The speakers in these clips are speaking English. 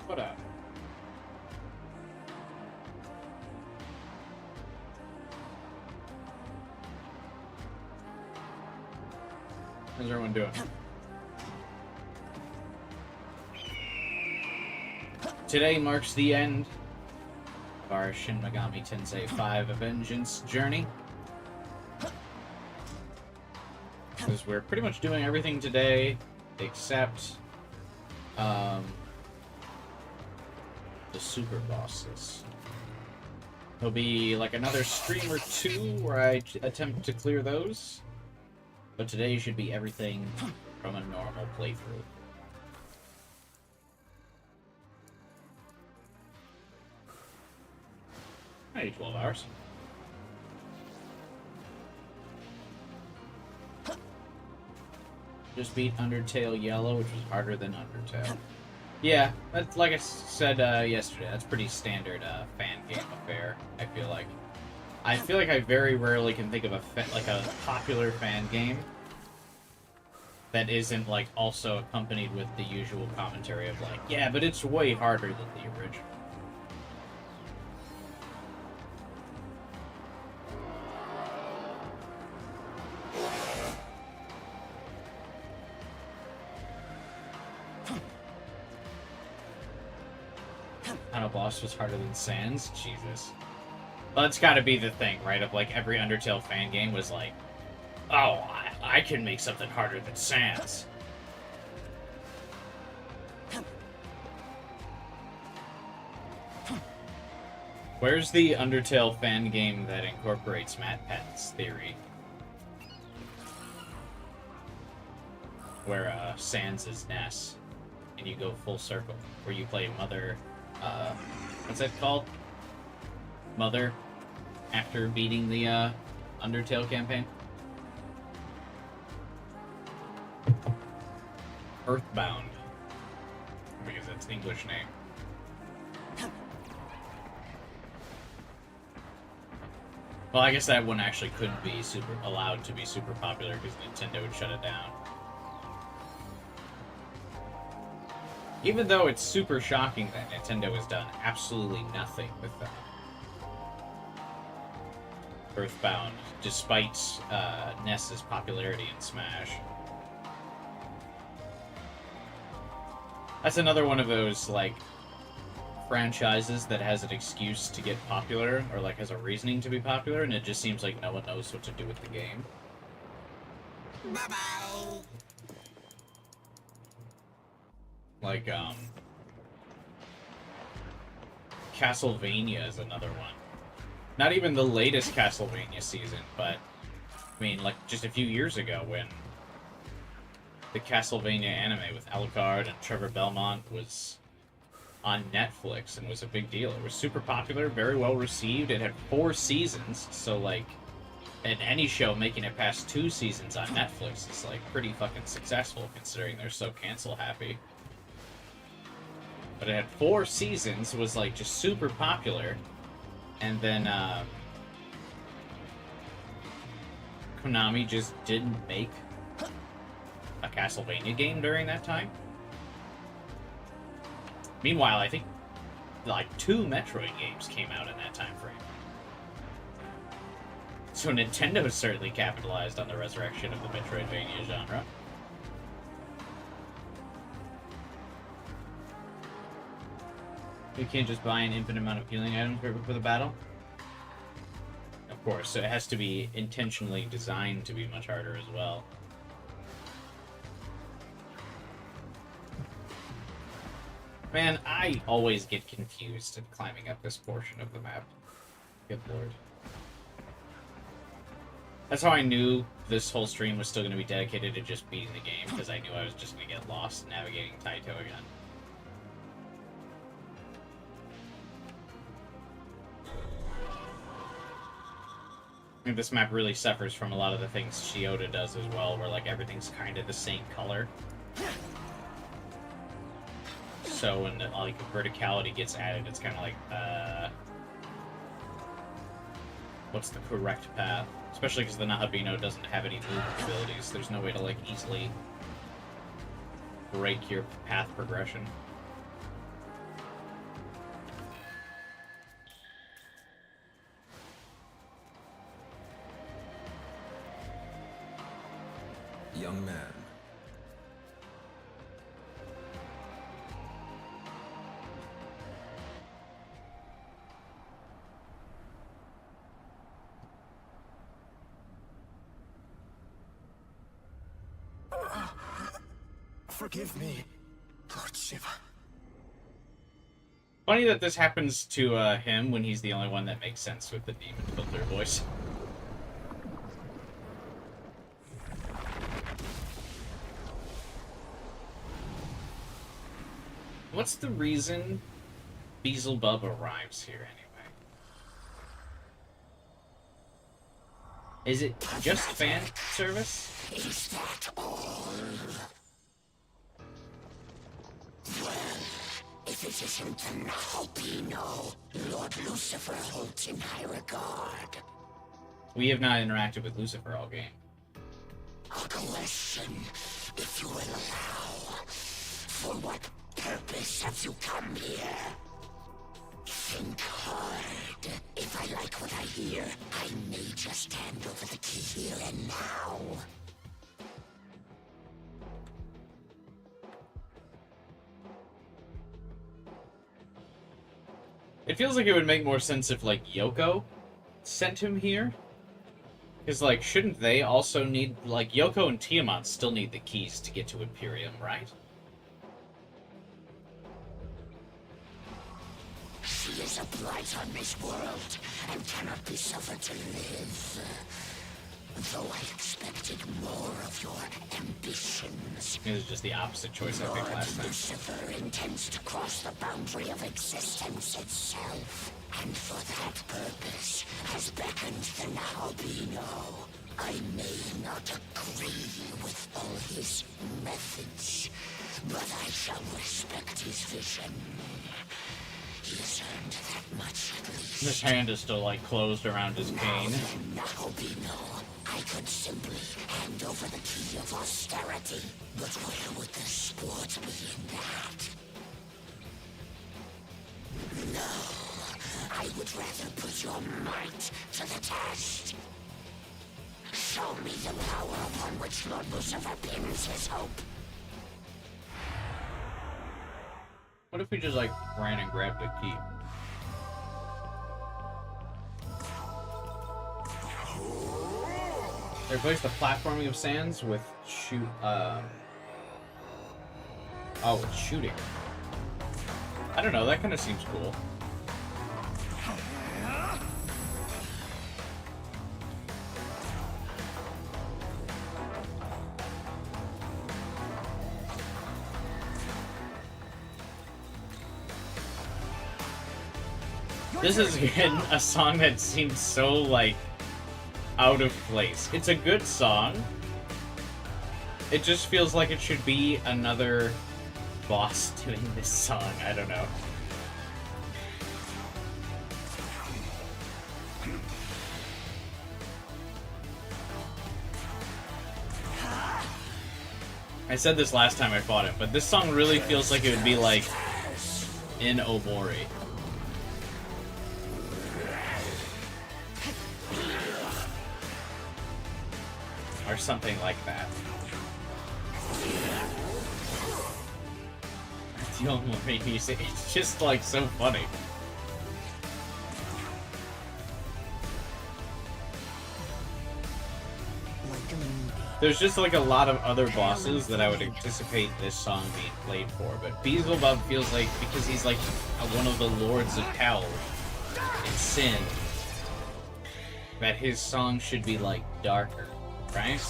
What up? How's everyone doing? Today marks the end of our Shin Megami Tensei 5 Vengeance journey. Because we're pretty much doing everything today except the super bosses. There'll be like another stream or two where I attempt to clear those. But today should be everything from a normal playthrough. Hey, 12 hours. Just beat Undertale Yellow, which was harder than Undertale. Yeah, that's like I said yesterday. That's pretty standard fan game affair. I feel like I very rarely can think of a popular fan game that isn't like also accompanied with the usual commentary of like, yeah, but it's way harder than the original. Final boss was harder than Sans? Jesus. Well, that's gotta be the thing, right? Of like every Undertale fan game was like, oh, I can make something harder than Sans. Where's the Undertale fan game that incorporates Matt Patton's theory? Where Sans is Ness, and you go full circle, where you play Mother, what's that called? Mother, after beating the Undertale campaign? Earthbound, because that's an English name. Well, I guess that one actually couldn't be allowed to be super popular because Nintendo would shut it down. Even though it's super shocking that Nintendo has done absolutely nothing with that. Earthbound, despite Ness's popularity in Smash. That's another one of those, like, franchises that has an excuse to get popular, or, like, has a reasoning to be popular, and it just seems like no one knows what to do with the game. Bye-bye! Like, Castlevania is another one. Not even the latest Castlevania season, but, I mean, like, just a few years ago when the Castlevania anime with Alucard and Trevor Belmont was on Netflix and was a big deal. It was super popular, very well received. It had 4 seasons, so, like, and any show making it past 2 seasons on Netflix is, like, pretty fucking successful considering they're so cancel happy. But it had 4 seasons, was, like, just super popular. And then, Konami just didn't make a Castlevania game during that time. Meanwhile, I think, like, 2 Metroid games came out in that time frame. So Nintendo certainly capitalized on the resurrection of the Metroidvania genre. You can't just buy an infinite amount of healing items for the battle. Of course, so it has to be intentionally designed to be much harder as well. Man, I always get confused in climbing up this portion of the map. Good lord. That's how I knew this whole stream was still going to be dedicated to just beating the game, because I knew I was just going to get lost navigating Taito again. I think this map really suffers from a lot of the things Shiota does as well, where like everything's kind of the same color. So when like verticality gets added, it's kind of like, what's the correct path? Especially because the Nahabino doesn't have any movement abilities. There's no way to like easily break your path progression. young man. Forgive me, Lord Shiva. Funny that this happens to him when he's the only one that makes sense with the demon filter voice. What's the reason Beelzebub arrives here anyway? Is it just fan service? Is that all? Well, if it isn't the Albino, Lord Lucifer holds in high regard. We have not interacted with Lucifer all game. A question, if you will allow. For what purpose have you come here? Think hard. If I like what I hear, I may just hand over the key here and now. It feels like it would make more sense if, like, Yoko sent him here. Because, like, shouldn't they also need... Like, Yoko and Tiamat still need the keys to get to Imperium, right? She is a blight on this world, and cannot be suffered to live. Though I expected more of your ambitions. It was just the opposite choice I picked last time. Lucifer intends to cross the boundary of existence itself, and for that purpose has beckoned the Albino. I may not agree with all his methods, but I shall respect his vision. He has earned that much at least. His hand is still, like, closed around his cane. Albino. I could simply hand over the key of austerity, but where would the sport be in that? No, I would rather put your might to the test. Show me the power upon which Lord Lucifer pins his hope. What if we just, like, ran and grabbed the key? They replaced the platforming of sands with with shooting. I don't know, that kind of seems cool. This is, again, a song that seems so, like, out of place. It's a good song. It just feels like it should be another boss doing this song. I don't know. I said this last time I fought him, but this song really feels like it would be like in Omori. Or something like that. The only music, it's just like so funny. There's just like a lot of other bosses that I would anticipate this song being played for, but Beelzebub feels like, because he's like one of the lords of hell and sin, that his song should be like darker, right?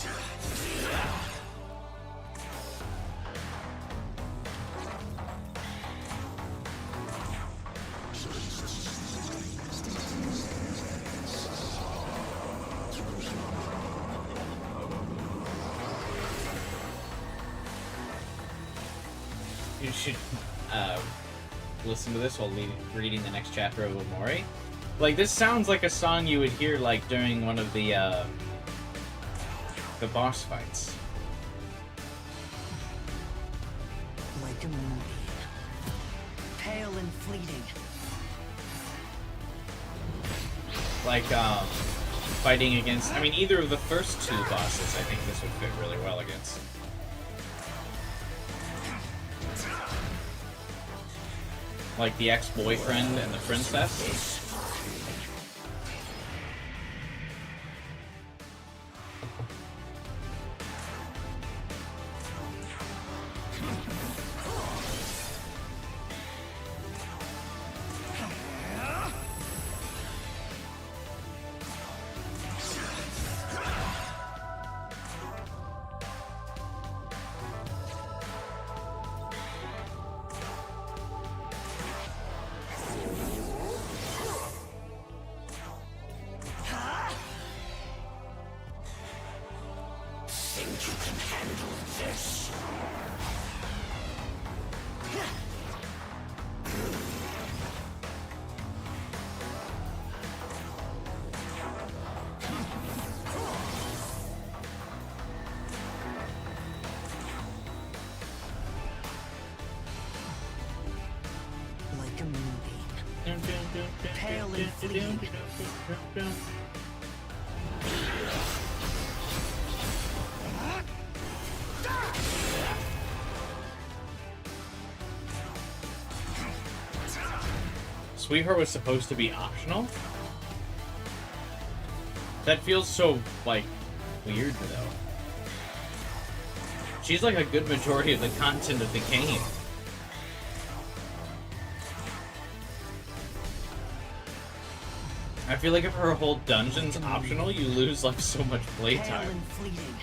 You should listen to this while reading the next chapter of Omori. Like, this sounds like a song you would hear like during one of the boss fights. Like a moonbeam, pale and fleeting. Like fighting against... I mean, either of the first two bosses, I think this would fit really well against. Like the ex-boyfriend and the princess. Like a moonbeam, pale and fleeting. Sweetheart was supposed to be optional? That feels so, like, weird, though. She's like a good majority of the content of the game. I feel like if her whole dungeon's optional, you lose, like, so much Pale playtime. and fleeting.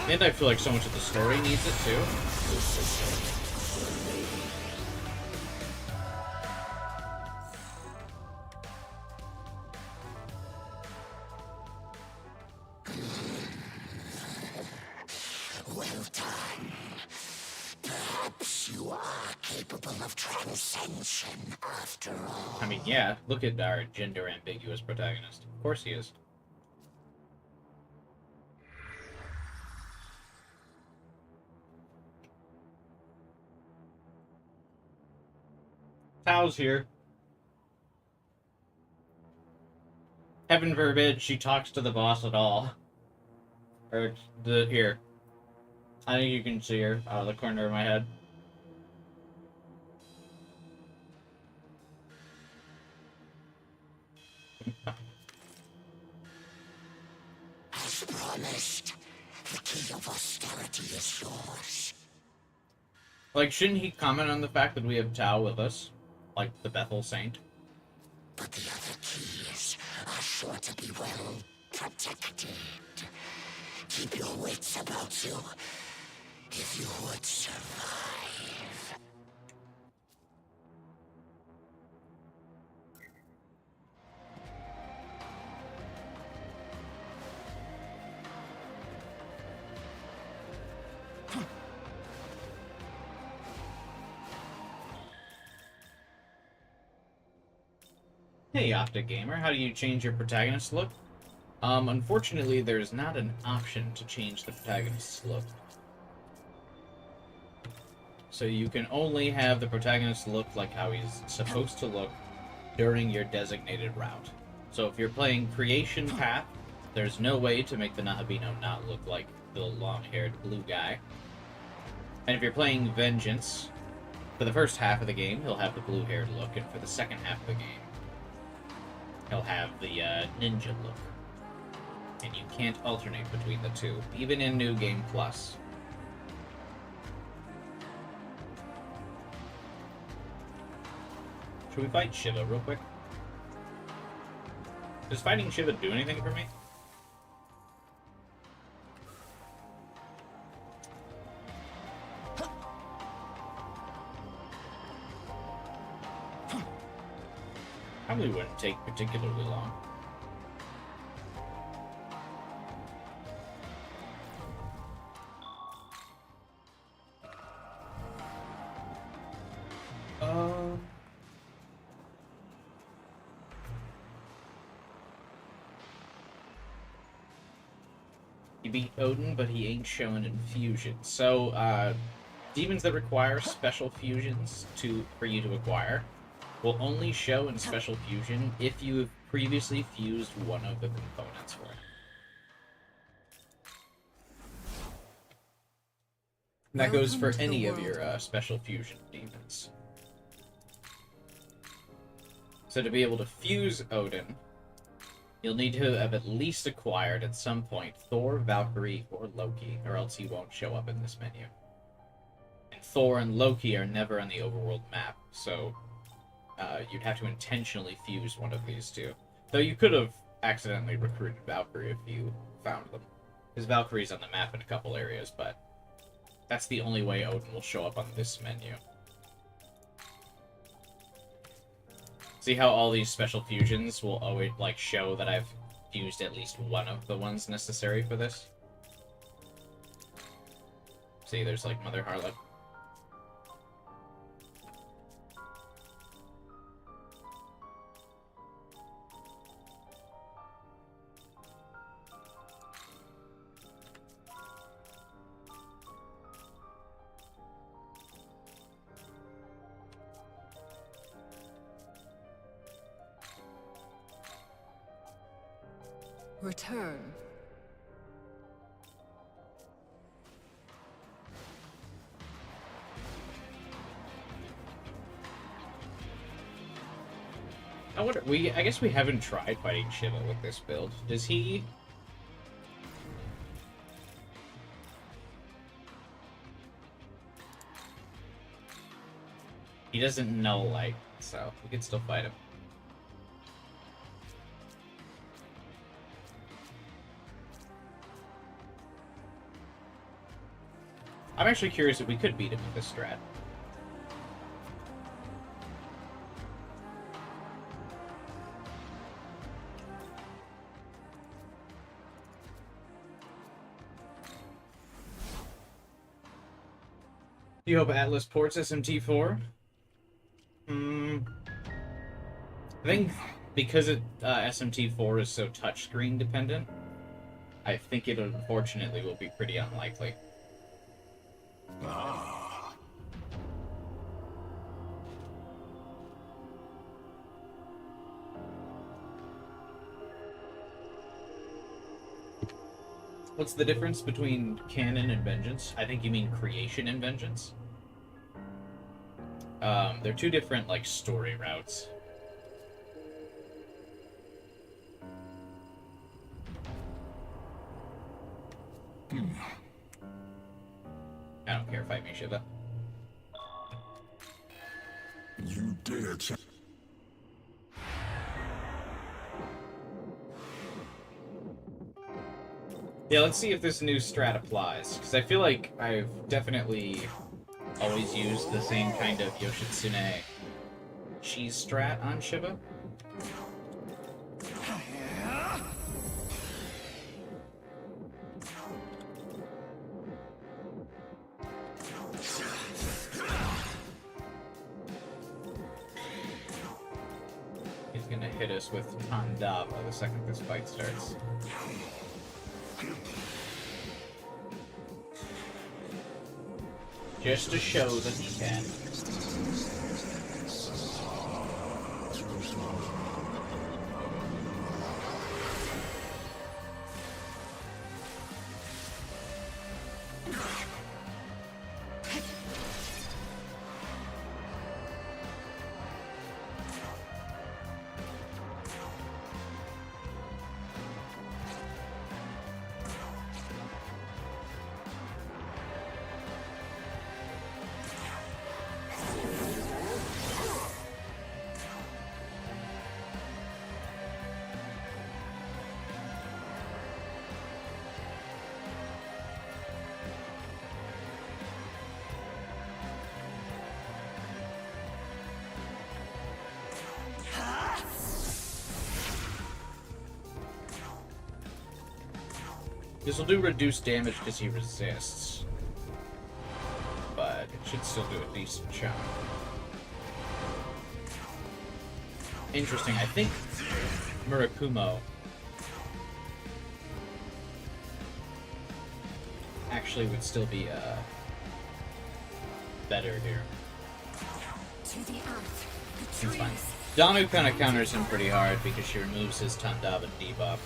And I feel like so much of the story needs it, too. Well done. Perhaps you are capable of transcension after all. I mean, yeah, look at our gender-ambiguous protagonist. Of course he is. Tao's here. Heaven forbid she talks to the boss at all. Or, here. I think you can see her out of the corner of my head. As promised, the key of austerity is yours. Like, shouldn't he comment on the fact that we have Tao with us? Like the Bethel Saint? But the other keys are sure to be well protected. Keep your wits about you if you would survive. Hey, Optic Gamer, how do you change your protagonist look? Unfortunately, there's not an option to change the protagonist's look. So you can only have the protagonist look like how he's supposed to look during your designated route. So if you're playing Creation Path, there's no way to make the Nahabino not look like the long-haired blue guy. And if you're playing Vengeance, for the first half of the game, he'll have the blue-haired look, and for the second half of the game, he'll have the ninja look. And you can't alternate between the two, even in New Game Plus. Should we fight Shiva real quick? Does fighting Shiva do anything for me? Probably wouldn't take particularly long. He beat Odin, but he ain't showing in fusion. So, demons that require special fusions for you to acquire will only show in Special Fusion if you have previously fused one of the components for it. And that goes for any of your Special Fusion demons. So to be able to fuse Odin, you'll need to have at least acquired at some point Thor, Valkyrie, or Loki, or else he won't show up in this menu. And Thor and Loki are never on the overworld map, so you'd have to intentionally fuse one of these two. Though you could have accidentally recruited Valkyrie if you found them. Because Valkyrie's on the map in a couple areas, but that's the only way Odin will show up on this menu. See how all these special fusions will always, like, show that I've fused at least one of the ones necessary for this? See, there's, like, Mother Harlot. Return. I wonder, I guess we haven't tried fighting Shiva with this build. Does he... He doesn't know light, so we can still fight him. I'm actually curious if we could beat him with this strat. Do you hope Atlas ports SMT4? I think because SMT4 is so touchscreen dependent, I think it unfortunately will be pretty unlikely. Ah. What's the difference between canon and vengeance? I think you mean creation and vengeance. They're two different, like, story routes. I don't care, fight me, Shiva. You dare to... Yeah, let's see if this new strat applies, because I feel like I've definitely always used the same kind of Yoshitsune cheese strat on Shiva. He's gonna hit us with Pandava the second this fight starts. Just to show that he can. This will do reduced damage because he resists, but it should still do a decent chunk. Interesting, I think Murakumo actually would still be better here. To the earth. It's fine. Danu kind of counters him pretty hard because she removes his Tundab and debuff.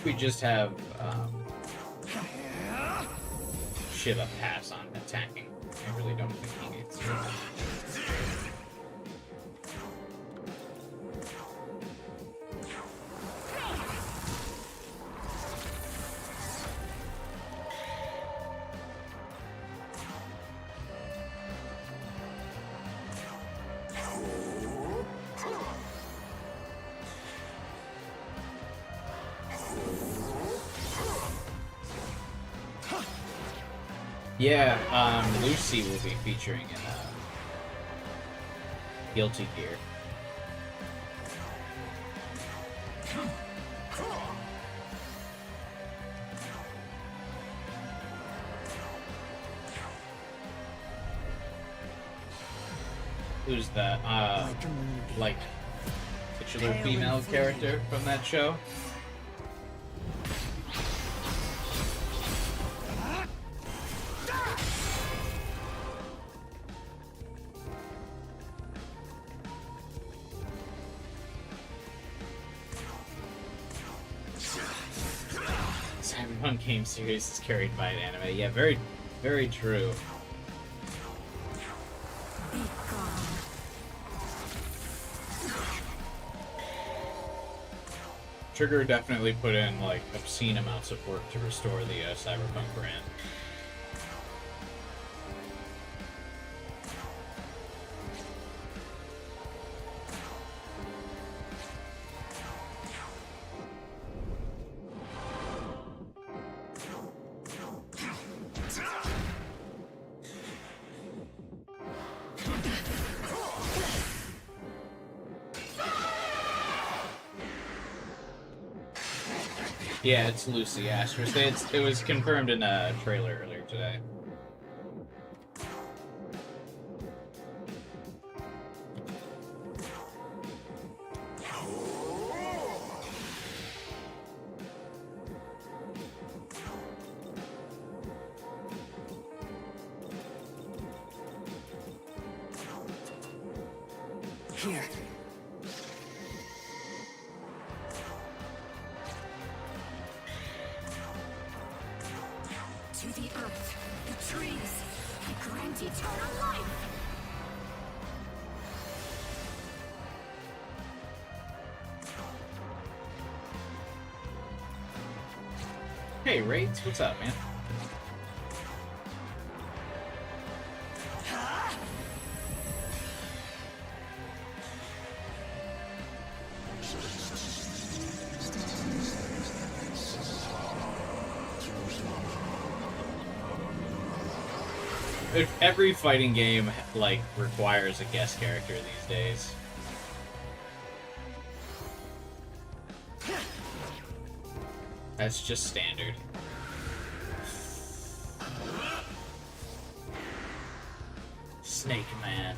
We just have Shiva pass on attacking. I really don't think he needs to. Yeah, Lucy will be featuring in Guilty Gear. Who's that? Like titular female character from that show? One game series is carried by an anime. Yeah, very, very true. Trigger definitely put in like obscene amounts of work to restore the Cyberpunk brand. Yeah, it's Lucy Asterisk. It was confirmed in a trailer earlier today. Here. To the earth, the trees, I grant eternal life! Hey, Raids, what's up, man? Every fighting game, like, requires a guest character these days. That's just standard. Snake Man.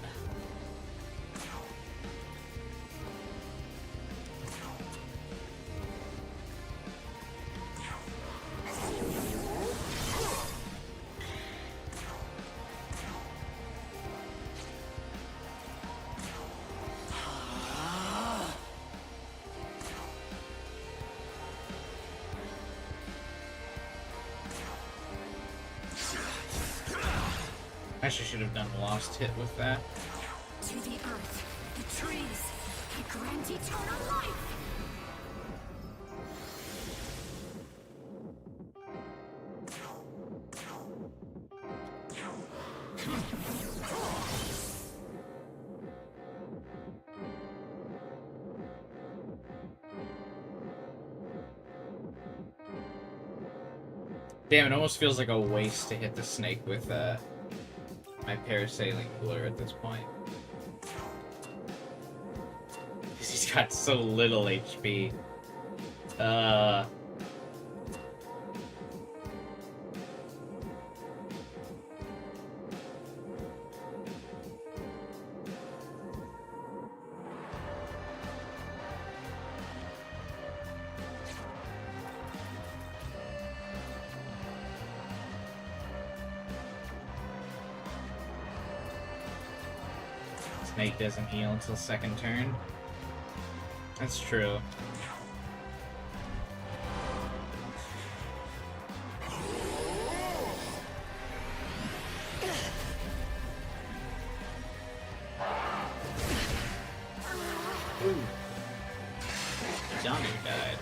Actually, should have done Lost Hit with that. To the earth, the trees, I grant eternal life! Damn, it almost feels like a waste to hit the snake with my parasailing cooler at this point. Because he's got so little HP. Snake doesn't heal until second turn. That's true. Ooh. Johnny died.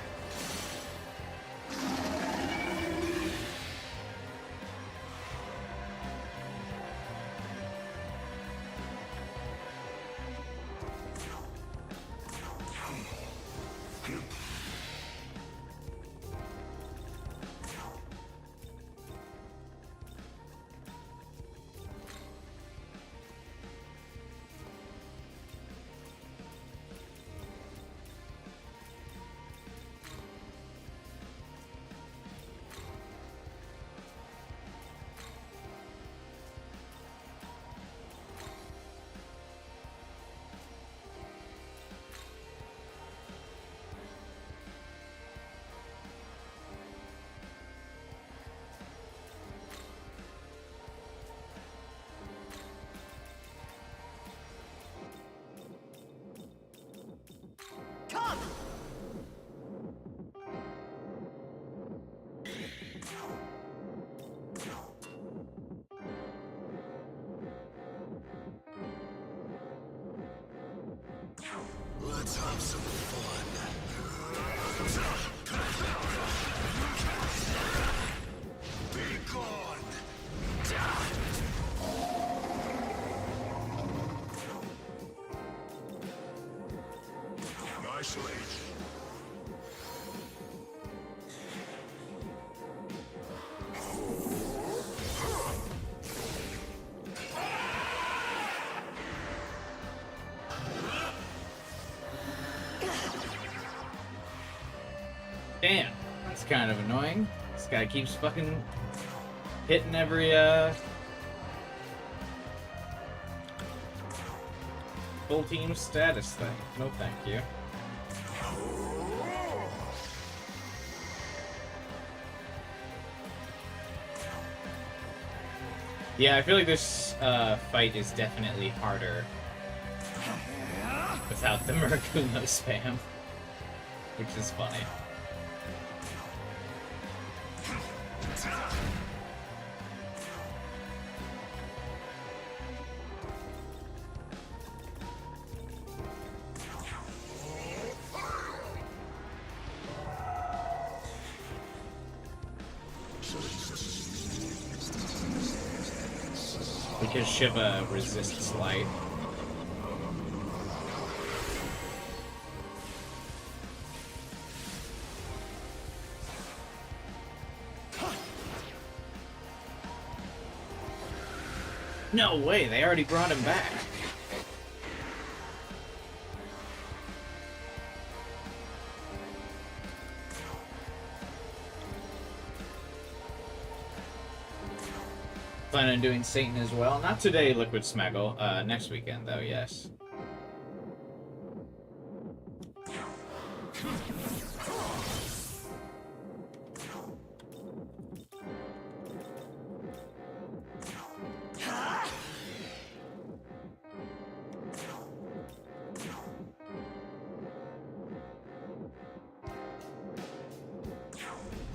Come! Let's have some fun. Be gone! Nicely. Damn, that's kind of annoying. This guy keeps fucking hitting every, full team status thing. No thank you. Yeah, I feel like this, fight is definitely harder without the Murakumo spam, which is funny. Because Shiva resists light. No way, they already brought him back. Plan on doing Satan as well. Not today, Liquid Smeggle. Next weekend, though, yes.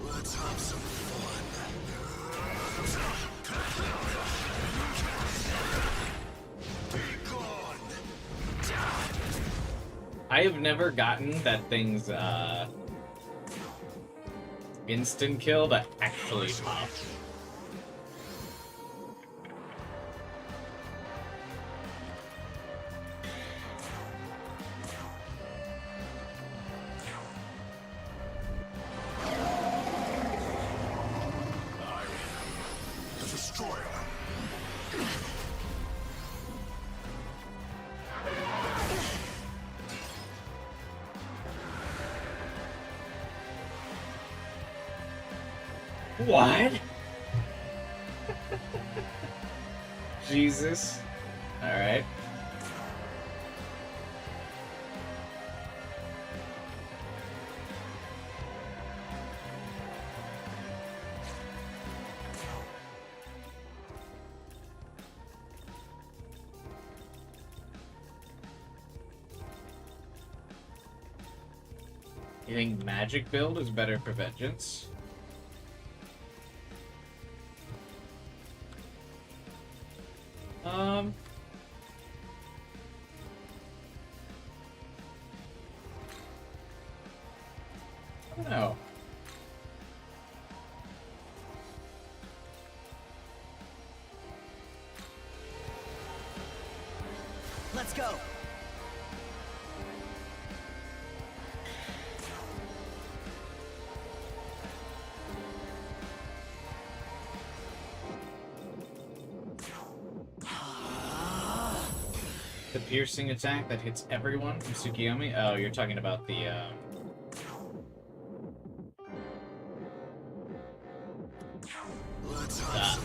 Let's have some fun. Be gone. I have never gotten that thing's, instant kill that actually popped. What? Jesus. Alright. You think magic build is better for vengeance? I don't know. Let's go. The piercing attack that hits everyone from Tsukiyomi? Oh, you're talking about the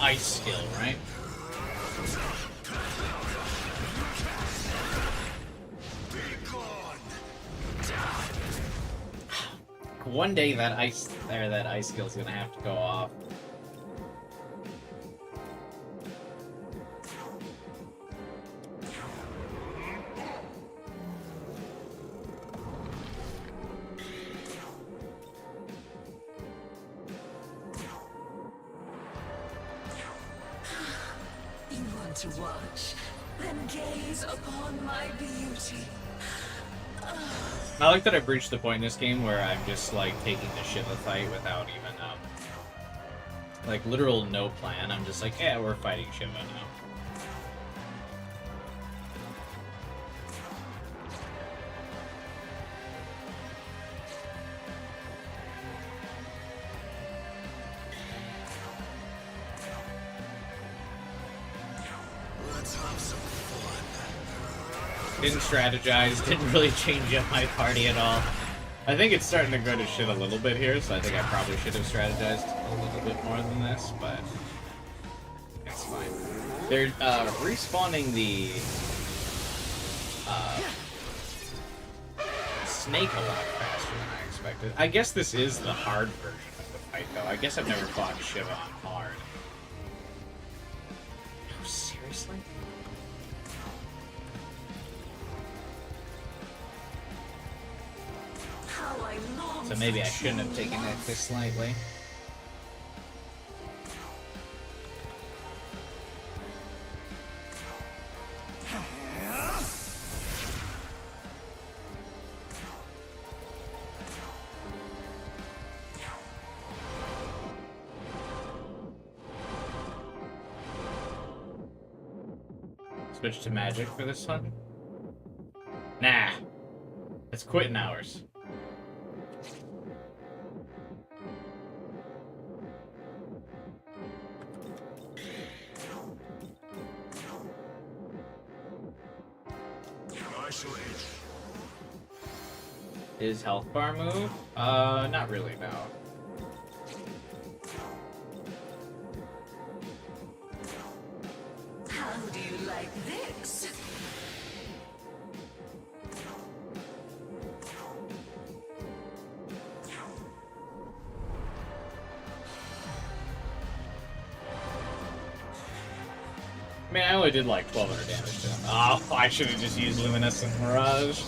ice skill, right? One day that ice skill is gonna have to go off. You want to watch? Then gaze upon my beauty. I like that I've reached the point in this game where I'm just like taking the Shiva fight without even like literal no plan. I'm just like, yeah, we're fighting Shiva now. Let's have some fun. Didn't strategize, didn't really change up my party at all. I think it's starting to go to shit a little bit here, so I think I probably should have strategized a little bit more than this, but it's fine. They're respawning the snake a lot faster than I expected. I guess this is the hard version of the fight, though. I guess I've never fought Shiva on hard. Oh, seriously? So maybe I shouldn't have taken that this lightly. Switch to magic for this one? Nah. It's quitting hours. Is health bar move? Not really, no. How do you like this? I mean, I only did like 1200 damage to him. Oh, I should have just used Luminescent Mirage.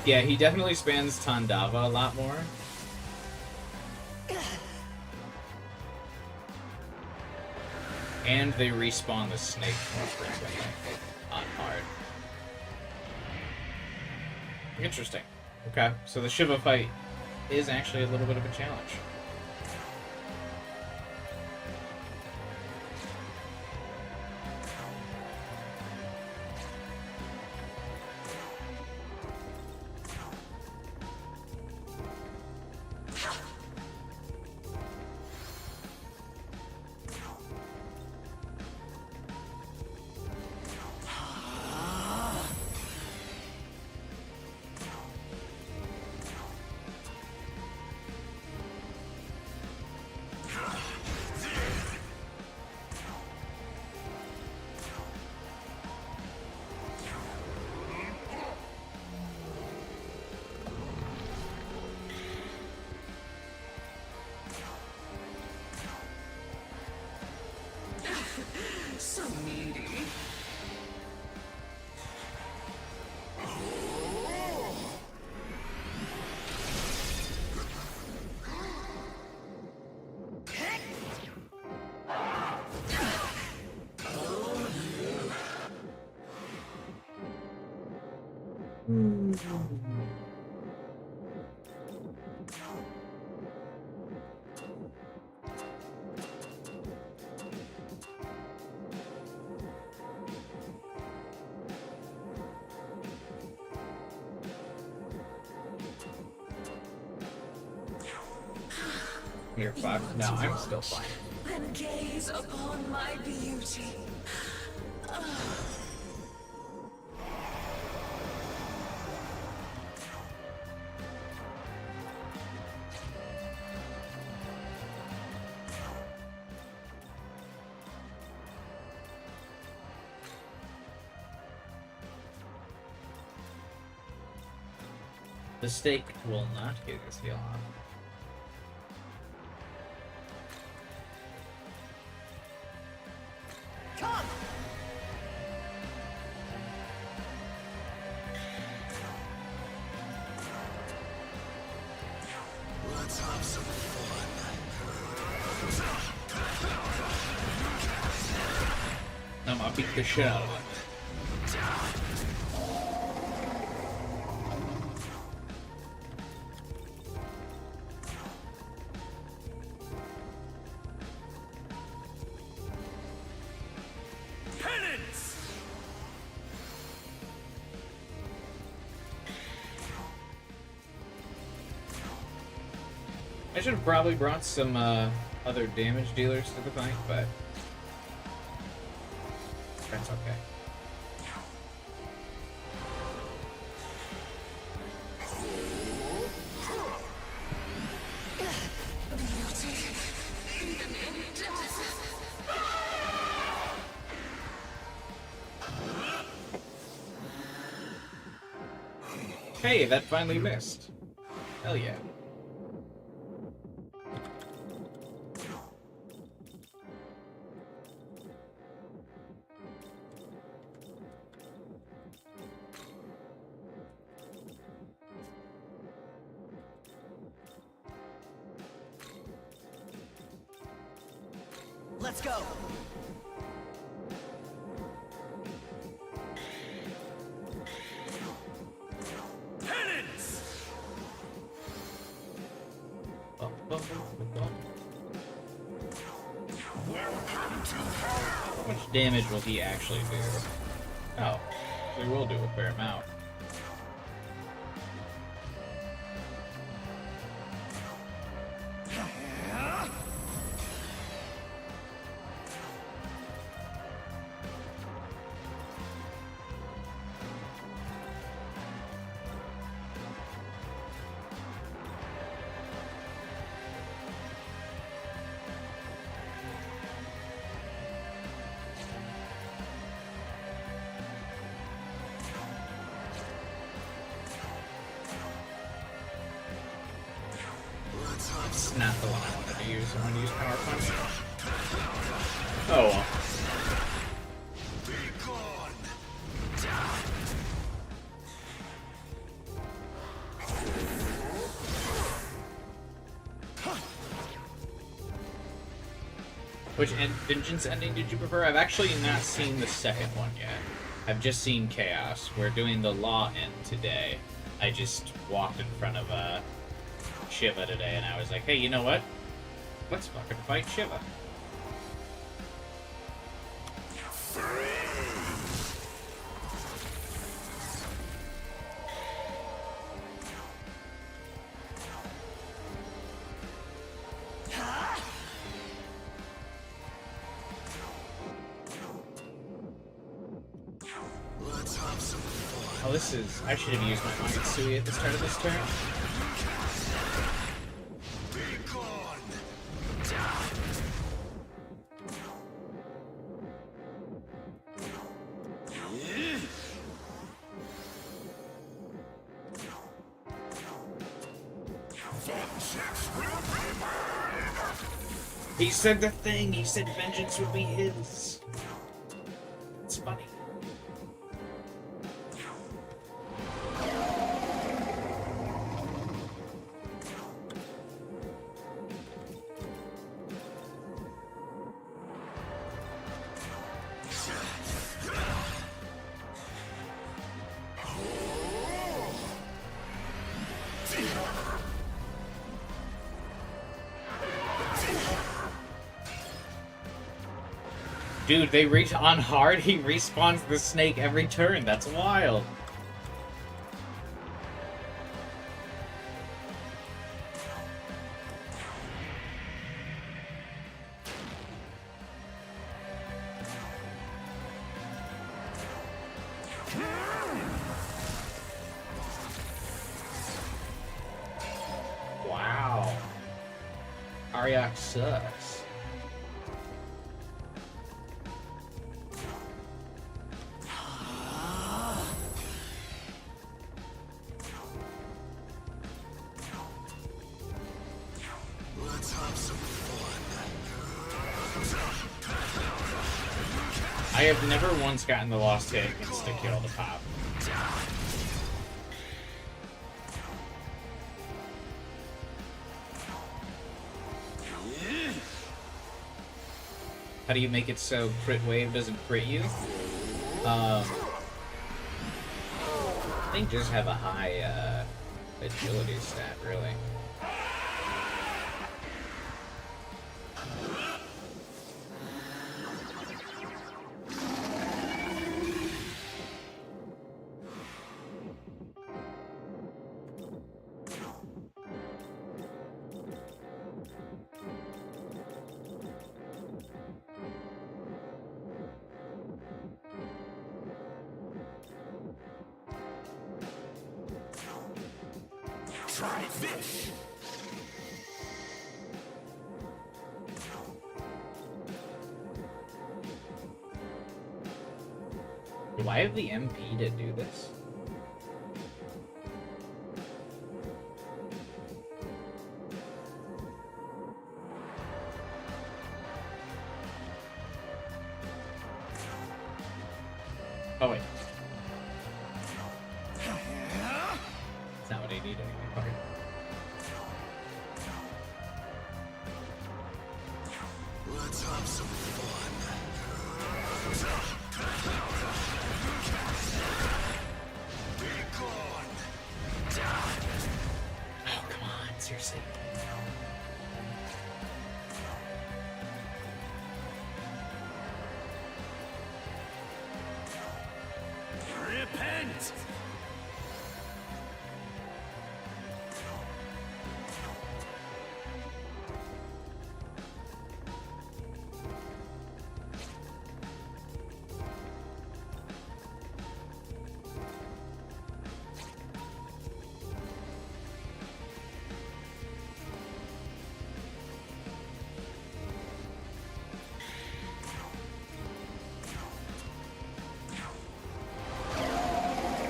Yeah, he definitely spans Tandava a lot more. And they respawn the snake more frequently on hard. Interesting. Okay, so the Shiva fight is actually a little bit of a challenge. You're fucked. No, I'm still fine. And gaze upon my beauty. The stake will not get his heal on. Come! Let's have some fun. I'm gonna beat the shit out of him. I should have probably brought some other damage dealers to the fight, but that's okay. Hey, that finally missed. Hell yeah. Let's go! Penance! How much damage will he actually do? Oh, we will do a fair amount. It's not the one I wanted to use. I wanted to use Power Punch. Oh well. Which Vengeance ending did you prefer? I've actually not seen the second one yet. I've just seen Chaos. We're doing the Law end today. I just walked in front of Shiva today and I was like, hey, you know what? Let's fucking fight Shiva. Oh, this is... I should have used my Matsui at the start of this turn. He said the thing! He said vengeance would be his! It's funny. Dude, they reach on hard, he respawns the snake every turn. That's wild. Wow. Aryak sucks. Let's have some fun. I have never once gotten the lost hit against the kill to pop. How do you make it so crit wave doesn't crit you? I think just have a high agility stat, really. Try this. Do I have the MP to do this? Oh wait. That's not what I need anymore. Okay. Let's have some fun. Be gone. Oh, come on, seriously. Repent.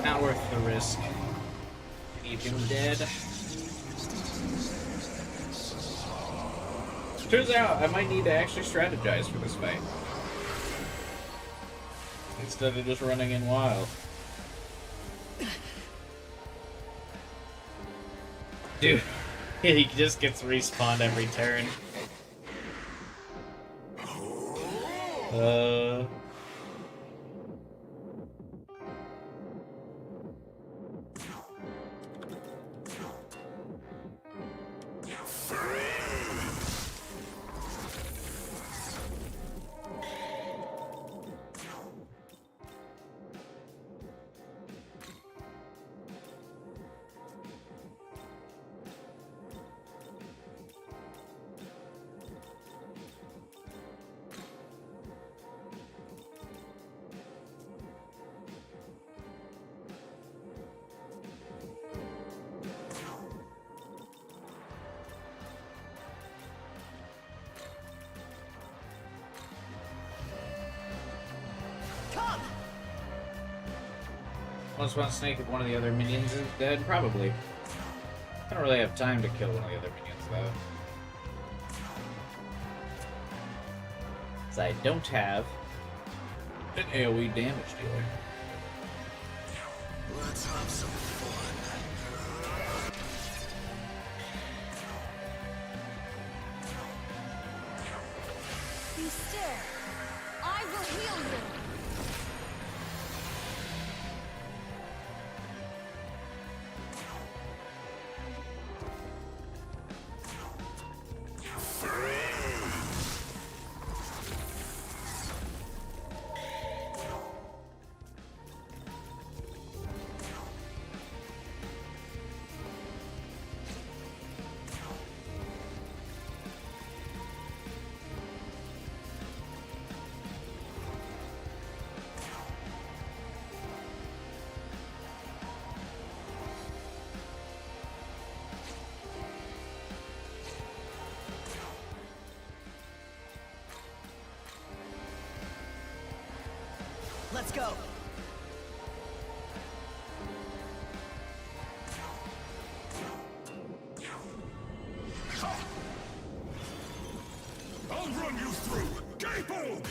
Not worth the risk. Leave him dead. Turns out I might need to actually strategize for this fight. Instead of just running in wild. Dude, he just gets respawned every turn. Once one snake if one of the other minions is dead? Probably. I don't really have time to kill one of the other minions, though. Because I don't have an AoE damage dealer. Let's have some fun. You stare. I will heal you. go. I'll run you through! Capo!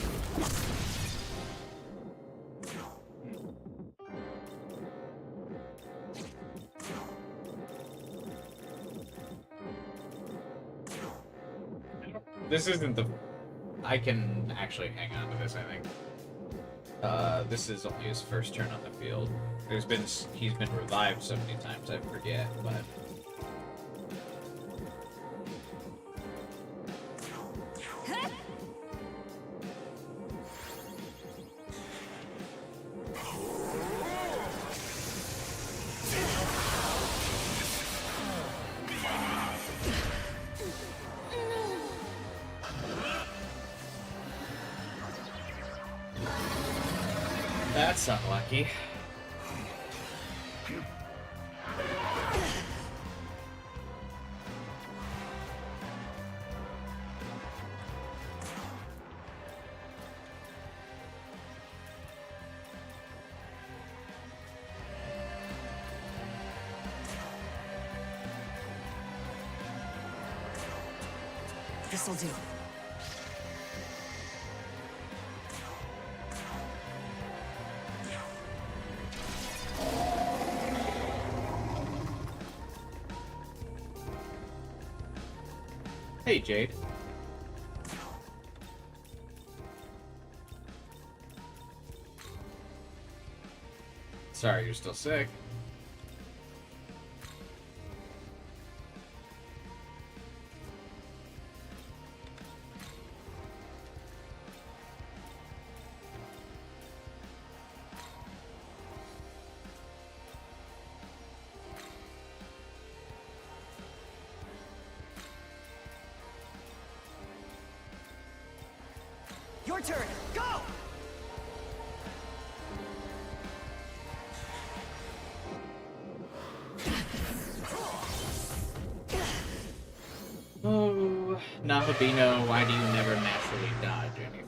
This isn't the... I can actually hang on to this, I think. This is only his first turn on the field. He's been revived so many times I forget, but... That's unlucky. This'll do. Hey, Jade. Sorry, you're still sick. Your turn. Go! Oh, Nahabino, why do you never naturally dodge anything?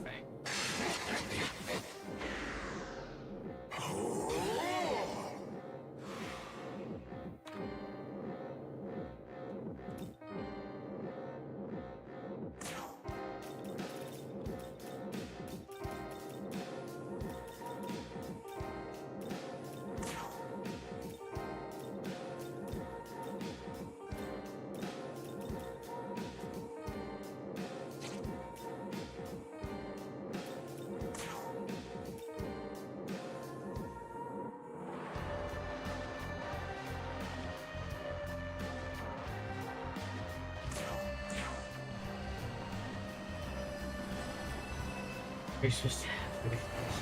It's just...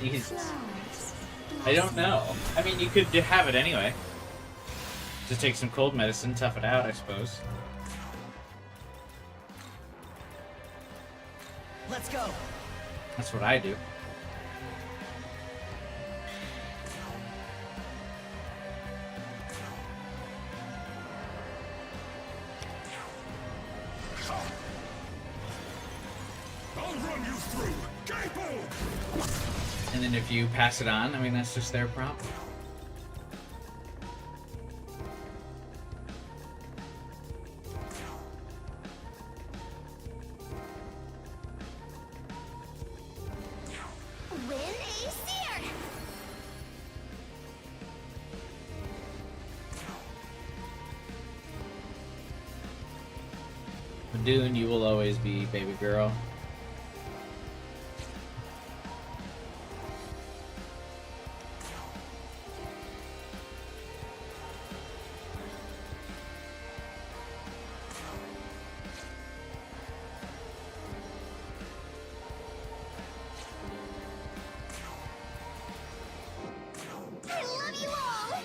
Jesus. I don't know. I mean, you could have it anyway. Just take some cold medicine, tough it out, I suppose. Let's go. That's what I do. I'll run you through! Capo! And then if you pass it on, I mean, that's just their problem. Win a seer! Dune, you will always be baby girl. I love you all!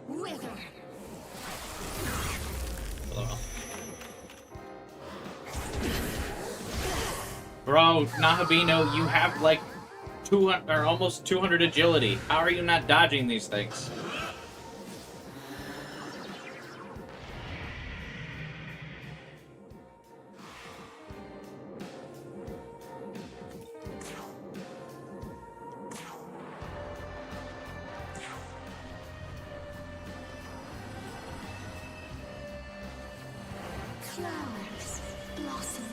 Wither! Hello. Bro, Nahabino, you have like 200 or almost 200 agility. How are you not dodging these things? Flowers blossom.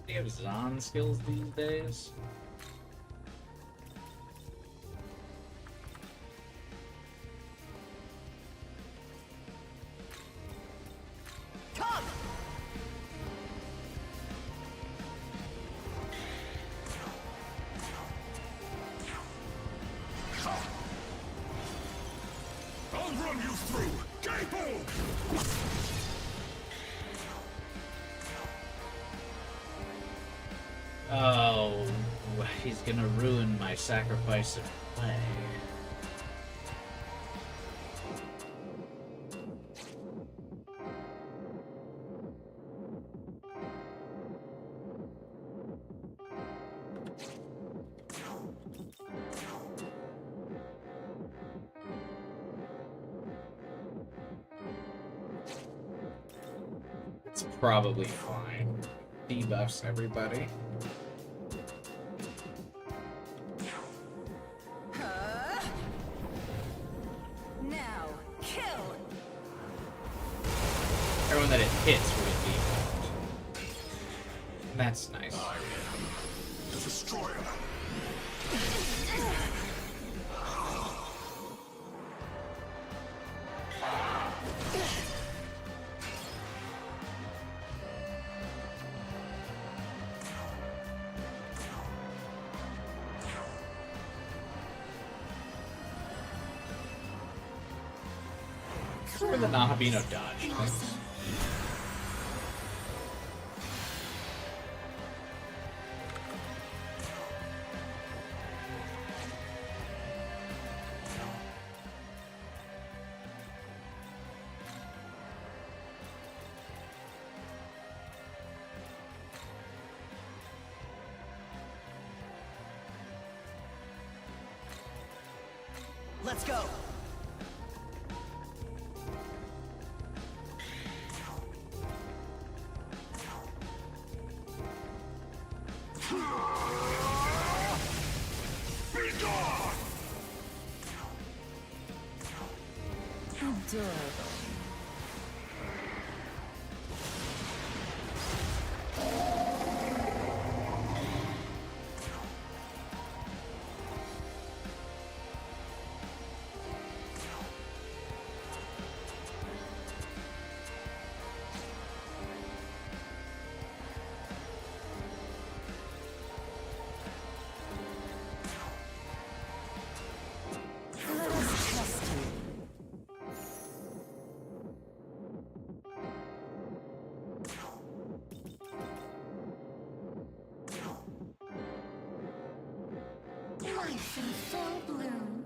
Do you have Zon skills these days? Come! I'll run you through! Gable! Oh, he's gonna ruin my sacrifice of play. It's probably fine. Debuffs everybody. Now, kill! Everyone that it hits will get debuffed. That's nice. I am the destroyer. For the Nahabino dodge. Let's go! Be gone! Adorable. Let us test you. Life in full bloom.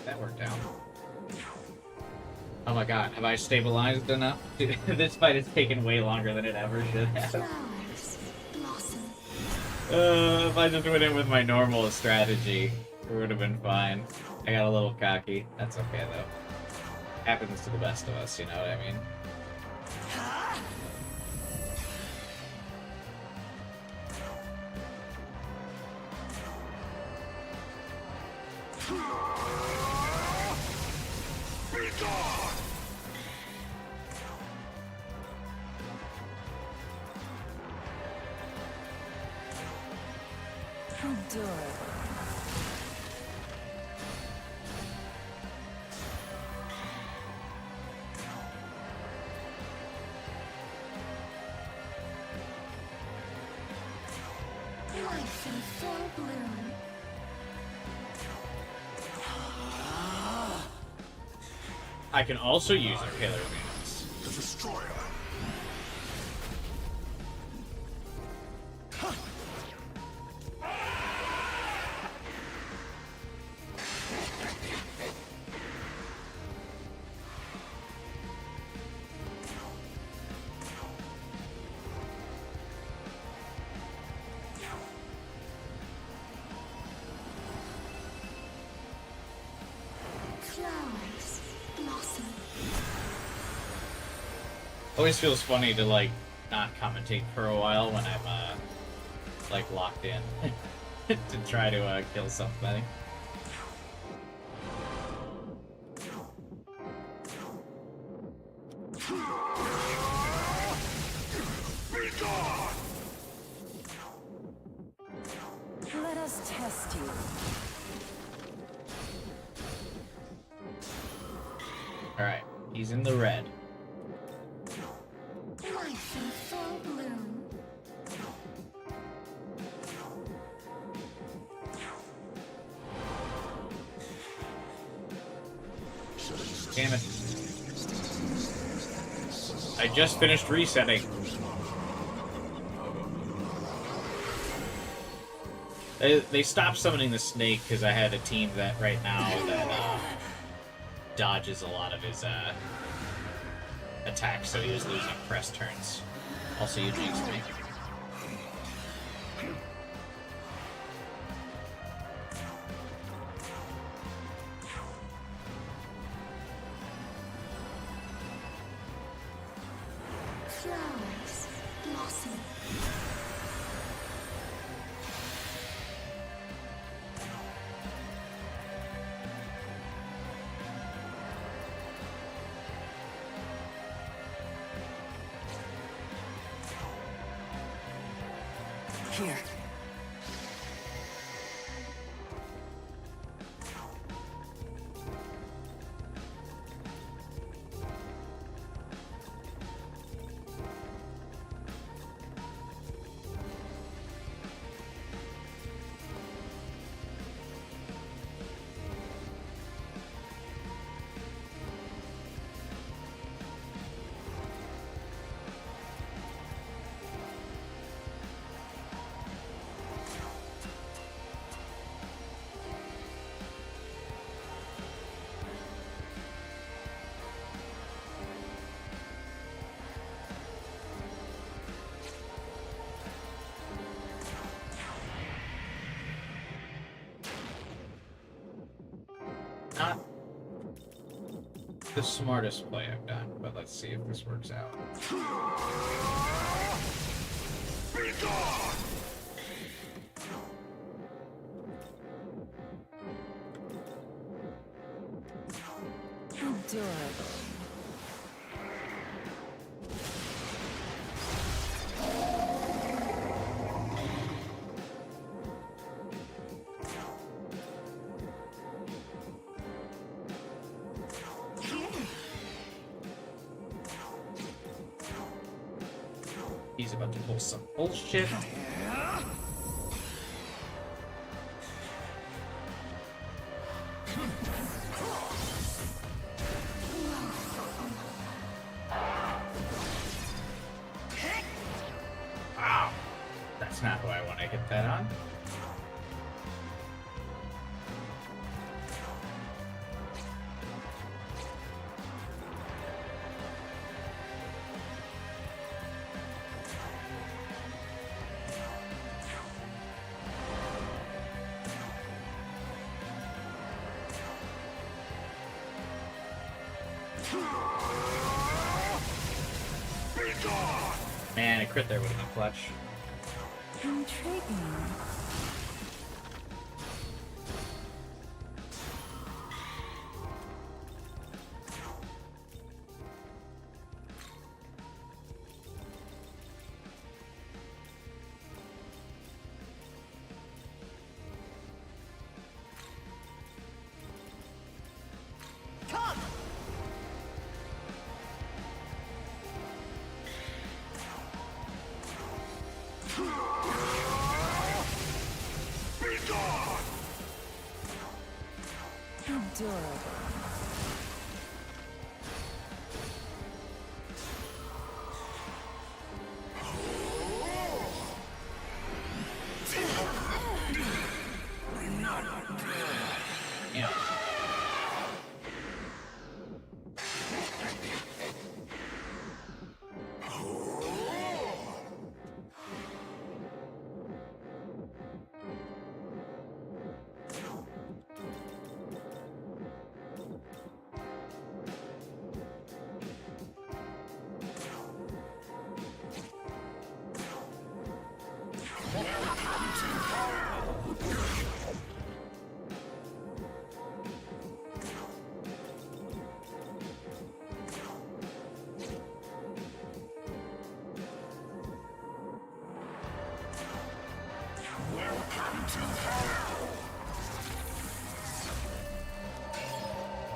That worked out. Oh my god, have I stabilized enough? This fight has taken way longer than it ever should have. Flowers blossom. If I just went in with my normal strategy, it would have been fine. I got a little cocky. That's okay though. Happens to the best of us, you know what I mean? Be gone! Adorable. Life in full bloom. I can also use Impaler Wings. The Destroyer. Flowers blossom. Always feels funny to like not commentate for a while when I'm like locked in to try to kill something. Be gone! Let us test you. Alright, he's in the red. Life in full bloom. Damn it. I just finished resetting. They stopped summoning the snake because I had a team that right now that dodges a lot of his attacks, so he was losing press turns. Also, you jinxed me. Flowers blossom. Here. Not the smartest play I've done, but let's see if this works out. Be gone! Adorable. He's about to pull some bullshit. Wow. That's not who I want to hit that on. Be gone! Man, a crit there would have been clutch. Intriguing. Be gone! Adorable. Yeah.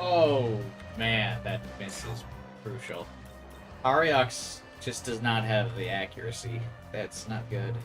Oh man, that miss is crucial. Ariox just does not have the accuracy. That's not good.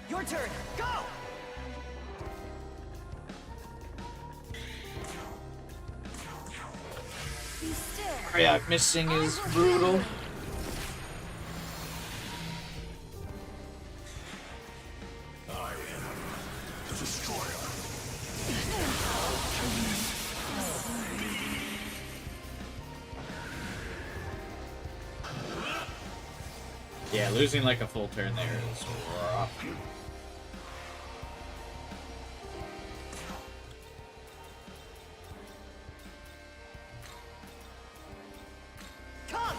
Your turn. Go! Be still. Ariox missing is brutal. I am the destroyer. Yeah, losing like a full turn there is rough. Come!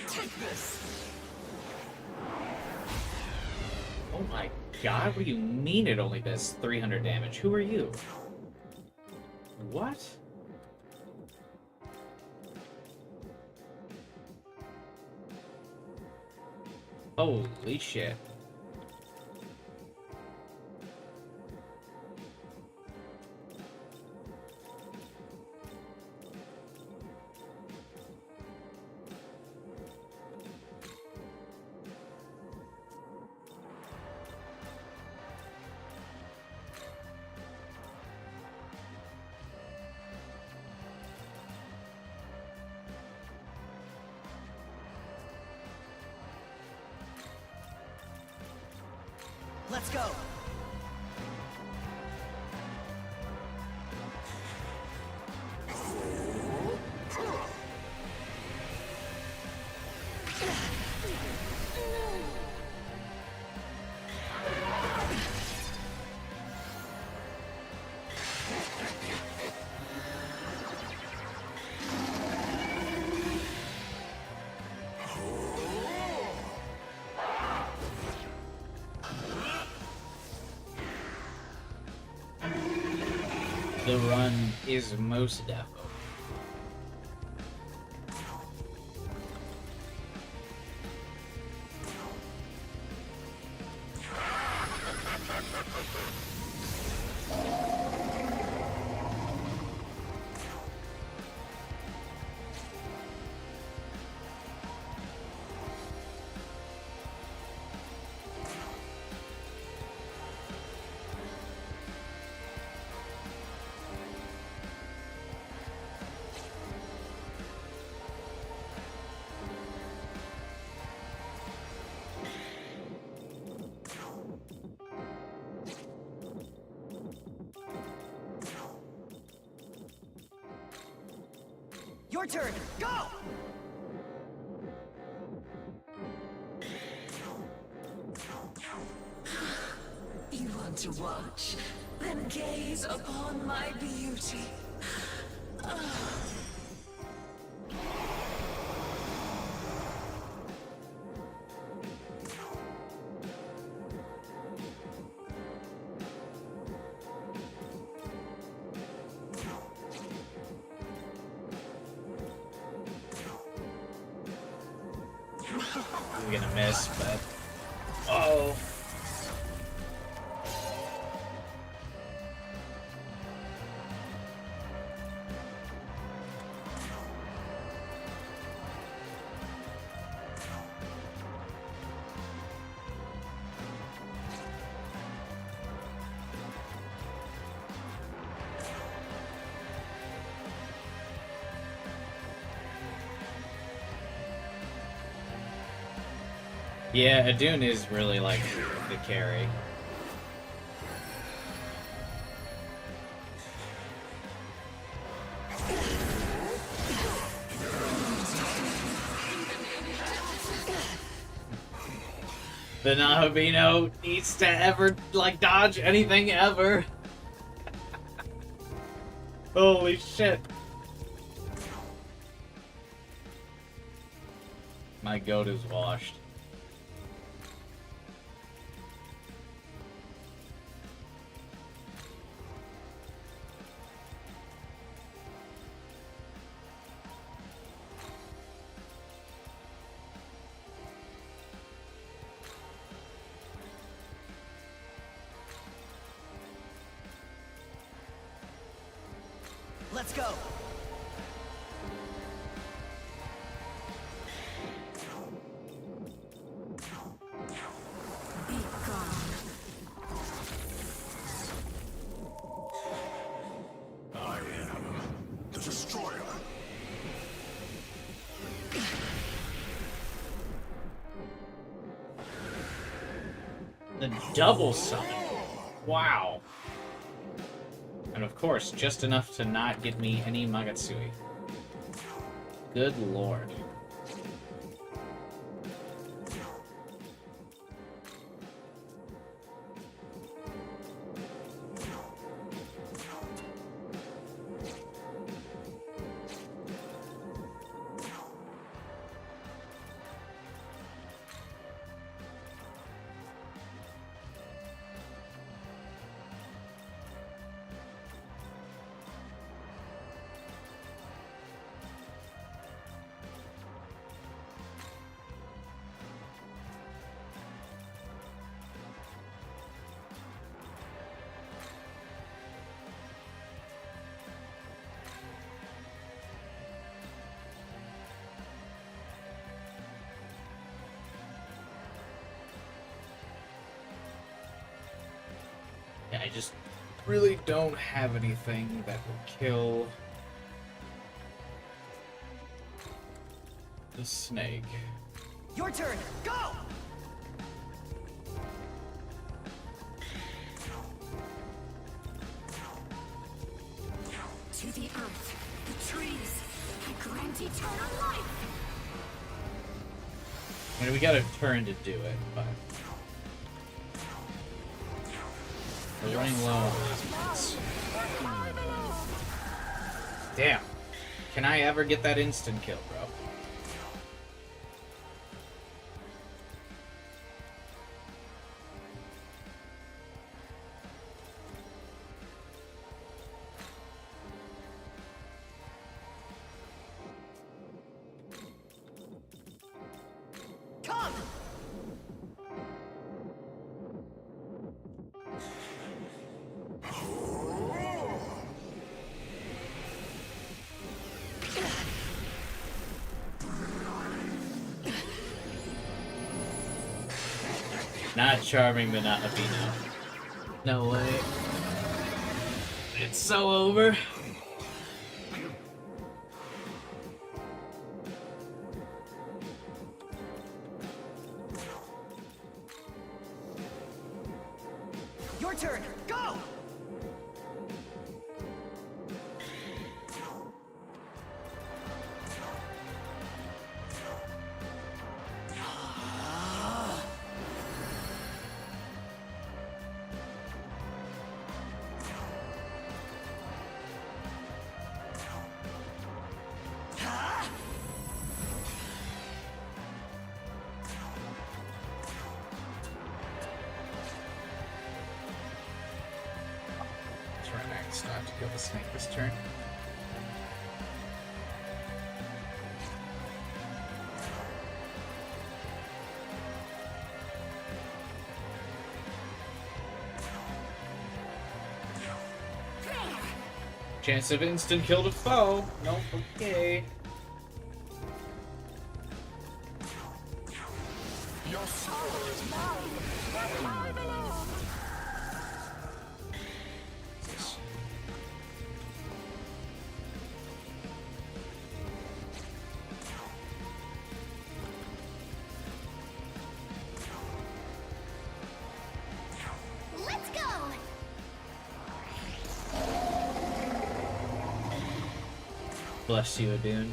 Take this! Oh my god, what do you mean it only does 300 damage? Who are you? What? Holy shit. Let's go! The run is most defo. Your turn. Go! You are want to watch? Then gaze upon my beauty. We're gonna miss, but oh. Yeah, Odin is really like the carry. The Nahabino needs to ever like dodge anything ever. Holy shit. My goat is washed. Let's go. Be gone. I am the destroyer. The double summon. Wow. And of course, just enough to not give me any Magatsui. Good lord. Yeah, I just really don't have anything that will kill the snake. Your turn. Go. To the earth, the trees, I grant eternal life. I mean, we got a turn to do it, but we're running low on these. Damn. Can I ever get that instant kill, bro? Come. Not charming, but not Abino. No way. It's so over. Your turn. Go. Still have to kill the snake this turn. Chance of instant kill to foe. Nope, okay. Your soul is mine. Let's go! Bless you, Odin.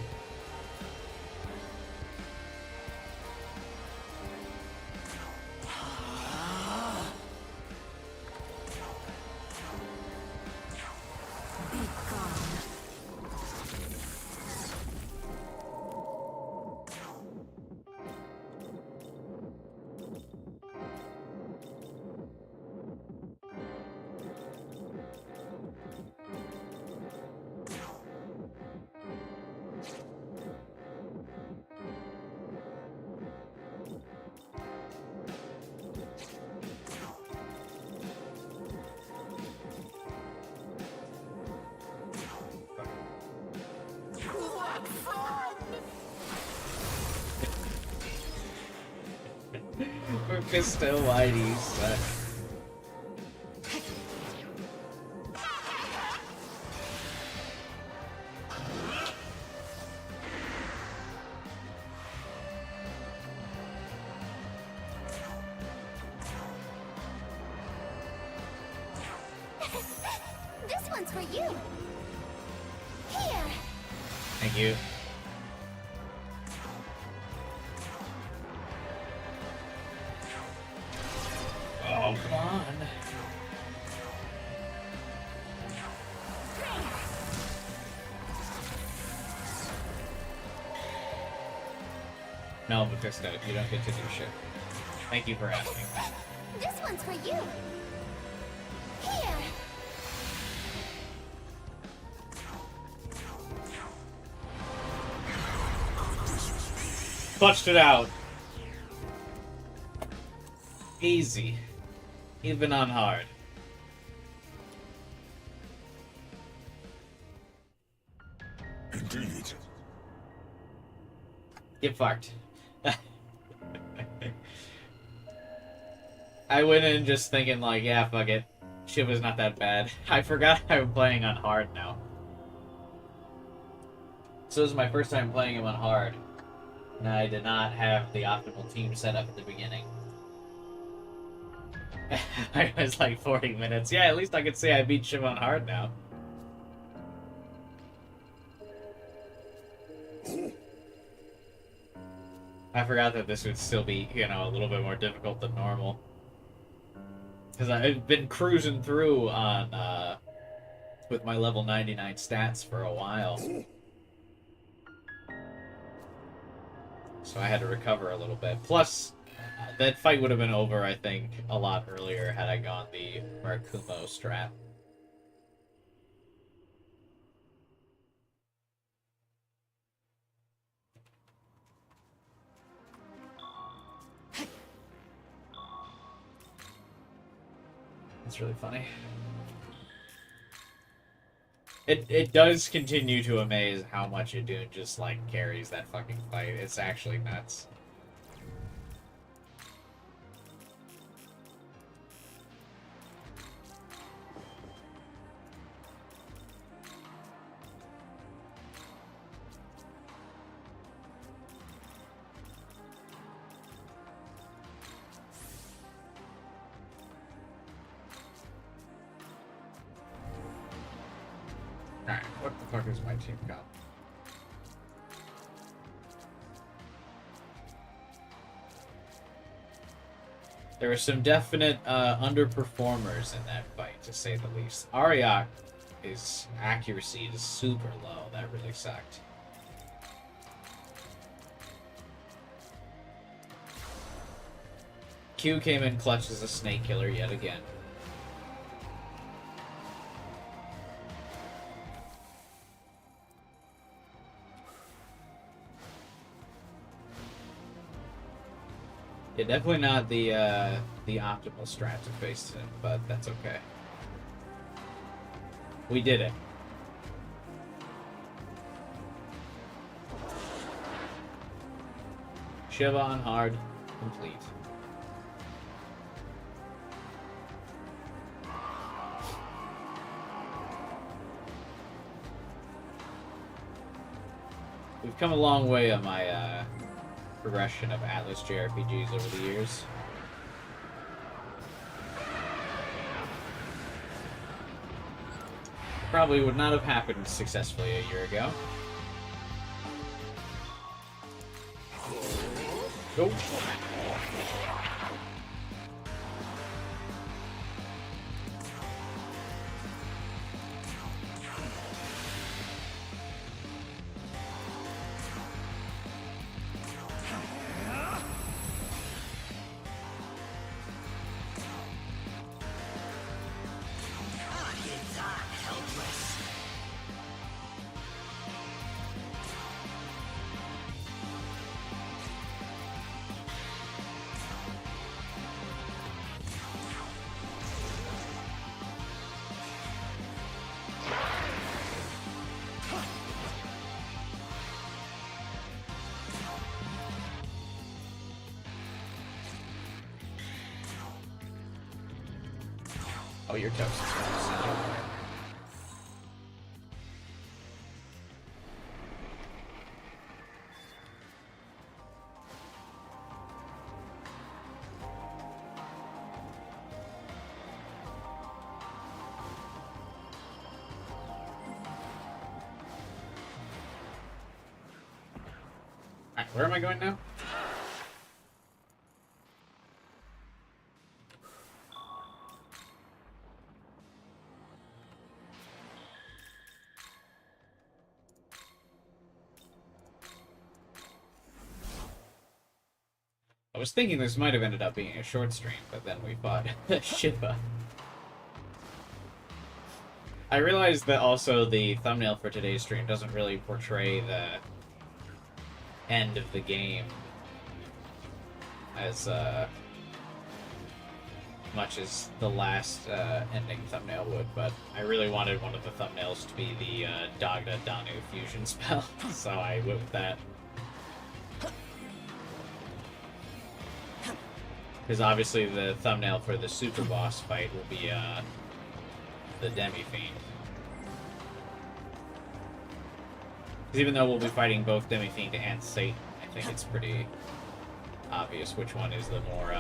Mephisto Whitey suck. This one's for you. Here. Thank you. Oh, come on. No, Mephisto, you don't get to do shit. Thank you for asking. This one's for you. Here. Clutched it out. Easy. Even on hard. Indeed. Get fucked. I went in just thinking like, yeah, fuck it. Shiva's not that bad. I forgot I'm playing on hard now. So this is my first time playing him on hard. And I did not have the optimal team set up at the beginning. I was like 40 minutes. Yeah, at least I could say I beat Shiva on hard now. I forgot that this would still be, you know, a little bit more difficult than normal. Because I've been cruising through on, with my level 99 stats for a while. So I had to recover a little bit. Plus, that fight would have been over, I think, a lot earlier had I gone the Murakumo strat. That's really funny. It does continue to amaze how much Odin just, like, carries that fucking fight. It's actually nuts. Alright, what the fuck is my team got? There were some definite underperformers in that fight, to say the least. Ariok, his accuracy is super low. That really sucked. Q came in clutch as a snake killer yet again. Yeah, definitely not the optimal strat to face it, but that's okay. We did it. Shiva on hard, complete. We've come a long way on my progression of Atlas JRPGs over the years. Probably would not have happened successfully a year ago. Go. Oh, you're toast. Alright, where am I going now? I was thinking this might have ended up being a short stream, but then we fought Shiva. I realized that also the thumbnail for today's stream doesn't really portray the end of the game as much as the last ending thumbnail would, but I really wanted one of the thumbnails to be the Dagda Danu fusion spell, so I went with that. Because obviously the thumbnail for the super boss fight will be the Demi-Fiend. Because even though we'll be fighting both Demi-Fiend and Satan, I think it's pretty obvious which one is the more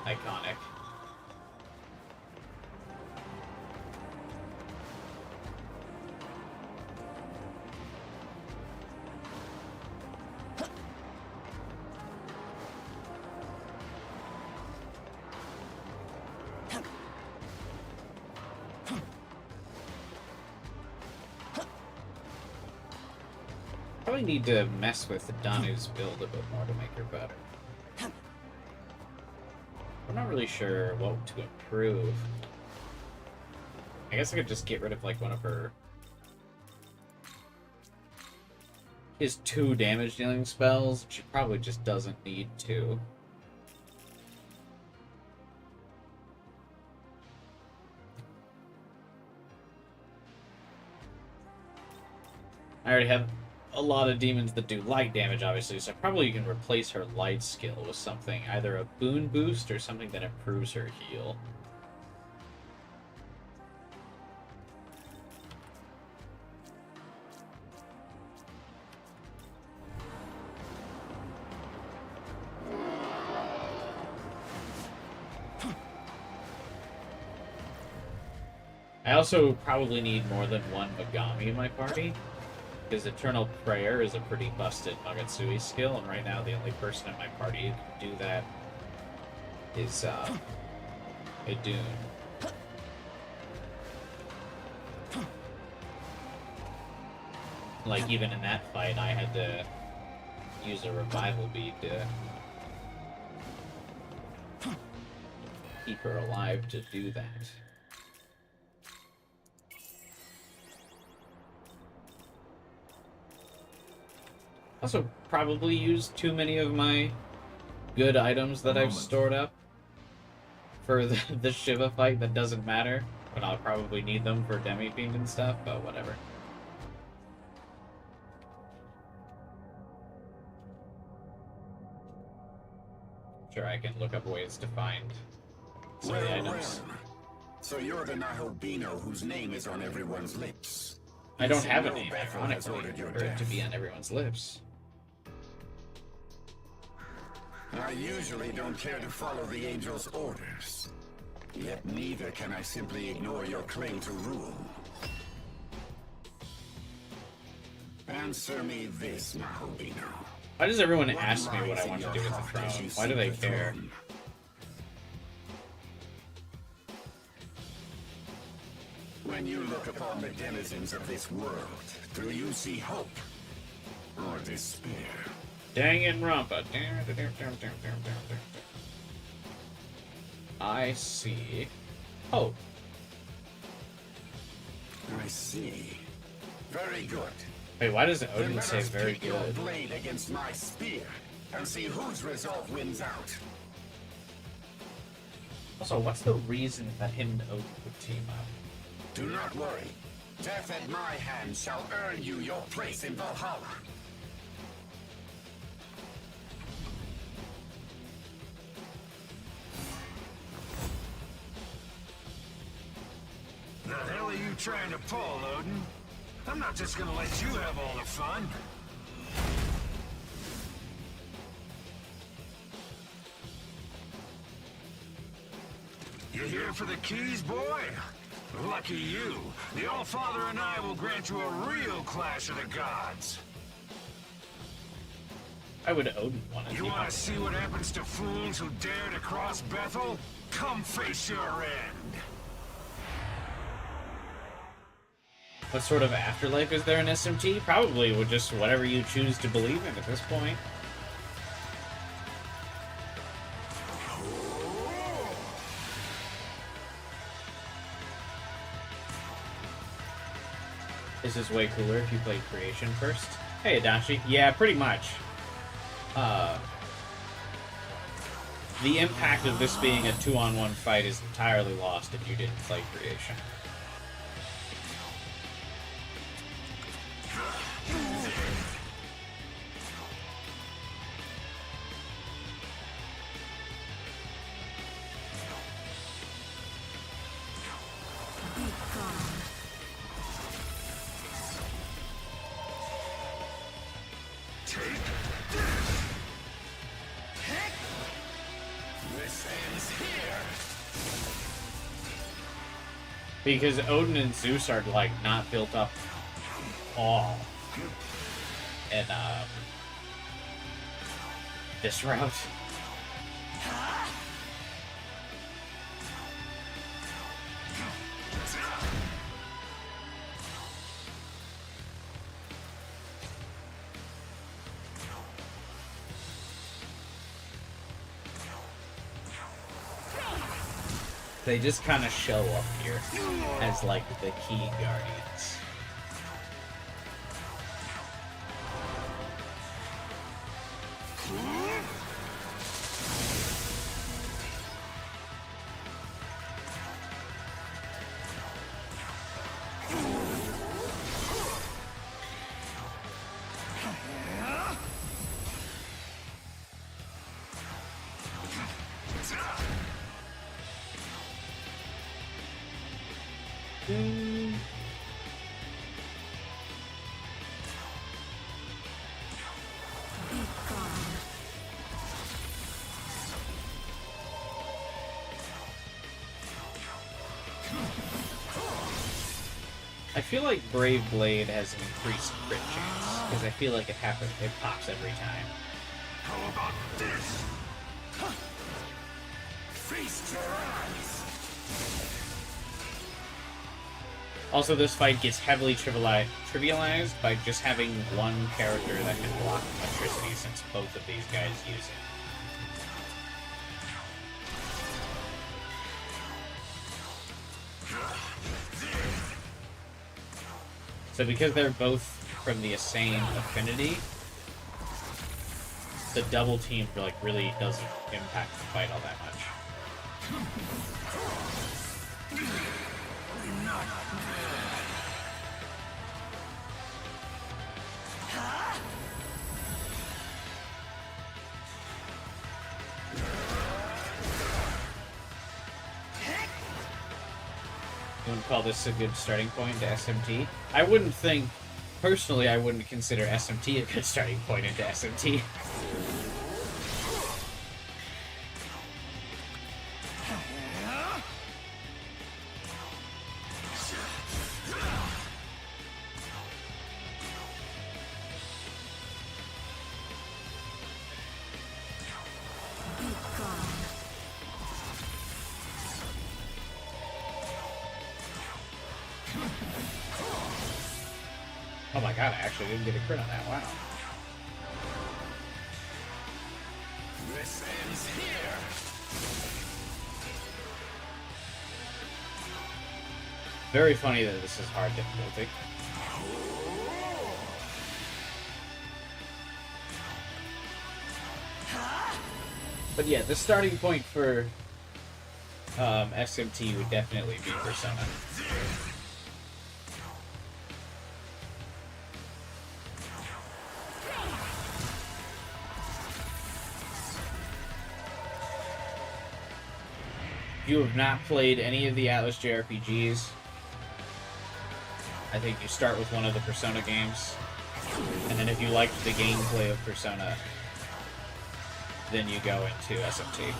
iconic. Probably need to mess with Danu's build a bit more to make her better. I'm not really sure what to improve. I guess I could just get rid of like one of his 2 damage dealing spells. She probably just doesn't need to. I already have a lot of demons that do light damage, obviously, so probably you can replace her light skill with something, either a boon boost or something that improves her heal. I also probably need more than one Megami in my party, because Eternal Prayer is a pretty busted Magatsuhi skill, and right now the only person in my party who can do that is Idun. Like, even in that fight, I had to use a revival bead to keep her alive to do that. Also, probably used too many of my good items that I've stored up for the Shiva fight that doesn't matter, but I'll probably need them for Demi-Fiend and stuff, but whatever. Sure, I can look up ways to find some of the items. So you're the Nahobino whose name is on everyone's lips. I don't You have a know name, Bethel has ironically, ordered your for it to death. be on everyone's lips. I usually don't care to follow the angel's orders. Yet neither can I simply ignore your claim to rule. Answer me this, Nahobino. Why does everyone ask me what I want to do with the throne? Why do they care? When you look upon the denizens of this world, do you see hope or despair? Dang and Rampa. I see hope. I see. Very good. Wait, why does Then Odin let say us very pit your good? blade against my spear and see whose resolve wins out. Also, what's the reason that him and Odin would team up? Do not worry. Death at my hand shall earn you your place in Valhalla. The hell are you trying to pull, Odin? I'm not just gonna let you have all the fun. You here for the keys, boy? Lucky you. The All-Father and I will grant you a real clash of the gods. Why would Odin want to You team want up? to see what happens to fools who dare to cross Bethel? Come face your end. What sort of afterlife is there in SMT? Probably with just whatever you choose to believe in at this point. This is way cooler if you play Creation first. Hey, Adachi. Yeah, pretty much. The impact of this being a 2-on-1 fight is entirely lost if you didn't play Creation. Be gone. This ends here. Because Odin and Zeus are, like, not built up all. And, this route. They just kind of show up here as, like, the key guardians. Be gone. I feel like Brave Blade has an increased crit chance, because I feel like it pops every time. How about this? Feast your eyes. Also, this fight gets heavily trivialized by just having one character that can block electricity, since both of these guys use it. So because they're both from the same affinity, the double team like really doesn't impact the fight all that much. You wouldn't call this a good starting point to SMT? I wouldn't think, personally, I wouldn't consider SMT a good starting point into SMT. Oh my god, I actually didn't get a crit on that, wow. This ends here. Very funny that this is hard difficulty. But yeah, the starting point for SMT would definitely be Persona. If you have not played any of the Atlas JRPGs, I think you start with one of the Persona games, and then if you liked the gameplay of Persona, then you go into SMT.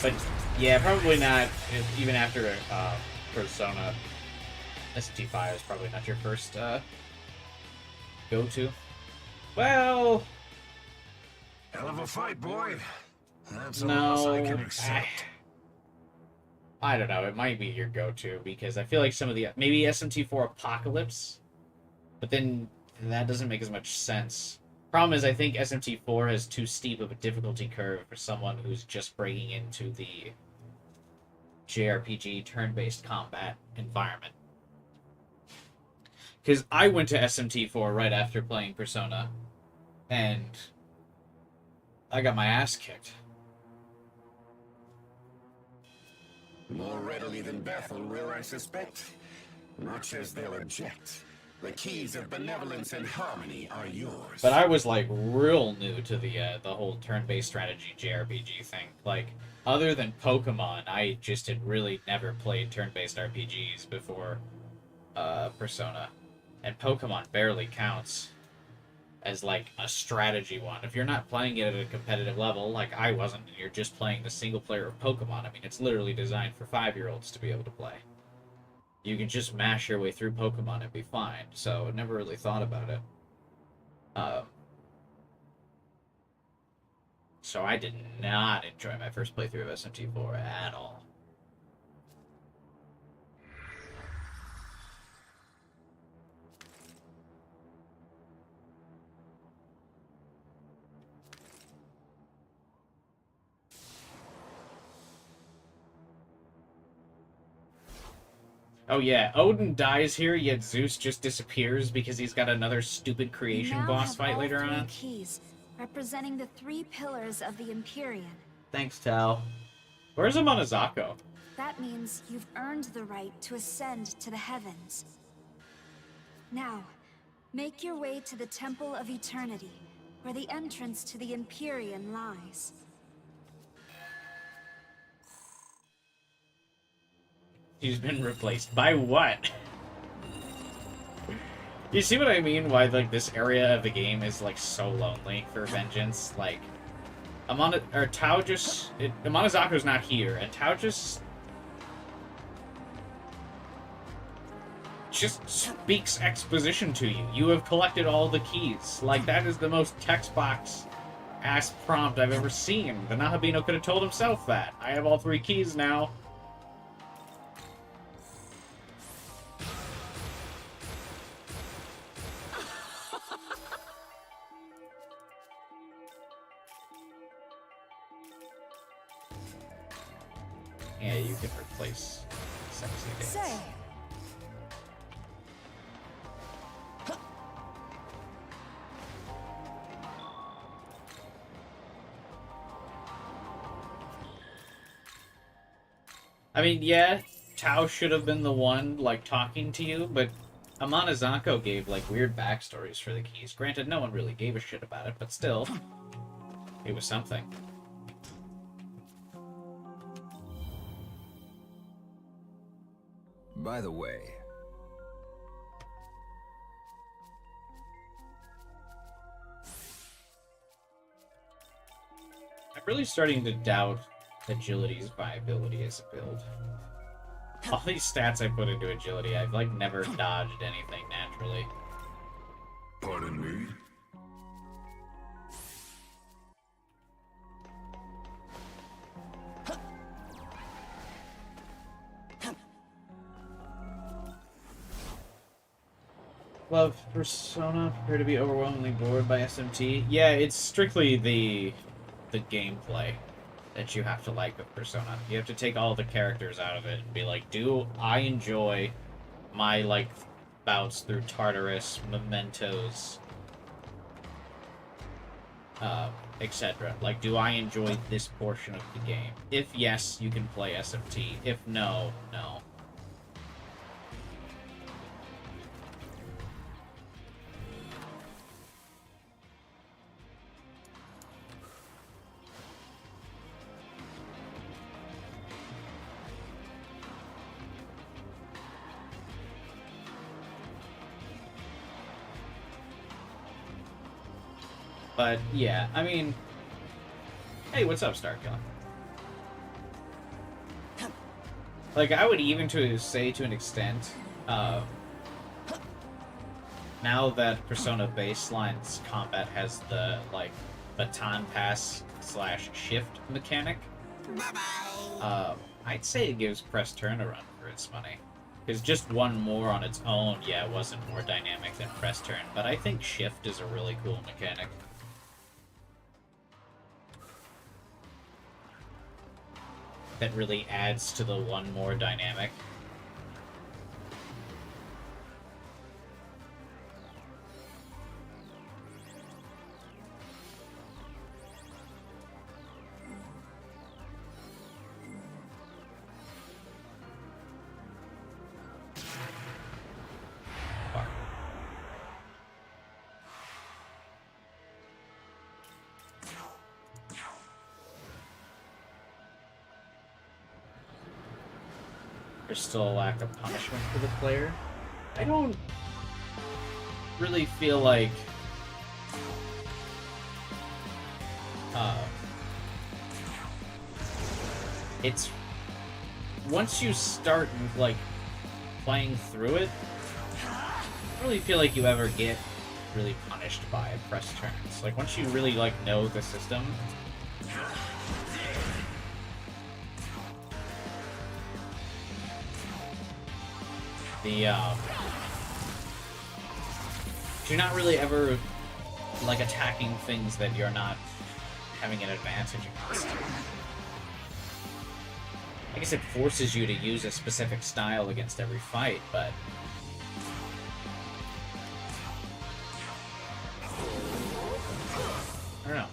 But yeah, probably not, even after Persona, SMT5 is probably not your first go-to. Well, Hell of a fight, boy. That's a no, loss I can accept. I don't know. It might be your go-to because I feel like some of the maybe SMT4 Apocalypse, but then that doesn't make as much sense. Problem is, I think SMT4 has too steep of a difficulty curve for someone who's just breaking into the JRPG turn-based combat environment. Because I went to SMT4 right after playing Persona, and I got my ass kicked. More readily than Bethel will, I suspect. Much as they'll object. The keys of benevolence and harmony are yours. But I was like real new to the whole turn-based strategy JRPG thing. Like, other than Pokemon, I just had really never played turn-based RPGs before Persona. And Pokemon barely counts as like a strategy one. If you're not playing it at a competitive level, like I wasn't, and you're just playing the single player of Pokemon, I mean, it's literally designed for 5-year-olds to be able to play. You can just mash your way through Pokemon and be fine, so I never really thought about it. So I did not enjoy my first playthrough of SMT4 at all. Oh yeah, Odin dies here, yet Zeus just disappears because he's got another stupid creation You now boss have fight all later 3 on. keys, representing the 3 pillars of the Empyrean. Thanks, Tal. Where's Amanazako? That means you've earned the right to ascend to the heavens. Now, make your way to the Temple of Eternity, where the entrance to the Empyrean lies. He's been replaced by what? You see what I mean? Why like this area of the game is like so lonely for vengeance? Like, Amanazako's not here, and Tao just speaks exposition to you. You have collected all the keys. Like, that is the most text box ass prompt I've ever seen. The Nahabino could have told himself that. I have all 3 keys now. Yeah, you can replace sexy dance. Say, I mean, yeah, Tao should have been the one, like, talking to you, but Amanazako gave, like, weird backstories for the keys. Granted, no one really gave a shit about it, but still, it was something. By the way, I'm really starting to doubt Agility's viability as a build. All these stats I put into Agility, I've, like, never dodged anything naturally. Pardon me? Love Persona, prepare to be overwhelmingly bored by SMT. Yeah, it's strictly the gameplay that you have to like with Persona. You have to take all the characters out of it and be like, do I enjoy my, like, bouts through Tartarus, Mementos, etc. Like, do I enjoy this portion of the game? If yes, you can play SMT. If no, no. But, yeah, I mean... Hey, what's up, Starkill? Like, I would even say to an extent, now that Persona Baseline's combat has the, like, baton pass / shift mechanic, I'd say it gives press turn a run for its money. Because just one more on its own, yeah, it wasn't more dynamic than press turn, but I think shift is a really cool mechanic. That really adds to the one more dynamic. Fuck. There's still a lack of punishment for the player. I don't really feel like it's once you start, like, playing through it, I don't really feel like you ever get really punished by press turns. Like, once you really, like, know the system, you're not really ever, like, attacking things that you're not having an advantage against. I guess it forces you to use a specific style against every fight, but... I don't know.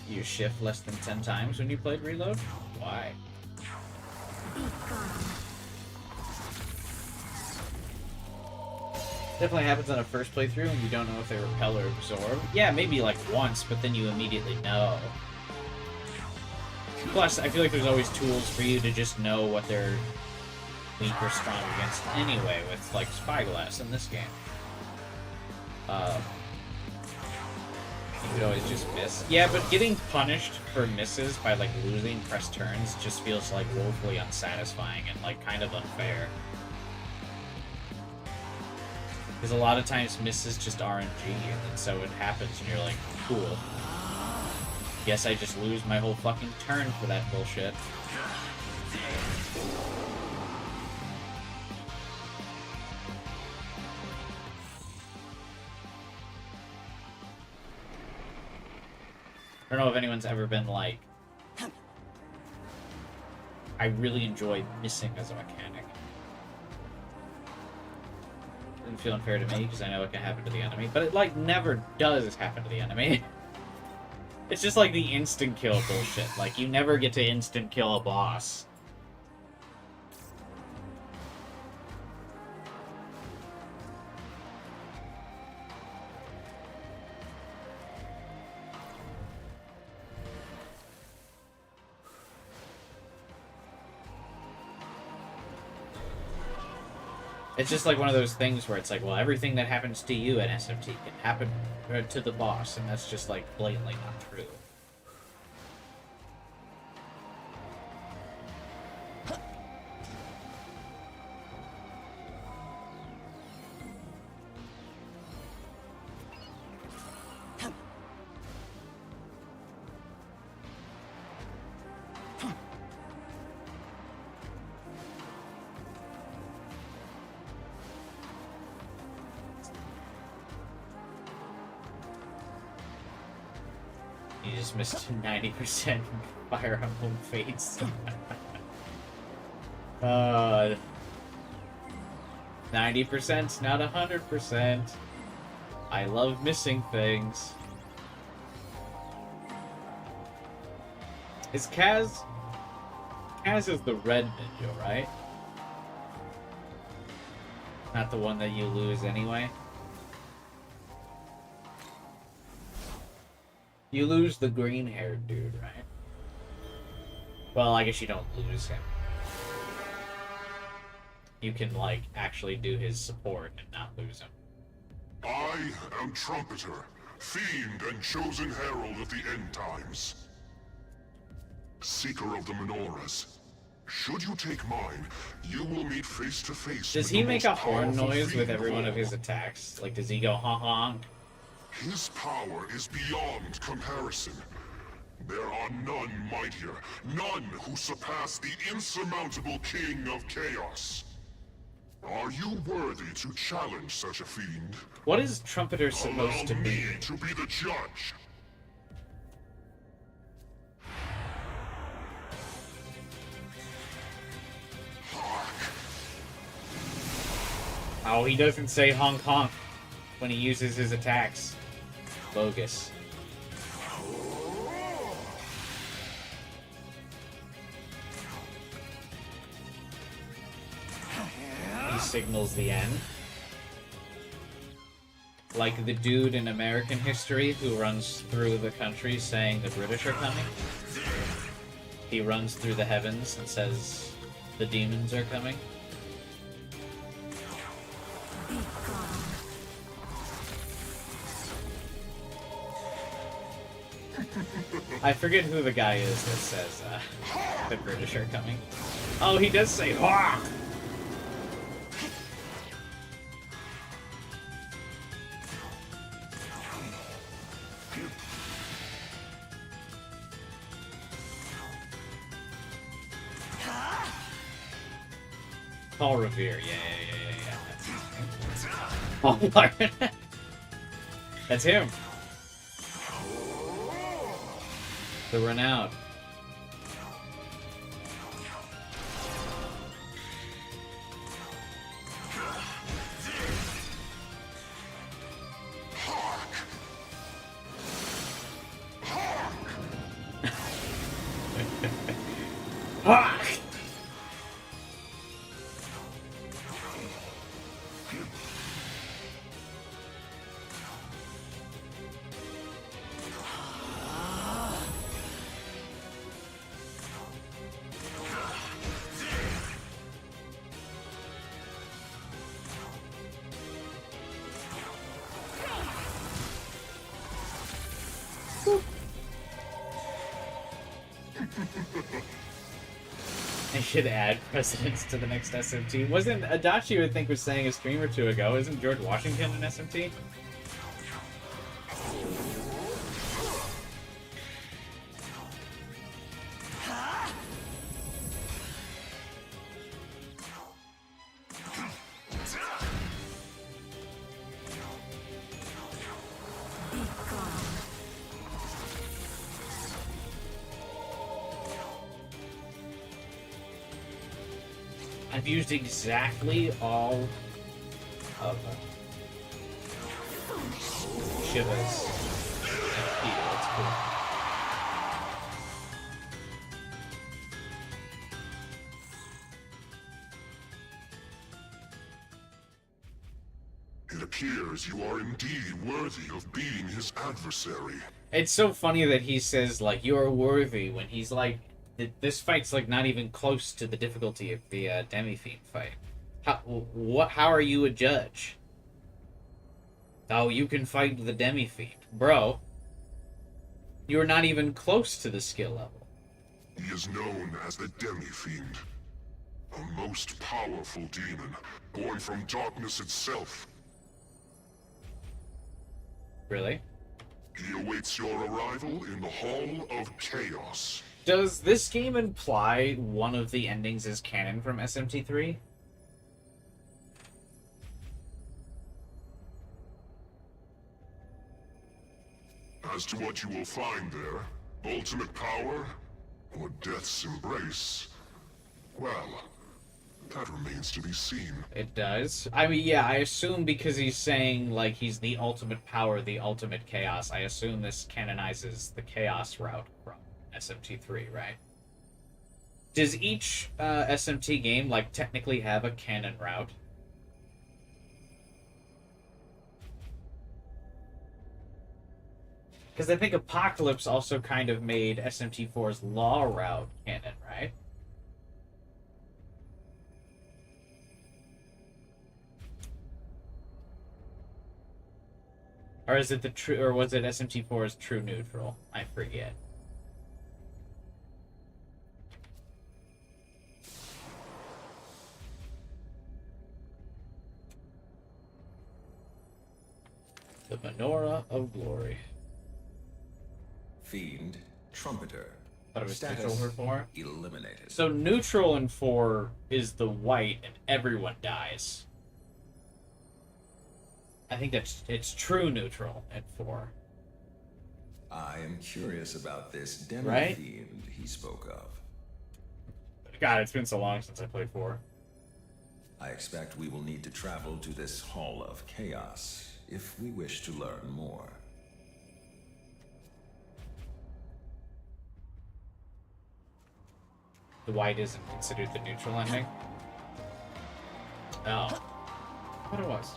You shift less than 10 times when you played Reload? Why? Definitely happens on a first playthrough and you don't know if they repel or absorb. Yeah, maybe like once, but then you immediately know. Plus, I feel like there's always tools for you to just know what they're weak or strong against anyway, with, like, Spyglass in this game. You could always just miss. Yeah, but getting punished for misses by, like, losing press turns just feels, like, woefully unsatisfying and, like, kind of unfair. Because a lot of times misses just RNG, and then so it happens and you're like, cool. Guess I just lose my whole fucking turn for that bullshit. I don't know if anyone's ever been like, I really enjoy missing as a mechanic. doesn't feel unfair to me because I know it can happen to the enemy, but it like never does happen to the enemy. It's just like the instant kill bullshit. Like you never get to instant kill a boss. It's just like one of those things where it's like, well, everything that happens to you at SMT can happen to the boss, and that's just like blatantly not true. You just missed 90% Fire Emblem Fates. 90%, not 100%. I love missing things. Is Kaz... Kaz is the red ninja, right? Not the one that you lose anyway? You lose the green-haired dude, right? Well, I guess you don't lose him. You can, like, actually do his support and not lose him. I am Trumpeter, fiend and chosen herald of the end times. Seeker of the menorahs. Should you take mine, you will meet face to face. Does he make a horn noise with every one of his attacks? Like, does he go honk? His power is beyond comparison. There are none mightier, none who surpass the insurmountable King of Chaos. Are you worthy to challenge such a fiend? What is Trumpeter supposed to be? Allow me to be the judge. Oh, he doesn't say honk honk when he uses his attacks. Bogus. He signals the end. Like the dude in American history who runs through the country saying the British are coming. He runs through the heavens and says the demons are coming. I forget who the guy is that says the British are coming. Oh, he does say "Hawk." Paul Revere, yeah. Paul Blart. That's him. The Renowned. Hawk! I should add presidents to the next SMT. Wasn't Adachi, I think, was saying a stream or two ago, isn't George Washington an SMT? I've used exactly all of Shiva's MP. That's cool. It appears you are indeed worthy of being his adversary. It's so funny that he says, like, you're worthy, when he's like, this fight's, like, not even close to the difficulty of the Demi-Fiend fight. How are you a judge? Oh, you can fight the Demi-Fiend. Bro, you're not even close to the skill level. He is known as the Demi-Fiend, a most powerful demon, born from darkness itself. Really? He awaits your arrival in the Hall of Chaos. Does this game imply one of the endings is canon from SMT3? As to what you will find there, ultimate power or death's embrace, well, that remains to be seen. It does. I mean, yeah, I assume because he's saying, like, he's the ultimate power, the ultimate chaos, I assume this canonizes the chaos route from SMT3, right? Does each SMT game, like, technically have a canon route? Because I think Apocalypse also kind of made SMT4's law route canon, right? Or is it the true, or was it SMT4's true neutral? I forget. The Menorah of Glory. Fiend, Trumpeter. Thought it was Status neutral for 4. eliminated. So neutral in 4 is the white, and everyone dies. I think it's true neutral at 4. I am curious about this Right? Demi-Fiend he spoke of. God, it's been so long since I played 4. I expect we will need to travel to this Hall of Chaos if we wish to learn more. The white isn't considered the neutral ending? Oh. What it was.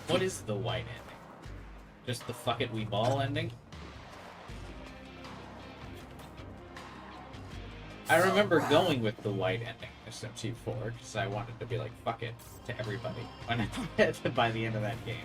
What is the white ending? Just the fuck it we ball ending? I remember going with the white ending SMT4 because I wanted to be like fuck it to everybody when I did by the end of that game.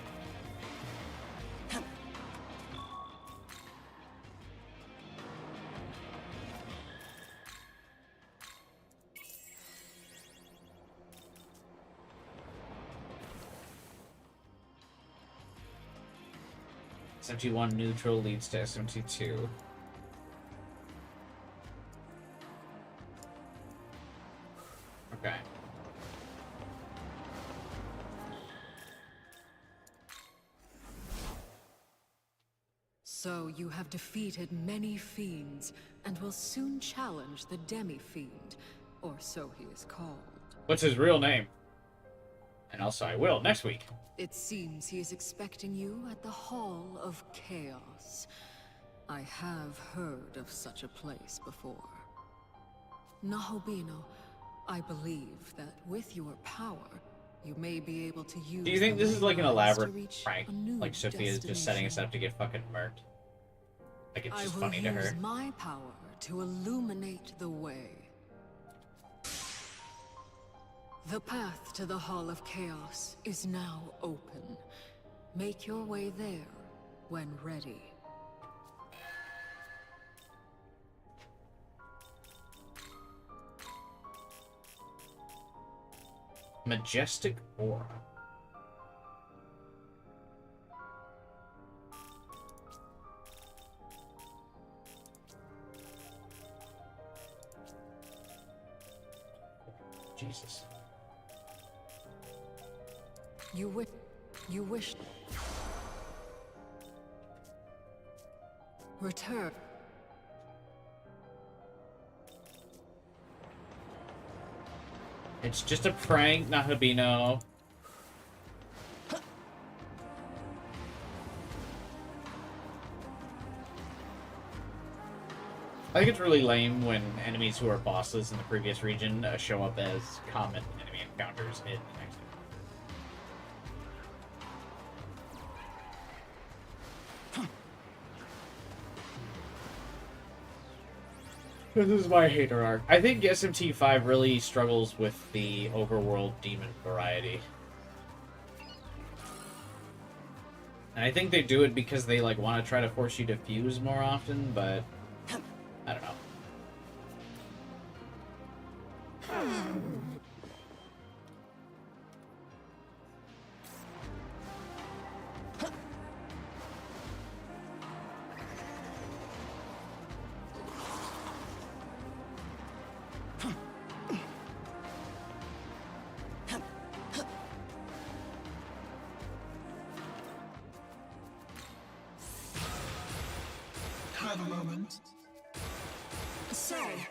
SMT1 neutral leads to SMT2. Okay. So you have defeated many fiends, and will soon challenge the Demi-Fiend, or so he is called. What's his real name? And also I will next week. It seems he is expecting you at the Hall of Chaos. I have heard of such a place before. Nahobino, I believe that with your power, you may be able to use. Do you think this is like an ley lines to elaborate reach prank? a new Like Sophia is just setting us destination? up to get fucking murked? Like it's just I funny will to use her. my power to illuminate the way. The path to the Hall of Chaos is now open. Make your way there when ready. Majestic aura. Jesus. You wish. Return. It's just a prank, Nahabino. I think it's really lame when enemies who are bosses in the previous region show up as common enemy encounters in the next one. This is my hater arc. I think SMT 5 really struggles with the overworld demon variety. And I think they do it because they like want to try to force you to fuse more often, but I don't know. Have a moment. Sorry.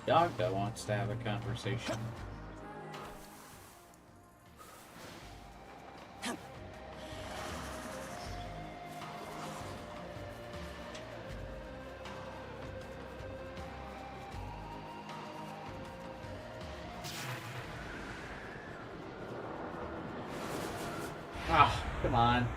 Dogda wants to have a conversation. Ah, come on.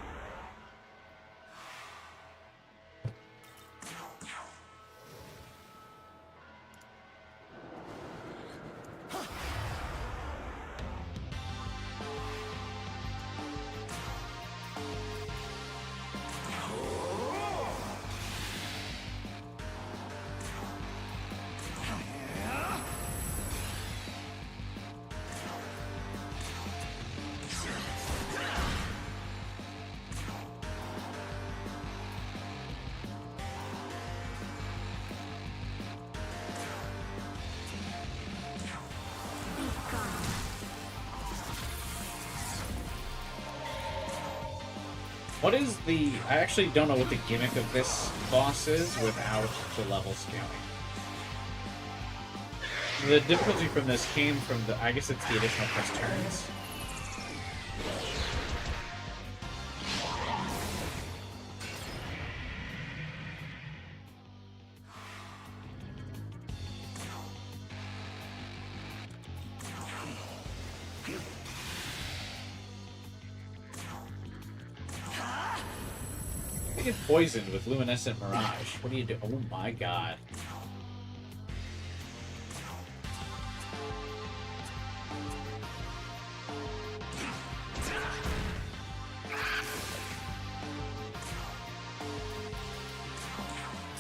What is the... I actually don't know what the gimmick of this boss is without the level scaling. The difficulty from this came from the... I guess it's the additional press turns. Get poisoned with luminescent mirage. What do you do? Oh my god.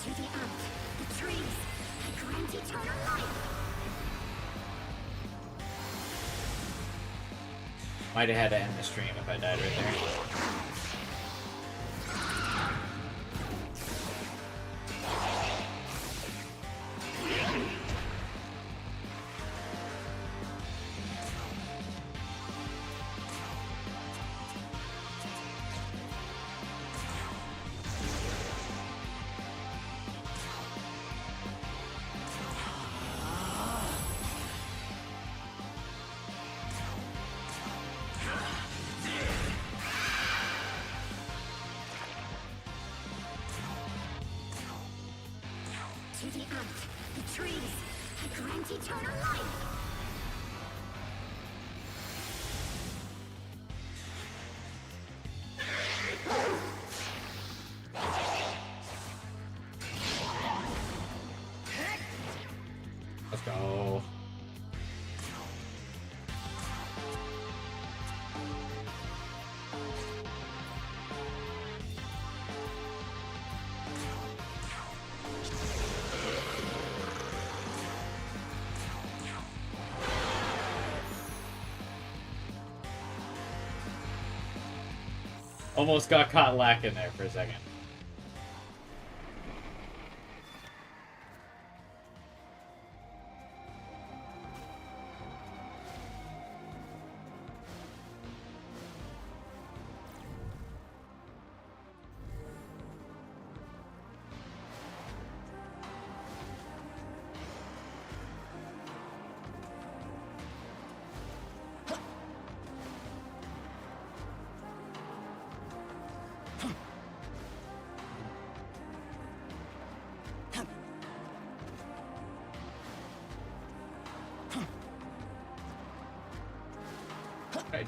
To the earth, the trees, I grant eternal life. Might have had to end the stream if I died right there. To the earth, the trees, I grant eternal life. Let's go. Almost got caught lacking there for a second.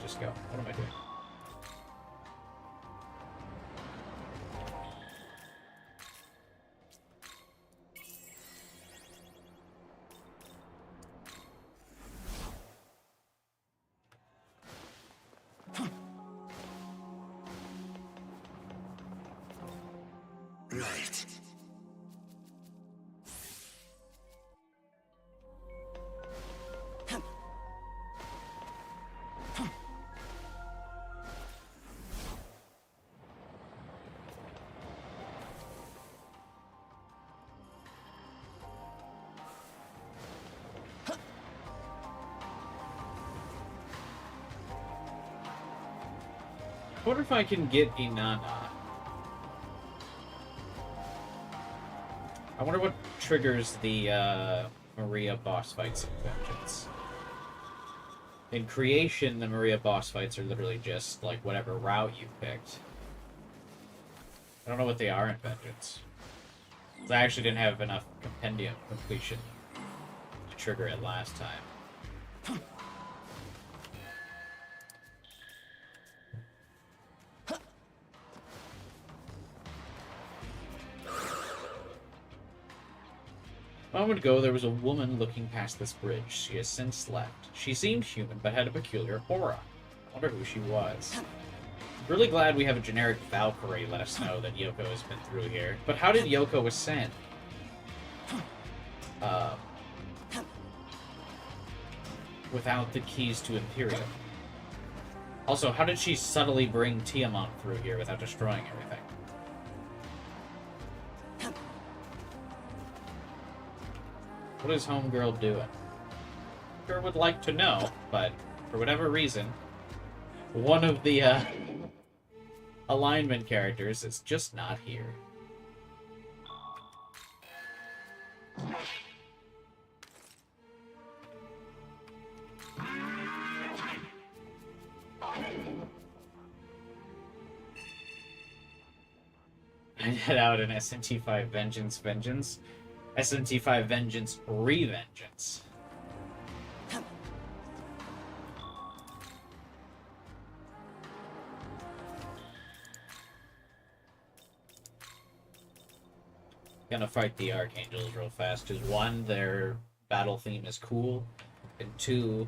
just go? What am I doing? Right. I wonder if I can get Inanna. I wonder what triggers the Maria boss fights in Vengeance. In Creation, the Maria boss fights are literally just like whatever route you picked. I don't know what they are in Vengeance. I actually didn't have enough compendium completion to trigger it last time. A moment ago, there was a woman looking past this bridge. She has since left. She seemed human, but had a peculiar aura. I wonder who she was. Really glad we have a generic Valkyrie let us know that Yoko has been through here. But how did Yoko ascend? Without the keys to Imperium. Also, how did she subtly bring Tiamat through here without destroying everything? What is Homegirl doing? Sure would like to know, but for whatever reason, one of the alignment characters is just not here. I head out in SMT5 Vengeance. SMT5 Vengeance Revengeance. Gonna fight the Archangels real fast, because one, their battle theme is cool, and two,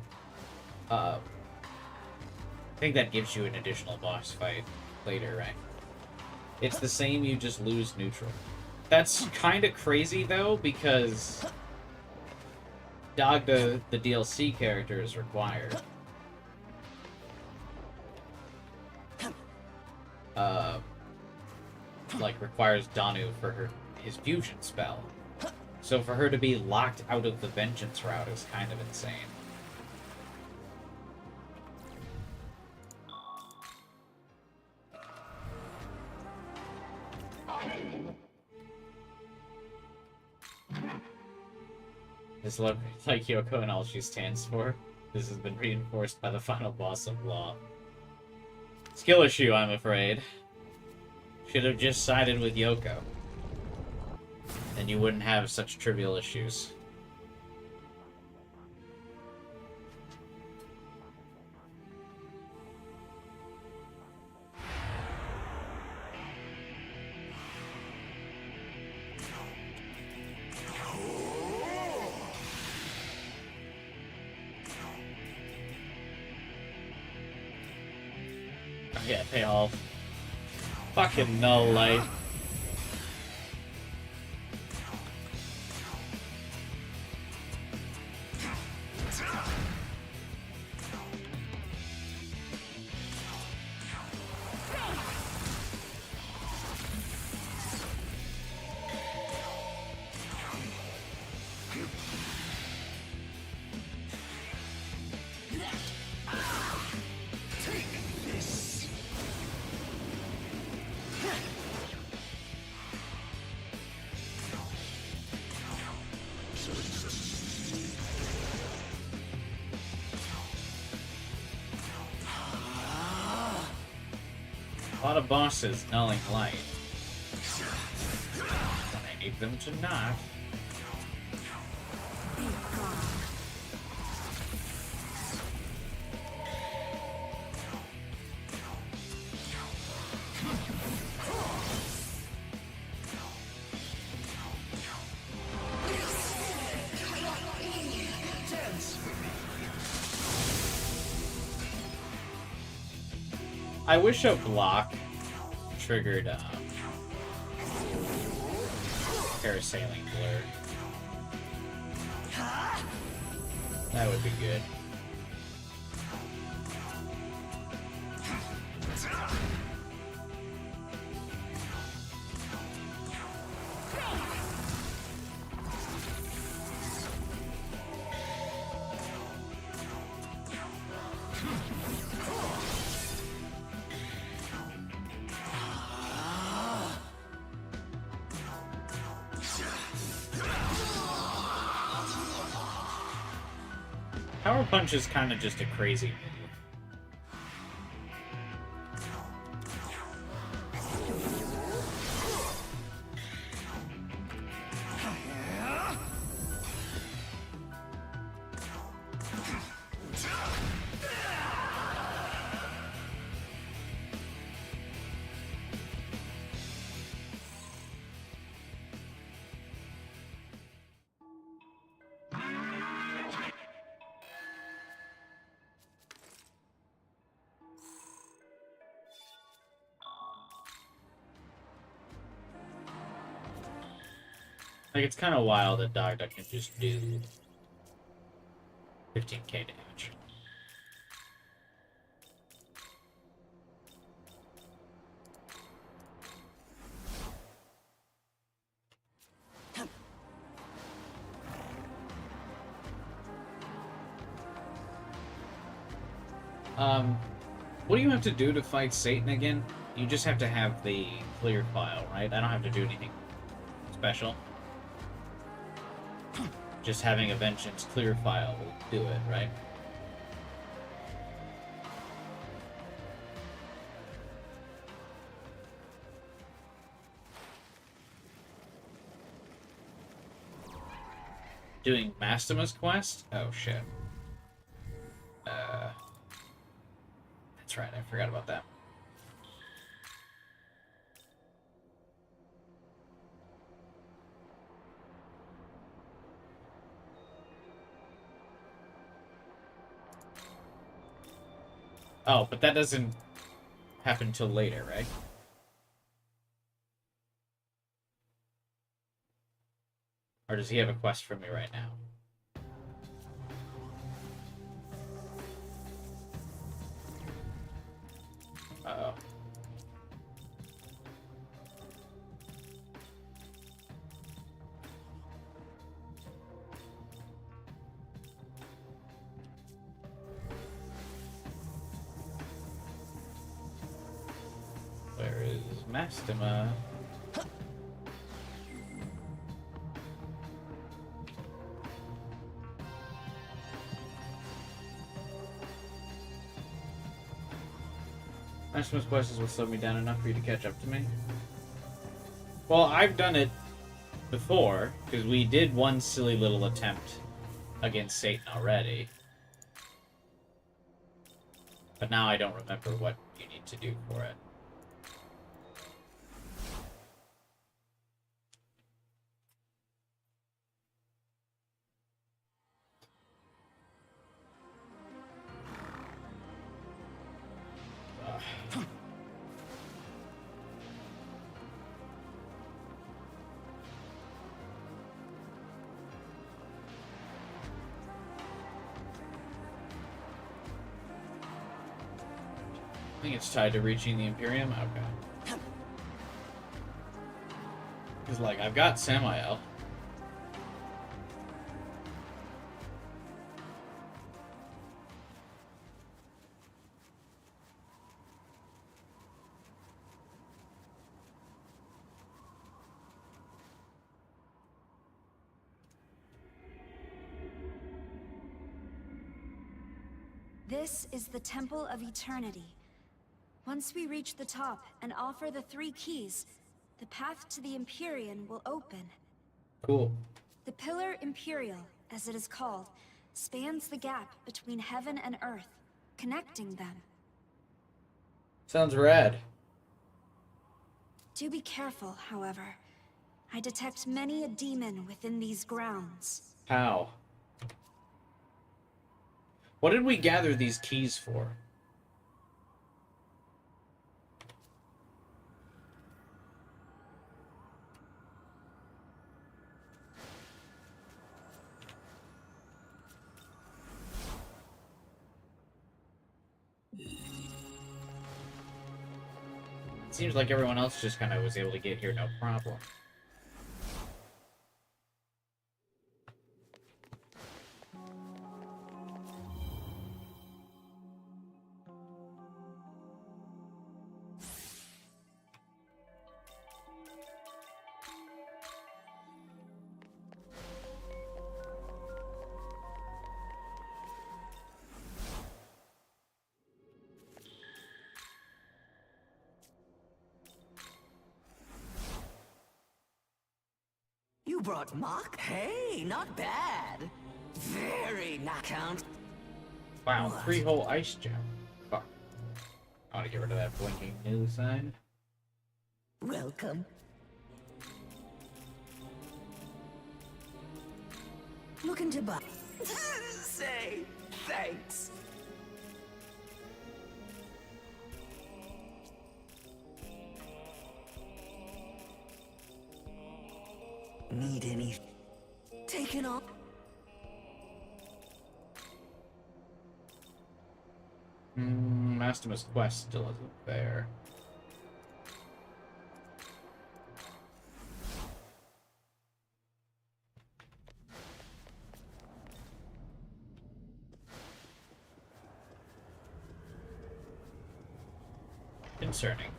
I think that gives you an additional boss fight later, right? It's the same, you just lose neutral. That's kind of crazy, though, because Dagda, the DLC character, is required. Requires Danu for his fusion spell. So for her to be locked out of the Vengeance route is kind of insane. This looks like Yoko and all she stands for. This has been reinforced by the final boss of Law. Skill issue, I'm afraid. Should have just sided with Yoko. Then you wouldn't have such trivial issues. Yeah, they all fucking null light. A lot of bosses nulling light. When I need them to not. I wish a block triggered parasailing blur. That would be good. Power Punch is kind of just a crazy move. Like, it's kind of wild that Dagda can just do 15k damage. What do you have to do to fight Satan again? You just have to have the clear file, right? I don't have to do anything special. Just having a Vengeance clear file will do it, right? Doing Mastima's quest? Oh shit. That's right, I forgot about that. Oh, but that doesn't happen till later, right? Or does he have a quest for me right now? Uh-oh. Where is Mastima? Mastima's quest is what slowed me down enough for you to catch up to me. Well, I've done it before, because we did one silly little attempt against Satan already. But now I don't remember what you need to do for it. I think it's tied to reaching the Imperium? Okay. Because, like, I've got Samael. This is the Temple of Eternity. Once we reach the top and offer the 3 keys, the path to the Empyrean will open. Cool. The Pillar Imperial, as it is called, spans the gap between heaven and earth, connecting them. Sounds rad. Do be careful, however. I detect many a demon within these grounds. How? What did we gather these keys for? It seems like everyone else just kind of was able to get here no problem. You brought Mock? Hey, not bad. Very knockout. Wow, What? 3-hole ice gem. Fuck. I want to get rid of that blinking new sign. Welcome. Looking to buy. Say thanks. Need any? Taken off. Mastimus quest still isn't there. Concerning.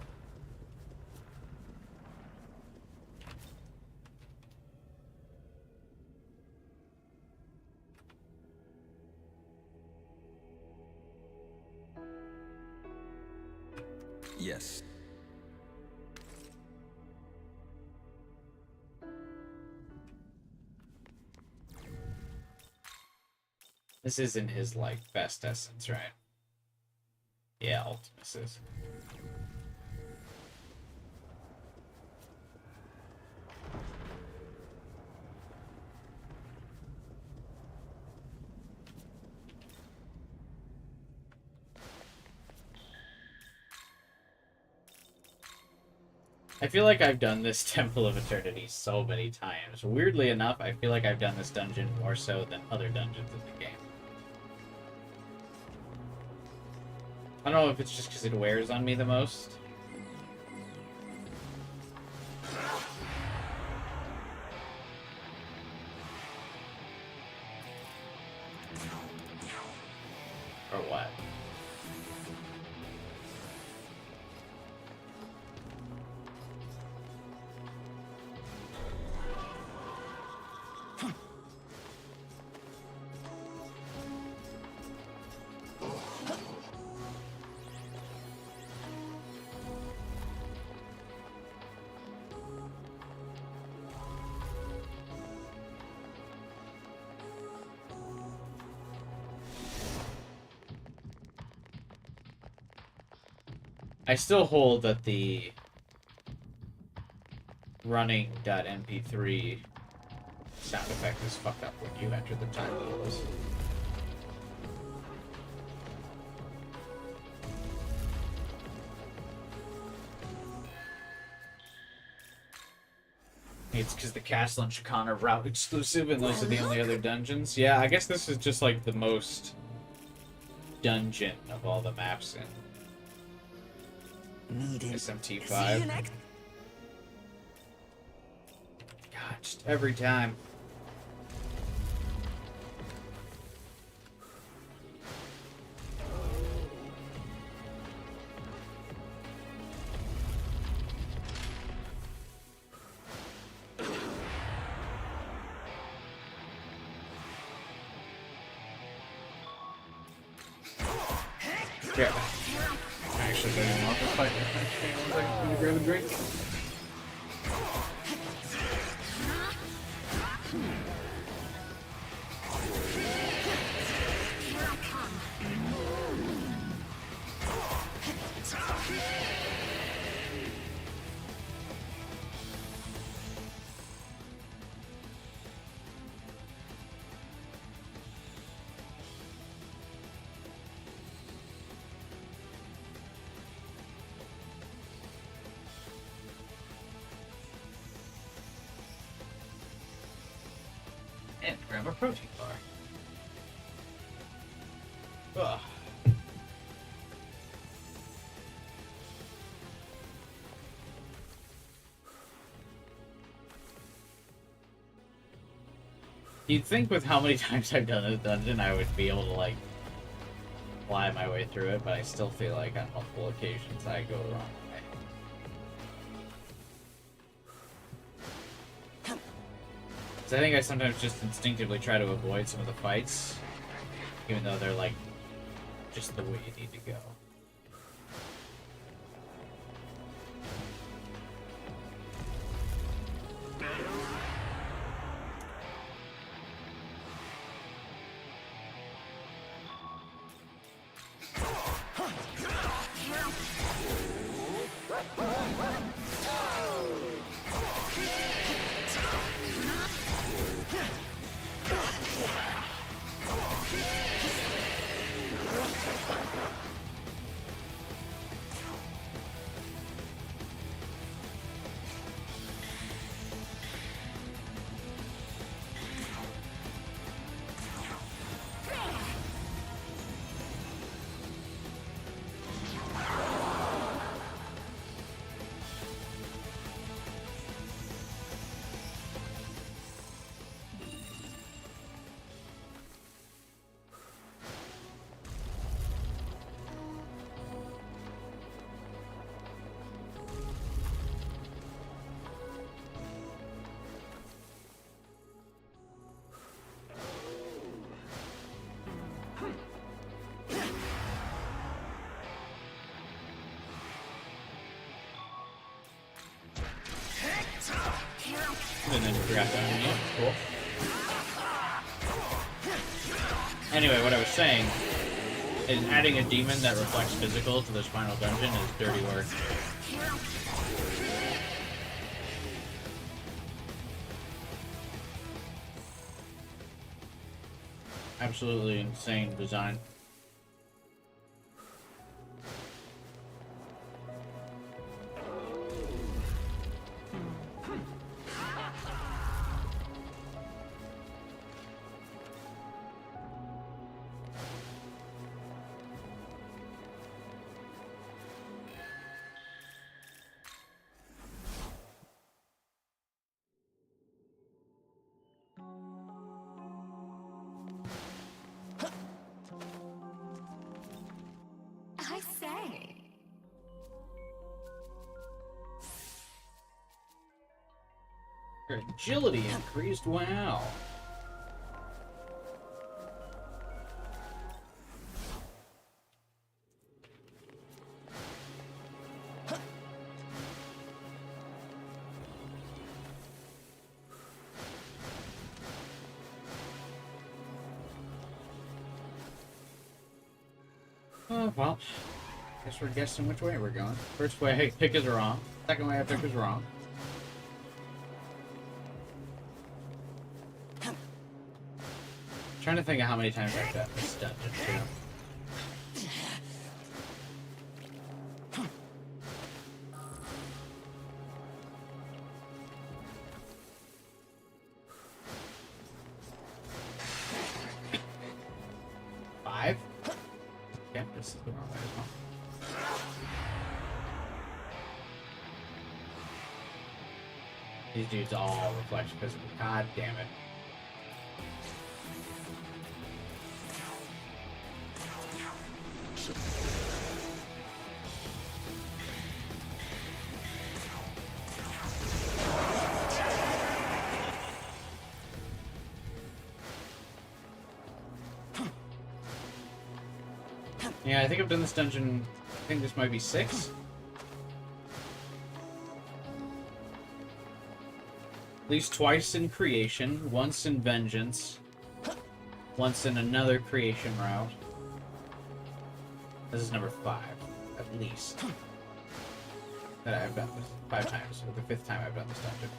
Yes. This isn't his, like, best essence, right? Yeah, Ultimus is. I feel like I've done this Temple of Eternity so many times. Weirdly enough, I feel like I've done this dungeon more so than other dungeons in the game. I don't know if it's just because it wears on me the most. Or what? I still hold that the running.mp3 sound effect is fucked up when you enter the time pools. It's because the castle and Chikan are route exclusive and those are the only other dungeons. Yeah, I guess this is just like the most dungeon of all the maps in Needed. SMT5. See you next. God, just every time. Yeah. I actually don't even want to fight with that shit. I'm gonna grab a drink. And grab a protein bar. Ugh. You'd think with how many times I've done this dungeon, I would be able to, like, fly my way through it, but I still feel like on multiple occasions I go the wrong way. So I think I sometimes just instinctively try to avoid some of the fights, even though they're, like, just the way you need to go. And then forgot that one. Yeah, cool. Anyway, what I was saying is adding a demon that reflects physical to this final dungeon is dirty work. Absolutely insane design. I say. Your agility increased, wow. Oh, well, guess we're guessing which way we're going. First way I pick is wrong. Second way I pick is wrong. Trying to think of how many times I've done this dungeon too. Five? Yeah, this is the wrong way as well. These dudes all reflect physical. God damn it. Yeah, I think I've done this dungeon. I think this might be 6. At least twice in creation, once in vengeance, once in another creation route. This is number 5, at least. That I've done this 5 times, or the 5th time I've done this dungeon.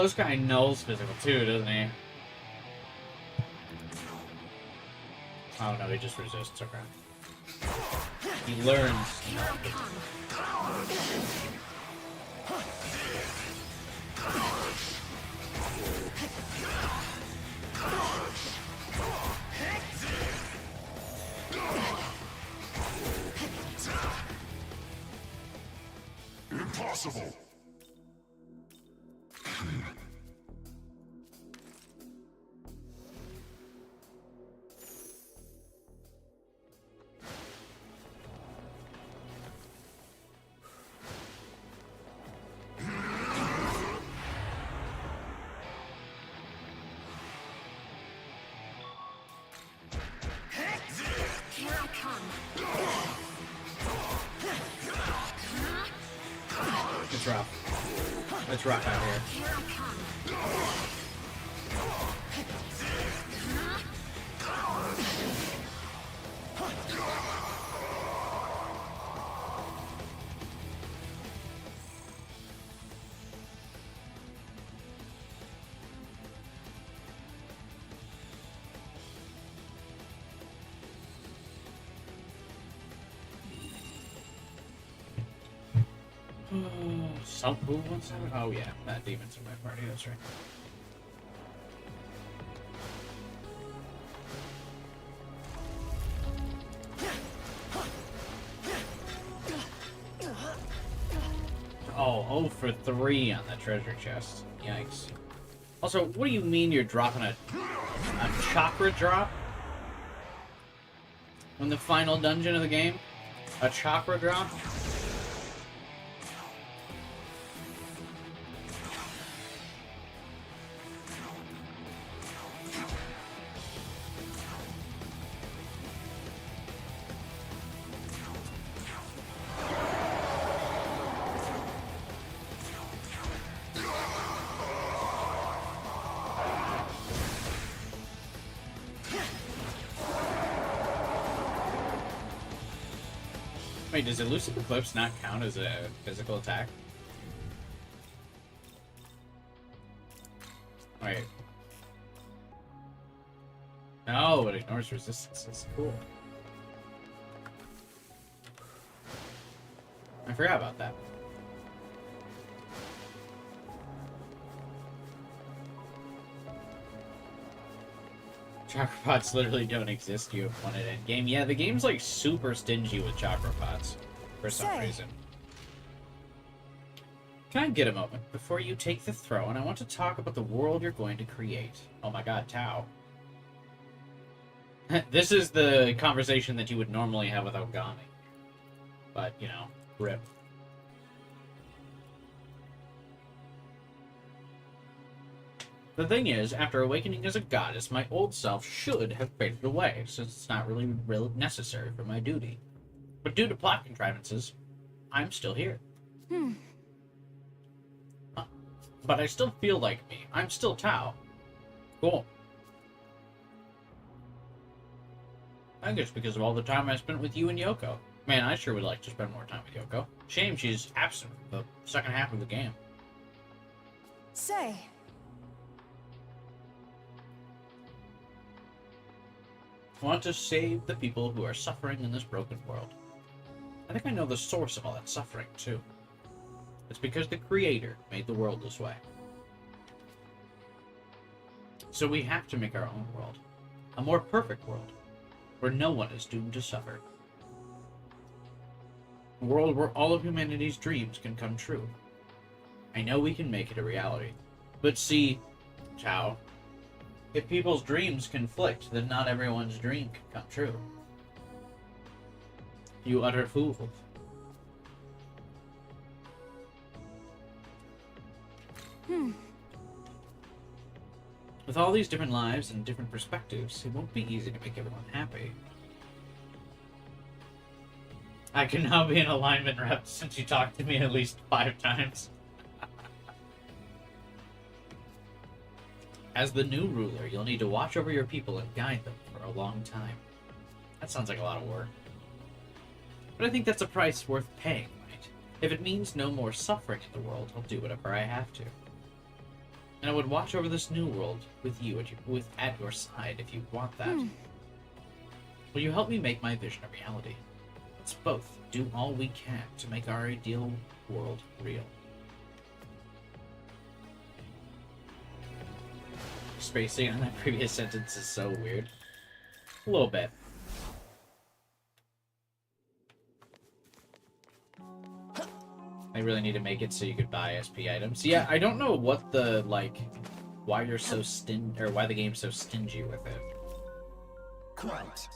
this guy knows physical too, doesn't he? Oh no, he just resists. Okay. He learns. Impossible! It's rough. It's rough out here. Who wants that? Oh yeah, that demon's in my party, that's right. Oh, 0 for 3 on the treasure chest. Yikes. Also, what do you mean you're dropping a chakra drop? In the final dungeon of the game? A chakra drop? Wait, does Elusive Eclipse not count as a physical attack? Wait. No, it ignores resistance. That's cool. I forgot about that. Chakra pots literally don't exist. You have won it in game. Yeah, the game's like super stingy with chakra pots for some reason. Can I get a moment before you take the throne? I want to talk about the world you're going to create. Oh my god, Tau. This is the conversation that you would normally have with Ogami. But, you know, rip. The thing is, after awakening as a goddess, my old self should have faded away, since it's not really necessary for my duty. But due to plot contrivances, I'm still here. But I still feel like me. I'm still Tau. Cool. I think it's because of all the time I spent with you and Yoko. Man, I sure would like to spend more time with Yoko. Shame she's absent from the second half of the game. Say. I want to save the people who are suffering in this broken world. I think I know the source of all that suffering, too. It's because the Creator made the world this way. So we have to make our own world. A more perfect world, where no one is doomed to suffer. A world where all of humanity's dreams can come true. I know we can make it a reality. But see, Tau, if people's dreams conflict, then not everyone's dream can come true. You utter fool. With all these different lives and different perspectives, it won't be easy to make everyone happy. I can now be an alignment rep since you talked to me at least 5 times. As the new ruler, you'll need to watch over your people and guide them for a long time. That sounds like a lot of work. But I think that's a price worth paying, right? If it means no more suffering in the world, I'll do whatever I have to. And I would watch over this new world with you at your side if you want that. Will you help me make my vision a reality? Let's both do all we can to make our ideal world real. Spacing on that previous sentence is so weird. A little bit. I really need to make it so you could buy SP items. Yeah, I don't know what the, like, why you're so why the game's so stingy with it. Quite.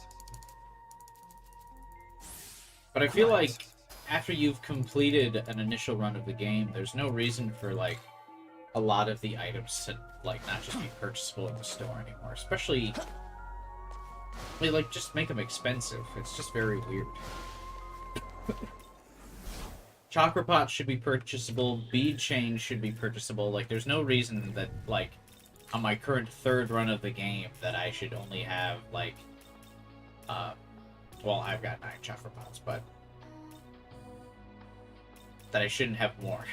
But I feel like after you've completed an initial run of the game, there's no reason for, like, a lot of the items to, like, not just be purchasable in the store anymore. Especially, I mean, like, just make them expensive. It's just very weird. Chakra pots should be purchasable. Bead chains should be purchasable. Like, there's no reason that, like, on my current third run of the game that I should only have, like, well, I've got 9 chakra pots, but that I shouldn't have more.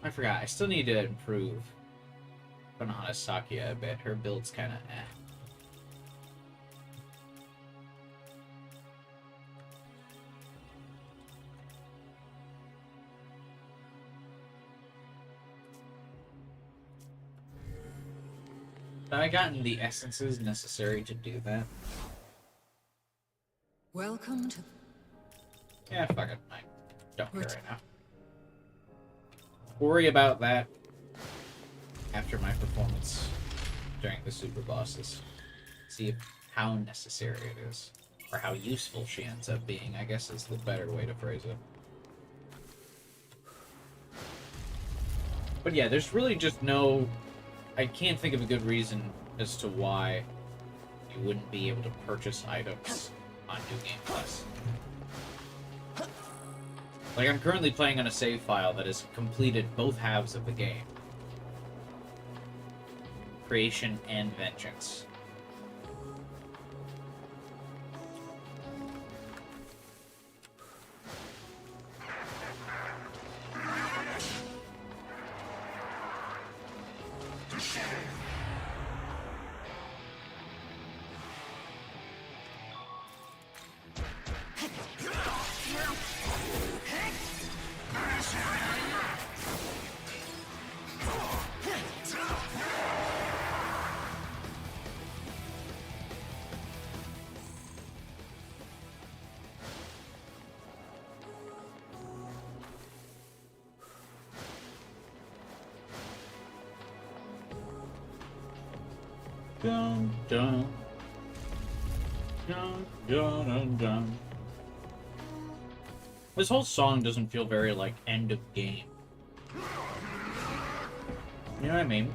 I forgot. I still need to improve Banana Sakia a bit. Her build's kind of eh. Have I gotten the essences necessary to do that? Welcome to... Yeah, fuck it. I don't care right now. Worry about that after my performance during the super bosses. See how necessary it is. Or how useful she ends up being, I guess is the better way to phrase it. But yeah, there's really just no... I can't think of a good reason as to why you wouldn't be able to purchase items on New Game Plus. Like, I'm currently playing on a save file that has completed both halves of the game. Creation and Vengeance. Dun, dun. Dun, dun, dun, dun. This whole song doesn't feel very, like, end of game. You know what I mean?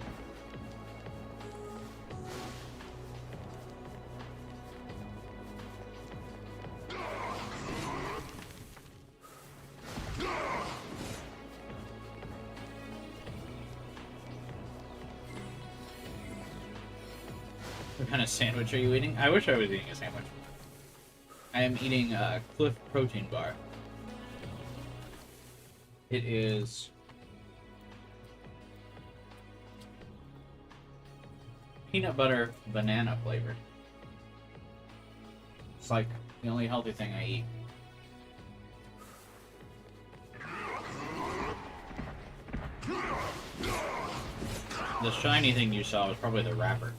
What kind of sandwich are you eating? I wish I was eating a sandwich. I am eating a Cliff protein bar. It is peanut butter banana flavored. It's like the only healthy thing I eat. The shiny thing you saw was probably the wrapper.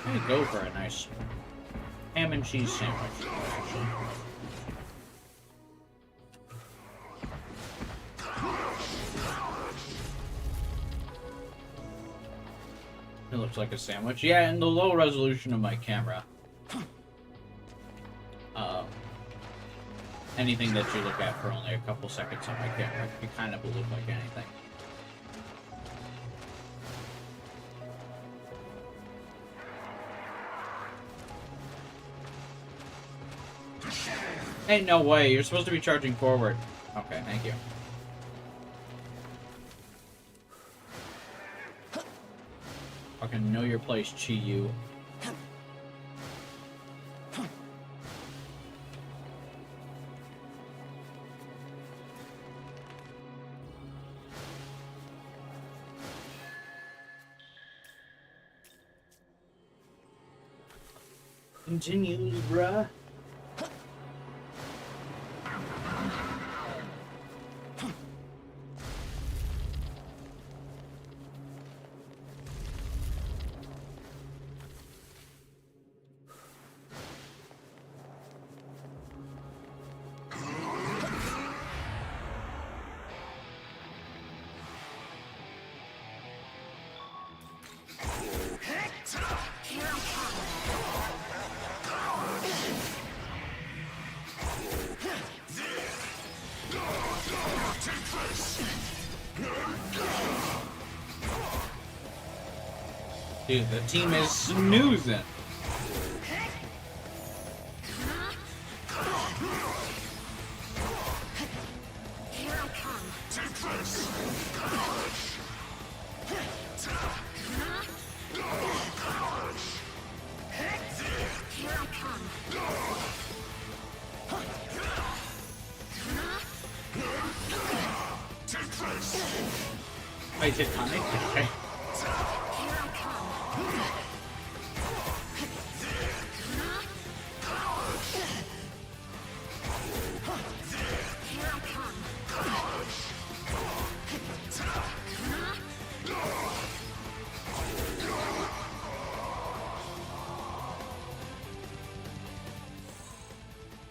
I'm gonna go for a nice ham and cheese sandwich. Actually. looks like a sandwich. Yeah, and the low resolution of my camera. Anything that you look at for only a couple seconds on my camera, it kind of will look like anything. Ain't no way, you're supposed to be charging forward. Okay, thank you. Fucking know your place, Chi-Yu. Continues, bruh. Dude, the team is snoozing. Wait, did I? Okay.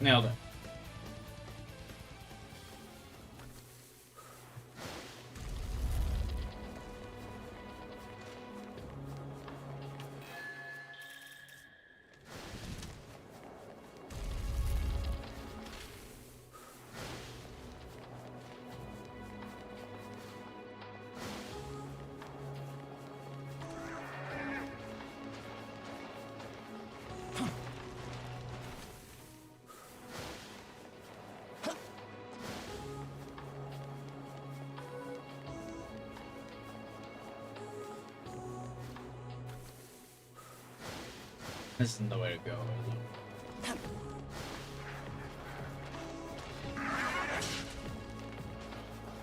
Nailed it. This isn't the way to go, is it?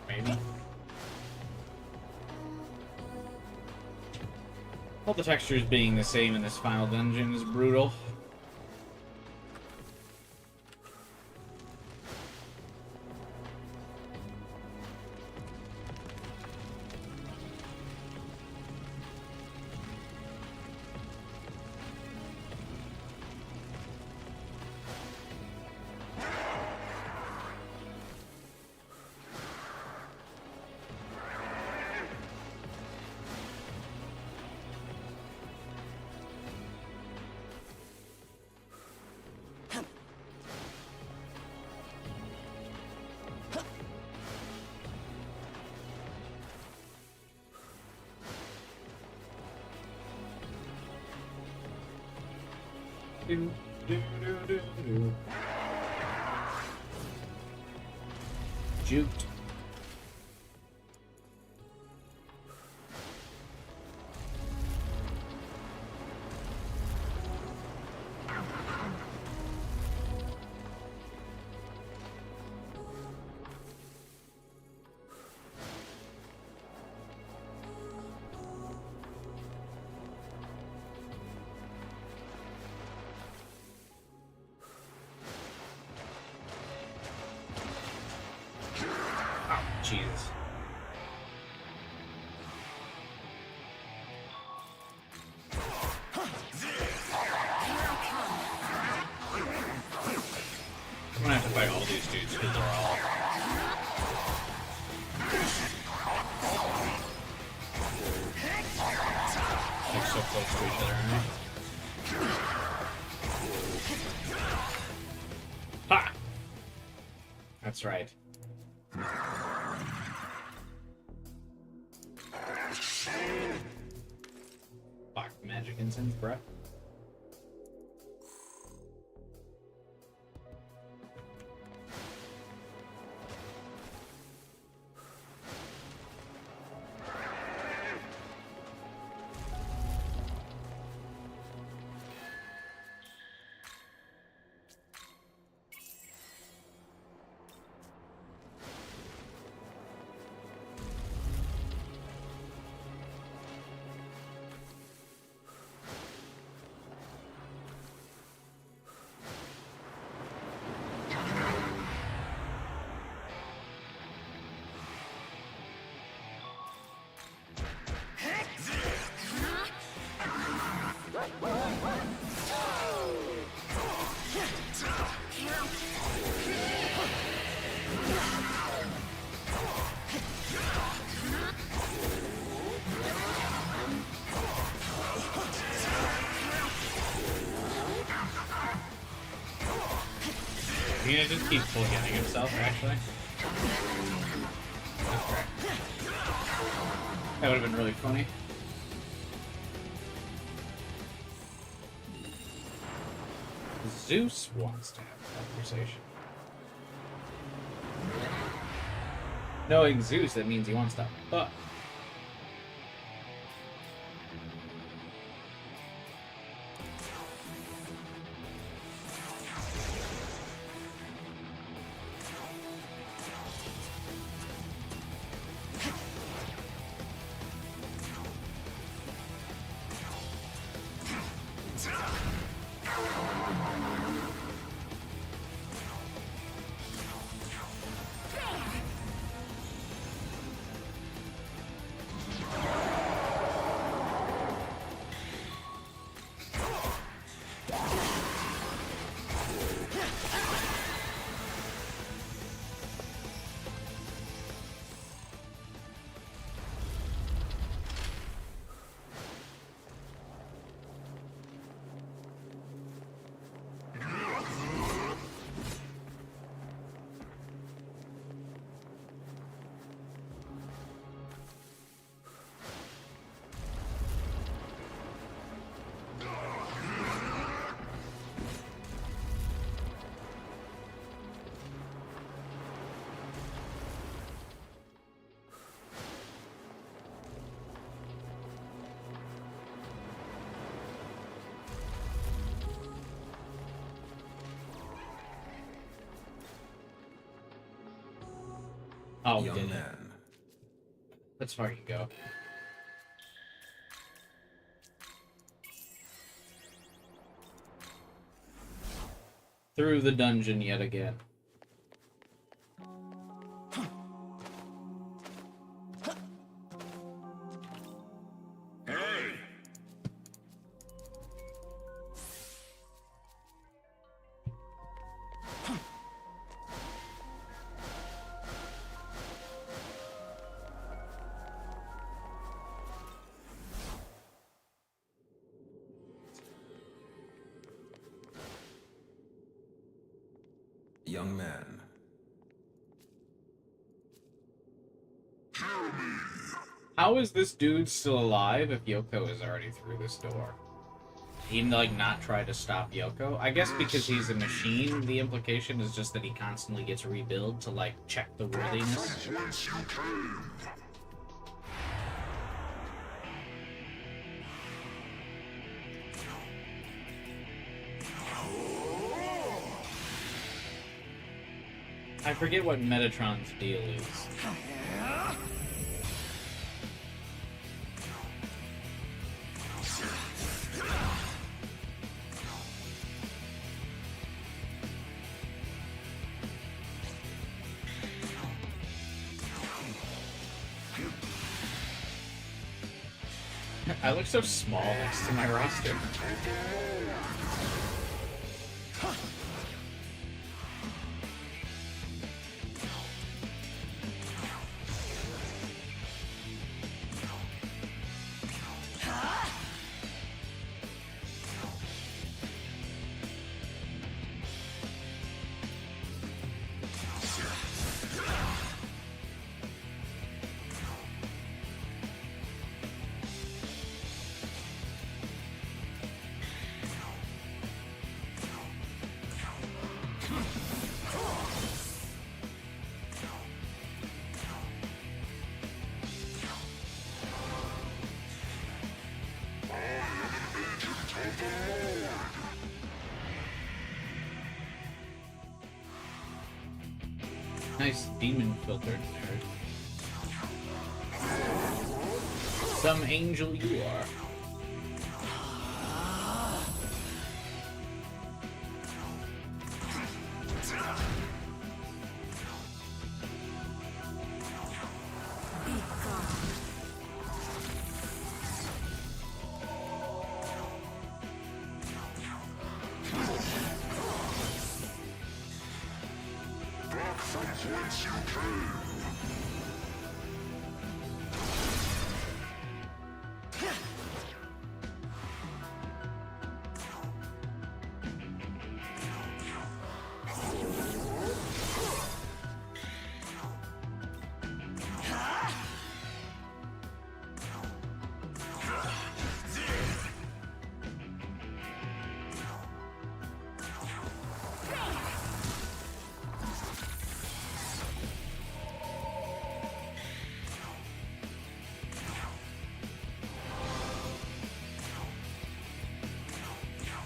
Maybe? All the textures being the same in this final dungeon is brutal. Do, do, do, do, do. Juked. Jesus. I'm gonna have to fight all these dudes because they're all like so so close to each other, aren't we? Ha! That's right. Fuck, magic incense breath. He's gonna just keep forgetting himself, actually. Okay. That would have been really funny. Zeus wants to have a conversation. Knowing Zeus, that means he wants to fuck. Oh, Young man. That's far you go. Through the dungeon yet again. Young man. How is this dude still alive if Yoko is already through this door? He, like, not try to stop Yoko? I guess because he's a machine, the implication is just that he constantly gets rebuilt to, like, check the worthiness. Whence you came. I forget what Metatron's deal is. I look so small next to my roster. Nice demon filter nerd. Some angel you are. Back from whence you came.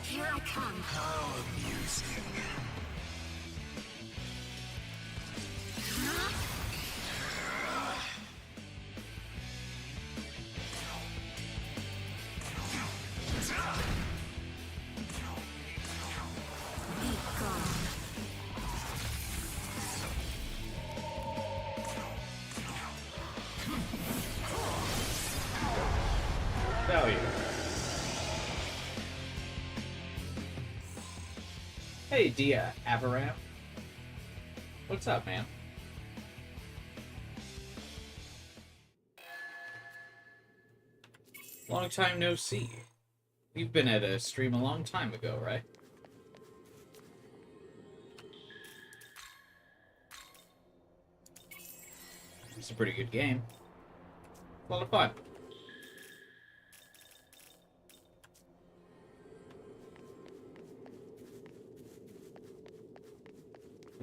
Here I come. How amusing. Be gone. Value. Hey, Dia Avaram. What's up, man? Long time no see. You've been at a stream a long time ago, right? It's a pretty good game. A lot of fun.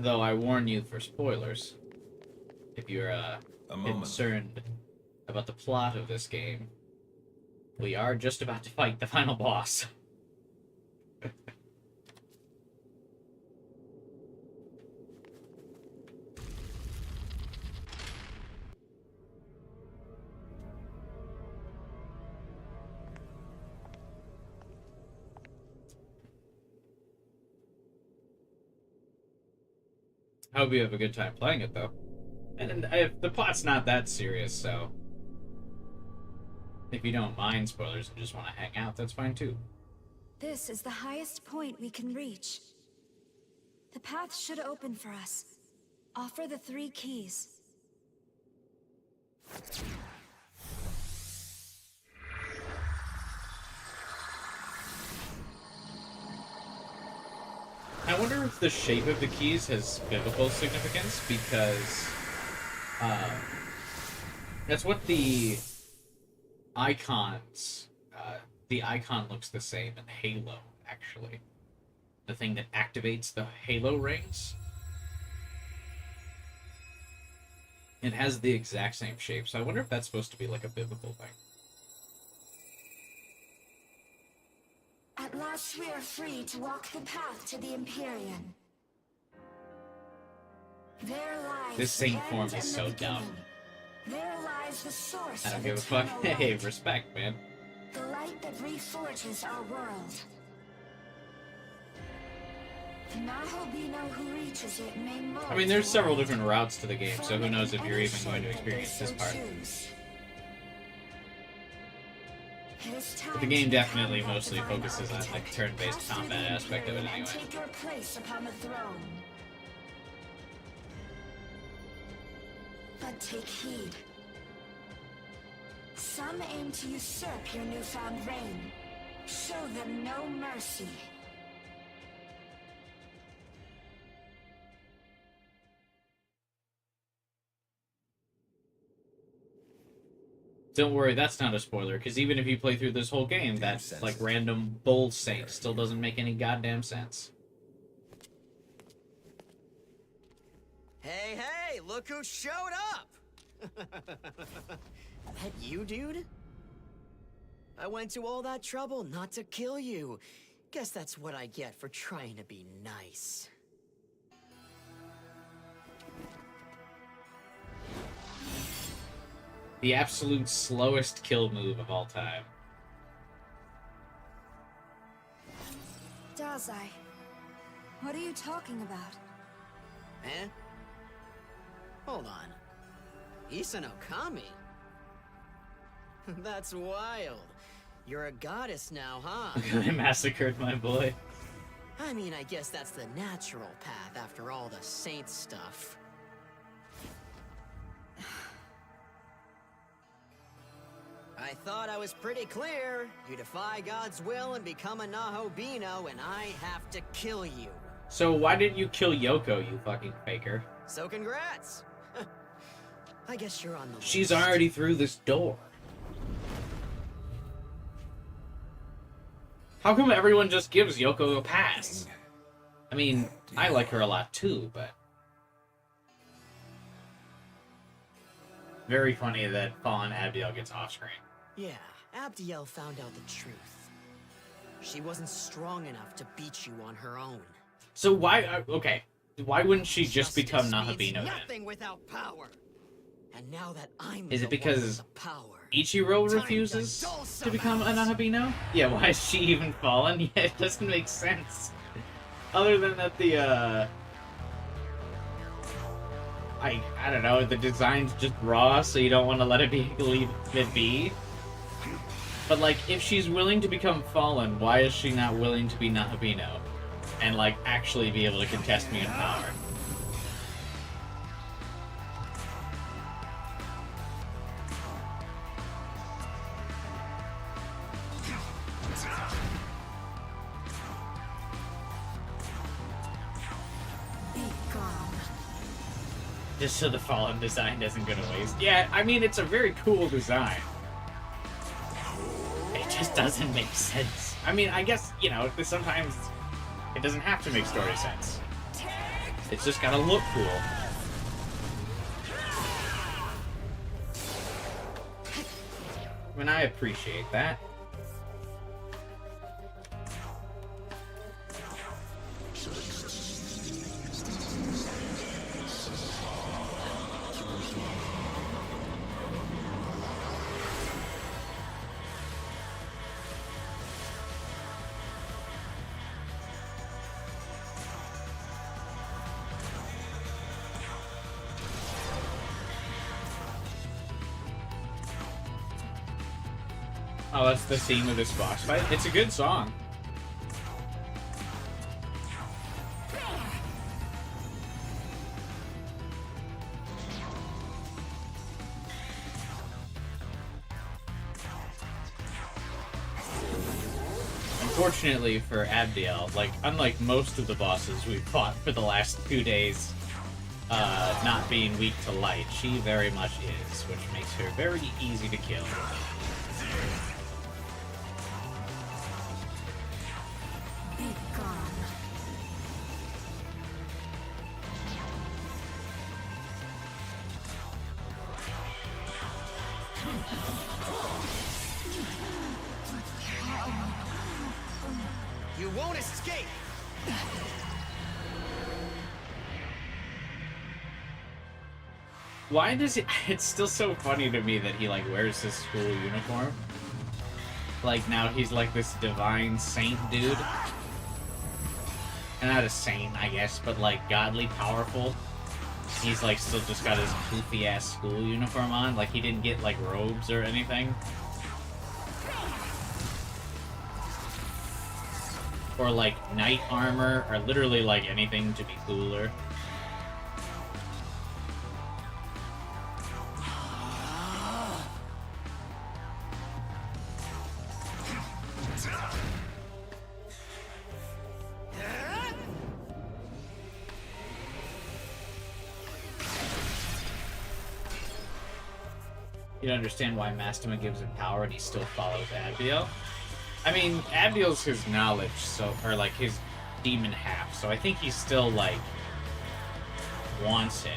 Though I warn you for spoilers. If you're concerned about the plot of this game, we are just about to fight the final boss. I hope you have a good time playing it, though. And if the plot's not that serious, so if you don't mind spoilers and just want to hang out, that's fine too. This is the highest point we can reach. The path should open for us. Offer the 3 keys. I wonder if the shape of the keys has biblical significance, because that's what the icons, the icon looks the same in Halo, actually. The thing that activates the Halo rings. It has the exact same shape, so I wonder if that's supposed to be like a biblical thing. At last we are free to walk the path to the Empyrean. There lies This saint the form end is and so the dumb. beginning. There lies the source I don't of give a fuck. eternal Hey, life. respect, man. The light that reforges our world. The Mahobino who reaches it may mold I mean, there's several the world. different routes to the game, so who Form knows if any you're even going to shape that they experience this so part. choose. It is time But the game to definitely become that mostly divine focuses on the architect, turn-based pass through combat the aspect of it Empyrean, anyway. and take your place upon the throne. But take heed. Some aim to usurp your newfound reign. Show them no mercy. Don't worry, that's not a spoiler, because even if you play through this whole game, that, like, random bull saint still doesn't make any goddamn sense. Hey, hey, look who showed up! That you, dude? I went to all that trouble not to kill you. Guess that's what I get for trying to be nice. The absolute slowest kill move of all time. Dazai, what are you talking about? Eh? Hold on. Issa no Kami? That's wild. You're a goddess now, huh? I massacred my boy. I mean, I guess that's the natural path after all the saint stuff. I thought I was pretty clear. You defy God's will and become a Nahobino, and I have to kill you. So why didn't you kill Yoko, you fucking faker? So congrats. I guess you're on the She's list. already through this door. How come everyone just gives Yoko a pass? I mean, I like her a lot too, but... Very funny that Fallen Abdiel gets off-screen. Yeah, Abdiel found out the truth. She wasn't strong enough to beat you on her own. So why... okay, why wouldn't she just become Justice means Nahabino then? nothing without power. And now that I'm Is the it because one with the power, Ichiro time to refuses dull to some become a house. Nahabino? Yeah, why is she even fallen? Yeah, it doesn't make sense. Other than that the, I don't know, the design's just raw, so you don't want to let it leave it be. But, like, if she's willing to become fallen, why is she not willing to be Nahabino? And, like, actually be able to contest me in power? Be gone. Just so the fallen design doesn't go to waste. Yeah, I mean, it's a very cool design. It just doesn't make sense. I mean, I guess, you know, sometimes it doesn't have to make story sense. It's just gotta look cool. I mean, I appreciate that. Oh, that's the theme of this boss fight? It's a good song. Unfortunately for Abdiel, like, unlike most of the bosses we've fought for the last 2 days, not being weak to light, she very much is, which makes her very easy to kill. Be gone. you won't escape. Why does he... It's still so funny to me that he, like, wears his school uniform. Like, now he's, like, this divine saint dude. And not a saint, I guess, but, like, godly powerful. He's, like, still just got his goofy-ass school uniform on. Like, he didn't get, like, robes or anything. Or, like, knight armor, or literally, like, anything to be cooler. You don't understand why Mastema gives him power and he still follows Abdiel? I mean, Abdiel's his knowledge, so, or like his demon half, so I think he still, like, wants it.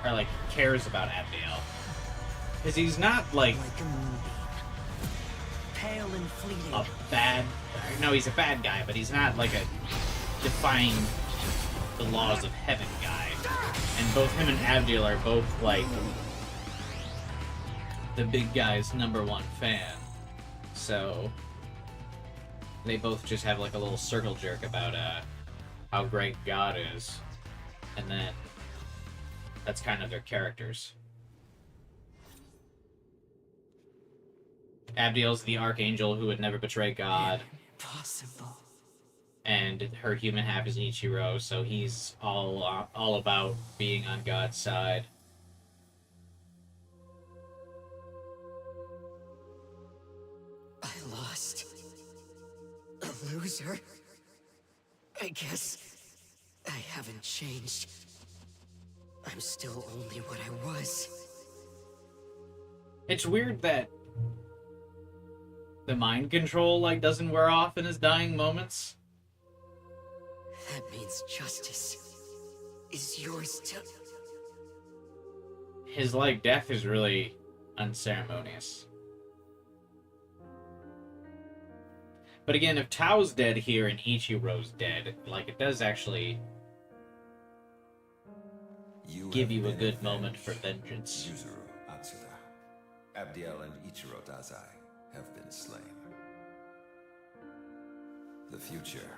Or, like, cares about Abdiel. Because he's not, like Like a moonbeam. Pale and fleeting. a bad... No, he's a bad guy, but he's not, like, a defying the laws of heaven guy. And both him and Abdiel are both, like... the big guy's #1 fan. So they both just have like a little circle jerk about how great God is. And then that's kind of their characters. Abdiel's the archangel who would never betray God. Impossible. And her human half is Ichiro, so he's all about being on God's side. I lost. A loser. I guess I haven't changed. I'm still only what I was. It's weird that the mind control, like, doesn't wear off in his dying moments. That means justice is yours to... His, like, death is really unceremonious. But again, if Tao's dead here and Ichiro's dead, like, it does actually give you a good moment for vengeance. Yuzuru Atsuda, Abdiel and Ichiro Dazai have been slain. The future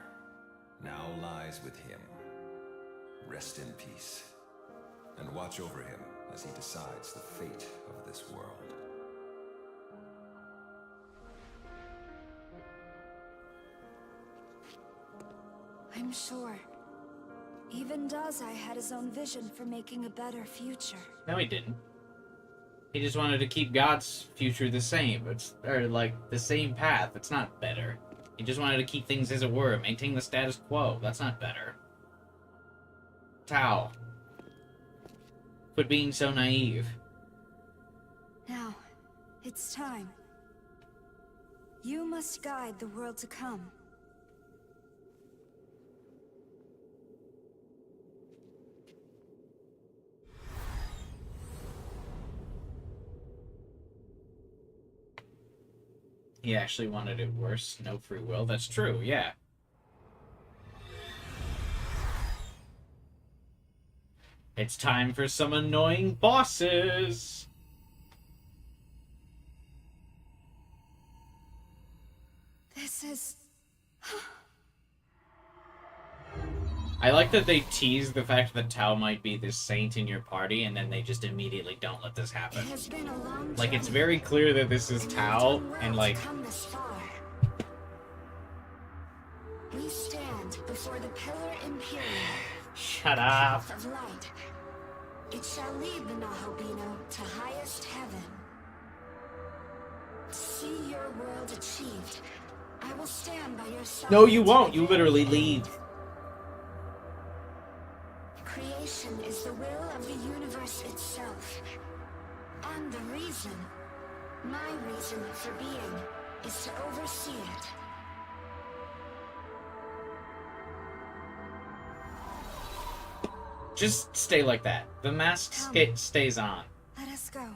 now lies with him. Rest in peace, and watch over him as he decides the fate of this world. I'm sure. Even Dazai had his own vision for making a better future. No, he didn't. He just wanted to keep God's future the same. Or like, the same path. It's not better. He just wanted to keep things as it were, maintain the status quo. That's not better. Tao. Quit being so naive. Now, it's time. You must guide the world to come. He actually wanted it worse. No free will. That's true, yeah. It's time for some annoying bosses! This is... I like that they tease the fact that Tao might be this saint in your party, and then they just immediately don't let this happen. It has been a long Like, it's journey, very clear that this is and we've Tao, done well and to like... come this far. We stand before the Pillar Imperial, Shut up! path of light. It shall lead the Nahabino to highest heaven. To see your world achieved, I will stand by your side. No, you won't! to You the literally end. leave. Creation is the will of the universe itself. And the reason, my reason for being, is to oversee it. Just stay like that. The mask stays on. Let us go.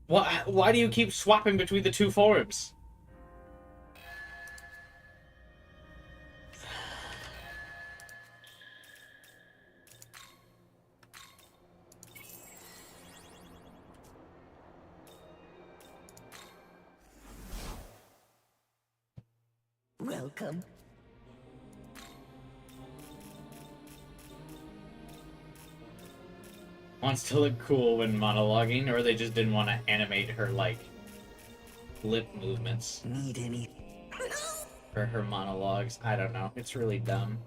Why do you keep swapping between the two forms? Welcome. Wants to look cool when monologuing, or they just didn't want to animate her, like, lip movements Need any? for her monologues. I don't know. It's really dumb.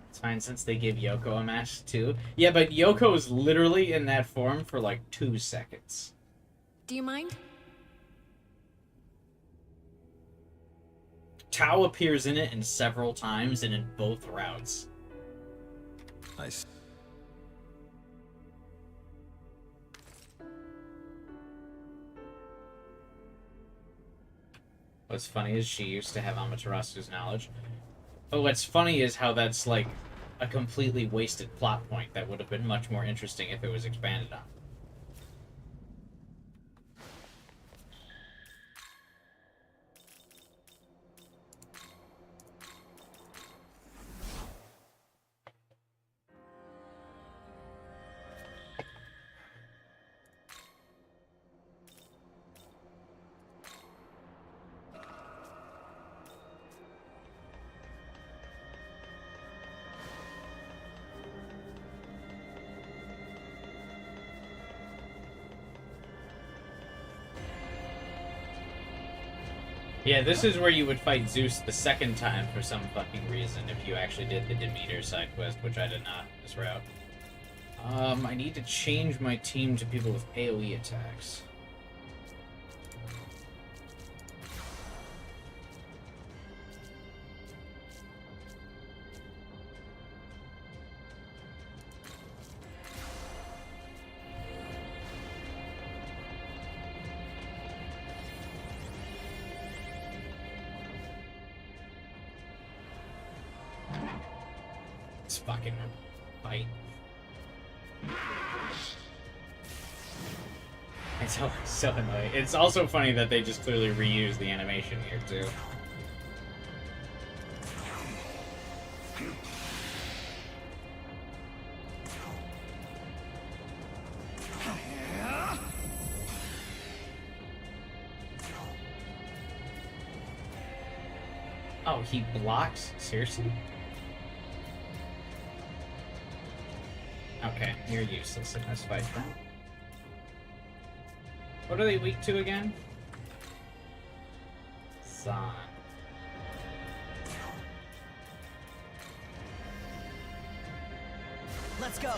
It's fine since they give Yoko a mask too. Yeah, but Yoko is literally in that form for like 2 seconds. Do you mind? Tao appears in it in several times and in both routes. Nice. What's funny is she used to have Amaterasu's knowledge. But what's funny is how that's like a completely wasted plot point that would have been much more interesting if it was expanded on. Yeah, this is where you would fight Zeus the second time for some fucking reason if you actually did the Demeter side quest, which I did not this route. I need to change my team to people with AoE attacks. Fucking fight. It's so annoying. It's also funny that they just clearly reuse the animation here too. Oh, he blocks? Seriously? Okay, you're useless in this fight then. What are they weak to again? Zon. Let's go.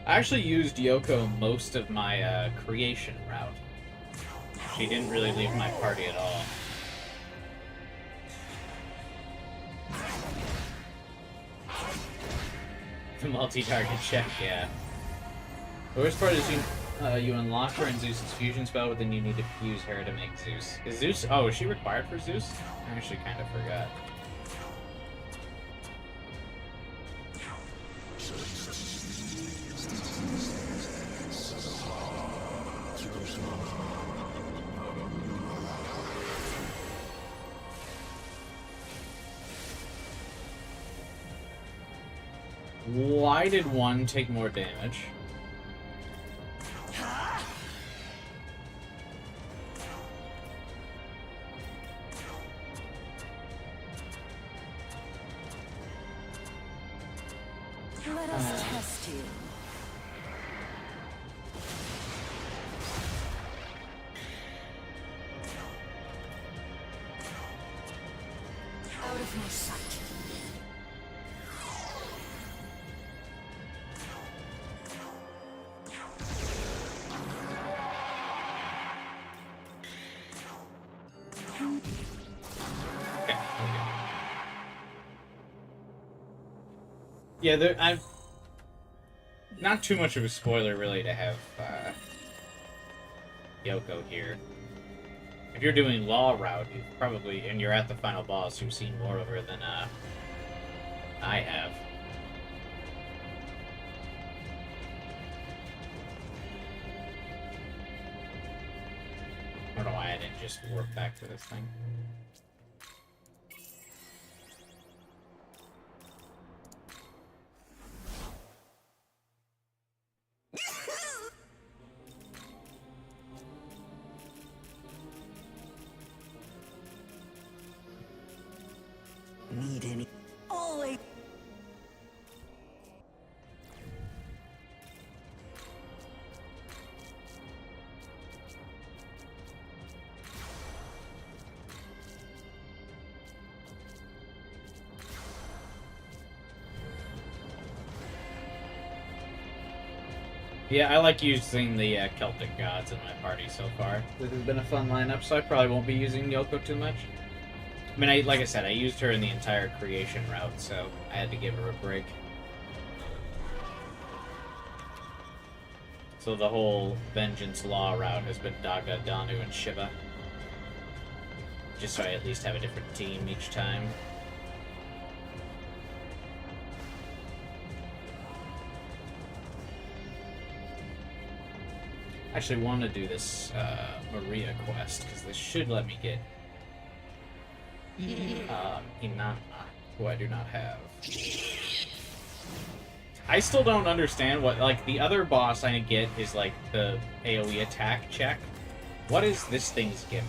I actually used Yoko most of my creation route. She didn't really leave my party at all. The multi-target check, yeah. The worst part is you unlock her in Zeus's fusion spell, but then you need to fuse her to make Zeus. Is Zeus... Oh, is she required for Zeus? I actually kind of forgot. Why did one take more damage? Let us test you. Out of my sight. Yeah, I've not too much of a spoiler really to have Yoko here. If you're doing Law route, you probably, and you're at the final boss, you've seen more of her than I have. I don't know why I didn't just warp back to this thing. Need any? Always. Yeah, I like using the Celtic gods in my party so far. This has been a fun lineup, so I probably won't be using Yoko too much. I mean, like I said, I used her in the entire creation route, so I had to give her a break. So the whole Vengeance Law route has been Daga, Danu, and Shiva. Just so I at least have a different team each time. I actually want to do this Maria quest, because this should let me get Inanna, who I do not have. I still don't understand what, like, the other boss I get is, like, the AoE attack check. What is this thing's gimmick?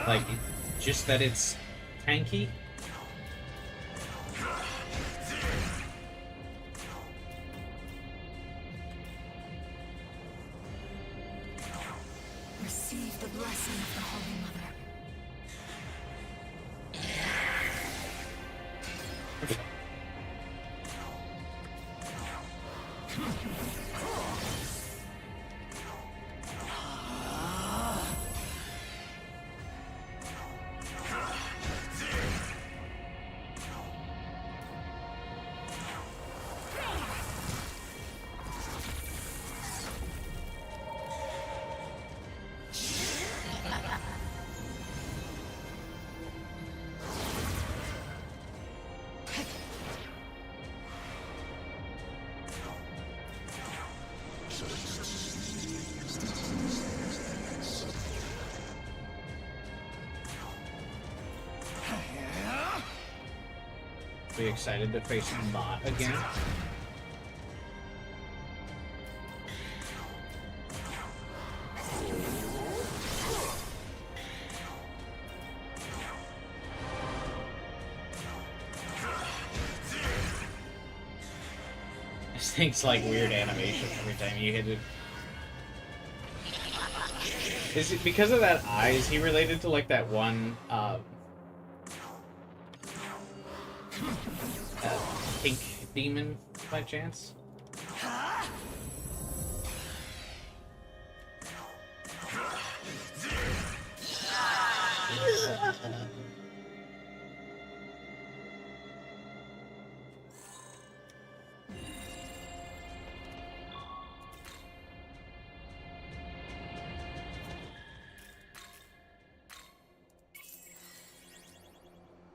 Like, just that it's tanky? Receive the blessing of the Holy Mother. Be excited to face Mott again. This thing's like weird animation every time you hit it. Is it because of that eye? Is he related to like that one pink demon by chance?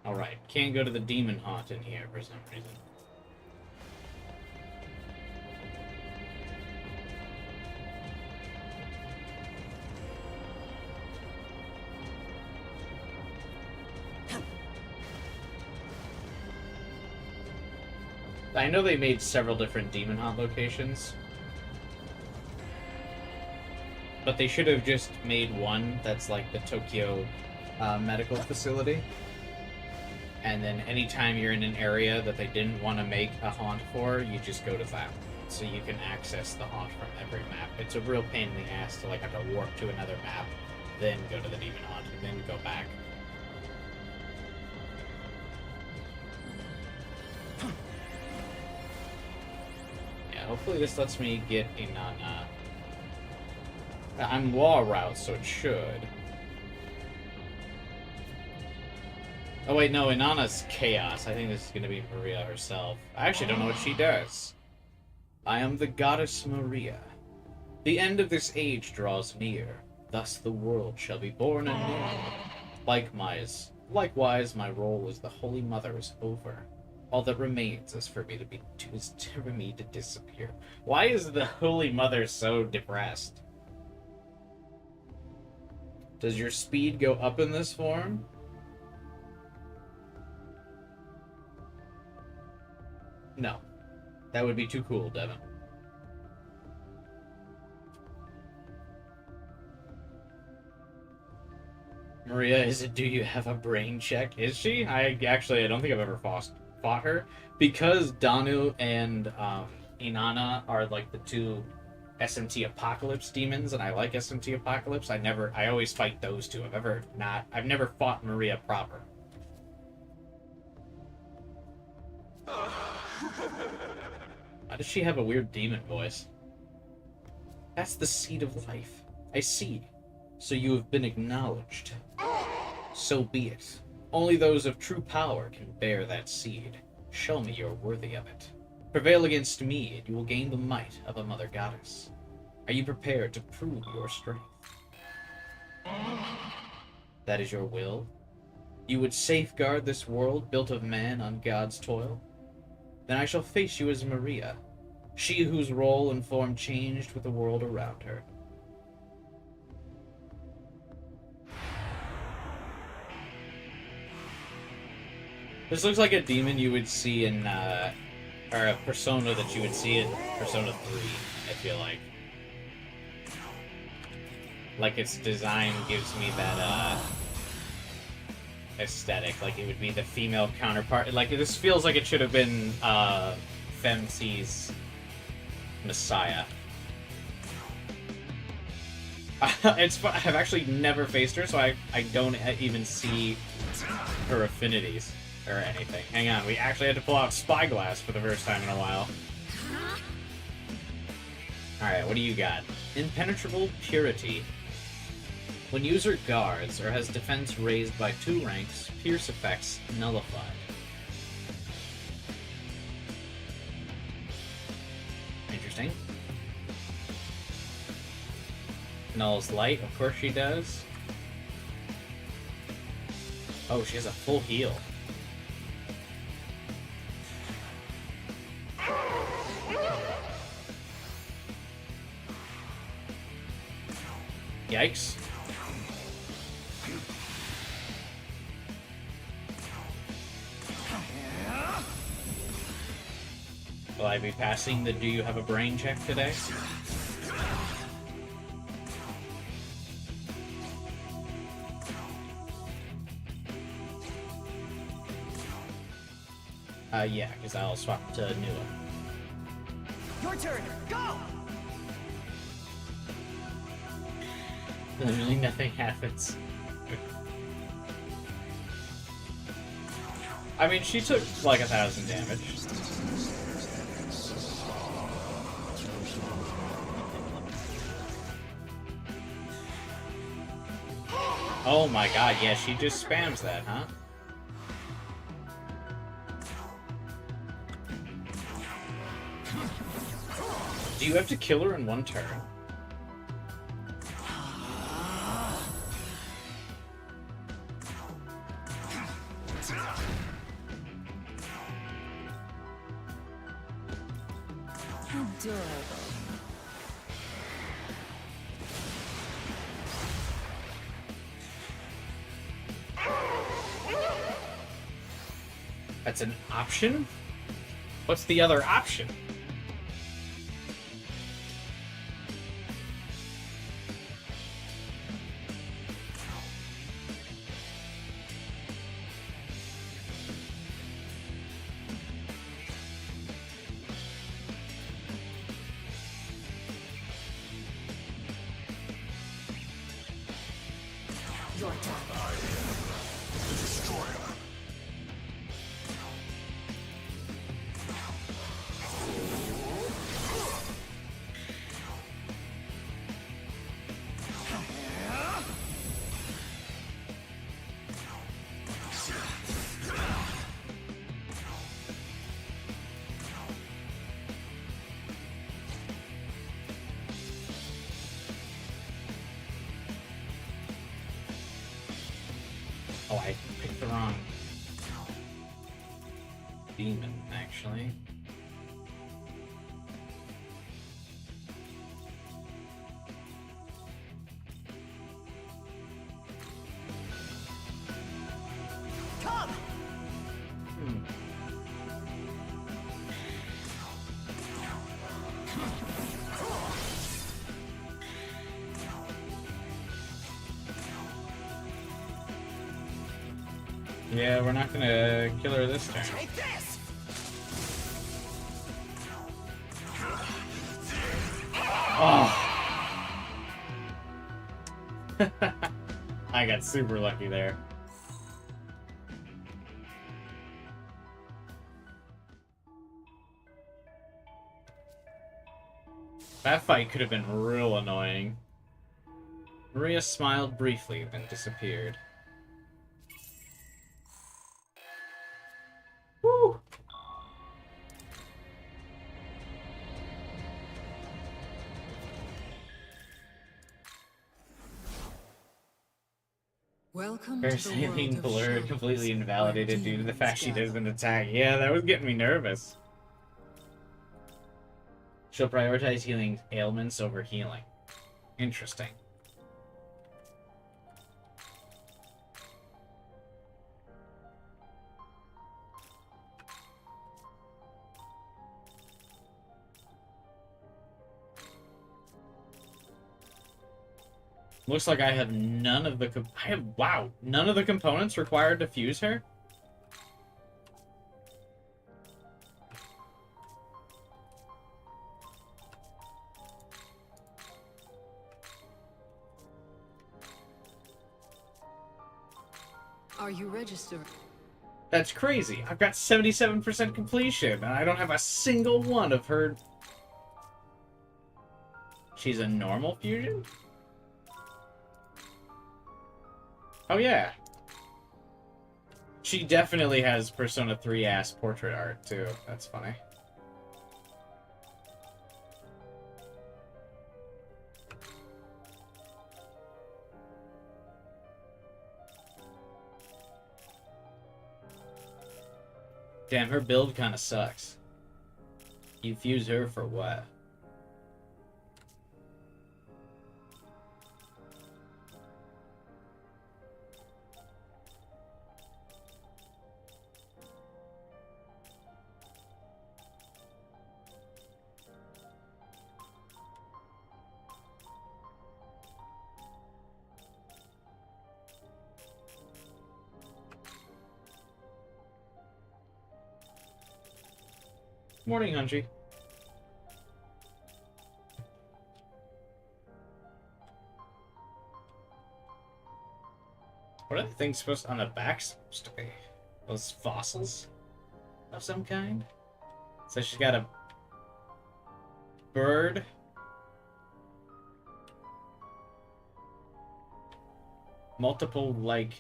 Alright, can't go to the demon haunt in here for some reason. I know they made several different demon haunt locations, but they should have just made one that's like the Tokyo medical facility. And then anytime you're in an area that they didn't want to make a haunt for, you just go to that. So you can access the haunt from every map. It's a real pain in the ass to like have to warp to another map, then go to the demon haunt, and then go back. Yeah, hopefully this lets me get Inanna. I'm law route, so it should. Oh wait, no, Inanna's chaos. I think this is gonna be Maria herself. I actually don't know what she does. I am the goddess Maria. The end of this age draws near. Thus the world shall be born anew. Likewise, my role as the Holy Mother is over. All that remains is for me to disappear. Why is the Holy Mother so depressed? Does your speed go up in this form? No. That would be too cool, Devin. Maria, do you have a brain check? Is she? I don't think I've ever fought her. Because Danu and Inanna are like the two SMT Apocalypse demons, and I like SMT Apocalypse, I always fight those two. I've never fought Maria proper. Why does she have a weird demon voice? That's the seed of life. I see. So you have been acknowledged. So be it. Only those of true power can bear that seed. Show me you're worthy of it. Prevail against me, and you will gain the might of a mother goddess. Are you prepared to prove your strength? That is your will? You would safeguard this world built of man on God's toil? Then I shall face you as Maria, she whose role and form changed with the world around her. This looks like a demon you would see in, or a persona that you would see in Persona 3, I feel like. Like, its design gives me that, aesthetic. Like, it would be the female counterpart. Like, this feels like it should have been, Femc's Messiah. I've actually never faced her, so I don't even see her affinities or anything. Hang on, we actually had to pull out Spyglass for the first time in a while. Alright, what do you got? Impenetrable Purity. When user guards or has defense raised by 2 ranks, pierce effects nullified. Interesting. Nulls light, of course she does. Oh, she has a full heal. Yikes. Will I be passing the do you have a brain check today? Yeah, because I'll swap to Nua. Your turn. Go. Literally nothing happens. I mean, she took like 1,000 damage. Oh my god, yeah, she just spams that, huh? Do you have to kill her in one turn? Adorable. That's an option? What's the other option? Your turn. The destroyer. Oh, I picked the wrong demon, actually. Come. Yeah, we're not gonna kill her this turn. Take this. Oh! I got super lucky there. That fight could have been real annoying. Maria smiled briefly, then disappeared. Woo! Welcome Her to the world sailing of blurred, shadows, completely where invalidated due to the demons fact she gather. doesn't attack. Yeah, that was getting me nervous. She'll prioritize healing ailments over healing. Interesting. Looks like I have none of the none of the components required to fuse her? Are you registered? That's crazy. I've got 77% completion, and I don't have a single one of her. She's a normal fusion? Oh, yeah. She definitely has Persona 3-ass portrait art, too. That's funny. Damn, her build kind of sucks. You fuse her for what? Morning, Hunji. What are the things supposed on the back supposed to be? Those fossils of some kind? So she's got a bird. Multiple, like,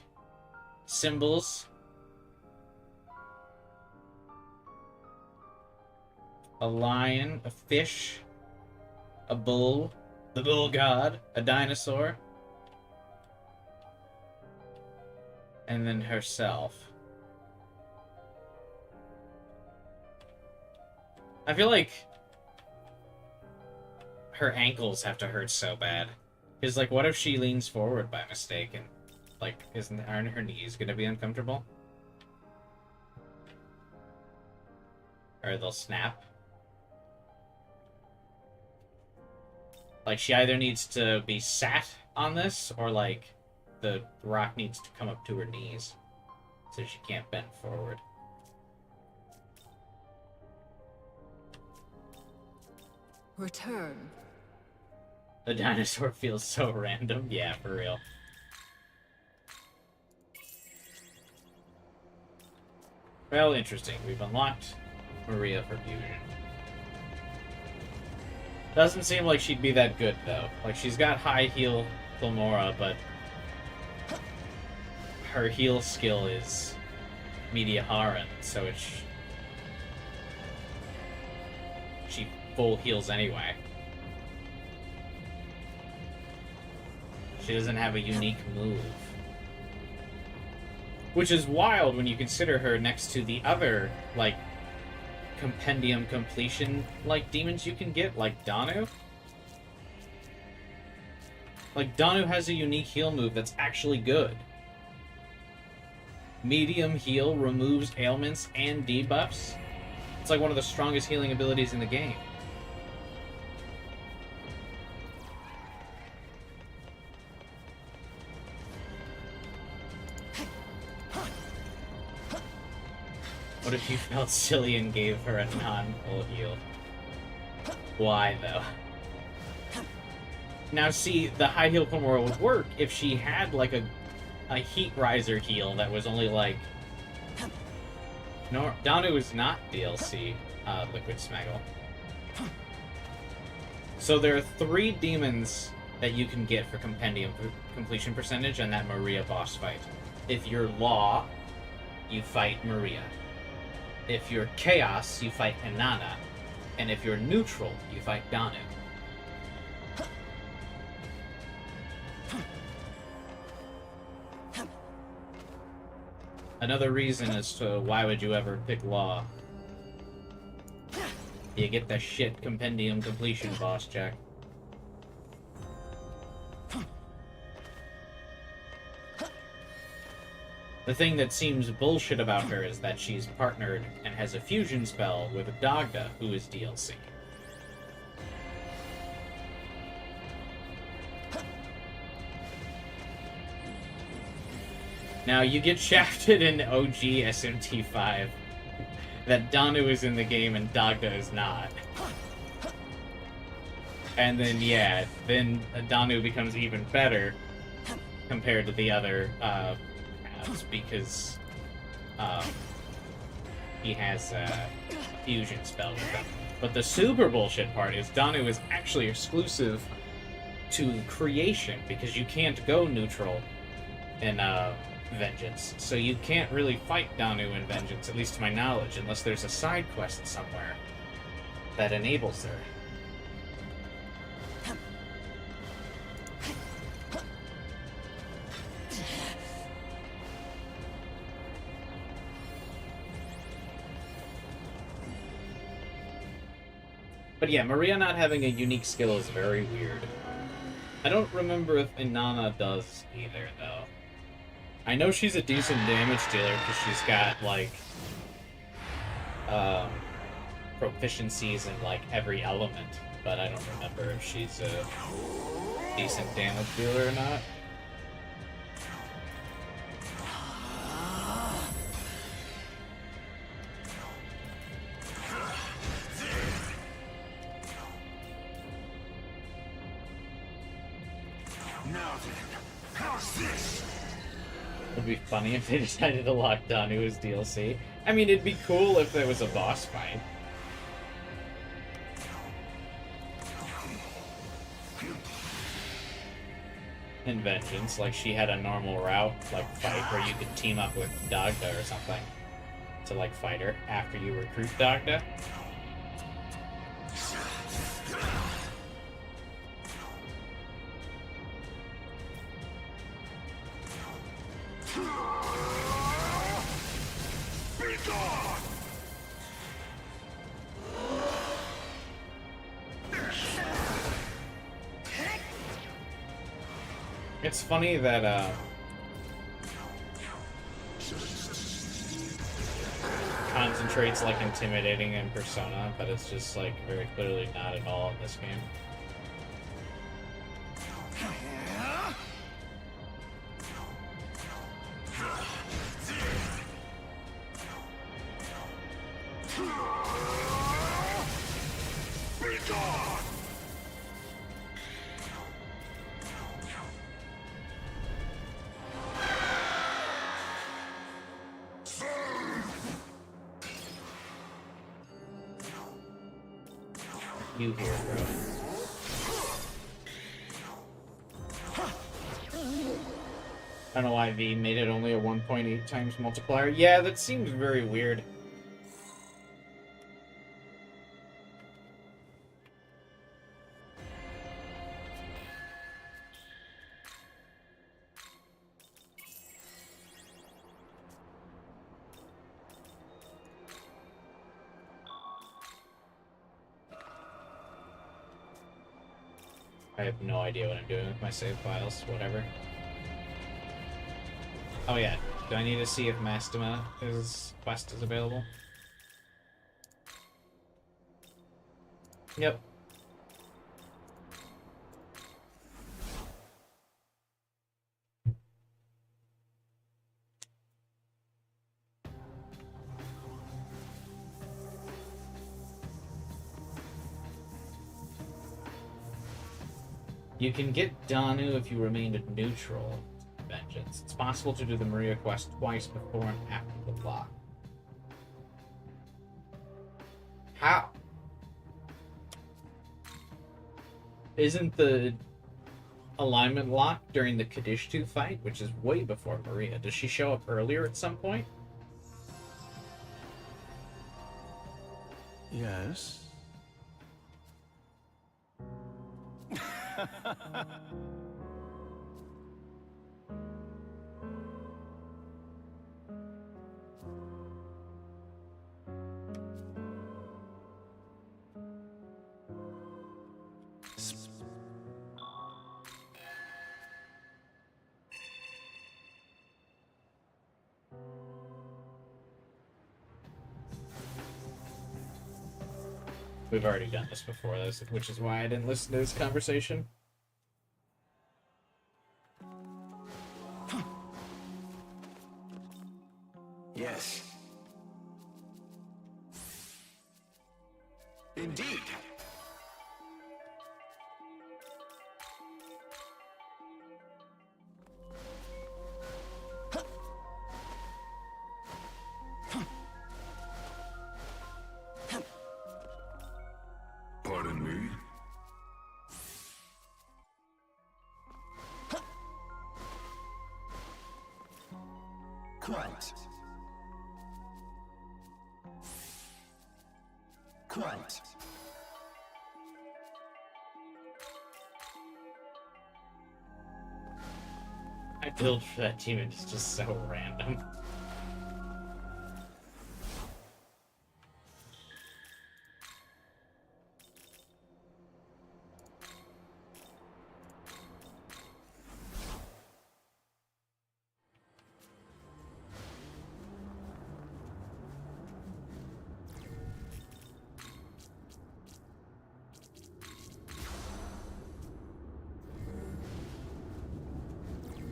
symbols. A lion, a fish, a bull, the bull god, a dinosaur, and then herself. I feel like her ankles have to hurt so bad. Because, like, what if she leans forward by mistake and, like, aren't her knees gonna be uncomfortable? Or they'll snap? Like, she either needs to be sat on this, or, like, the rock needs to come up to her knees, so she can't bend forward. Return. The dinosaur feels so random. Yeah, for real. Well, interesting. We've unlocked Maria for fusion. Doesn't seem like she'd be that good, though. Like, she's got high heal Filmora, but her heal skill is Media Haran, so she full heals anyway. She doesn't have a unique move. Which is wild when you consider her next to the other, like, compendium completion like demons you can get, like Danu. Like, Danu has a unique heal move that's actually good. Medium heal removes ailments and debuffs. It's like one of the strongest healing abilities in the game. What if you felt silly and gave her a non-full heal? Why, though? Now, see, the high heal Pomora would work if she had, like, a heat riser heal that was only, like... No, Danu is not DLC, Liquid Smaggle. So there are 3 demons that you can get for compendium completion percentage on that Maria boss fight. If you're Law, you fight Maria. If you're Chaos, you fight Inanna. And if you're Neutral, you fight Danu. Another reason as to why would you ever pick Law. You get the shit compendium completion boss check. The thing that seems bullshit about her is that she's partnered and has a fusion spell with Dagda, who is DLC. Now, you get shafted in OG SMT 5 that Danu is in the game and Dagda is not. And then, yeah, then Danu becomes even better compared to the other paths because he has a fusion spell with them. But the super bullshit part is Danu is actually exclusive to creation because you can't go neutral in Vengeance. So you can't really fight Danu in Vengeance, at least to my knowledge, unless there's a side quest somewhere that enables her. But yeah, Maria not having a unique skill is very weird. I don't remember if Inanna does either, though. I know she's a decent damage dealer because she's got, like, proficiencies in, like, every element, but I don't remember if she's a decent damage dealer or not. Now then, how's this? It would be funny if they decided to lock Danu as DLC. I mean, it'd be cool if there was a boss fight. In Vengeance, like she had a normal route, like fight, where you could team up with Dagda or something to like fight her after you recruit Dagda. It's funny that concentrates like intimidating in Persona, but it's just like very clearly not at all in this game. You here, bro. I don't know why V made it only a 1.8 times multiplier. Yeah, that seems very weird. I have no idea what I'm doing with my save files, whatever. Oh yeah, do I need to see if Mastema quest is available? Yep. You can get Danu if you remained neutral in Vengeance. It's possible to do the Maria quest twice before and after the lock. How? Isn't the alignment lock during the Kadishtu fight, which is way before Maria? Does she show up earlier at some point? Yes. We've already done this before, which is why I didn't listen to this conversation. Yes. Indeed. Pardon me? Quite. Quite. My build for that team is just so random.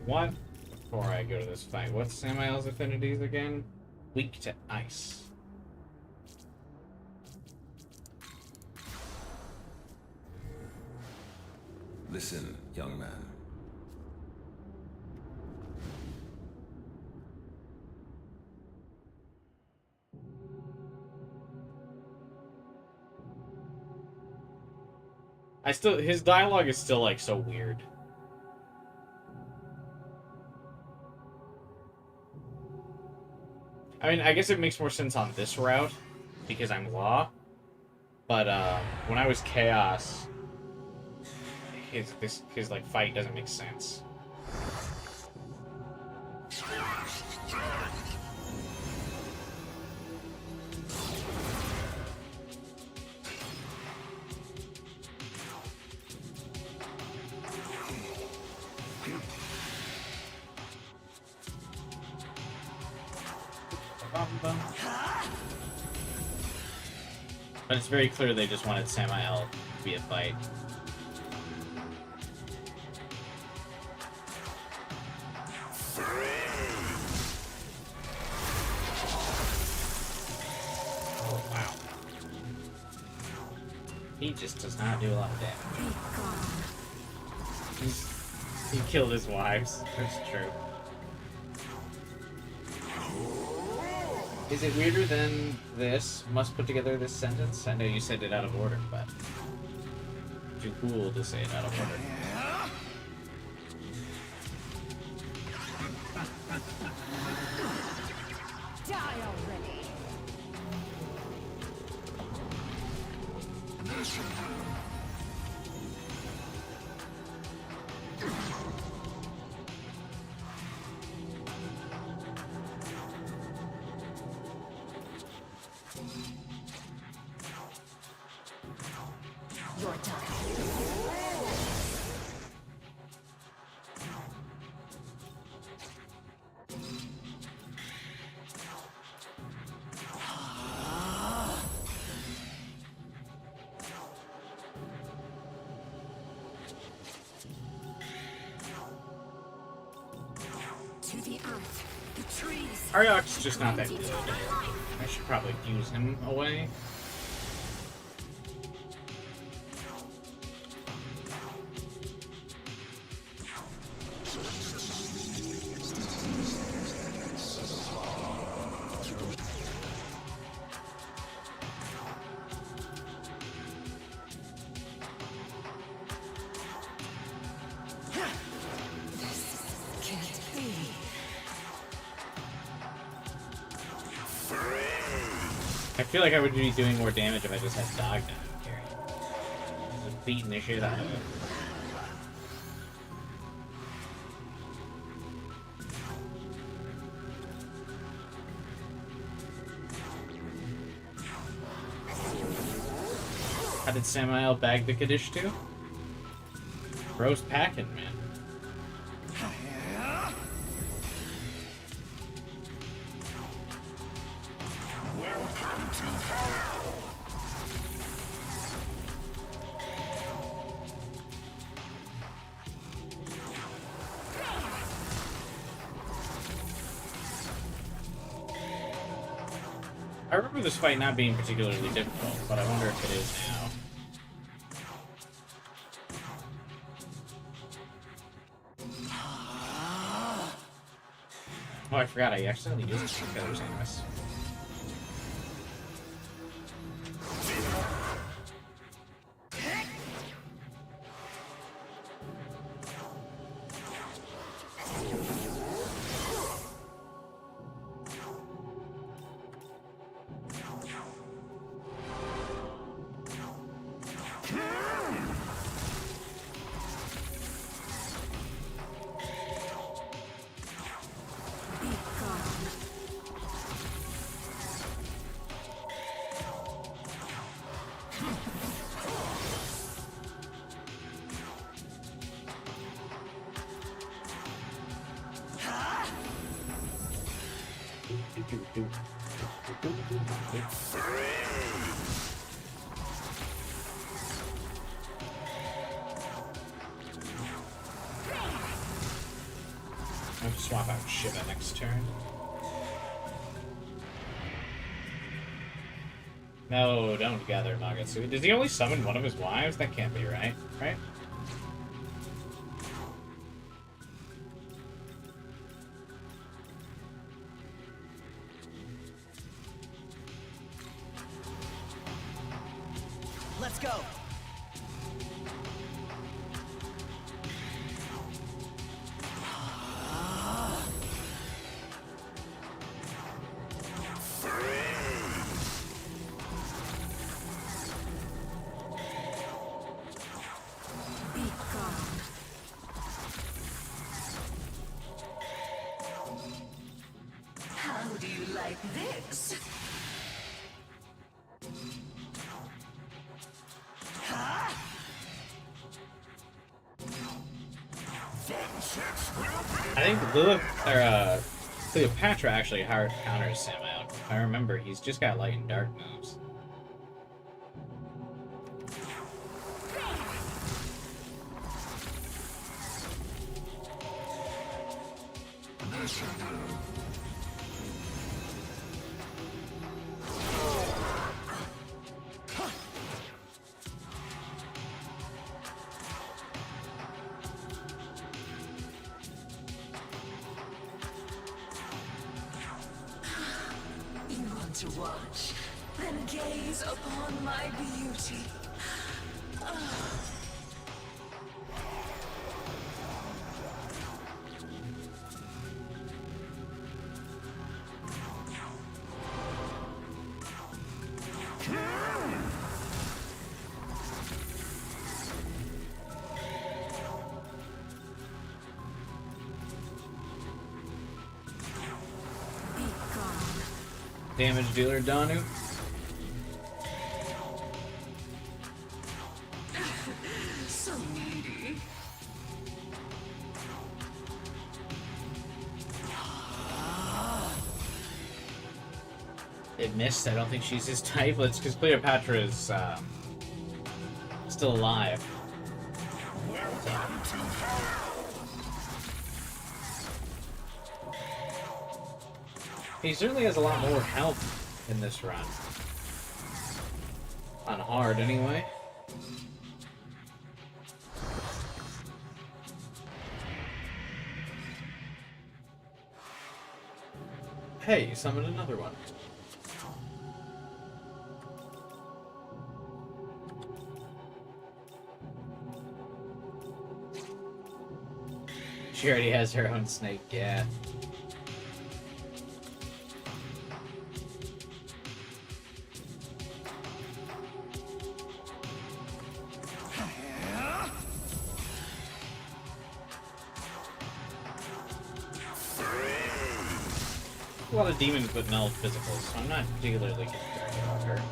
What? Before I go to this fight, what's Samael's affinities again? Weak to ice. Listen, young man. His dialogue is still like so weird. I mean, I guess it makes more sense on this route because I'm Law, but when I was Chaos, his like fight doesn't make sense. But it's very clear they just wanted Samael to be a fight. Oh, wow. He just does not do a lot of damage. He killed his wives. That's true. Is it weirder than this? Must put together this sentence? I know you said it out of order, but too cool to say it out of order. Die already! Your time. To the earth, the trees. Ariok's just not that good. I should probably use him away. I feel like I would be doing more damage if I just had Dog down here. Just beating the shit out of it. How did Samael bag the Kaddish too? Bro's packing, man. I remember this fight not being particularly difficult, but I wonder if it is now. Oh, I forgot I accidentally used Trumpeter's Amos. I'll swap out Shiva next turn. No, don't gather Magatsu. Does he only summon one of his wives? That can't be right, right? Let's go. How do you like this? I think Cleopatra actually hard counters Samael. If I remember, he's just got light and dark moves. You want to watch? Then gaze upon my beauty. Damage dealer Danu. So needy. It missed. I don't think she's his type. It's because Cleopatra is still alive. He certainly has a lot more health in this run. On hard, anyway. Hey, you summoned another one. She already has her own snake, yeah. A lot of demons but no physicals, so I'm not particularly concerned about her.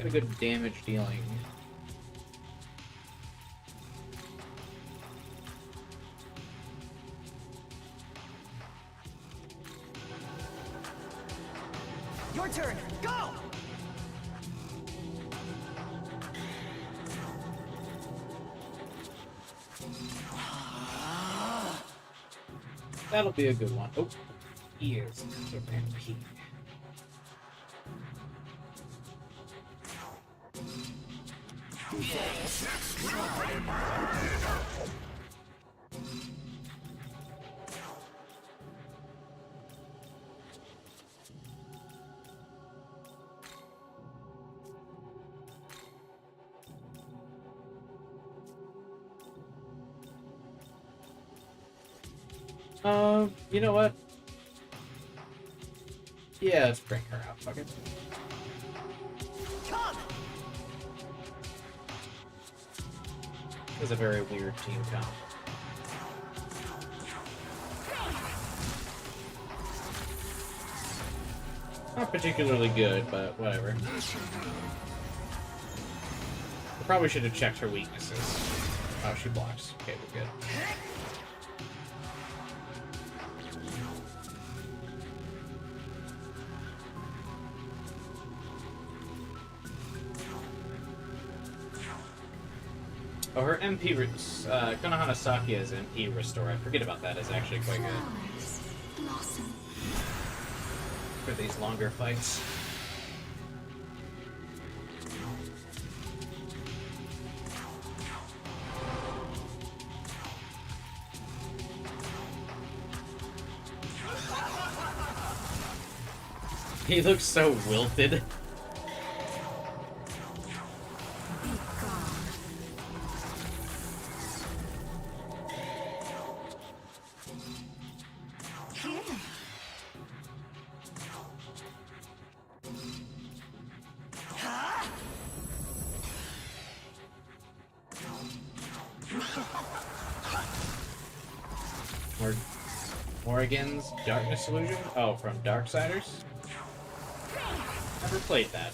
Got a good damage dealing. Your turn. Go! That'll be a good one. Oh, he is so MP. You know what? Yeah, let's bring her out. Fuck it. Come! It's a very weird team comp. Not particularly good, but whatever. I probably should have checked her weaknesses. Oh, she blocks. Okay, we're good. Oh, her MP, Konohana Sakia's MP restore, I forget about that, is actually quite good. Blossom. For these longer fights. He looks so wilted. Morrigan's Darkness Illusion? Oh, from Darksiders? Never played that.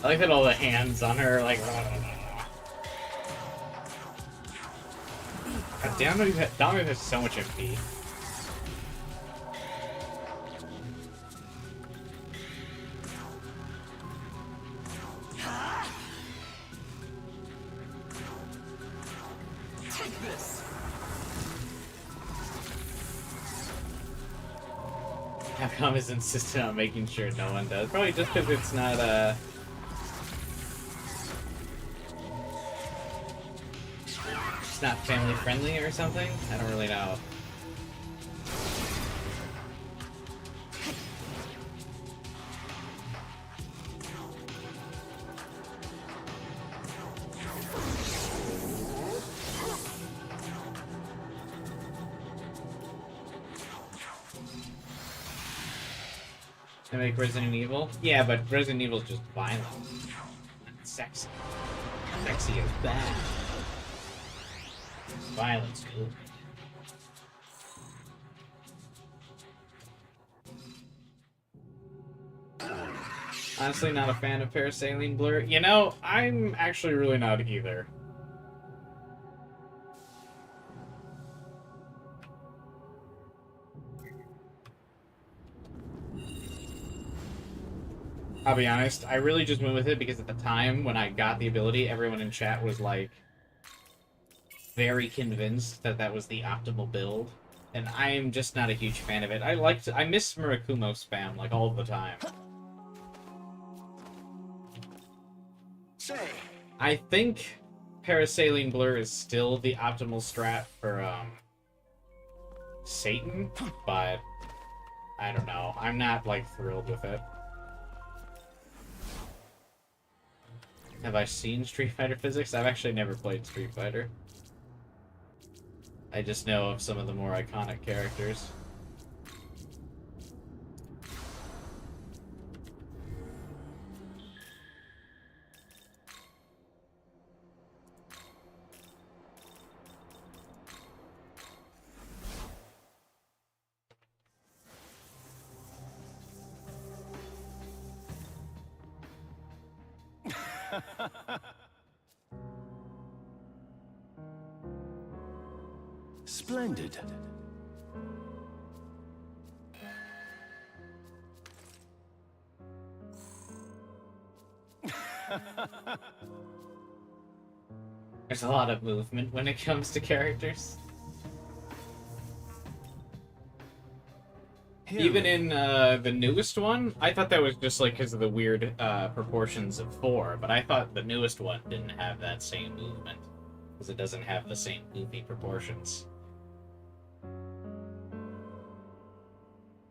I like that all the hands on her, like. God damn it, Dami has so much MP. Take this! Capcom is insistent on making sure no one does. Probably just because it's not, it's not family friendly or something? I don't really know. They make Resident Evil? Yeah, but Resident Evil is just violent. Not sexy. Sexy is bad. Violence good. Honestly, not a fan of Parasaline Blur. You know, I'm actually really not either. I'll be honest, I really just went with it because at the time when I got the ability, everyone in chat was like very convinced that that was the optimal build, and I'm just not a huge fan of it. I miss Murakumo spam like all the time. Say, I think Parasaline Blur is still the optimal strat for Satan, but I don't know. I'm not like thrilled with it. Have I seen Street Fighter physics? I've actually never played Street Fighter. I just know of some of the more iconic characters. Splendid. There's a lot of movement when it comes to characters. Even in the newest one, I thought that was just like because of the weird proportions of 4, but I thought the newest one didn't have that same movement because it doesn't have the same goofy proportions.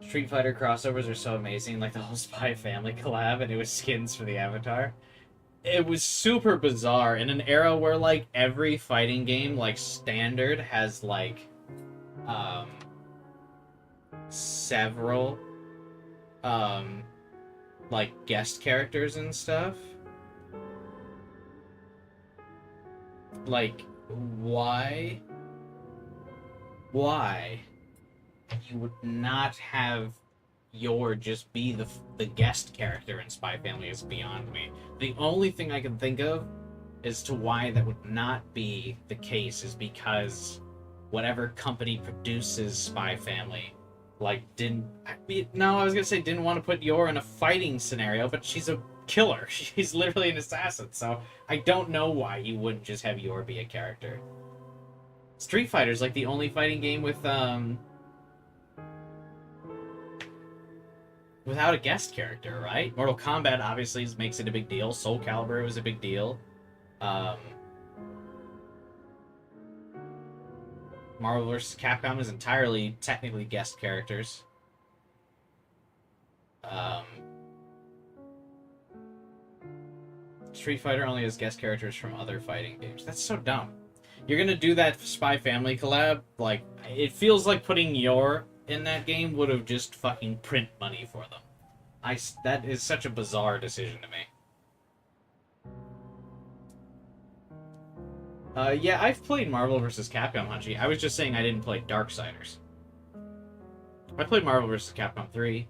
Street Fighter crossovers are so amazing, like the whole Spy Family collab, and it was skins for the Avatar. It was super bizarre in an era where like every fighting game, like standard, has like several like guest characters and stuff. Like why you would not have Yor just be the guest character in Spy Family is beyond me. The only thing I can think of as to why that would not be the case is because whatever company produces Spy Family didn't want to put Yor in a fighting scenario, but she's a killer. She's literally an assassin, so I don't know why you wouldn't just have Yor be a character. Street Fighter's like the only fighting game without a guest character, right? Mortal Kombat obviously makes it a big deal. Soul Calibur was a big deal. Marvel vs. Capcom is entirely technically guest characters. Street Fighter only has guest characters from other fighting games. That's so dumb. You're gonna do that Spy Family collab? Like, it feels like putting Yor in that game would have just fucking print money for them. That is such a bizarre decision to me. Yeah, I've played Marvel vs. Capcom, Hunchy. I was just saying I didn't play Darksiders. I played Marvel vs. Capcom 3.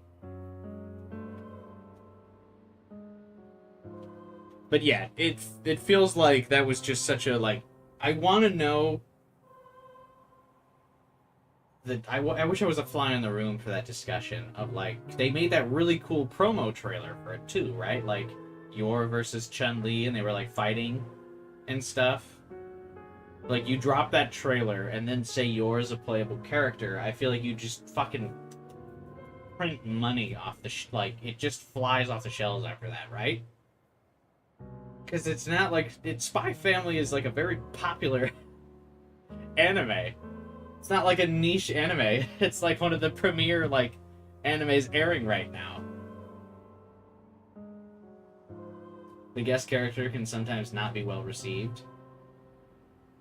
But yeah, it feels like that was just such a, like... I want to know... I wish I was a fly in the room for that discussion of, like... They made that really cool promo trailer for it, too, right? Like, Yor versus Chun-Li, and they were, like, fighting and stuff. Like, you drop that trailer and then say Yor is a playable character, I feel like you just fucking print money off the... like, it just flies off the shelves after that, right? Because it's not like... Spy Family is, like, a very popular anime. It's not like a niche anime. It's, like, one of the premier, like, animes airing right now. The guest character can sometimes not be well received.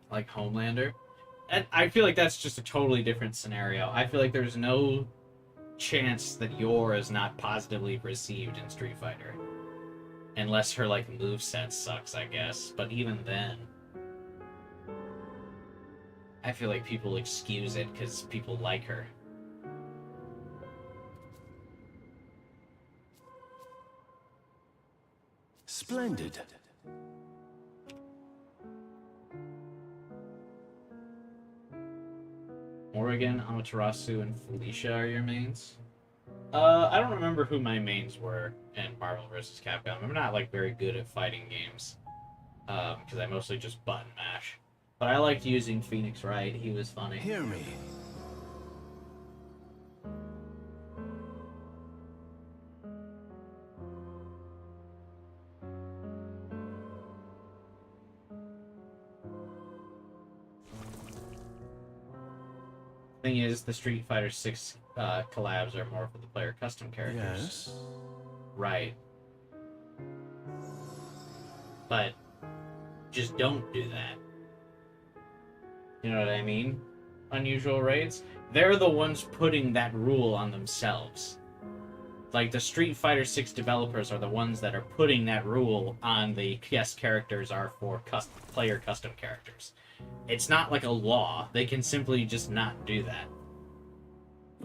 Like Homelander. And I feel like that's just a totally different scenario. I feel like there's no chance that Yor is not positively received in Street Fighter. Unless her, like, moveset sucks, I guess. But even then, I feel like people excuse it because people like her. Splendid. Morrigan, Amaterasu, and Felicia are your mains? I don't remember who my mains were in Marvel vs. Capcom. I'm not, like, very good at fighting games. Because I mostly just button mash. But I liked using Phoenix Wright. He was funny. Hear me. Thing is, the Street Fighter 6 collabs are more for the player custom characters. Yes. Right. but just don't do that. You know what I mean? Unusual raids. They're the ones putting that rule on themselves. Like, the Street Fighter 6 developers are the ones that are putting that rule on the guest characters are for player custom characters. It's not like a law. They can simply just not do that.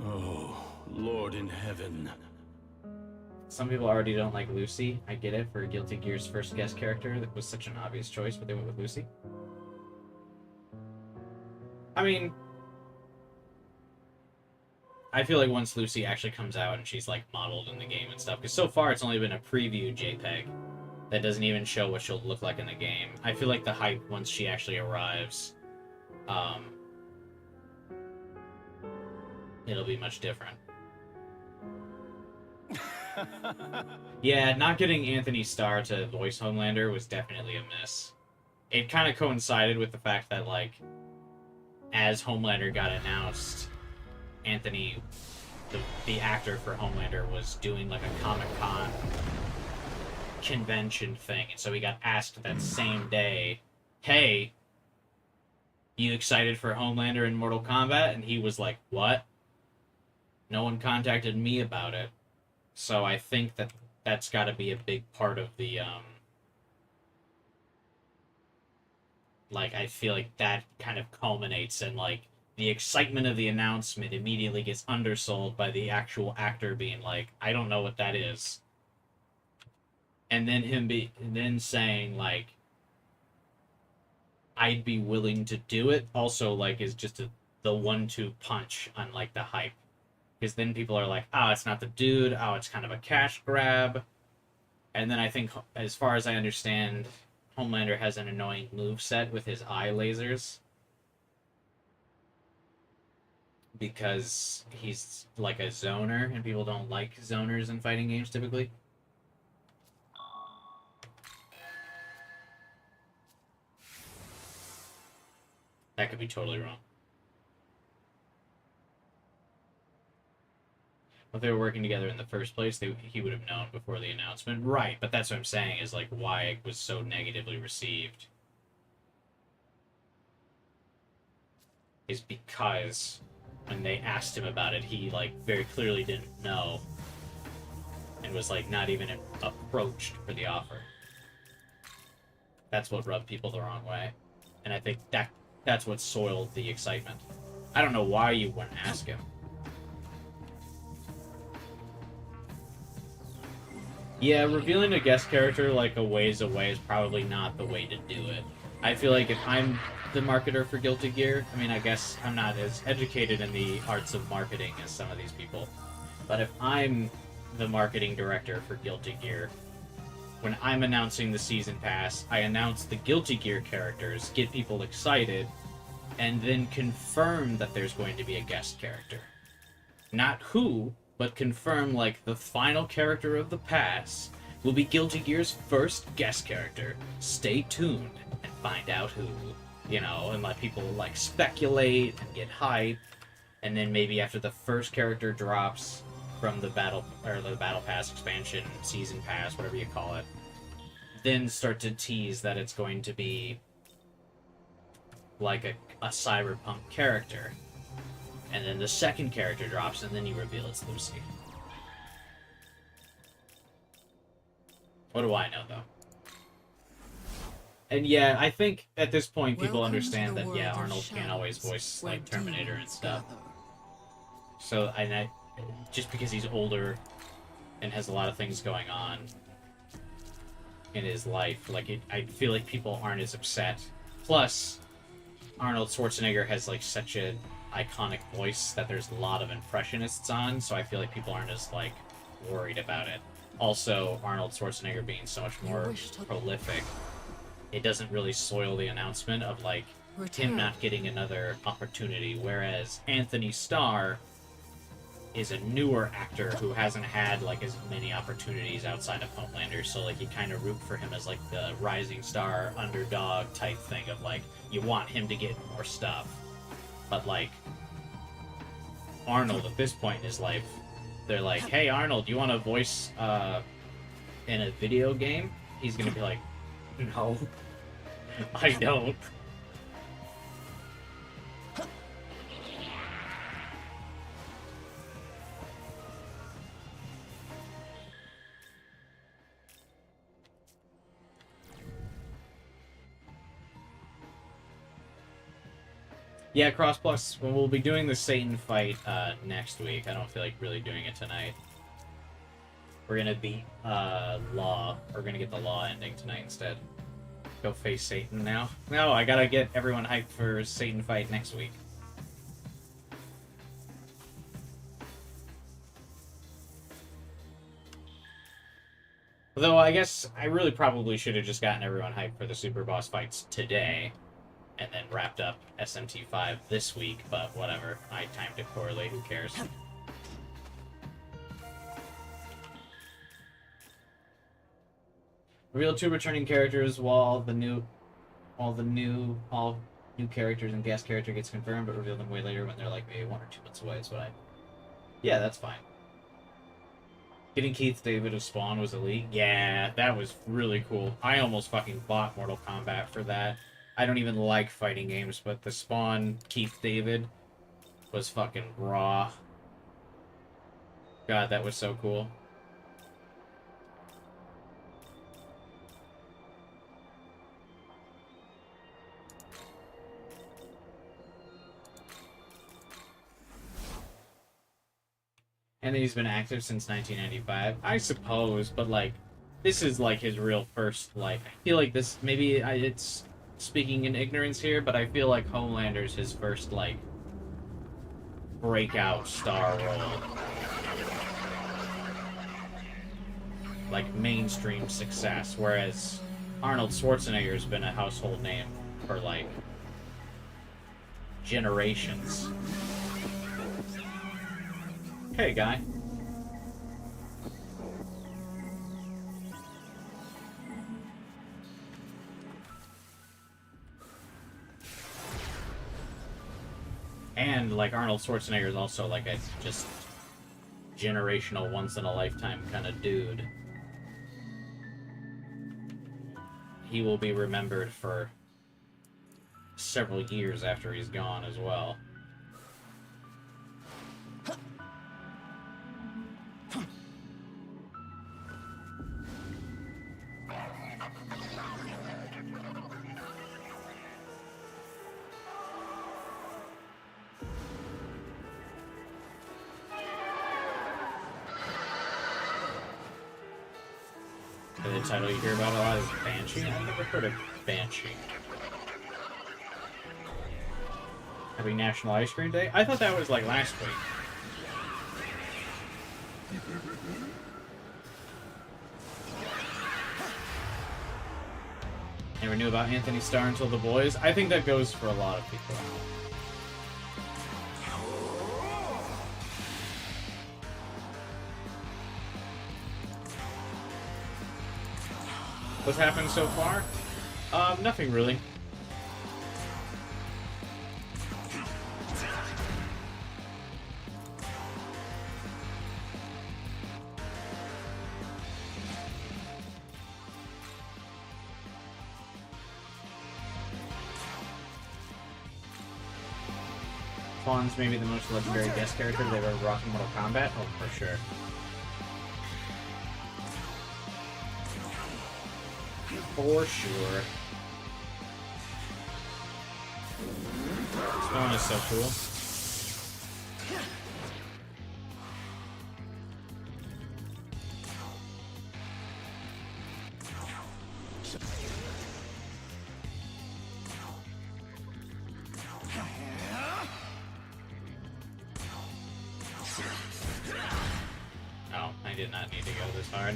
Oh, Lord in heaven. Some people already don't like Lucy. I get it, for Guilty Gear's first guest character. That was such an obvious choice, but they went with Lucy. I mean, I feel like once Lucy actually comes out and she's, like, modeled in the game and stuff, because so far it's only been a preview JPEG that doesn't even show what she'll look like in the game. I feel like the hype once she actually arrives, it'll be much different. Yeah, not getting Anthony Starr to voice Homelander was definitely a miss. It kind of coincided with the fact that, like, as Homelander got announced, Anthony, the actor for Homelander, was doing, like, a Comic-Con convention thing, and so he got asked that same day, hey, you excited for Homelander in Mortal Kombat? And he was like, what? No one contacted me about it. So I think that that's got to be a big part of the, like, I feel like that kind of culminates in, like, the excitement of the announcement immediately gets undersold by the actual actor being like, I don't know what that is. And then then saying, like, I'd be willing to do it, also, like, is just the 1-2 punch on, like, the hype. Because then people are like, oh, it's not the dude, oh, it's kind of a cash grab. And then I think, as far as I understand, Homelander has an annoying moveset with his eye lasers. Because he's, like, a zoner, and people don't like zoners in fighting games, typically. That could be totally wrong. If they were working together in the first place, he would have known before the announcement. Right, but that's what I'm saying, is, like, why it was so negatively received. Is because when they asked him about it, he, like, very clearly didn't know. And was, like, not even approached for the offer. That's what rubbed people the wrong way. And I think that's what soiled the excitement. I don't know why you wouldn't ask him. Yeah, revealing a guest character, like, a ways away is probably not the way to do it. I feel like if I'm the marketer for Guilty Gear, I mean, I guess I'm not as educated in the arts of marketing as some of these people, but if I'm the marketing director for Guilty Gear, when I'm announcing the season pass, I announce the Guilty Gear characters, get people excited, and then confirm that there's going to be a guest character. Not who, but confirm, like, the final character of the pass will be Guilty Gear's first guest character. Stay tuned and find out who, you know, and let people, like, speculate and get hype, and then maybe after the first character drops from the battle pass expansion, season pass, whatever you call it, then start to tease that it's going to be like a cyberpunk character. And then the second character drops, and then you reveal it's Lucy. What do I know, though? And yeah, I think at this point people understand that, yeah, Arnold can't always voice, like, Terminator and stuff. So, just because he's older and has a lot of things going on in his life, like, I feel like people aren't as upset. Plus, Arnold Schwarzenegger has, like, such an iconic voice that there's a lot of impressionists on, so I feel like people aren't as, like, worried about it. Also, Arnold Schwarzenegger being so much more prolific, it doesn't really soil the announcement of, like, him not getting another opportunity, whereas Anthony Starr is a newer actor who hasn't had, like, as many opportunities outside of Homelander, so, like, you kind of root for him as, like, the rising star underdog type thing of, like, you want him to get more stuff. But, like, Arnold, at this point in his life, they're like, hey, Arnold, you want to voice in a video game? He's going to be like, No. I don't. Yeah, Cross Plus, we'll be doing the Satan fight next week. I don't feel like really doing it tonight. We're gonna beat Law. We're gonna get the Law ending tonight instead. Go face Satan now. No, I gotta get everyone hyped for Satan fight next week. Although I guess I really probably should have just gotten everyone hyped for the Super Boss fights today. And then wrapped up SMT 5 this week, but whatever. I timed it poorly, who cares? Reveal 2 returning characters while new characters and guest character gets confirmed, but reveal them way later when they're like maybe 1 or 2 months away is what I... Yeah, that's fine. Getting Keith David of Spawn was elite. Yeah, that was really cool. I almost fucking bought Mortal Kombat for that. I don't even like fighting games, but the Spawn Keith David was fucking raw. God, that was so cool. And then he's been active since 1995. I suppose, but like, this is like his real first, like, I feel like this, maybe it's speaking in ignorance here, but I feel like Homelander's his first, like, breakout star role. Like, mainstream success, whereas Arnold Schwarzenegger's been a household name for, like, generations. Hey, guy. And, like, Arnold Schwarzenegger is also, like, a just generational, once-in-a-lifetime kind of dude. He will be remembered for several years after he's gone as well. The title you hear about a lot is Banshee. I've never heard of Banshee. Happy National Ice Cream Day? I thought that was like last week. Never knew about Anthony Starr until The Boys. I think that goes for a lot of people. What's happened so far? Nothing really. Fawn's maybe the most legendary guest character they've ever brought in Mortal Kombat? Oh, for sure. For sure. This one is so cool. Oh, I did not need to go this hard.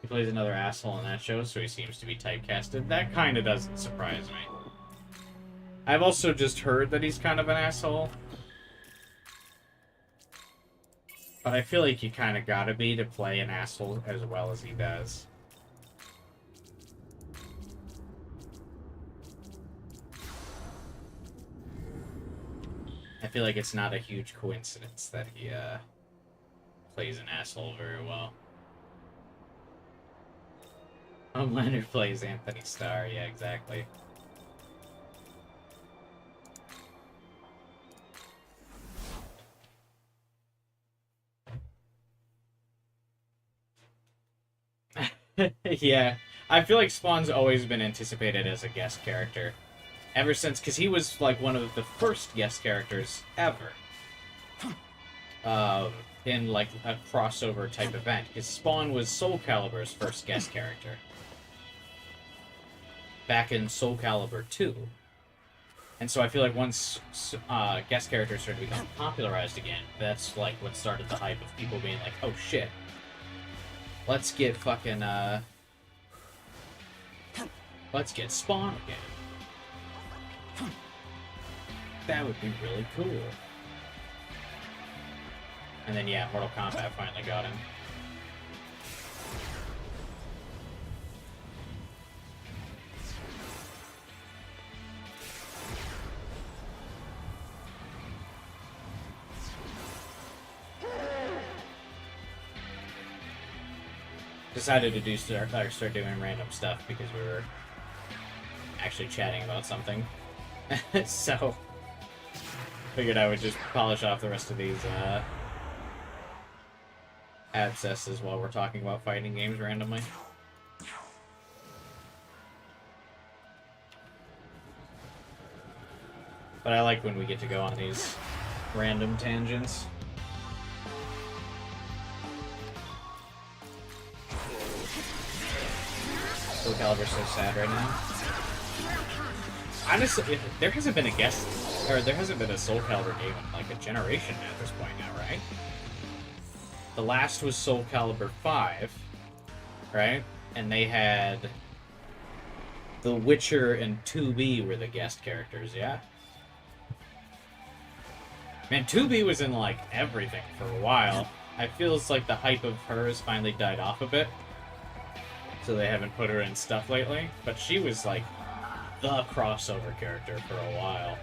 He plays another asshole in that show, so he seems to be typecasted. That kind of doesn't surprise me. I've also just heard that he's kind of an asshole. But I feel like you kind of gotta be to play an asshole as well as he does. I feel like it's not a huge coincidence that he plays an asshole very well. Homelander plays Anthony Starr, yeah, exactly. Yeah, I feel like Spawn's always been anticipated as a guest character. Ever since, because he was like one of the first guest characters ever. In like a crossover type event. Because Spawn was Soul Calibur's first guest character. Back in Soul Calibur 2. And so I feel like once guest characters started to become popularized again, that's like what started the hype of people being like, oh shit. Let's get fucking, let's get Spawn again. That would be really cool. And then, yeah, Mortal Kombat finally got him. Decided to start doing random stuff because we were actually chatting about something. So, figured I would just polish off the rest of these abscesses while we're talking about fighting games randomly. But I like when we get to go on these random tangents. Soul Calibur's so sad right now. Honestly, there hasn't been a there hasn't been a Soul Calibur game in like a generation at this point now, right? The last was Soul Calibur 5, right? And they had The Witcher and 2B were the guest characters, yeah? Man, 2B was in like everything for a while. I feel it's like the hype of her has finally died off a bit. So they haven't put her in stuff lately. But she was like the crossover character for a while.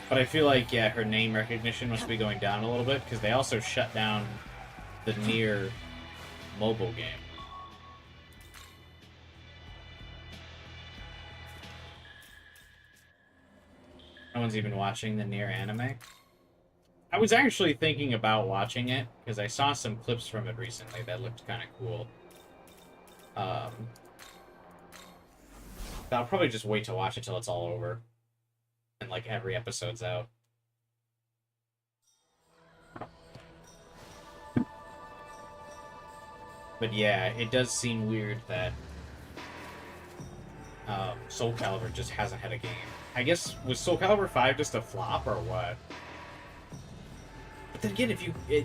But I feel like, yeah, her name recognition must be going down a little bit, because they also shut down the Nier mobile game. No one's even watching the Nier anime. I was actually thinking about watching it, because I saw some clips from it recently that looked kind of cool. I'll probably just wait to watch it till it's all over. And like every episode's out. But yeah, it does seem weird that Soul Calibur just hasn't had a game. I guess, was Soul Calibur 5 just a flop or what? But then again,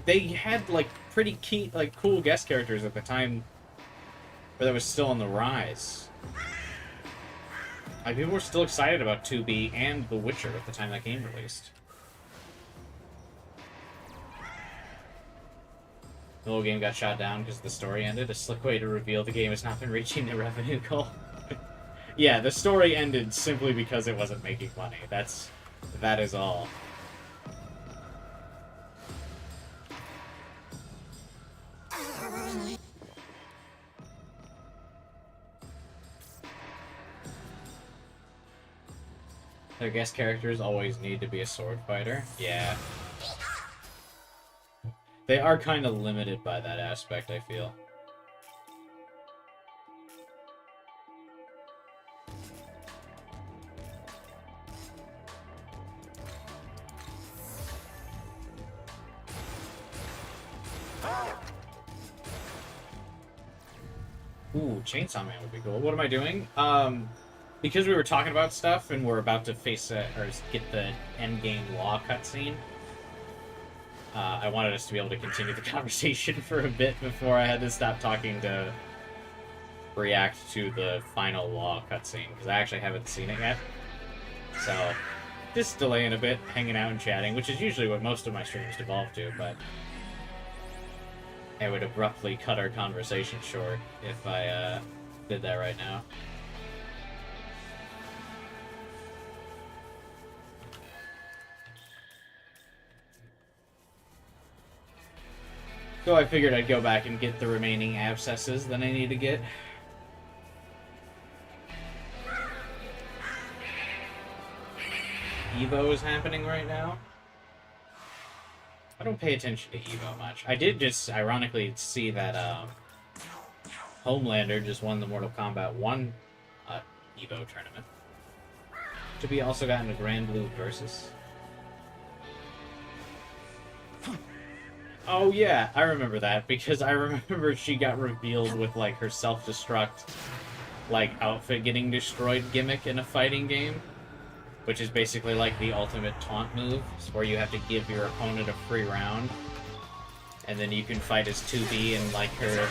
they had like pretty key, like cool guest characters at the time where that was still on the rise. Like, people were still excited about 2B and The Witcher at the time that game released. The whole game got shot down because the story ended. A slick way to reveal the game has not been reaching the revenue goal. Yeah, the story ended simply because it wasn't making money. That is all. Their guest characters always need to be a sword fighter. Yeah. They are kind of limited by that aspect, I feel. Ooh, Chainsaw Man would be cool. What am I doing? Because we were talking about stuff and we're about to face or get the endgame law cutscene, I wanted us to be able to continue the conversation for a bit before I had to stop talking to react to the final law cutscene, because I actually haven't seen it yet. So, just delaying a bit, hanging out and chatting, which is usually what most of my streams devolve to, but I would abruptly cut our conversation short if I did that right now. So I figured I'd go back and get the remaining abscesses that I need to get. Evo is happening right now. I don't pay attention to Evo much. I did just ironically see that Homelander just won the Mortal Kombat 1 Evo tournament. To be also gotten a Grand Blue Versus. Oh yeah, I remember that, because I remember she got revealed with like her self-destruct like outfit getting destroyed gimmick in a fighting game, which is basically like the ultimate taunt move, where you have to give your opponent a free round, and then you can fight as 2B in like her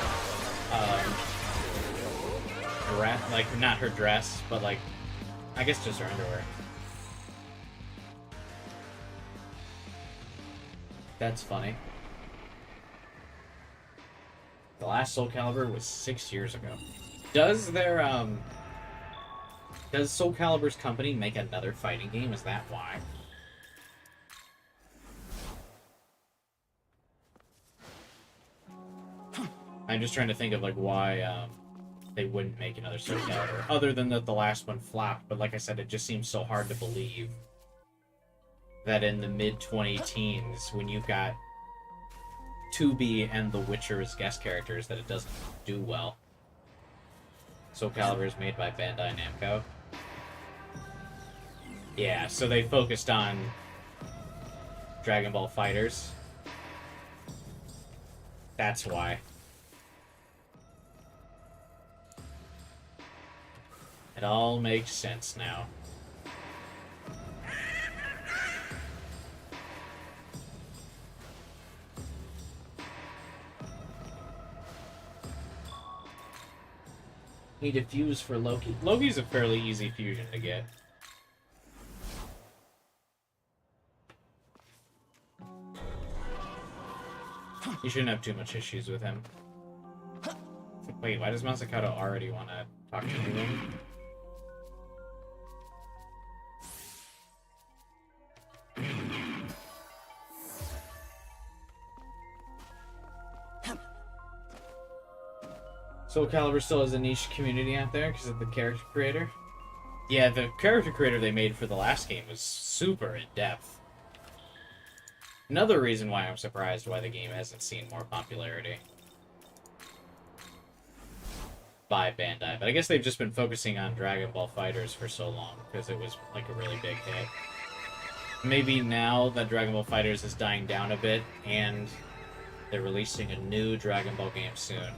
like not her dress, but like I guess just her underwear. That's funny. The last Soul Calibur was 6 years ago. Does their does Soul Calibur's company make another fighting game? Is that why? I'm just trying to think of like why they wouldn't make another Soul Calibur, other than that the last one flopped. But like I said, it just seems so hard to believe that in the mid-2010s, when you've got 2B and The Witcher as guest characters, that it doesn't do well. Soul Calibur is made by Bandai Namco. Yeah, so they focused on Dragon Ball Fighters. That's why. It all makes sense now. Need a fuse for Loki. Loki's a fairly easy fusion to get. You shouldn't have too much issues with him. Wait, why does Masakato already want to talk to him? Soul Calibur still has a niche community out there because of the character creator. Yeah, the character creator they made for the last game was super in-depth. Another reason why I'm surprised why the game hasn't seen more popularity by Bandai. But I guess they've just been focusing on Dragon Ball Fighters for so long because it was like a really big hit. Maybe now that Dragon Ball Fighters is dying down a bit and they're releasing a new Dragon Ball game soon,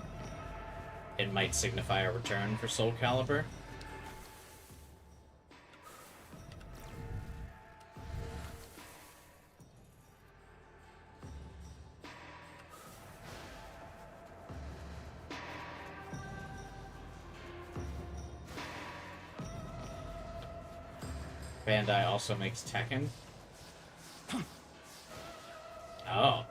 it might signify a return for Soul Calibur. Bandai also makes Tekken. Oh.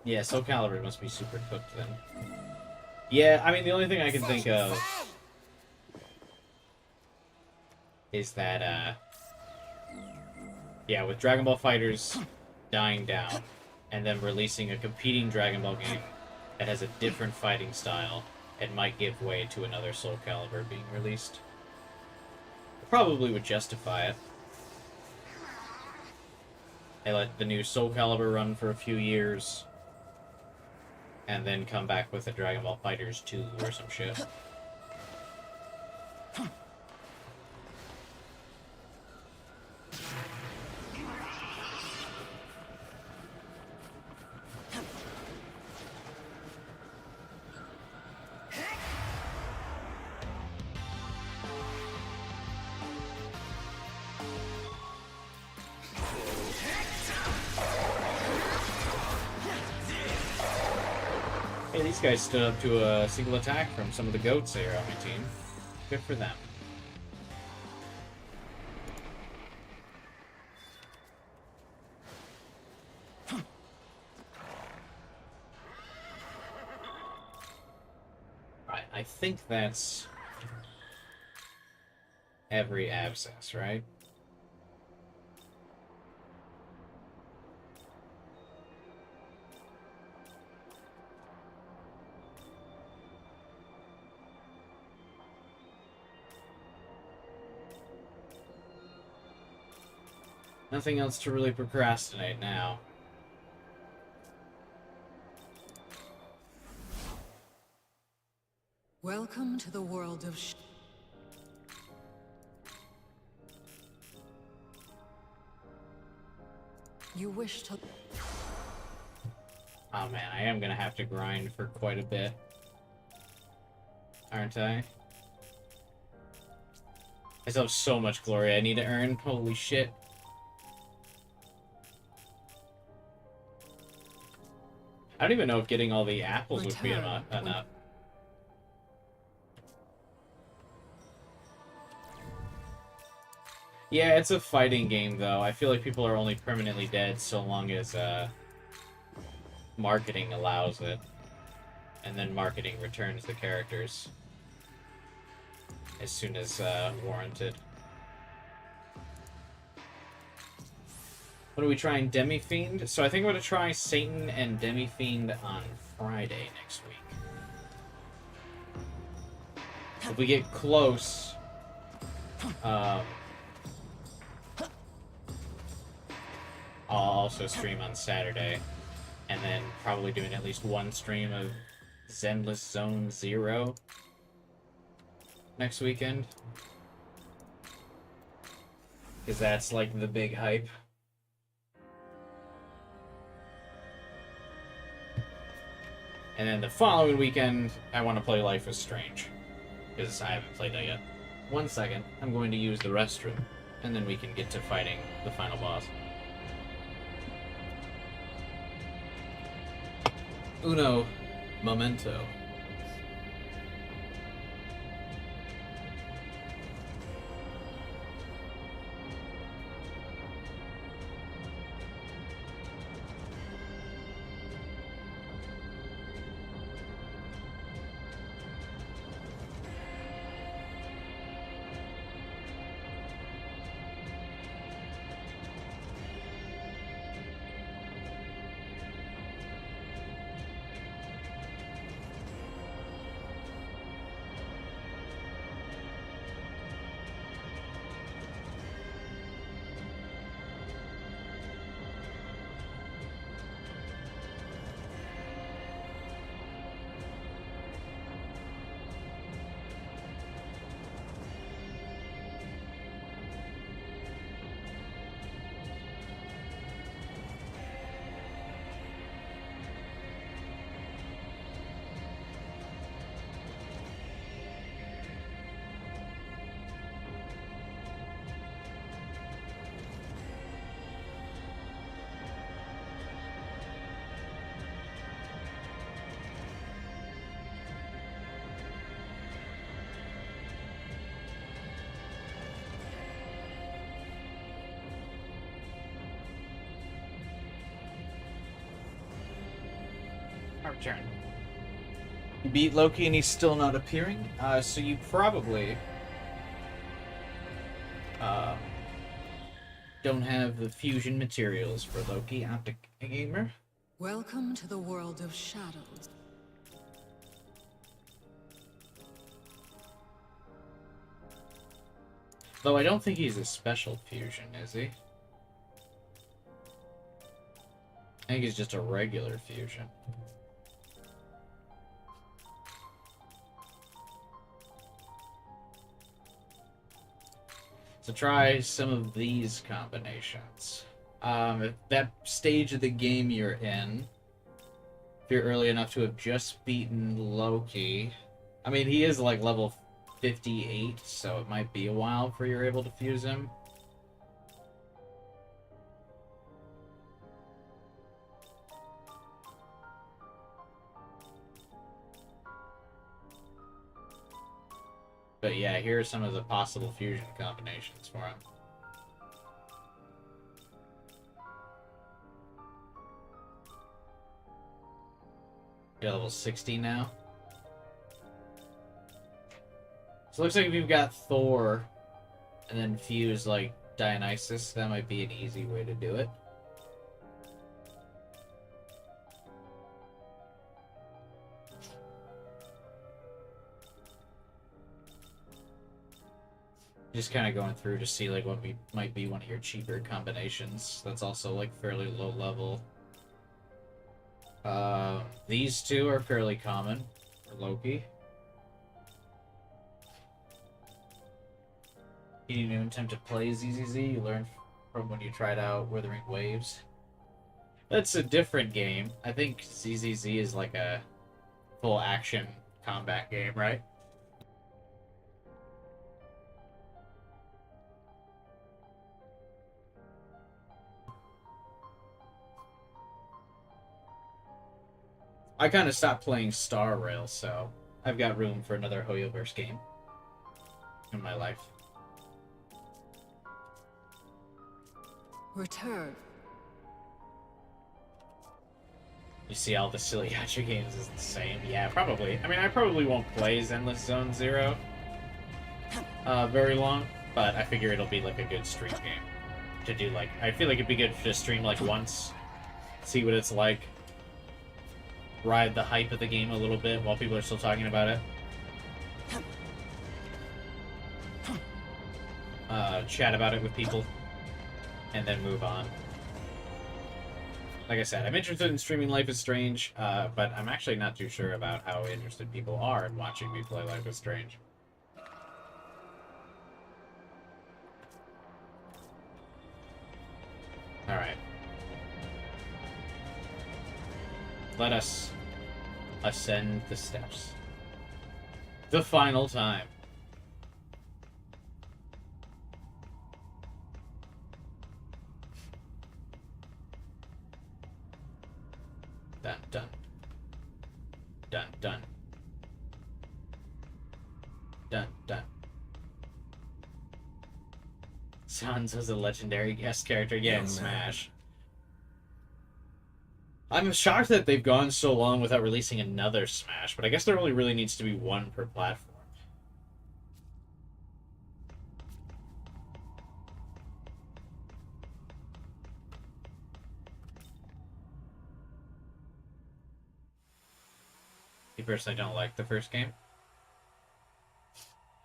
Yeah, Soul Calibur must be super cooked then. Yeah, I mean, the only thing I can think of is that, yeah, with Dragon Ball Fighters dying down, and then releasing a competing Dragon Ball game that has a different fighting style, it might give way to another Soul Calibur being released. Probably would justify it. They let the new Soul Calibur run for a few years, and then come back with a Dragon Ball Fighters 2 or some shit. Hey, these guys stood up to a single attack from some of the goats there on my team. Good for them. think that's every abscess, right? Nothing else to really procrastinate now. Welcome to the world of You wish to... Oh man, I am gonna have to grind for quite a bit. Aren't I? I still have so much glory I need to earn. Holy shit. I don't even know if getting all the apples would be enough. Yeah, it's a fighting game, though. I feel like people are only permanently dead so long as marketing allows it. And then marketing returns the characters as soon as warranted. What are we trying? Demi-Fiend? So I think I'm going to try Satan and Demi-Fiend on Friday next week. If we get close... I'll also stream on Saturday, and then probably doing at least one stream of Zenless Zone 0 next weekend. Because that's like the big hype. And then the following weekend, I want to play Life is Strange, because I haven't played that yet. 1 second, I'm going to use the restroom, and then we can get to fighting the final boss. Uno momento. Our turn. You beat Loki and he's still not appearing, so you probably don't have the fusion materials for Loki, Optic Gamer. Welcome to the world of shadows. Though I don't think he's a special fusion, is he? I think he's just a regular fusion. So try some of these combinations. If that stage of the game you're in, if you're early enough to have just beaten Loki, I mean, he is like level 58, so it might be a while before you're able to fuse him. But yeah, here are some of the possible fusion combinations for him. You're level 60 now. So it looks like if you've got Thor and then fuse like Dionysus, that might be an easy way to do it. Just kind of going through to see like what might be one of your cheaper combinations. That's also like fairly low level. These two are fairly common for Loki. You didn't even attempt to play ZZZ. You learned from when you tried out Withering Waves. That's a different game. I think ZZZ is like a full action combat game, right? I kind of stopped playing Star Rail, so I've got room for another Hoyoverse game in my life. Return. You see all the silly gacha games is the same. Yeah, probably. I mean, I probably won't play Zenless Zone Zero very long, but I figure it'll be like a good stream game to do. Like, I feel like it'd be good to stream like once, see what it's like, ride the hype of the game a little bit while people are still talking about it. Chat about it with people, and then move on. Like I said, I'm interested in streaming Life is Strange, but I'm actually not too sure about how interested people are in watching me play Life is Strange. Alright. Let us ascend the steps. The final time. Dun dun. Dun dun. Dun dun. Sans was a legendary guest character, yeah, in Smash. I'm shocked that they've gone so long without releasing another Smash, but I guess there only really needs to be one per platform. You personally don't like the first game?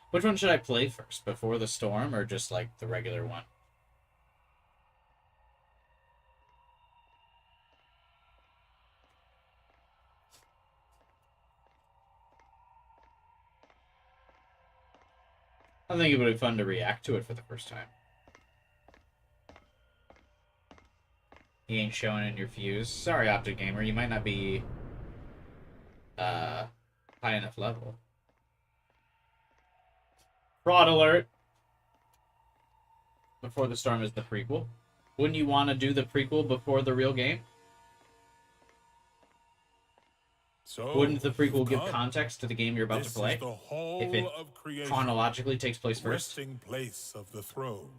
Which one should I play first? Before the Storm or just like the regular one? I think it would be fun to react to it for the first time. You ain't showing in your fuse. Sorry, Optic Gamer, you might not be high enough level. Fraud alert! Before the Storm is the prequel. Wouldn't you want to do the prequel before the real game? So, wouldn't the prequel give context to the game you're about to play? The hall if it of creation, chronologically takes place first? resting place of the throne.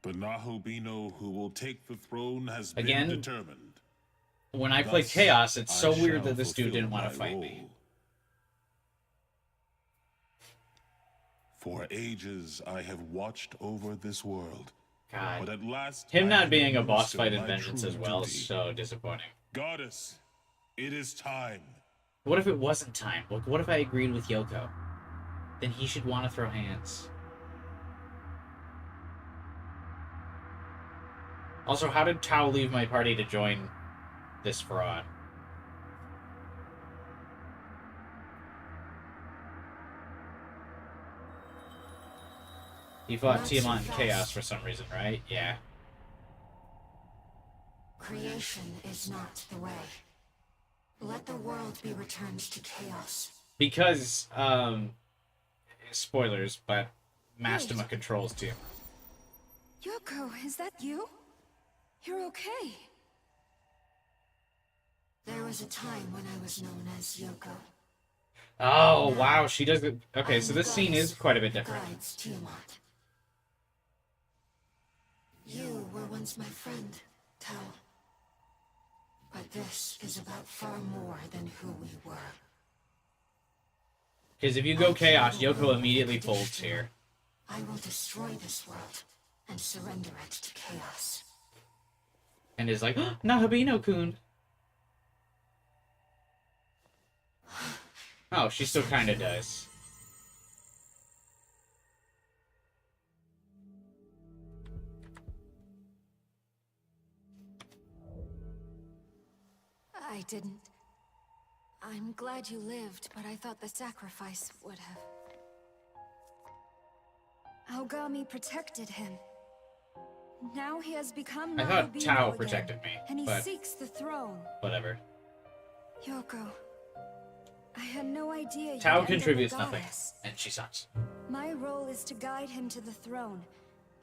The Nahobino who will take the throne has Again, been determined. When I play Chaos, it's so weird that this dude didn't want to fight me. For ages I have watched over this world. God. But at last Him not being a boss fight in Vengeance as well is so disappointing. Goddess, it is time. What if it wasn't time? What if I agreed with Yoko? Then he should want to throw hands. Also, how did Tao leave my party to join this fraud? He fought Tiamat in Chaos for some reason, right? Yeah. Creation is not the way. Let the world be returned to chaos. Because, spoilers, but Mastema controls Tiamat. Yoko, is that you? You're okay. There was a time when I was known as Yoko. Oh, wow, she does it. Okay, so this scene is quite a bit different. Guides Tiamat. You were once my friend, Tao. But this is about far more than who we were. Because if you go Chaos, Yoko immediately folds here. I will destroy this world and surrender it to Chaos. And is like, oh, Nahabino-kun. Oh, she still kind of does. I didn't. I'm glad you lived, but I thought the sacrifice would have. Aogami protected him. Now he has become I thought Nahabino Tao again, protected me, and he but seeks the throne. whatever. Yoko, I had no idea you'd Tao end up a contributes nothing, goddess. and she sucks. My role is to guide him to the throne.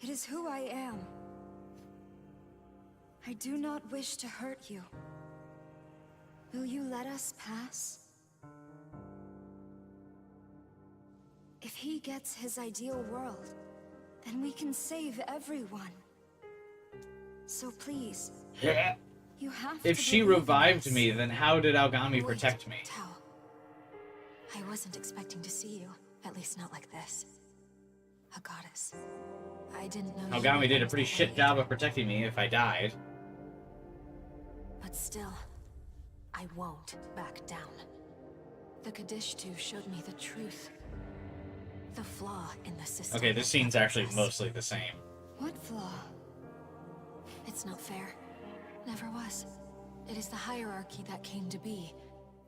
It is who I am. I do not wish to hurt you. Will you let us pass? If he gets his ideal world, then we can save everyone. So please, you have to If she believe in revived us. me, then how did Aogami Wait, protect me? Tao. I wasn't expecting to see you, at least not like this. A goddess. I didn't know you Aogami would did a end pretty that shit way job either. of protecting me if I died. But still, I won't back down. The Kadishtu showed me the truth. The flaw in the system. Okay, this that scene's kept actually us. mostly the same. What flaw? It's not fair. Never was. It is the hierarchy that came to be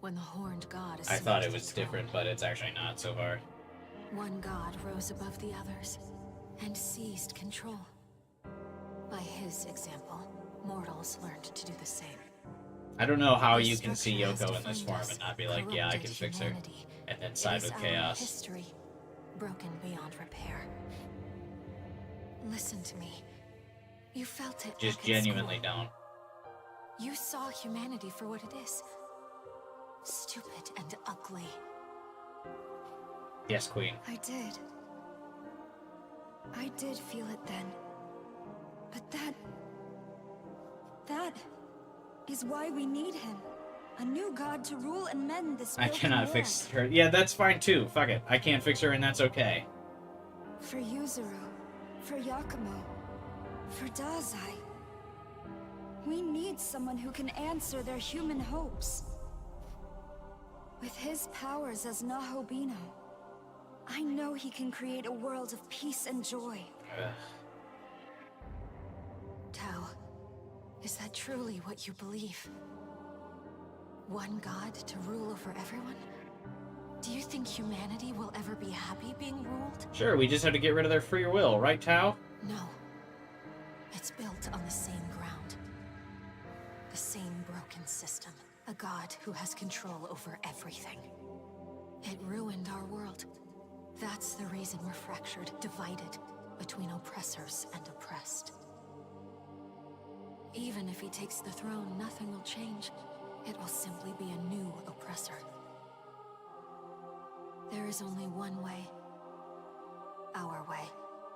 when the horned god I assumed thought it the was throne. different, but it's actually not so far. One god rose above the others and seized control. By his example, mortals learned to do the same. I don't know how This you can see structure has Yoko in this defined form us, and not be like, yeah, I corrupted can fix her. humanity. And then It side is with our Chaos. history, broken beyond repair. Listen to me. You felt it. Just back at genuinely school. don't. You saw humanity for what it is. Stupid and ugly. Yes, Queen. I did. I did feel it then. But that is why we need him. A new god to rule and mend this I broken cannot world. fix her. Yeah, that's fine too. Fuck it. I can't fix her and that's okay. For Yuzuru, for Yakumo, for Dazai. We need someone who can answer their human hopes. With his powers as Nahobino, I know he can create a world of peace and joy. Ugh. Tao, is that truly what you believe? One god to rule over everyone? Do you think humanity will ever be happy being ruled? Sure, we just have to get rid of their free will, right, Tao? No. It's built on the same ground. The same broken system. A god who has control over everything. It ruined our world. That's the reason we're fractured, divided between oppressors and oppressed. Even if he takes the throne, nothing will change. It will simply be a new oppressor. There is only one way. Our way.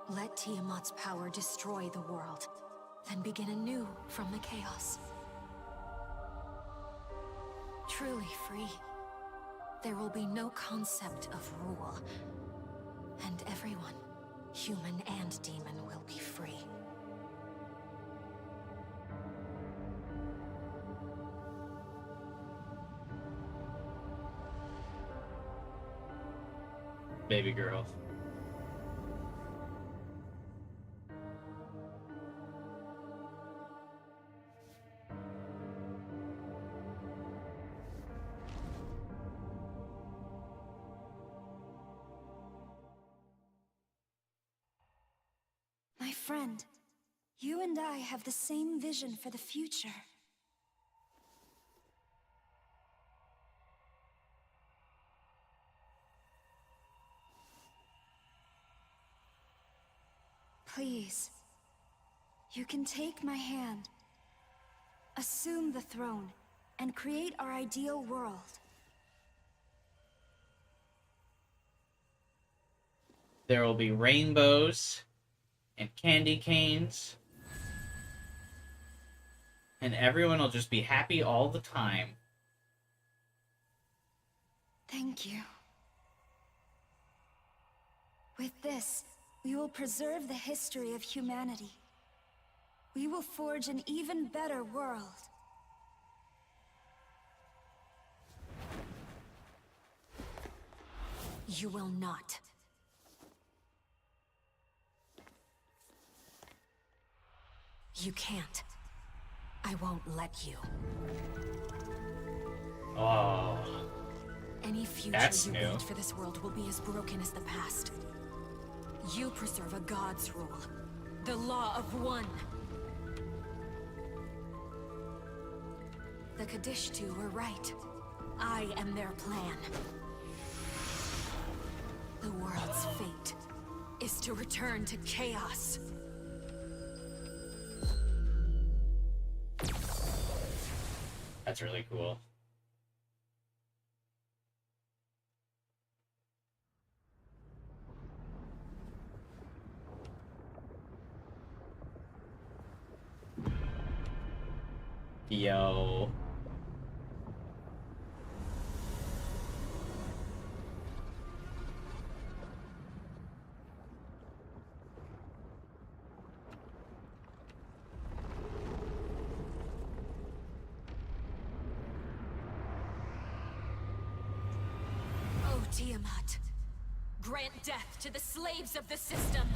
Let Tiamat's power destroy the world, then begin anew from the chaos. Truly free. There will be no concept of rule. And everyone, human and demon, will be free. Baby girl. My friend, you and I have the same vision for the future. Please, you can take my hand, assume the throne, and create our ideal world. There will be rainbows and candy canes. And everyone will just be happy all the time. Thank you. this, we will preserve the history of humanity. We will forge an even better world. You will not. You can't. I won't let you. Oh. Any future That's you new. build for this world will be as broken as the past. You preserve a god's rule. The law of one. The Kadishtu were right. I am their plan. The world's fate is to return to chaos. That's really cool. Yo. Oh, Tiamat. Grant death to the slaves of the system.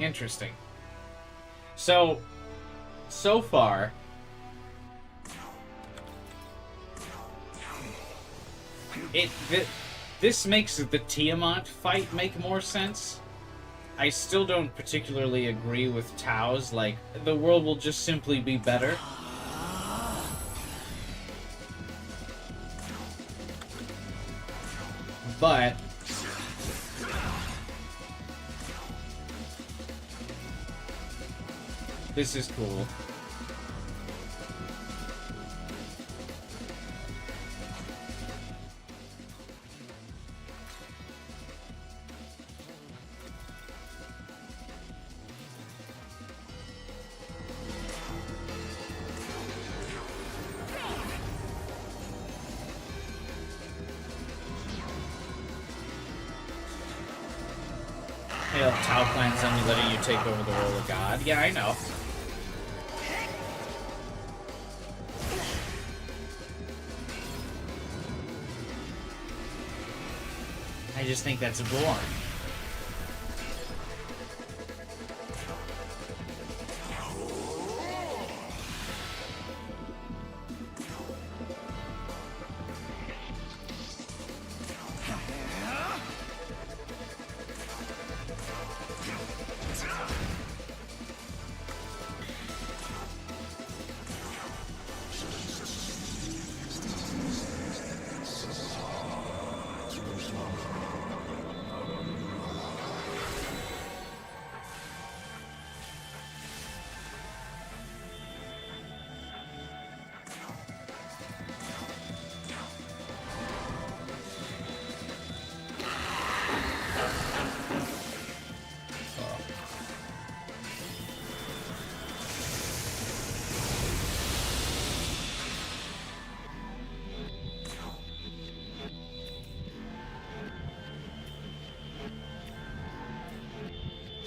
Interesting. So far, this makes the Tiamat fight make more sense. I still don't particularly agree with Tao's, like, the world will just simply be better. But this is cool. Hey, Tao plans on letting you take over the role of God. Yeah, I know. I just think that's boring.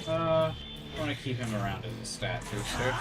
I want to keep him around as a stat booster.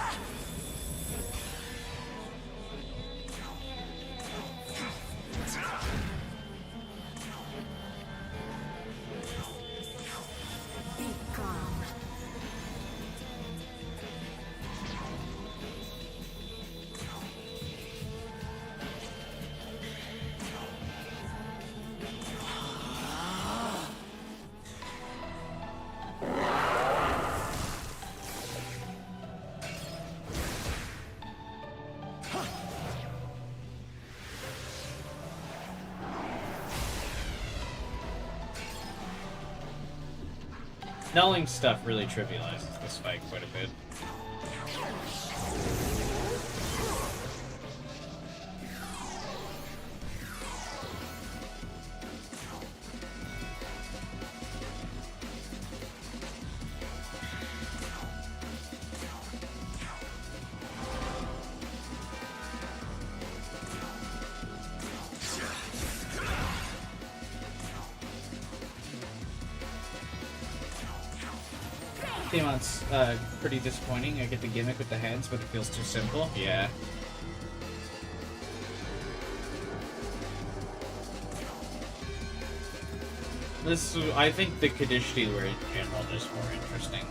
Nulling stuff really trivializes this fight quite a bit. Tiamat's pretty disappointing. I get the gimmick with the heads, but it feels too simple. Yeah. I think the Kadishti were in general just more interesting.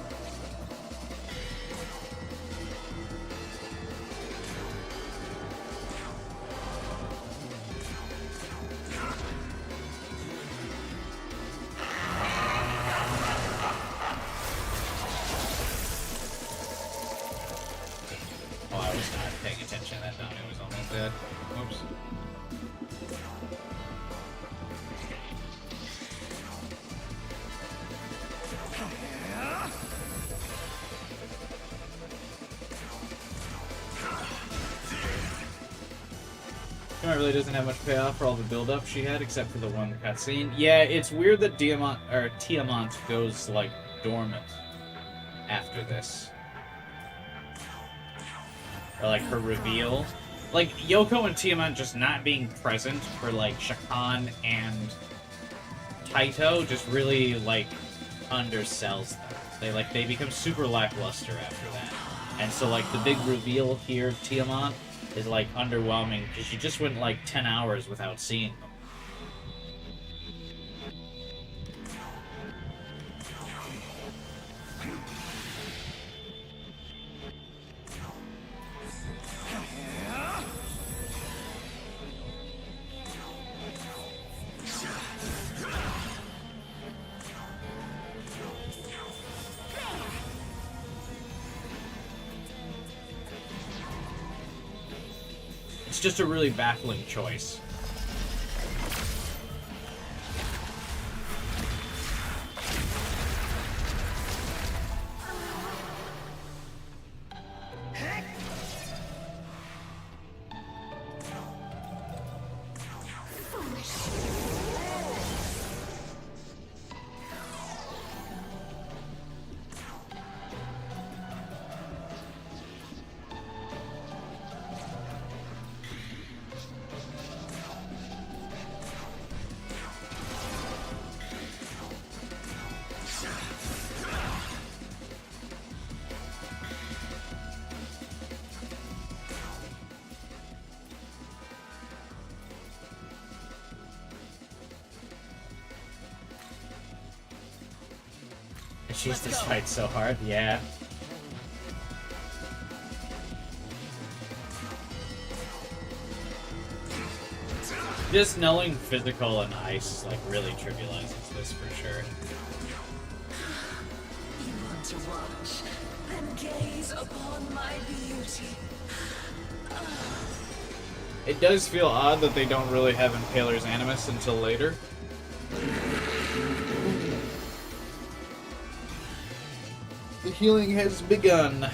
Oh, I was not paying attention that time. It was almost dead. Oops. Tiamat really doesn't have much payoff for all the build-up she had, except for the one cutscene. Yeah, it's weird that Tiamat goes, like, dormant after this. Or, like, her reveal. Like, Yoko and Tiamat just not being present for, like, Shakan and Taito just really, like, undersells them. They become super lackluster after that. And so, like, the big reveal here of Tiamat is, like, underwhelming, because you just went, like, 10 hours without seeing them. It's just a really baffling choice. She's this fight so hard, yeah. Just knowing physical and ice like really trivializes this for sure. You want to watch? Then gaze upon my beauty. It does feel odd that they don't really have Impaler's Animus until later. The healing has begun.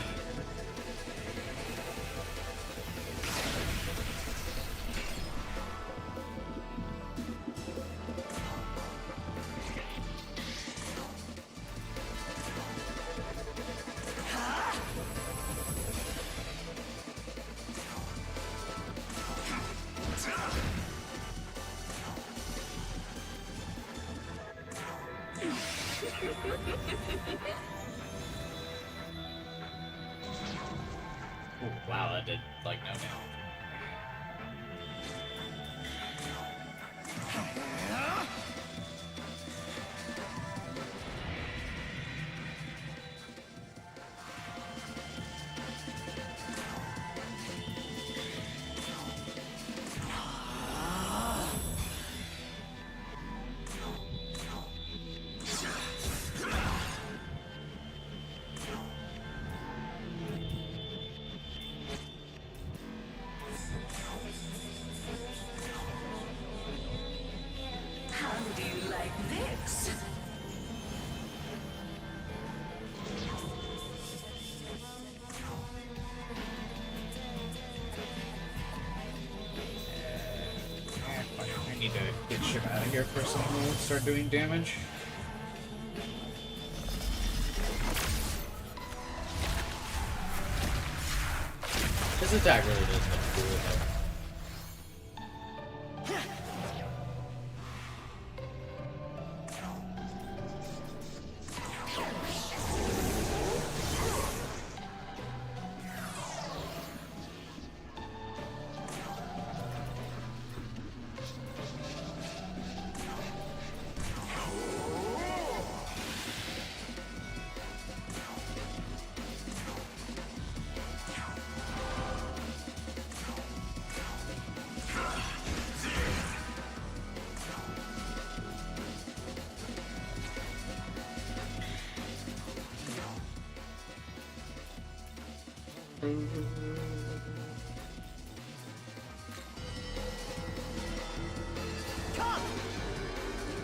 Ooh, wow, that did like no damage. How do you like this? I need to get Shiva out of here first and we'll start doing damage. This attack really does look cool though.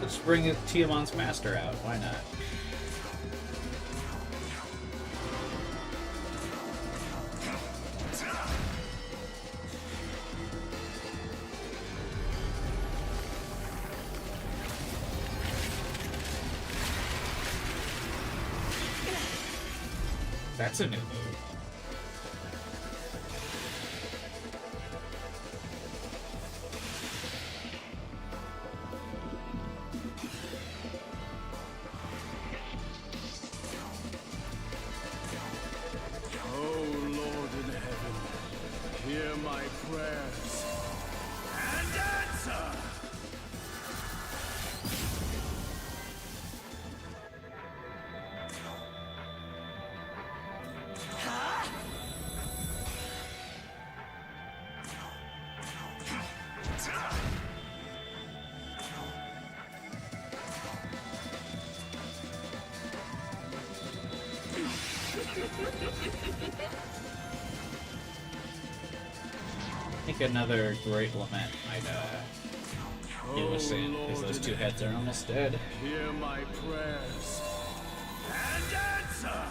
Let's bring Tiamat's master out. Why not? That's a new move. Oh, Lord in heaven, hear my prayers and answer! I think another great lament might do us in, because those two heads are almost dead. Hear my prayers and answer!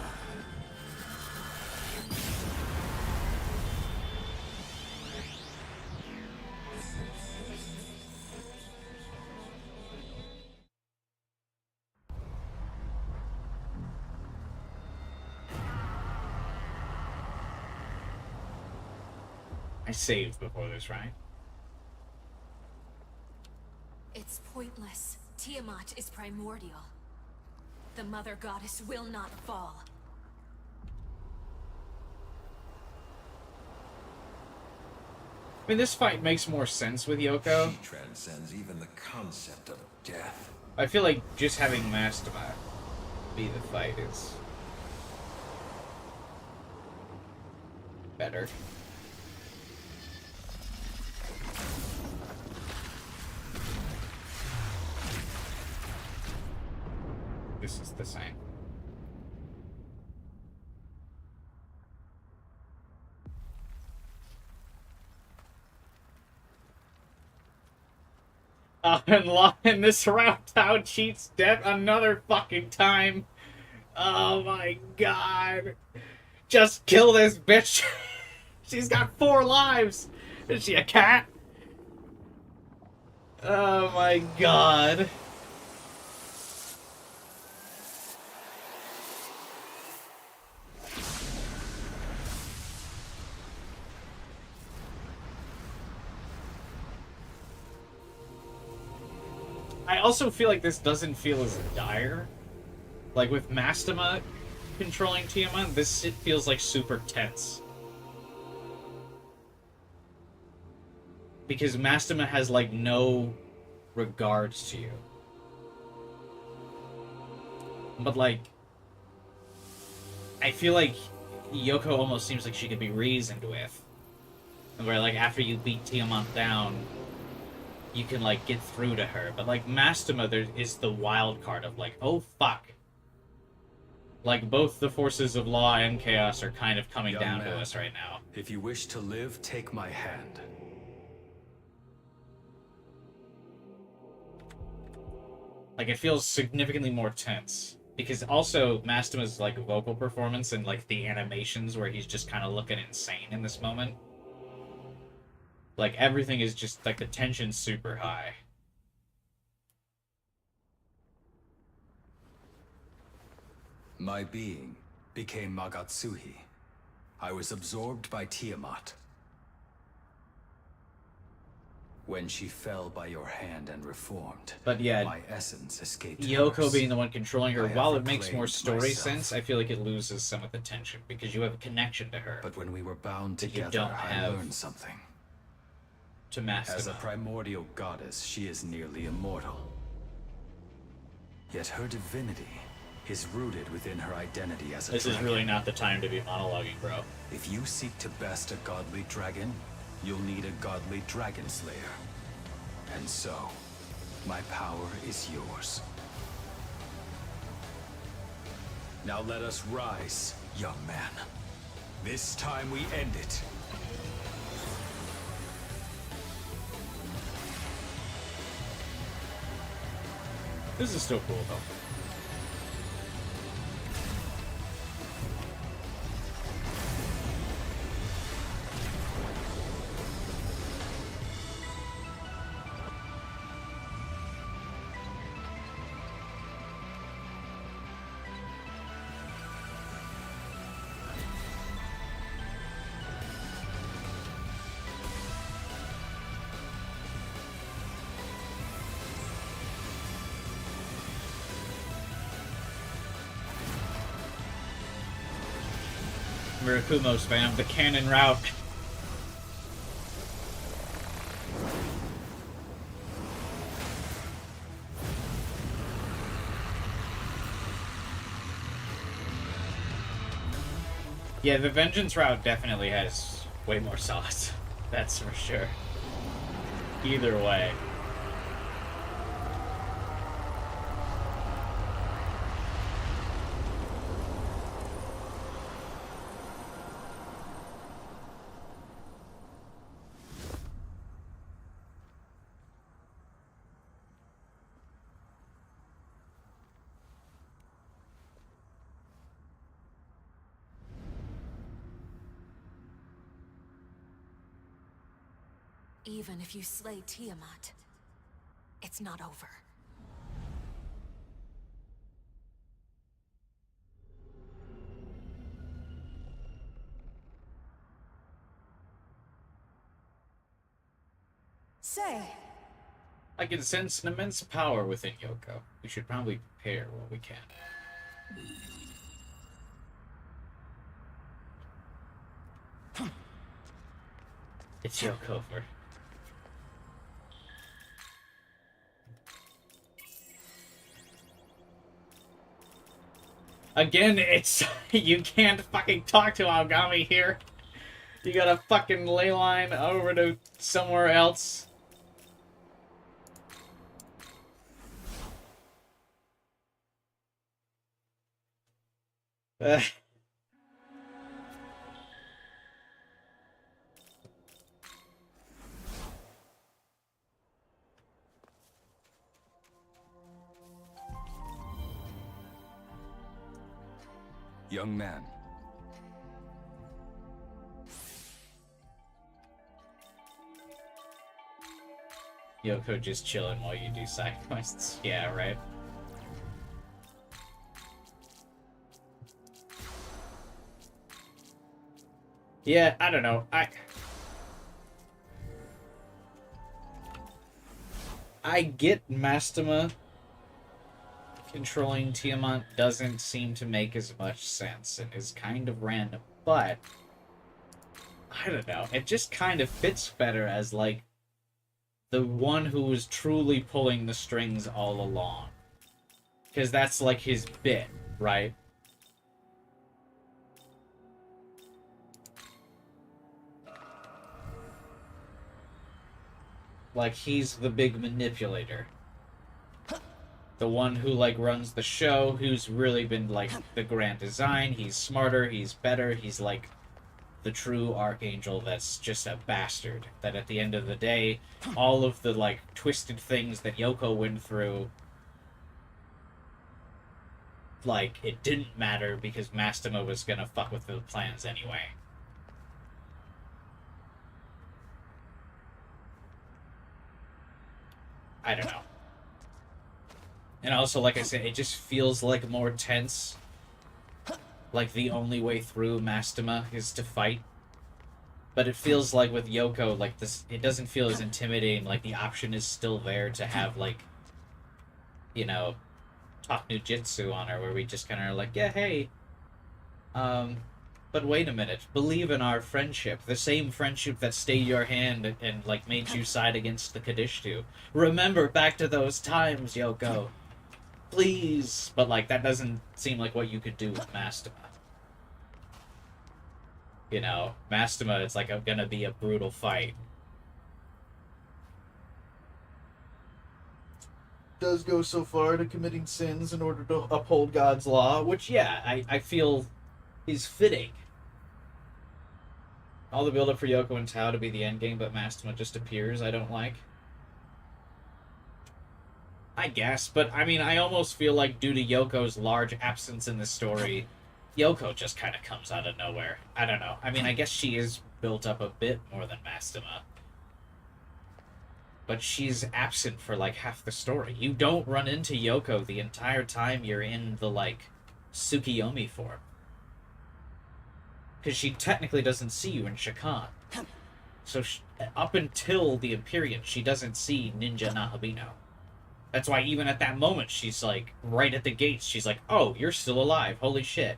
I saved before this, right? It's pointless. Tiamat is primordial. The Mother Goddess will not fall. I mean, this fight makes more sense with Yoko. She transcends even the concept of death. I feel like just having Mastema be the fight is better. This is the same. And this route out cheats death another fucking time. Oh my god. Just kill this bitch. She's got 4 lives. Is she a cat? Oh my god. I also feel like this doesn't feel as dire. Like with Mastema controlling Tiamat, this it feels like super tense. Because Mastema has like no regards to you. But like, I feel like Yoko almost seems like she could be reasoned with. Where like after you beat Tiamat down, you can like get through to her, but like Mastema there is the wild card of like, oh fuck, like both the forces of law and chaos are kind of coming down to us right now. If you wish to live, take my hand. Like it feels significantly more tense because also Mastema's like vocal performance and like the animations where he's just kind of looking insane in this moment. Like, everything is just, like, the tension's super high. My being became Magatsuhi. I was absorbed by Tiamat. When she fell by your hand and reformed, but yeah, my essence escaped Yoko hers. being the one controlling her, while it makes more reclaimed story myself. sense, I feel like it loses some of the tension because you have a connection to her. But when we were bound that you together, don't I have learned something. To Mastema. As a primordial goddess, she is nearly immortal. Yet her divinity is rooted within her identity as a This dragon. is really not the time to be monologuing, bro. If you seek to best a godly dragon, you'll need a godly dragon slayer. And so, my power is yours. Now let us rise, young man. This time we end it. This is still cool, though. Mirakumos, fam, the cannon route. Yeah, the Vengeance route definitely has way more sauce. That's for sure. Either way. Even if you slay Tiamat, it's not over. Say, I can sense an immense power within Yoko. We should probably prepare what we can. It's Yoko for... Again, it's... you can't fucking talk to Aogami here. You gotta fucking ley line over to somewhere else. Young man. Yoko just chilling while you do side quests. Yeah, right? Yeah, I don't know. I get Mastema controlling Tiamat doesn't seem to make as much sense and is kind of random, but I don't know. It just kind of fits better as, like, the one who was truly pulling the strings all along. Because that's, like, his bit, right? Like, he's the big manipulator. The one who, like, runs the show, who's really been, like, the grand design. He's smarter, he's better, he's, like, the true Archangel that's just a bastard. That at the end of the day, all of the, like, twisted things that Yoko went through, like, it didn't matter because Mastema was gonna fuck with the plans anyway. I don't know. And also, like I said, it just feels like more tense. Like the only way through Mastema is to fight. But it feels like with Yoko, like this, it doesn't feel as intimidating. Like the option is still there to have, like, you know, talk Nujitsu on her, where we just kind of are like, yeah, hey, but wait a minute, believe in our friendship, the same friendship that stayed your hand and like made you side against the Kadishtu. Remember back to those times, Yoko. Please. But like that doesn't seem like what you could do with Mastema. You know, Mastema, it's like gonna be a brutal fight. Does go so far to committing sins in order to uphold God's law, which, yeah, I feel is fitting. All the build-up for Yoko and Tao to be the endgame, but Mastema just appears, I don't like. I guess, but I mean, I almost feel like due to Yoko's large absence in the story, Yoko just kind of comes out of nowhere. I don't know. I mean, I guess she is built up a bit more than Mastema. But she's absent for, like, half the story. You don't run into Yoko the entire time you're in the, like, Tsukiyomi form. Because she technically doesn't see you in Shakan. So, up until the Empyrean, she doesn't see Ninja Nahabino. That's why even at that moment, she's, like, right at the gates. She's like, oh, you're still alive. Holy shit.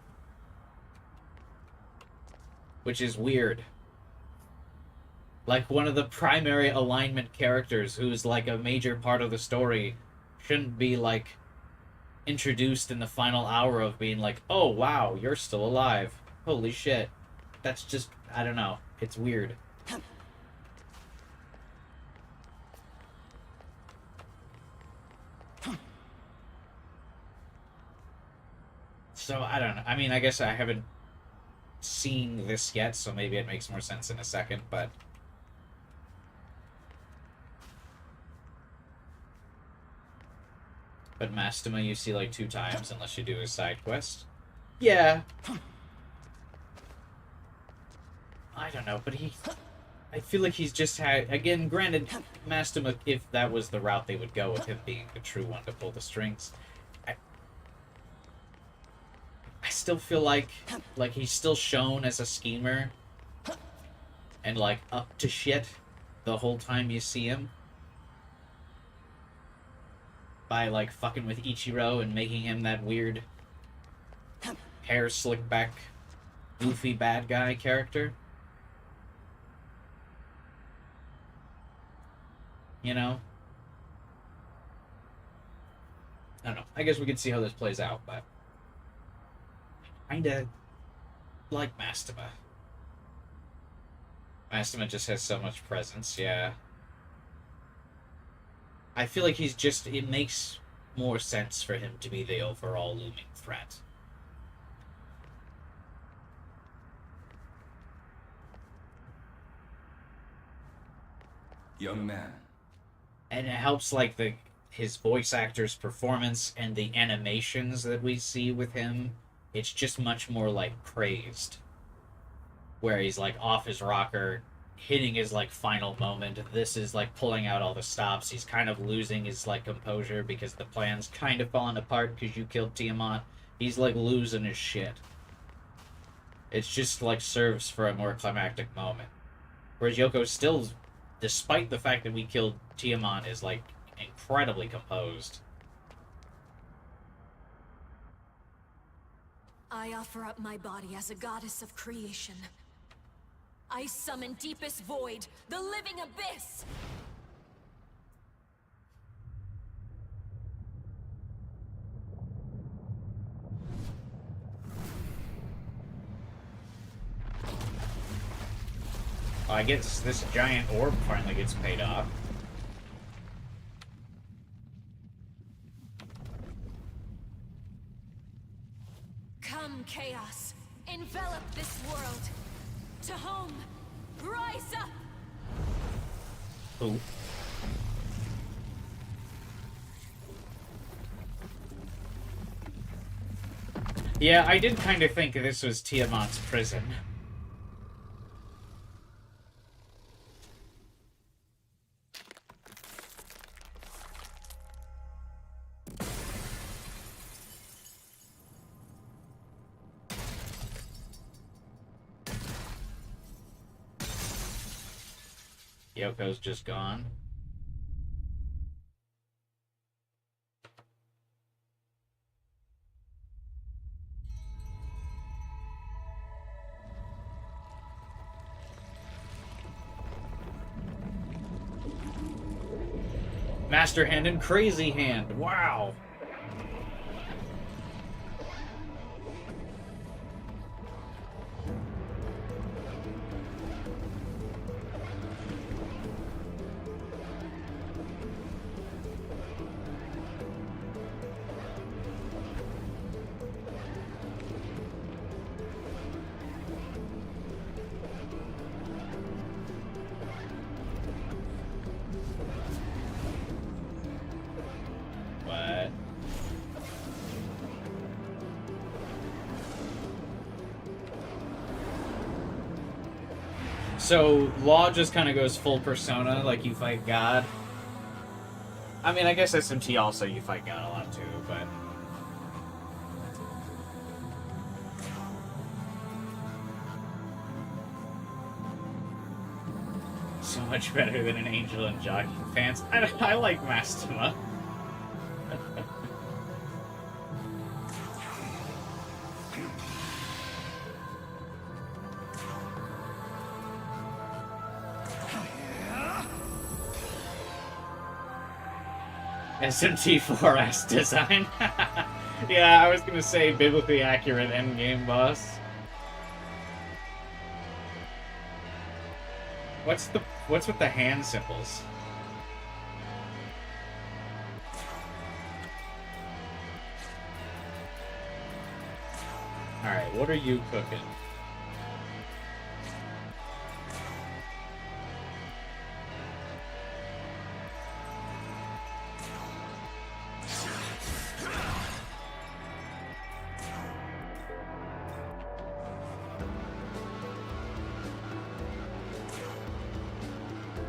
Which is weird. Like, one of the primary alignment characters who's, like, a major part of the story shouldn't be, like, introduced in the final hour of being like, oh, wow, you're still alive. Holy shit. That's just, I don't know. It's weird. So, I don't know. I mean, I guess I haven't seen this yet, so maybe it makes more sense in a second, but... But Mastema you see like 2 times unless you do a side quest. Yeah. I don't know, but I feel like he's just had... Again, granted, Mastema, if that was the route they would go with him being the true one to pull the strings, I still feel like he's still shown as a schemer and, like, up to shit the whole time you see him. By, like, fucking with Ichiro and making him that weird hair slick back, goofy bad guy character. You know? I don't know. I guess we can see how this plays out, but... Kinda like Mastema. Mastema just has so much presence, yeah. I feel like he's just... It makes more sense for him to be the overall looming threat. Young man. And it helps, like, his voice actor's performance and the animations that we see with him. It's just much more, like, crazed. Where he's, like, off his rocker, hitting his, like, final moment. This is, like, pulling out all the stops. He's kind of losing his, like, composure because the plan's kind of falling apart because you killed Tiamat. He's, like, losing his shit. It's just, like, serves for a more climactic moment. Whereas Yoko still, despite the fact that we killed Tiamat, is, like, incredibly composed. I offer up my body as a goddess of creation. I summon deepest void, the living abyss! I guess this giant orb finally gets paid off. Come, chaos, envelop this world. To home, rise up! Ooh. Yeah, I did kind of think this was Tiamat's prison. Yoko's just gone. Master Hand and Crazy Hand. Wow. So, Law just kind of goes full persona, like you fight God. I mean, I guess SMT also you fight God a lot too, but... So much better than an Angel and Jockey fans. I like Mastema. SMT4S design. Yeah, I was gonna say biblically accurate endgame boss. What's with the hand symbols? Alright, what are you cooking?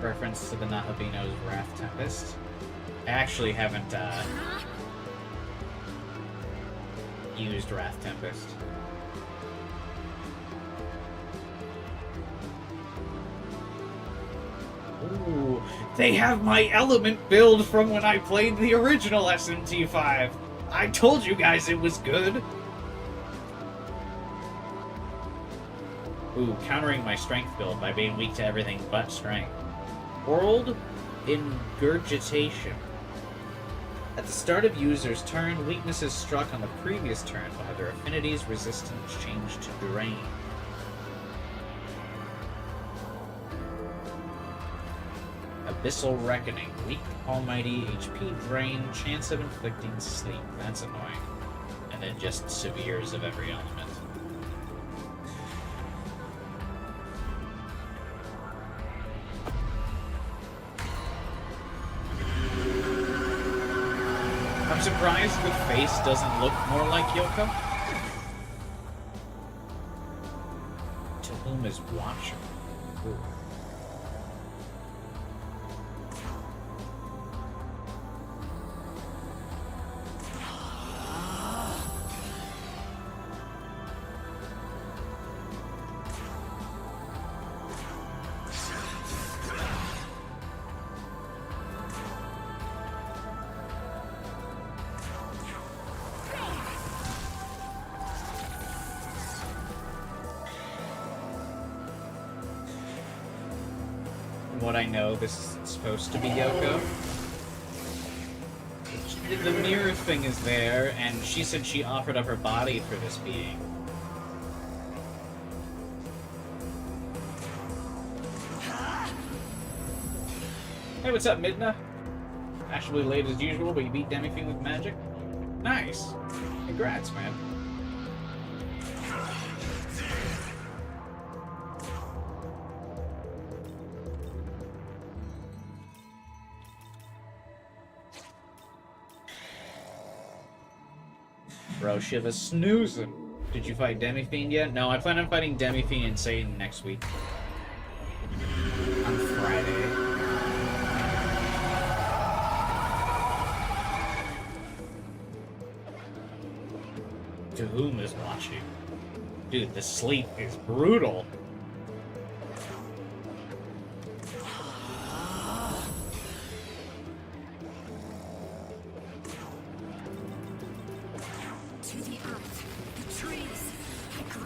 Reference to the Nahabino's Wrath Tempest. I actually haven't used Wrath Tempest. Ooh, they have my element build from when I played the original SMT5. I told you guys it was good. Ooh, countering my strength build by being weak to everything but strength. World Ingurgitation. At the start of user's turn, weaknesses struck on the previous turn by their affinities resistance change to drain. Abyssal Reckoning. Weak, almighty, HP drain, chance of inflicting sleep. That's annoying. And then just severes of every element. I'm surprised the face doesn't look more like Yoko. To whom is watching? Ooh. What I know, this is supposed to be Yoko. The mirror thing is there, and she said she offered up her body for this being. Hey, what's up, Midna? Actually late as usual, but you beat Demi-Fiend with magic? Nice. Congrats, man. Bro, Shiva snoozing. Did you fight Demi-Fiend yet? No, I plan on fighting Demi-Fiend and Satan next week. On Friday. To whom is watching? Dude, the sleep is brutal.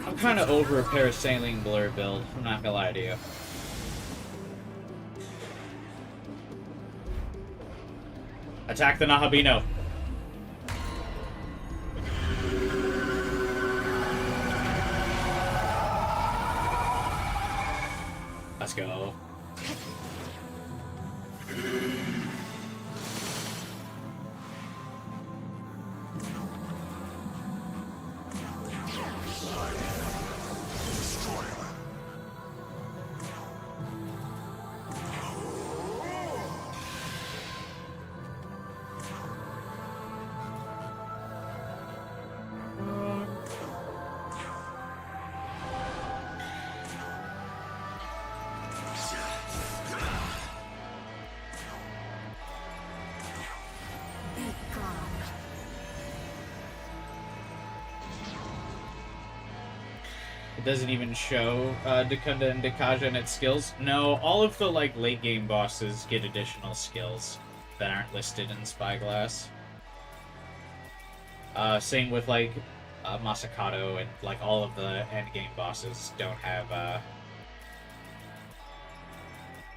I'm kind of over a parasailing blur build. I'm not gonna lie to you. Attack the Nahabino. Let's go. It doesn't even show Dakunda and Dakaja and its skills. No, all of the like late game bosses get additional skills that aren't listed in Spyglass. Same with like Masakato, and like all of the end game bosses don't have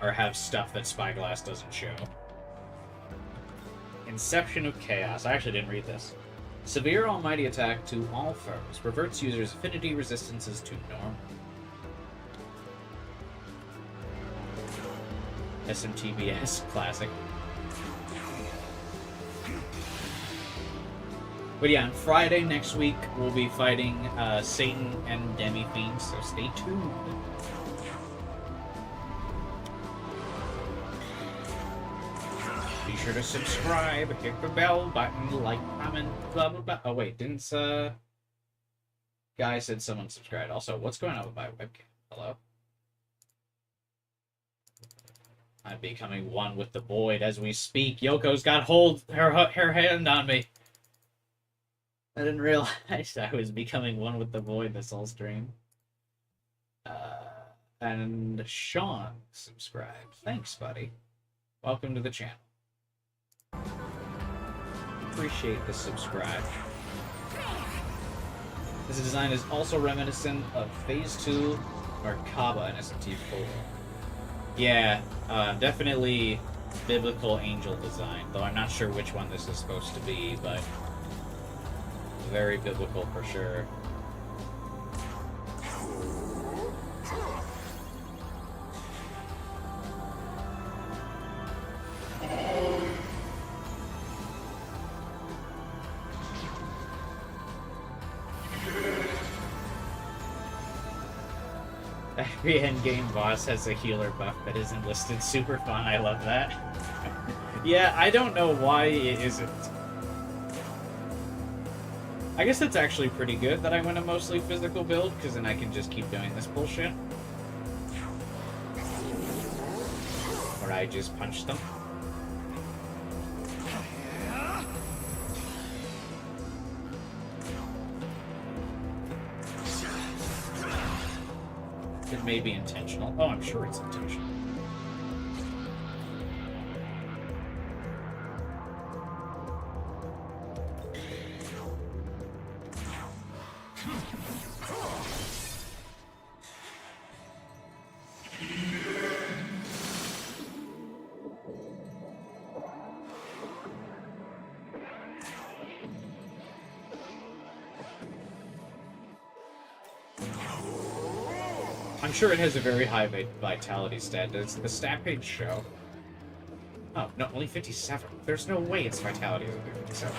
or have stuff that Spyglass doesn't show. Inception of Chaos. I actually didn't read this. Severe almighty attack to all foes. Reverts users' affinity resistances to normal. SMTBS classic. But yeah, on Friday next week, we'll be fighting Satan and Demi-Fiend, so stay tuned. Be sure to subscribe, hit the bell button, like, comment, blah, blah, blah. Oh, wait, didn't, Guy said someone subscribed. Also, what's going on with my webcam? Hello? I'm becoming one with the void as we speak. Yoko's got her hand on me. I didn't realize I was becoming one with the void this whole stream. And Sean subscribed. Thanks, buddy. Welcome to the channel. Appreciate the subscribe. This design is also reminiscent of Phase 2 or Kaba in SMT4. Yeah, definitely biblical angel design, though I'm not sure which one this is supposed to be, but very biblical for sure. Every endgame boss has a healer buff that isn't listed. Super fun, I love that. Yeah, I don't know why it isn't. I guess it's actually pretty good that I went a mostly physical build, because then I can just keep doing this bullshit. Where I just punch them. It may be intentional. Oh, I'm sure it's intentional. I'm sure it has a very high vitality stat. Does the stat page show? Oh, no, only 57. There's no way its vitality is only 57.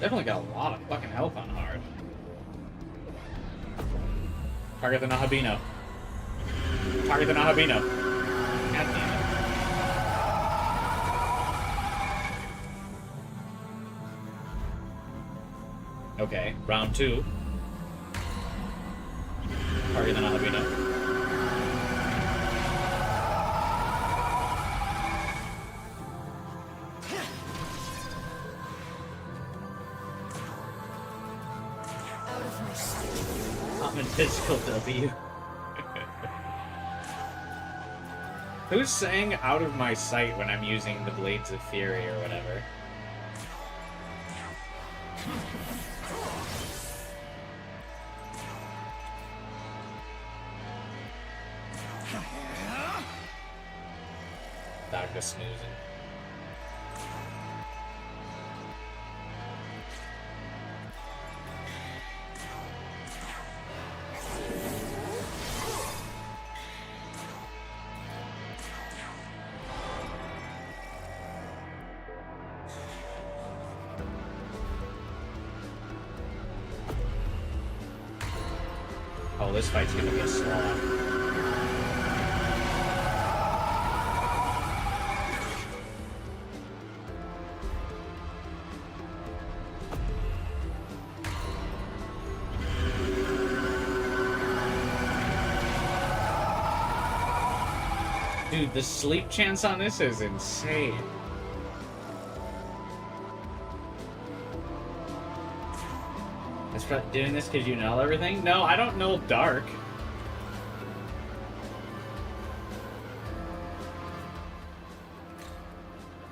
Definitely got a lot of fucking health on hard. Target the Nahabino. Target the Nahabino. God damn it. Okay, round 2. Target the Nahabino. Physical W. Who's saying out of my sight when I'm using the Blades of Fury or whatever? Dr. Snoozing. Oh, this fight's gonna be a slog. Dude, the sleep chance on this is insane. That's probably doing this because you know everything? No, I don't know Dark.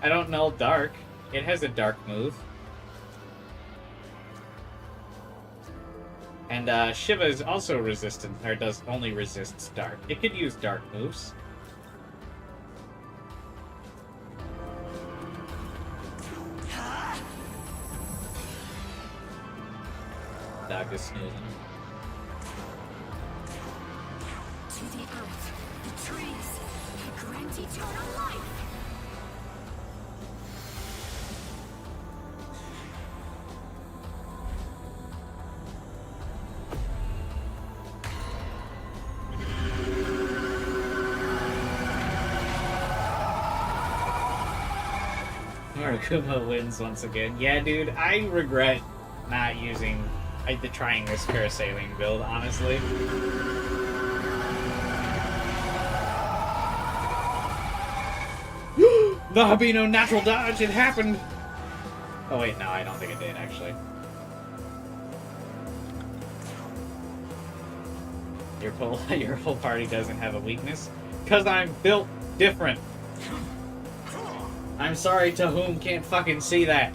I don't know Dark. It has a Dark move. And Shiva is also resistant, or does only resists Dark. It could use Dark moves. Dog is snoozing. To the earth, the trees, grant eternal life. Kuma wins once again. Yeah, dude, I regret not using, trying this parasailing build, honestly. The Habino natural dodge, it happened! Oh wait, no, I don't think it did, actually. Your whole party doesn't have a weakness? Because I'm built different. I'm sorry to whom can't fucking see that.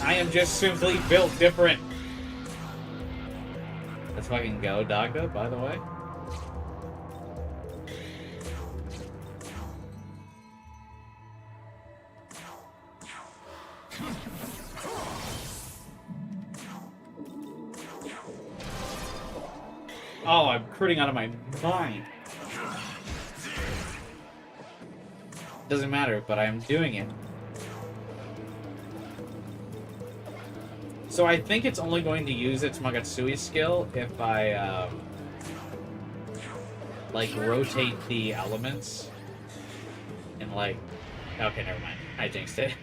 I am just simply built different. Let's fucking go, Dogda, by the way. Oh, I'm critting out of my mind. Doesn't matter, but I'm doing it. So I think it's only going to use its Magatsui skill if I, like, rotate the elements. And, like... Okay, never mind. I jinxed it.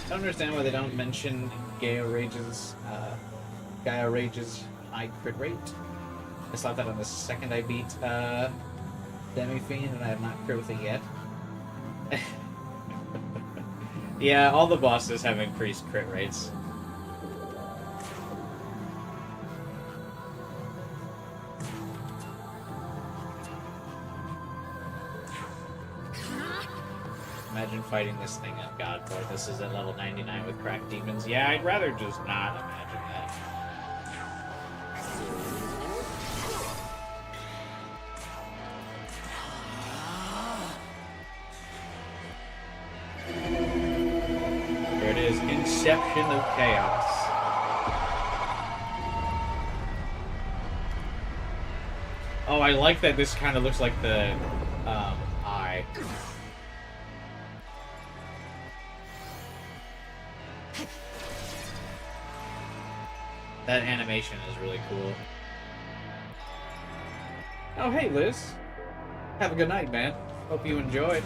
I don't understand why they don't mention Gaia Rage's high crit rate. I saw that on the second I beat Demi-Fiend, and I have not crit with it yet. Yeah, all the bosses have increased crit rates. Imagine fighting this thing at Godport. This is at level 99 with cracked demons. Yeah, I'd rather just not imagine that. There it is, Inception of Chaos. Oh, I like that this kind of looks like the eye. That animation is really cool. Oh, hey, Liz. Have a good night, man. Hope you enjoyed.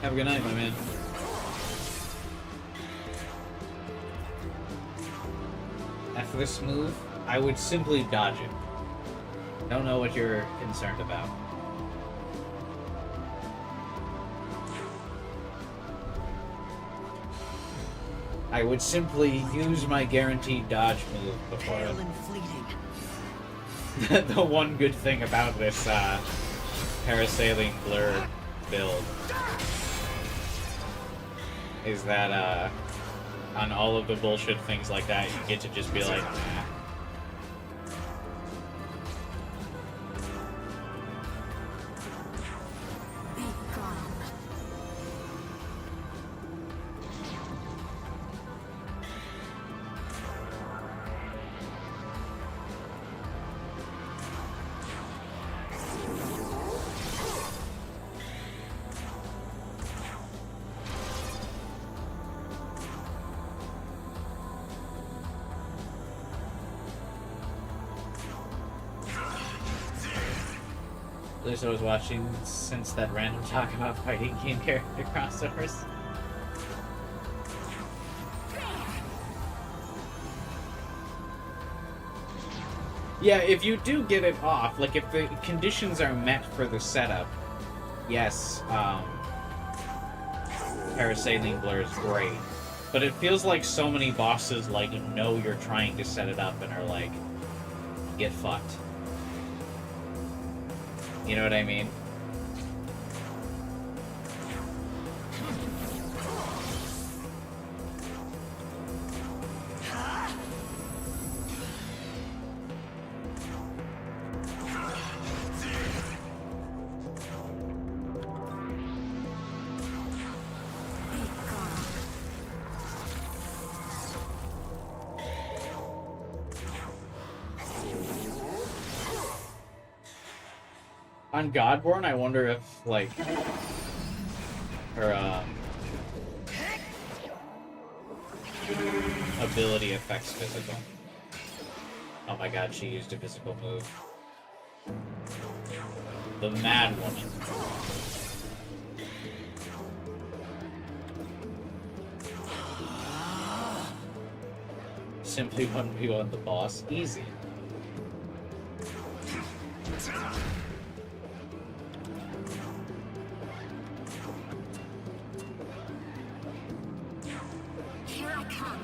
Have a good night, my man. After this move, I would simply dodge it. Don't know what you're concerned about. I would simply use my guaranteed dodge move before the one good thing about this parasailing blur build is that on all of the bullshit things like that, you get to just be like, nah. At least I was watching since that random talk about fighting game character crossovers. Yeah, if you do get it off, like if the conditions are met for the setup, yes, parasailing blur is great. But it feels like so many bosses like know you're trying to set it up and are like, get fucked. You know what I mean? On Godborn, I wonder if, like, her, ability affects physical. Oh my god, she used a physical move. The Mad Woman. Simply 1v1 the boss. Easy. Here I come.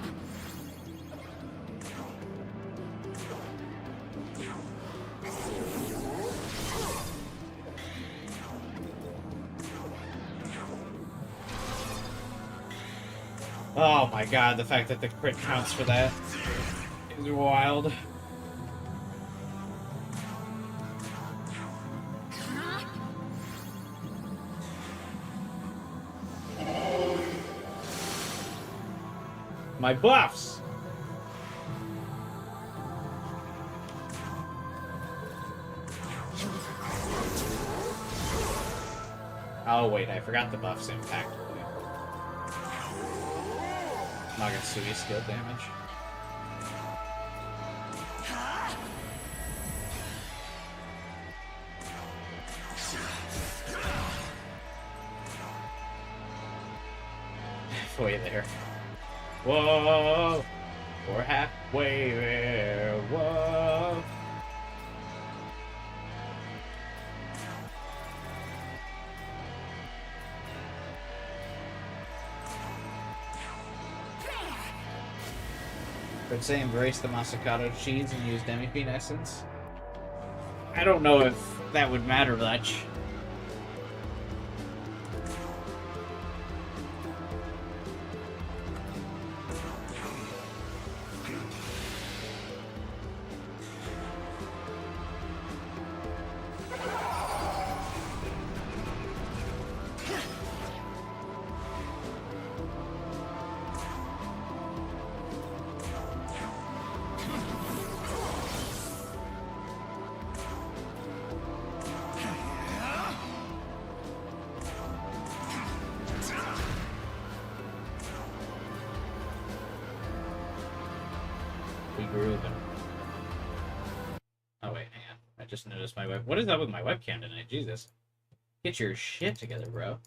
Oh my god, the fact that the crit counts for that is wild. My buffs! Oh wait, I forgot the buffs impact. Nagasui skill damage. Halfway there. Whoa! We're halfway there. Whoa! I'd say embrace the Masakado cheese and use Demi-Fiend essence. I don't know if that would matter much. Grooving. Oh wait, hang on. I just noticed my web. What is up with my webcam tonight? Jesus. Get your shit together, bro. Of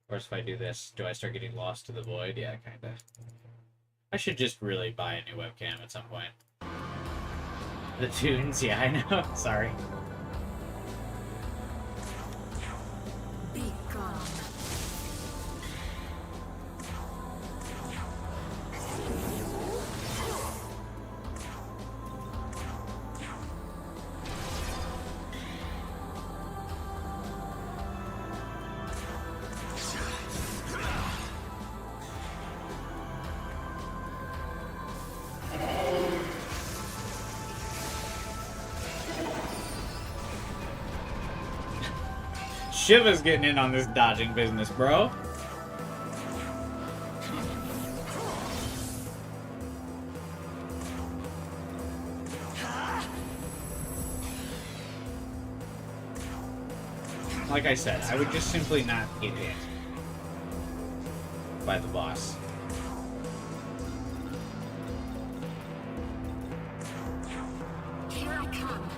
course, if I do this, do I start getting lost to the void? Yeah, kinda. I should just really buy a new webcam at some point. The tunes, yeah, I know. Sorry. Shiva's getting in on this dodging business, bro. Like I said, I would just simply not get hit by the boss. Here I come.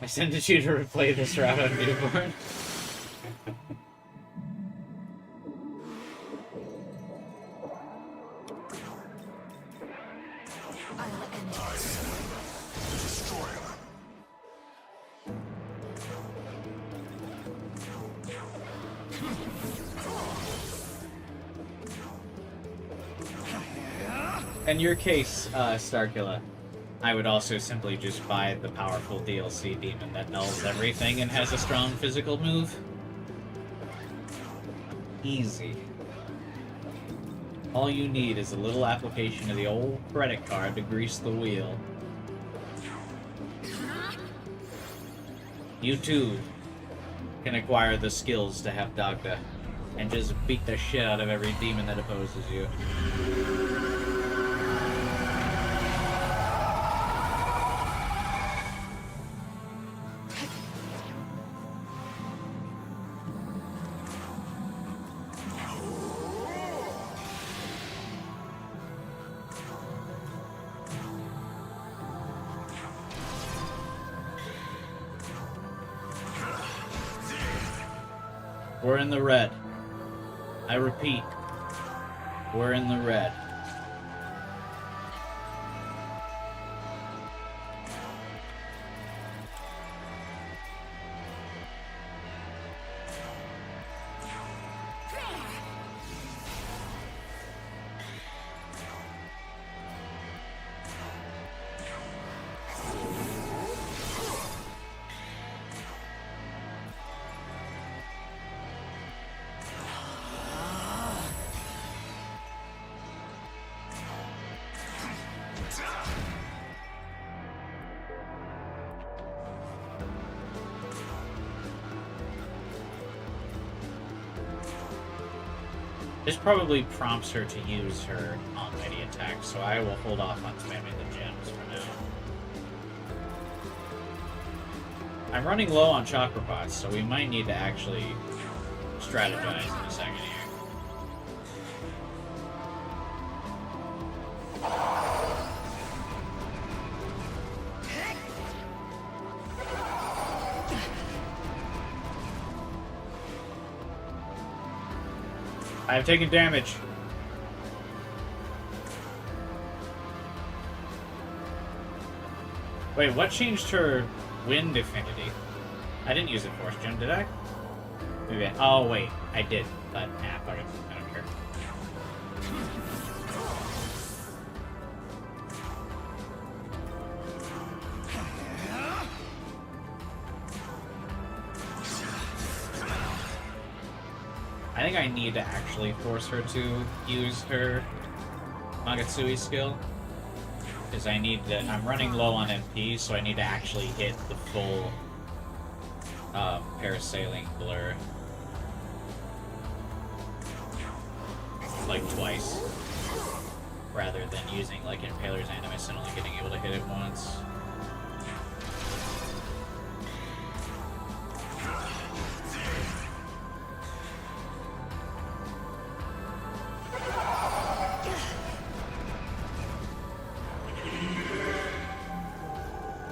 I sent you to replay this route on Newborn. In your case, Starkilla, I would also simply just buy the powerful DLC demon that nulls everything and has a strong physical move. Easy. All you need is a little application of the old credit card to grease the wheel. You too can acquire the skills to have Dagda and just beat the shit out of every demon that opposes you. We're in the red. I repeat, we're in the red. This probably prompts her to use her almighty attack, so I will hold off on spamming the gems for now. I'm running low on chakra pots, so we might need to actually strategize in a second here. I've taken damage. Wait, what changed her wind affinity? I didn't use a force gem, did I? Maybe oh wait, I did, but nah, fuck it. I don't care. I think I need to actually force her to use her Magatsuhi skill. Because I need to, I'm running low on MP, so I need to actually hit the full parasailing blur. Like twice. Rather than using like Impaler's Animus and only getting able to hit it once.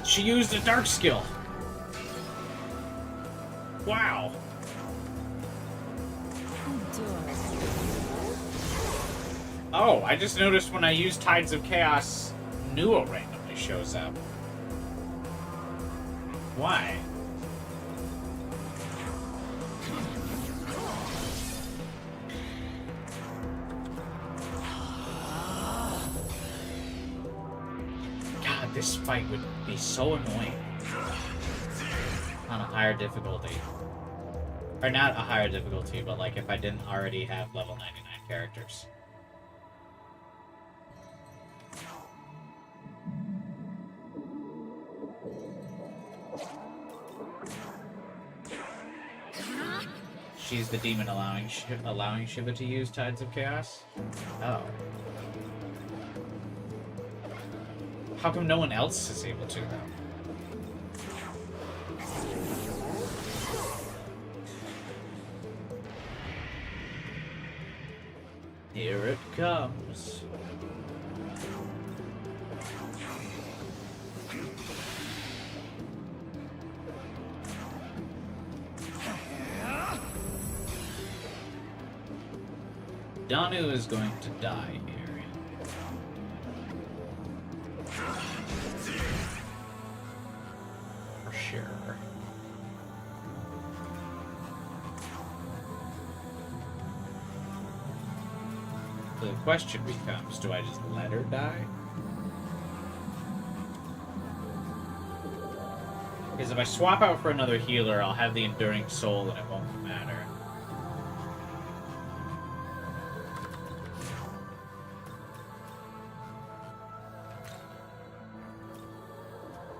She used a dark skill. Wow. Oh, I just noticed when I use Tides of Chaos, Nuo randomly shows up. Why? God, this fight would be so annoying on a higher difficulty. Or not a higher difficulty, but like if I didn't already have level 99 characters. She's the demon allowing Shiva to use Tides of Chaos? Oh. How come no one else is able to, though? Here it comes. Danu is going to die here. For sure. The question becomes, do I just let her die? Because if I swap out for another healer, I'll have the Enduring Soul and it won't matter.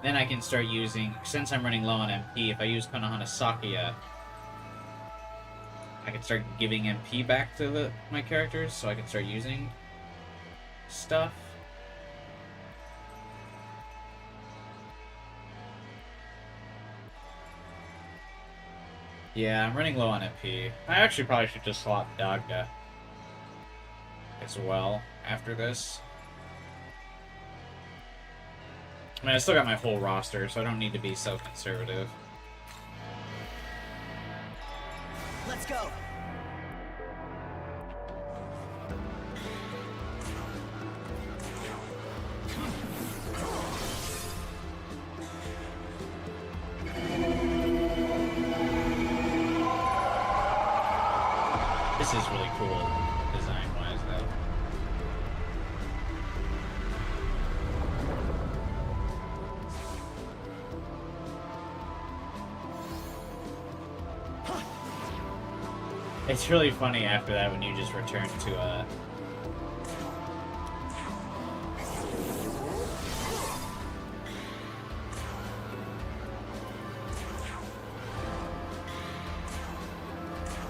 Then I can start using, since I'm running low on MP, if I use Konohana Sakuya, I can start giving MP back to my characters, so I can start using stuff. Yeah, I'm running low on MP. I actually probably should just swap Dagda as well after this. I mean, I still got my whole roster, so I don't need to be so conservative. Let's go. This is really cool, design-wise, though. It's really funny after that when you just return to a...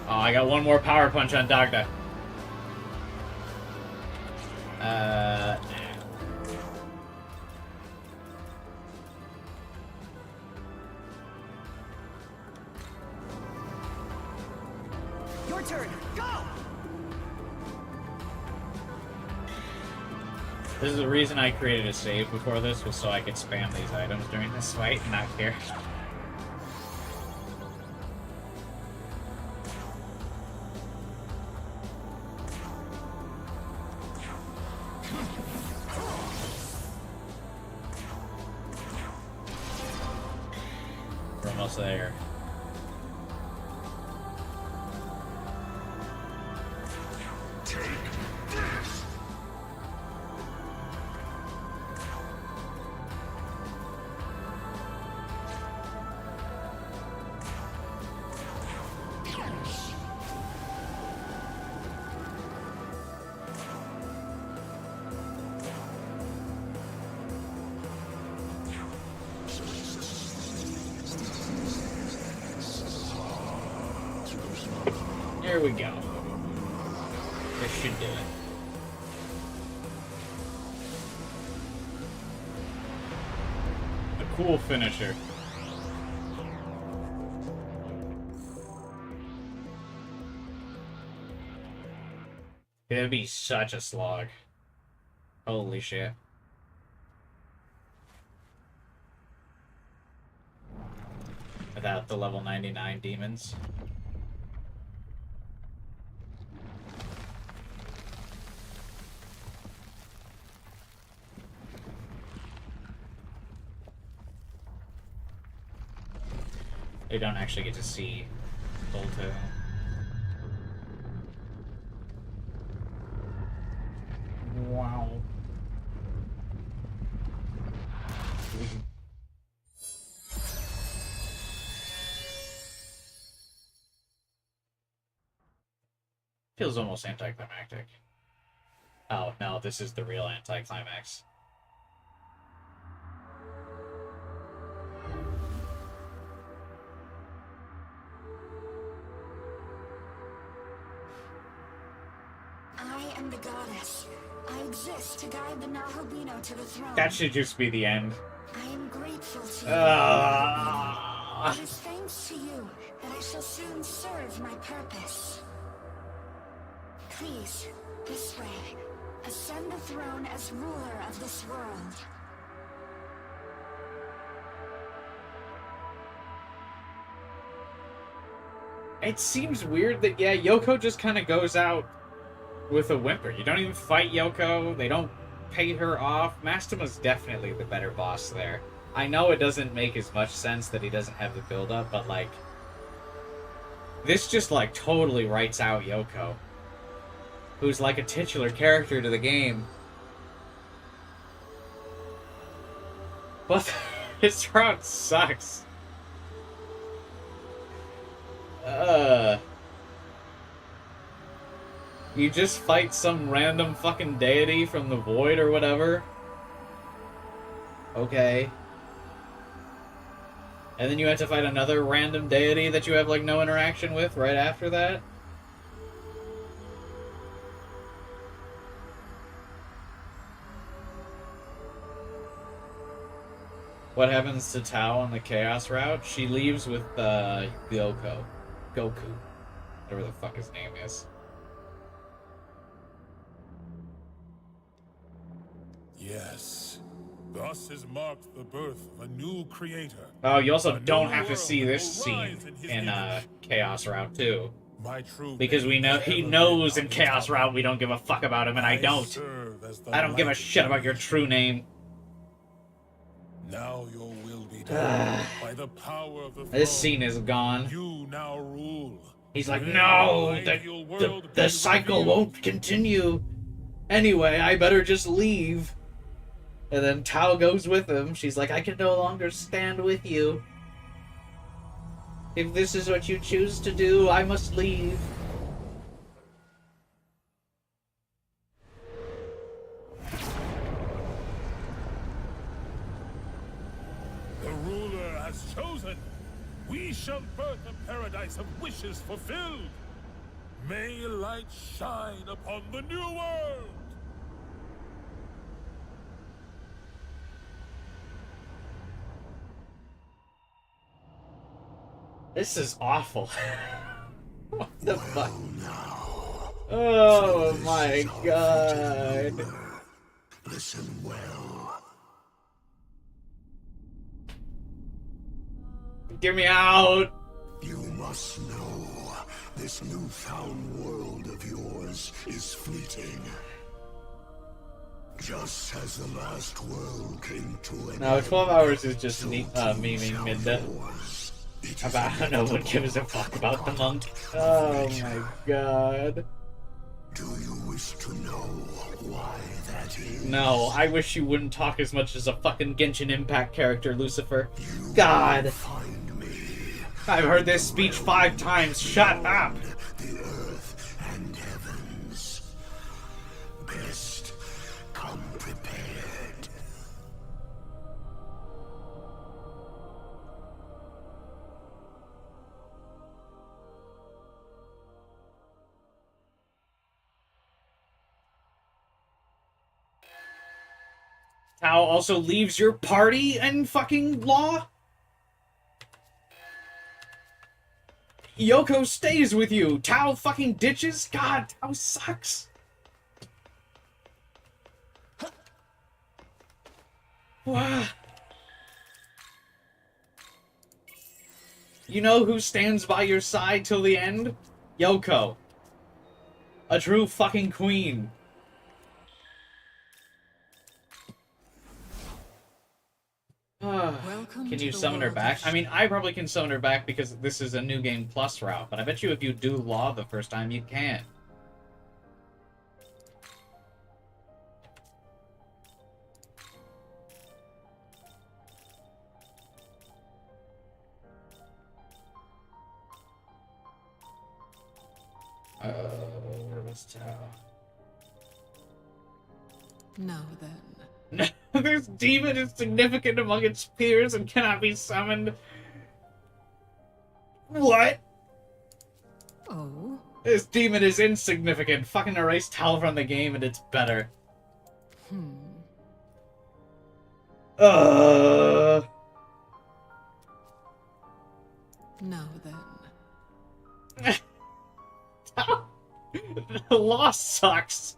Oh, I got one more power punch on Dagda. Your turn. Go. This is the reason I created a save before this, was so I could spam these items during this fight and not care. We're almost there. There we go. This should do it. A cool finisher. It'd be such a slog. Holy shit. Without the level 99 demons. They don't actually get to see Volto. Wow. Feels almost anticlimactic. Oh, no, this is the real anticlimax. I am the goddess. I exist to guide the Nahobino to the throne. That should just be the end. I am grateful to you, Nahobino. It is thanks to you that I shall soon serve my purpose. Please, this way. Ascend the throne as ruler of this world. It seems weird that, yeah, Yoko just kind of goes out with a whimper. You don't even fight Yoko. They don't pay her off. Mastima's definitely the better boss there. I know it doesn't make as much sense that he doesn't have the build-up, but, like, this just, like, totally writes out Yoko, who's, like, a titular character to the game. But this route sucks. You just fight some random fucking deity from the void or whatever. Okay. And then you have to fight another random deity that you have, like, no interaction with right after that? What happens to Tao on the Chaos route? She leaves with, Goku. Whatever the fuck his name is. Yes. Thus is marked the birth of a new creator. Oh, you also don't have to see this scene in Chaos Route 2. Because we know he knows in Chaos Route we don't give a fuck about him, and I don't. I don't give a shit about your true name. Now your will be done by the power of the throne. This scene is gone. You now rule. He's like, no, the cycle won't continue. Anyway, I better just leave. And then Tao goes with him. She's like, I can no longer stand with you. If this is what you choose to do, I must leave. The ruler has chosen. We shall birth a paradise of wishes fulfilled. May light shine upon the new world. This is awful. What the fuck? Oh my god. Listen well. Get me out. You must know this newfound world of yours is fleeting. Just as the last world came to an end. No, 12 hours is just memeing Minda. About no one gives a fuck about the monk. Oh my god. Do you wish to know why that is? No, I wish you wouldn't talk as much as a fucking Genshin Impact character, Lucifer. God. Find me. I've heard this speech 5 times. Shut up. The earth and heavens. Best come prepared. Tao also leaves your party and fucking law? Yoko stays with you. Tao fucking ditches? God, Tao sucks. Wow. You know who stands by your side till the end? Yoko. A true fucking queen. Can you summon her back? I mean, I probably can summon her back because this is a New Game Plus route, but I bet you if you do Law the first time, you can. Where was Tao? Now then. This demon is significant among its peers and cannot be summoned. What? Oh? This demon is insignificant. Fucking erase Tal from the game and it's better. Now then. Law sucks.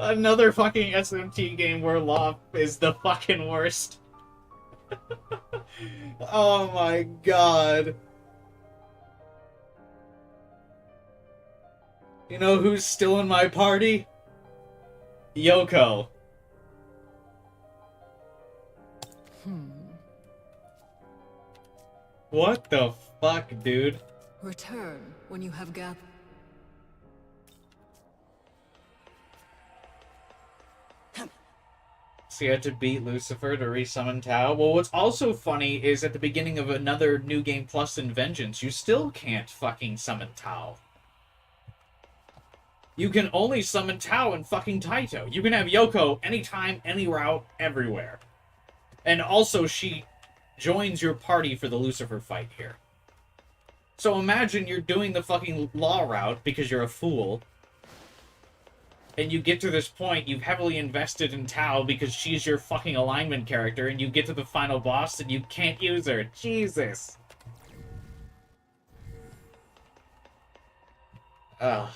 Another fucking SMT game where Law is the fucking worst. Oh my god. You know who's still in my party? Yoko. What the fuck, dude? Return when you have gathered. So you had to beat Lucifer to resummon Tao? Well, what's also funny is at the beginning of another New Game Plus in Vengeance, you still can't fucking summon Tao. You can only summon Tao and fucking Taito. You can have Yoko anytime, any route, everywhere. And also, she joins your party for the Lucifer fight here. So imagine you're doing the fucking Law route because you're a fool. And you get to this point, you've heavily invested in Tao because she's your fucking alignment character, and you get to the final boss and you can't use her. Jesus. Ugh.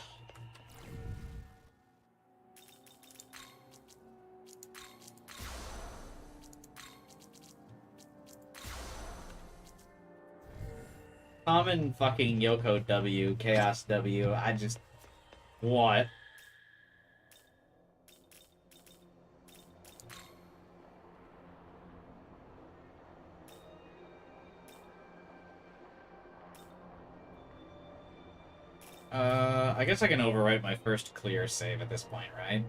Common fucking Yoko W, Chaos W, I just... What? I guess I can overwrite my first clear save at this point, right?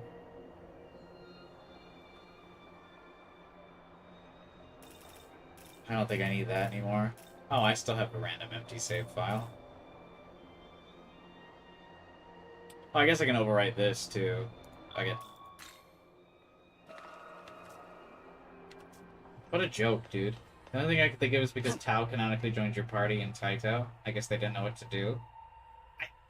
I don't think I need that anymore. Oh, I still have a random empty save file. Oh, I guess I can overwrite this, too. Okay. What a joke, dude. The only thing I could think of is because Tao canonically joined your party in Taito. I guess they didn't know what to do.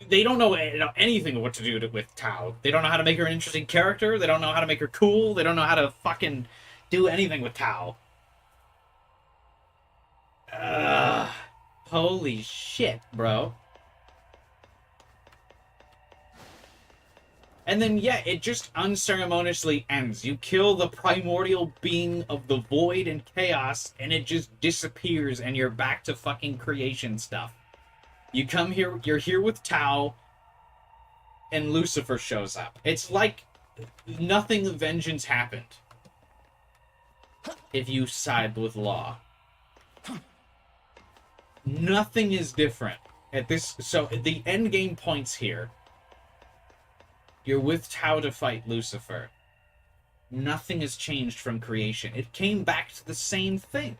They don't know anything what to do with Tao. They don't know how to make her an interesting character. They don't know how to make her cool. They don't know how to fucking do anything with Tao. Holy shit, bro. And then, yeah, it just unceremoniously ends. You kill the primordial being of the void and chaos, and it just disappears, and you're back to fucking creation stuff. You come here, you're here with Tao, and Lucifer shows up. It's like nothing of Vengeance happened. If you side with Law. Nothing is different. At this, so the end game points here. You're with Tao to fight Lucifer. Nothing has changed from creation. It came back to the same thing.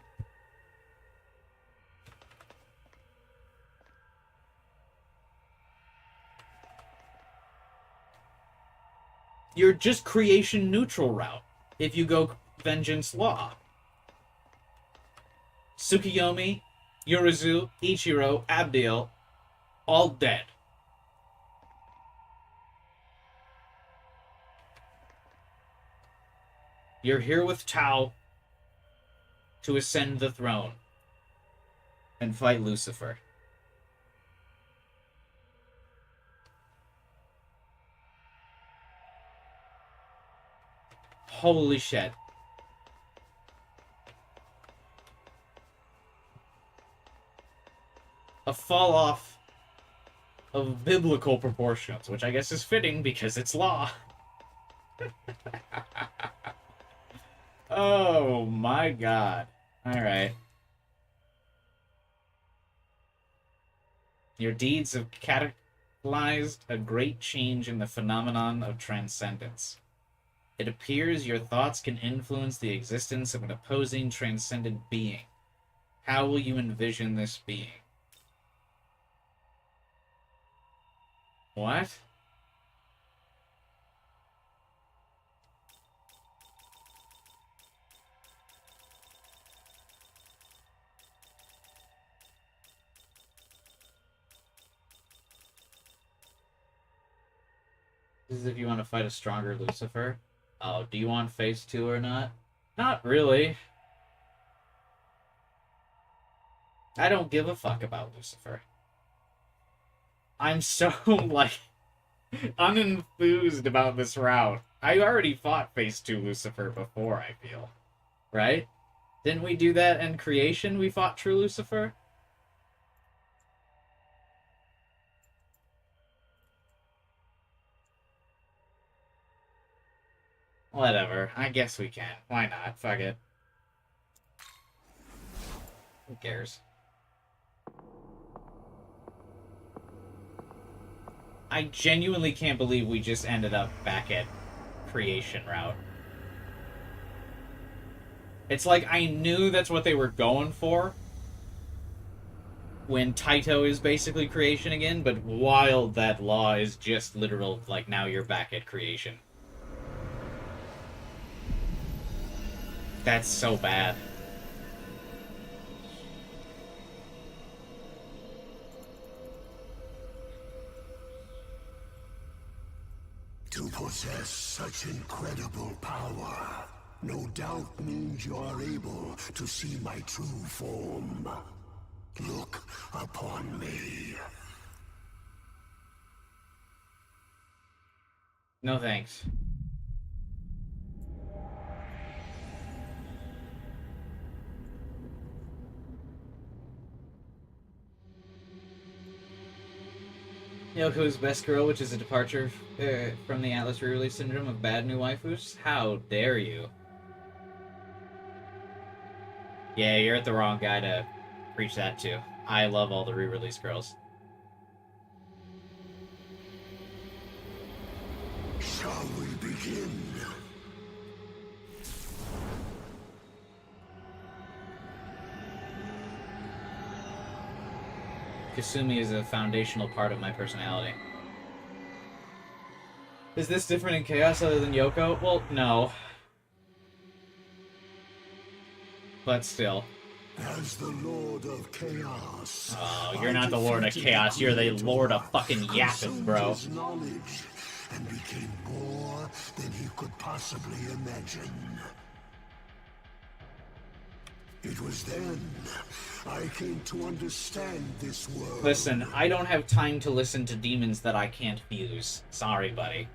You're just creation neutral route if you go Vengeance Law. Tsukiyomi, Yurizu, Ichiro, Abdiel, all dead. You're here with Tao to ascend the throne and fight Lucifer. Holy shit. A fall off of biblical proportions, which I guess is fitting because it's Law. Oh my god. Alright. Your deeds have catalyzed a great change in the phenomenon of transcendence. It appears your thoughts can influence the existence of an opposing transcendent being. How will you envision this being? What? This is if you want to fight a stronger Lucifer. Oh, do you want phase 2 or not? Not really. I don't give a fuck about Lucifer. I'm so, like, unenthused about this route. I already fought phase 2 Lucifer before, I feel. Right? Didn't we do that in Creation? We fought True Lucifer? Whatever. I guess we can. Why not? Fuck it. Who cares? I genuinely can't believe we just ended up back at Creation route. It's like I knew that's what they were going for when Taito is basically Creation again, but wild that law is just literal, like, now you're back at Creation. That's so bad. To possess such incredible power, no doubt means you are able to see my true form. Look upon me. No thanks. Yoko's Best Girl, which is a departure from the Atlas re-release syndrome of bad new waifus? How dare you? Yeah, you're at the wrong guy to preach that to. I love all the re-release girls. Shall we begin? Kasumi is a foundational part of my personality. Is this different in Chaos other than Yoko? Well, no. But still. As the Lord of Chaos. Oh, you're not the Lord of Chaos, you're the Lord of fucking yapping, bro. Knowledge and became more than he could possibly imagine. It was then I came to understand this world. Listen, I don't have time to listen to demons that I can't fuse. Sorry, buddy.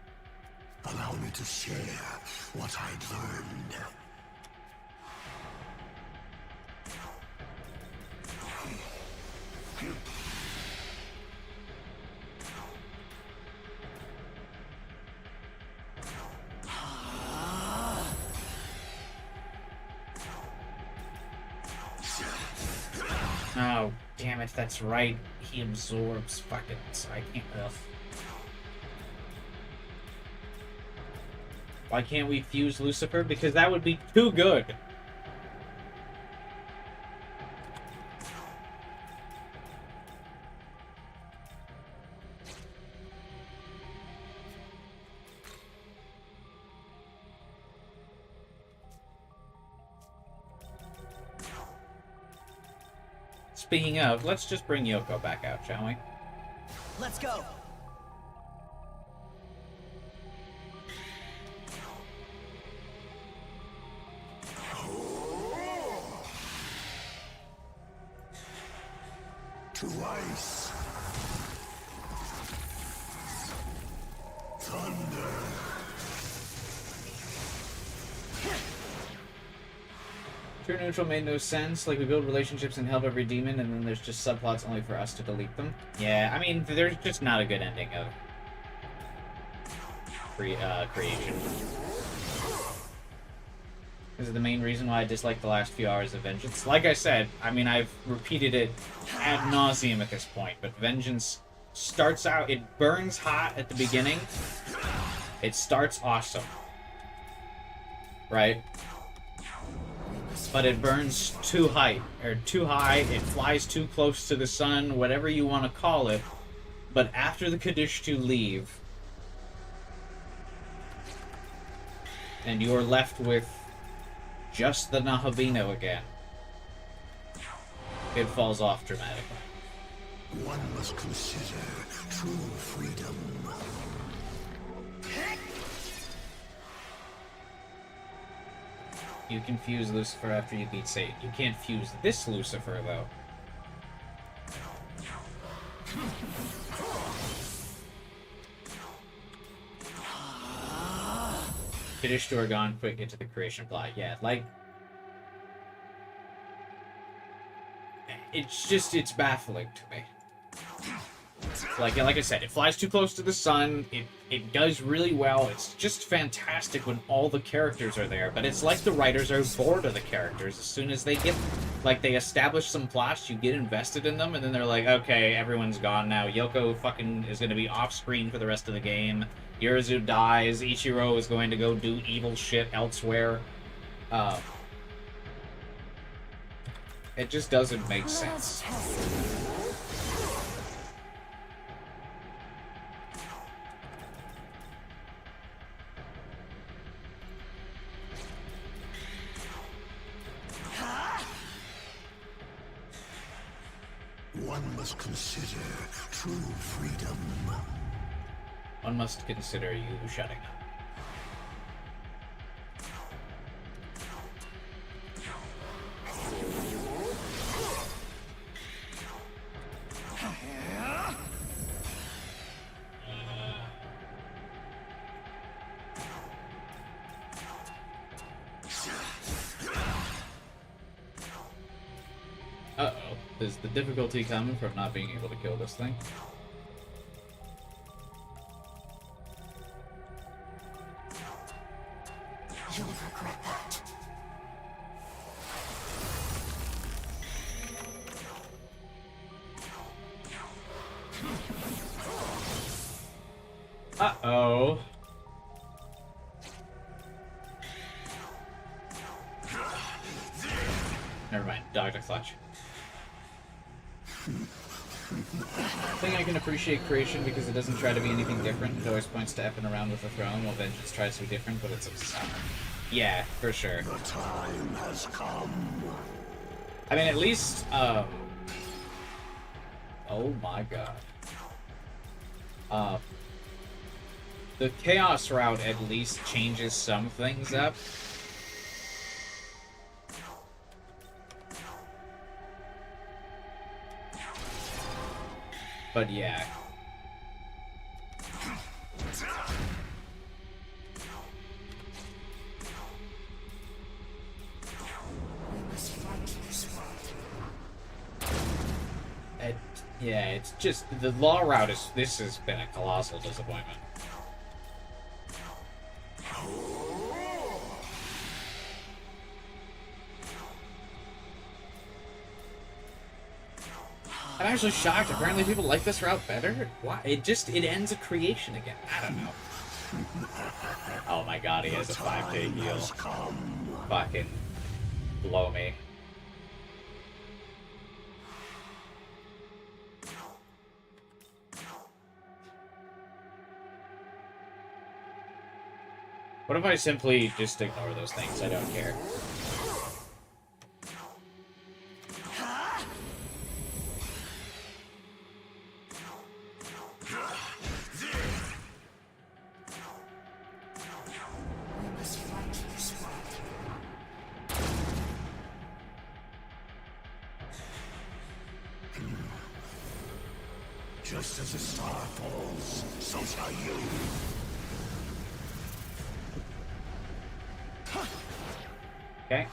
Allow me to share what I'd learned. Oh, damn it, that's right. He absorbs fucking, so I can't... Ugh. Why can't we fuse Lucifer? Because that would be too good. Speaking of, let's just bring Yoko back out, shall we? Let's go. To ice. Thunder. True neutral made no sense. Like, we build relationships and help every demon, and then there's just subplots only for us to delete them. Yeah, I mean, there's just not a good ending of Creation. This is the main reason why I dislike the last few hours of Vengeance. Like I said, I mean, I've repeated it ad nauseum at this point, but Vengeance starts out, it burns hot at the beginning. It starts awesome. Right? But it burns too high, it flies too close to the sun, whatever you want to call it. But after the Kadishtu leave, and you're left with just the Nahabino again, it falls off dramatically. One must consider true freedom. You can fuse Lucifer after you beat Satan. You can't fuse this Lucifer, though. Finish to gone, quick, get to the creation plot. Yeah, like... It's baffling to me. Like I said, it flies too close to the sun, it does really well, it's just fantastic when all the characters are there, but it's like the writers are bored of the characters as soon as they get, like, they establish some plots, you get invested in them, and then they're like, okay, everyone's gone now, Yoko fucking is gonna be off-screen for the rest of the game, Yurizu dies, Ichiro is going to go do evil shit elsewhere. It just doesn't make sense. One must consider true freedom. One must consider you shutting up. Uh-oh. Is the difficulty coming from not being able to kill this thing? You'll regret that. Uh-oh. Never mind. Dr. Clutch. I think I can appreciate creation because it doesn't try to be anything different. It always points to effing around with the throne, while Vengeance tries to be different, but it's absurd. Yeah, for sure. The time has come. I mean, at least, oh my god. The Chaos route at least changes some things up. But yeah. Yeah, it's just the law route is. This has been a colossal disappointment. I'm actually shocked. Apparently people like this route better. Why? It ends a creation again. I don't know. Oh my god, he has a 5k heal. Fucking blow me. What if I simply just ignore those things? I don't care. Just as a star falls, so shall you. Okay.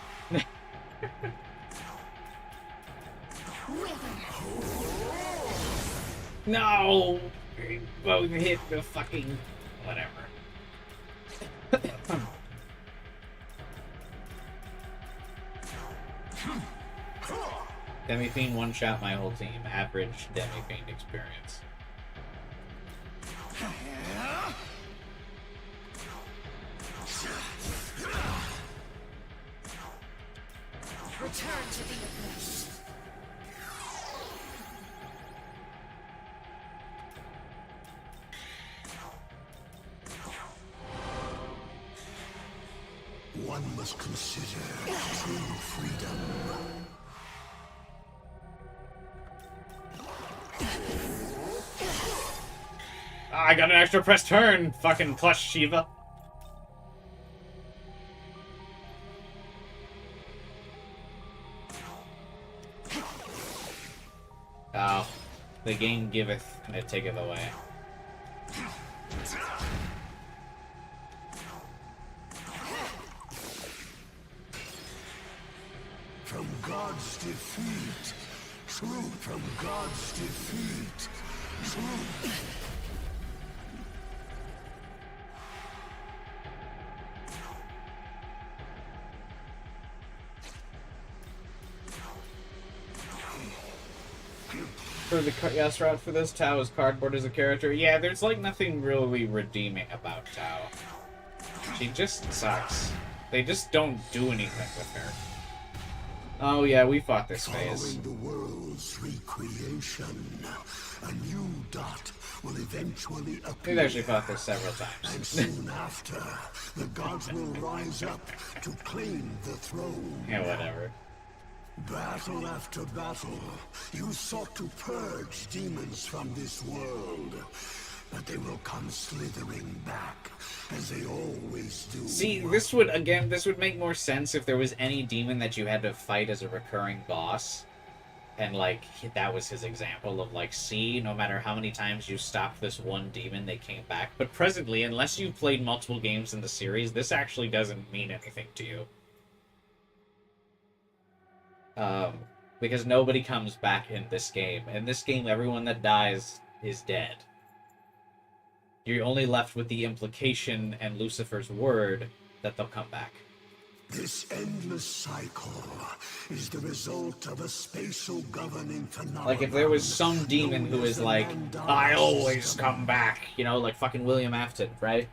No! We both hit the fucking... whatever. Demi-Fiend one-shot my whole team. Average Demi-Fiend experience. Return to the abyss. One must consider true freedom. I got an extra press turn! Fucking clutch Shiva. The game giveth and it taketh away. From God's defeat. Truth from God's defeat. Truth. For the yes route for this, Tao is cardboard as a character. Yeah, there's like nothing really redeeming about Tao. She just sucks. They just don't do anything with her. Oh yeah, we fought this phase. Following the world's recreation, a new dot will eventually appear. We've actually fought this several times. And soon after, the gods will rise up to claim the throne. Yeah, whatever. Battle after battle, you sought to purge demons from this world, but they will come slithering back, as they always do. See, this would make more sense if there was any demon that you had to fight as a recurring boss. And, like, that was his example of, like, see, no matter how many times you stopped this one demon, they came back. But presently, unless you've played multiple games in the series, this actually doesn't mean anything to you. Because nobody comes back in this game. In this game, everyone that dies is dead. You're only left with the implication and Lucifer's word that they'll come back. This endless cycle is the result of a spatial governing phenomenon. Like, if there was some demon who is like, I always come back, you know, like fucking William Afton, right?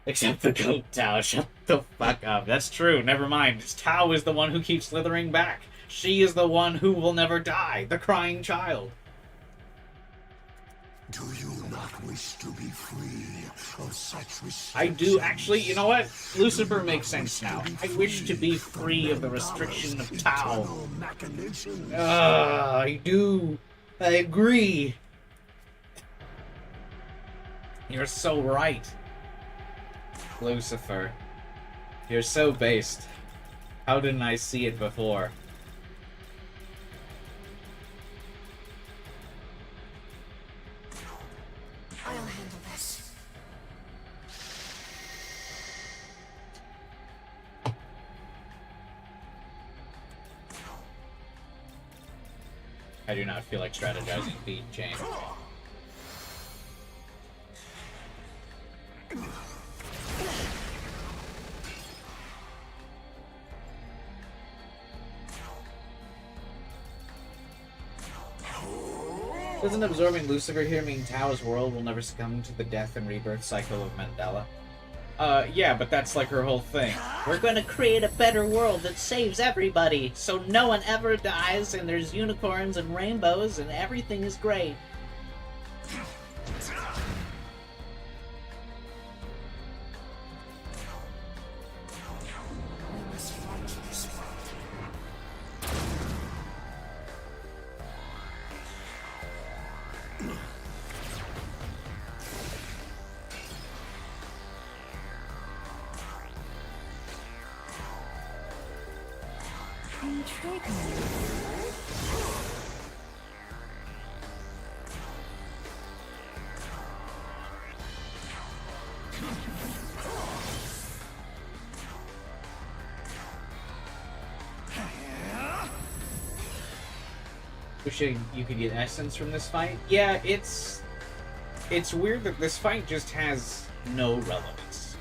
Except the goat Tao, shut the fuck up. That's true, never mind. Tao is the one who keeps slithering back. She is the one who will never die, the crying child. Do you not wish to be free of such restrictions? I do, actually, you know what? Lucifer makes sense now. I wish to be free of the restriction of Tao. I do. I agree. You're so right. Lucifer. You're so based. How didn't I see it before? I'll handle this. I do not feel like strategizing feed chain. Doesn't absorbing Lucifer here mean Tao's world will never succumb to the death and rebirth cycle of Mandela? Yeah, but that's like her whole thing. We're gonna create a better world that saves everybody, so no one ever dies, and there's unicorns and rainbows, and everything is great. Wish you could get essence from this fight. Yeah, it's weird that this fight just has no relevance.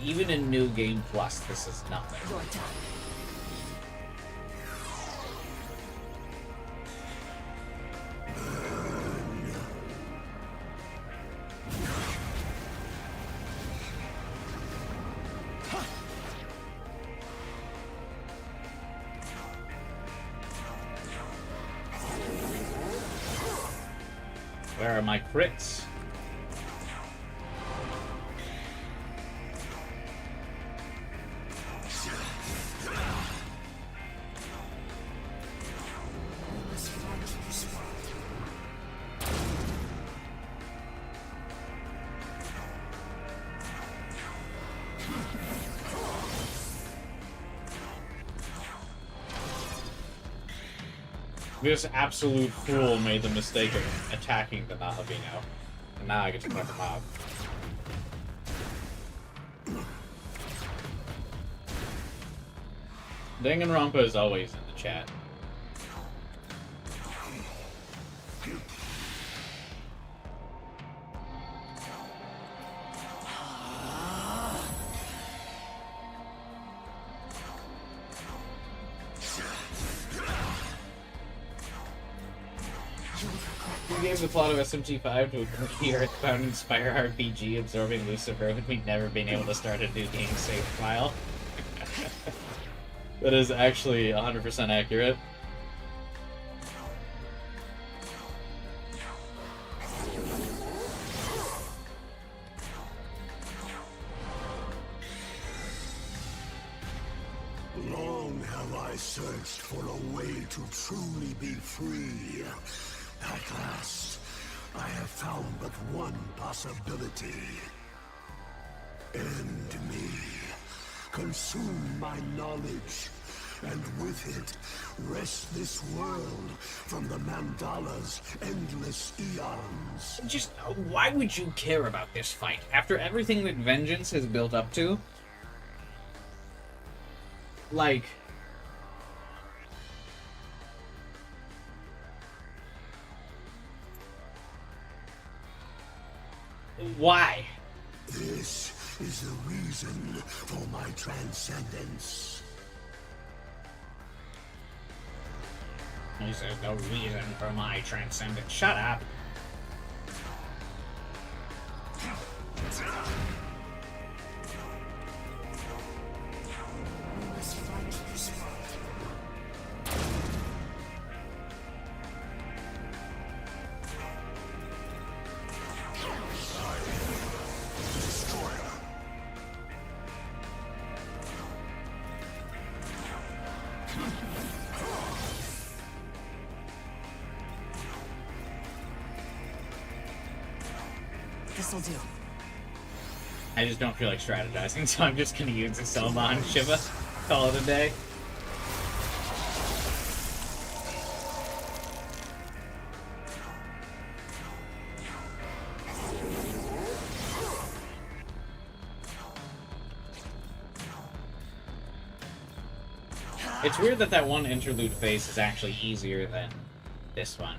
Even in New Game Plus, this is nothing. Where are my crits? This absolute fool made the mistake of attacking the Nahavino. And now I get to fuck him up. Danganronpa is always in the chat. We gave the plot of SMT5 to a quirky Earthbound Inspire RPG absorbing Lucifer, and we'd never been able to start a new game save file. That is actually 100% accurate. Long have I searched for a way to truly be free. At last, I have found but one possibility. End me. Consume my knowledge, and with it, wrest this world from the Mandala's endless eons. Just, why would you care about this fight? After everything that Vengeance has built up to? Like... why? This is the reason for my transcendence. He says no reason for my transcendence. Shut up. This'll do. I just don't feel like strategizing, so I'm just gonna use the Selma on Shiva. Call it a day. It's weird that that one interlude phase is actually easier than this one.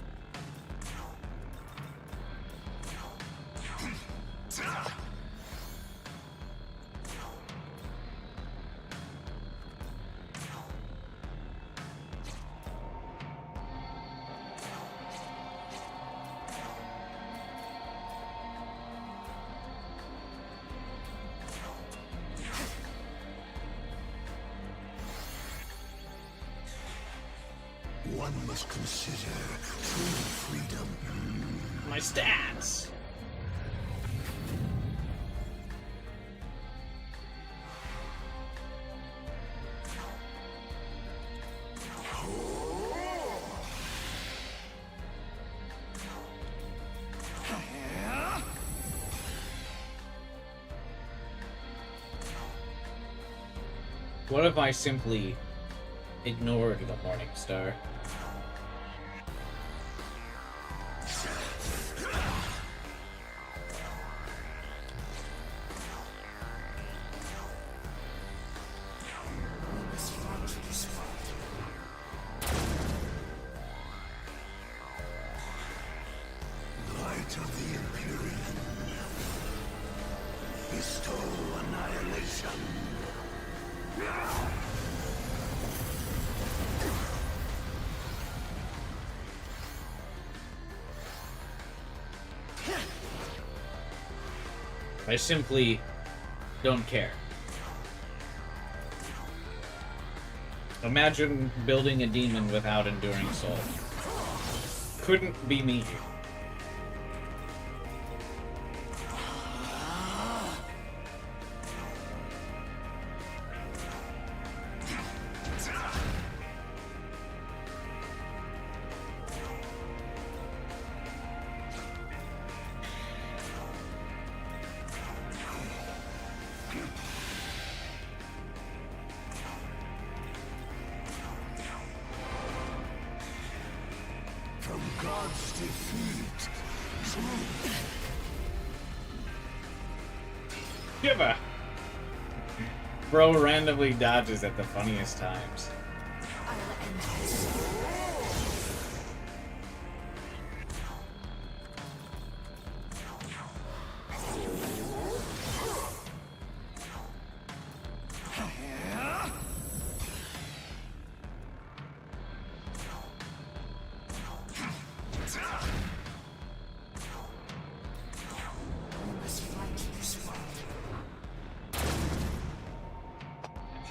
One must consider true freedom. My stats! What if I simply ignored the Morning Star? Light of the Empyrean. Bestow annihilation. I simply don't care. Imagine building a demon without enduring soul. Couldn't be me. defeat. Shiva! Bro randomly dodges at the funniest times.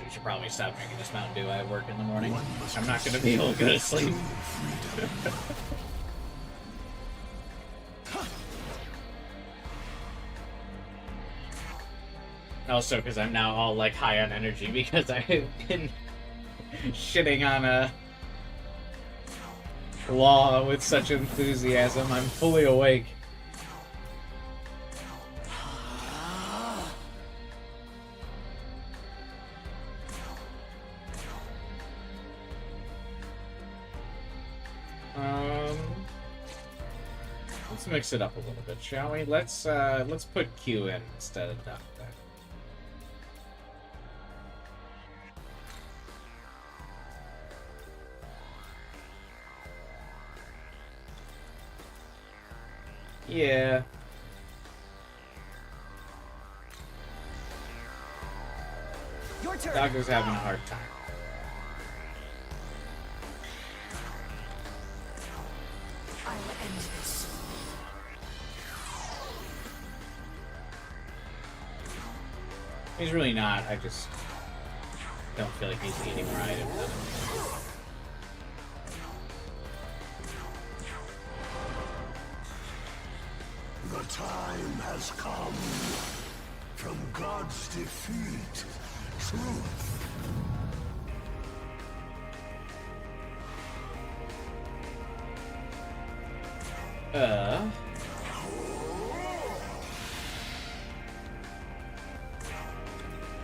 We should probably stop drinking this Mountain Dew. I have work in the morning. I'm not going to be able to go to sleep. Also, because I'm now all like high on energy because I've been shitting on a law with such enthusiasm. I'm fully awake. Let's mix it up a little bit, shall we? Let's put Q in instead of Doctor. Yeah. Your turn. Doctor's having a hard time. I will end this. He's really not. I just don't feel like he's eating right. The time has come. From God's defeat, truth.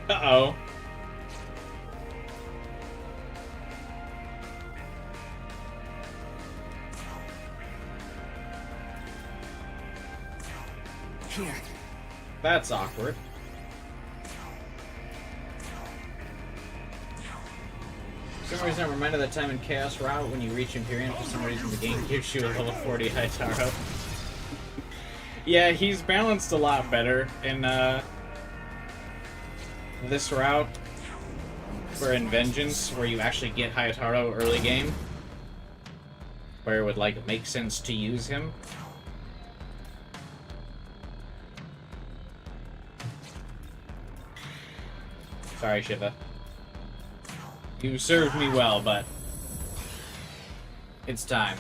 Uh-oh. Here. That's awkward. For some reason, I'm reminded of that time in Chaos Route when you reach Imperium. For some reason, the game gives you a level 40 Hytaro. Yeah, he's balanced a lot better in this route. For in Vengeance, where you actually get Hytaro early game, where it would like make sense to use him. Sorry, Shiva. You served me well, but it's time.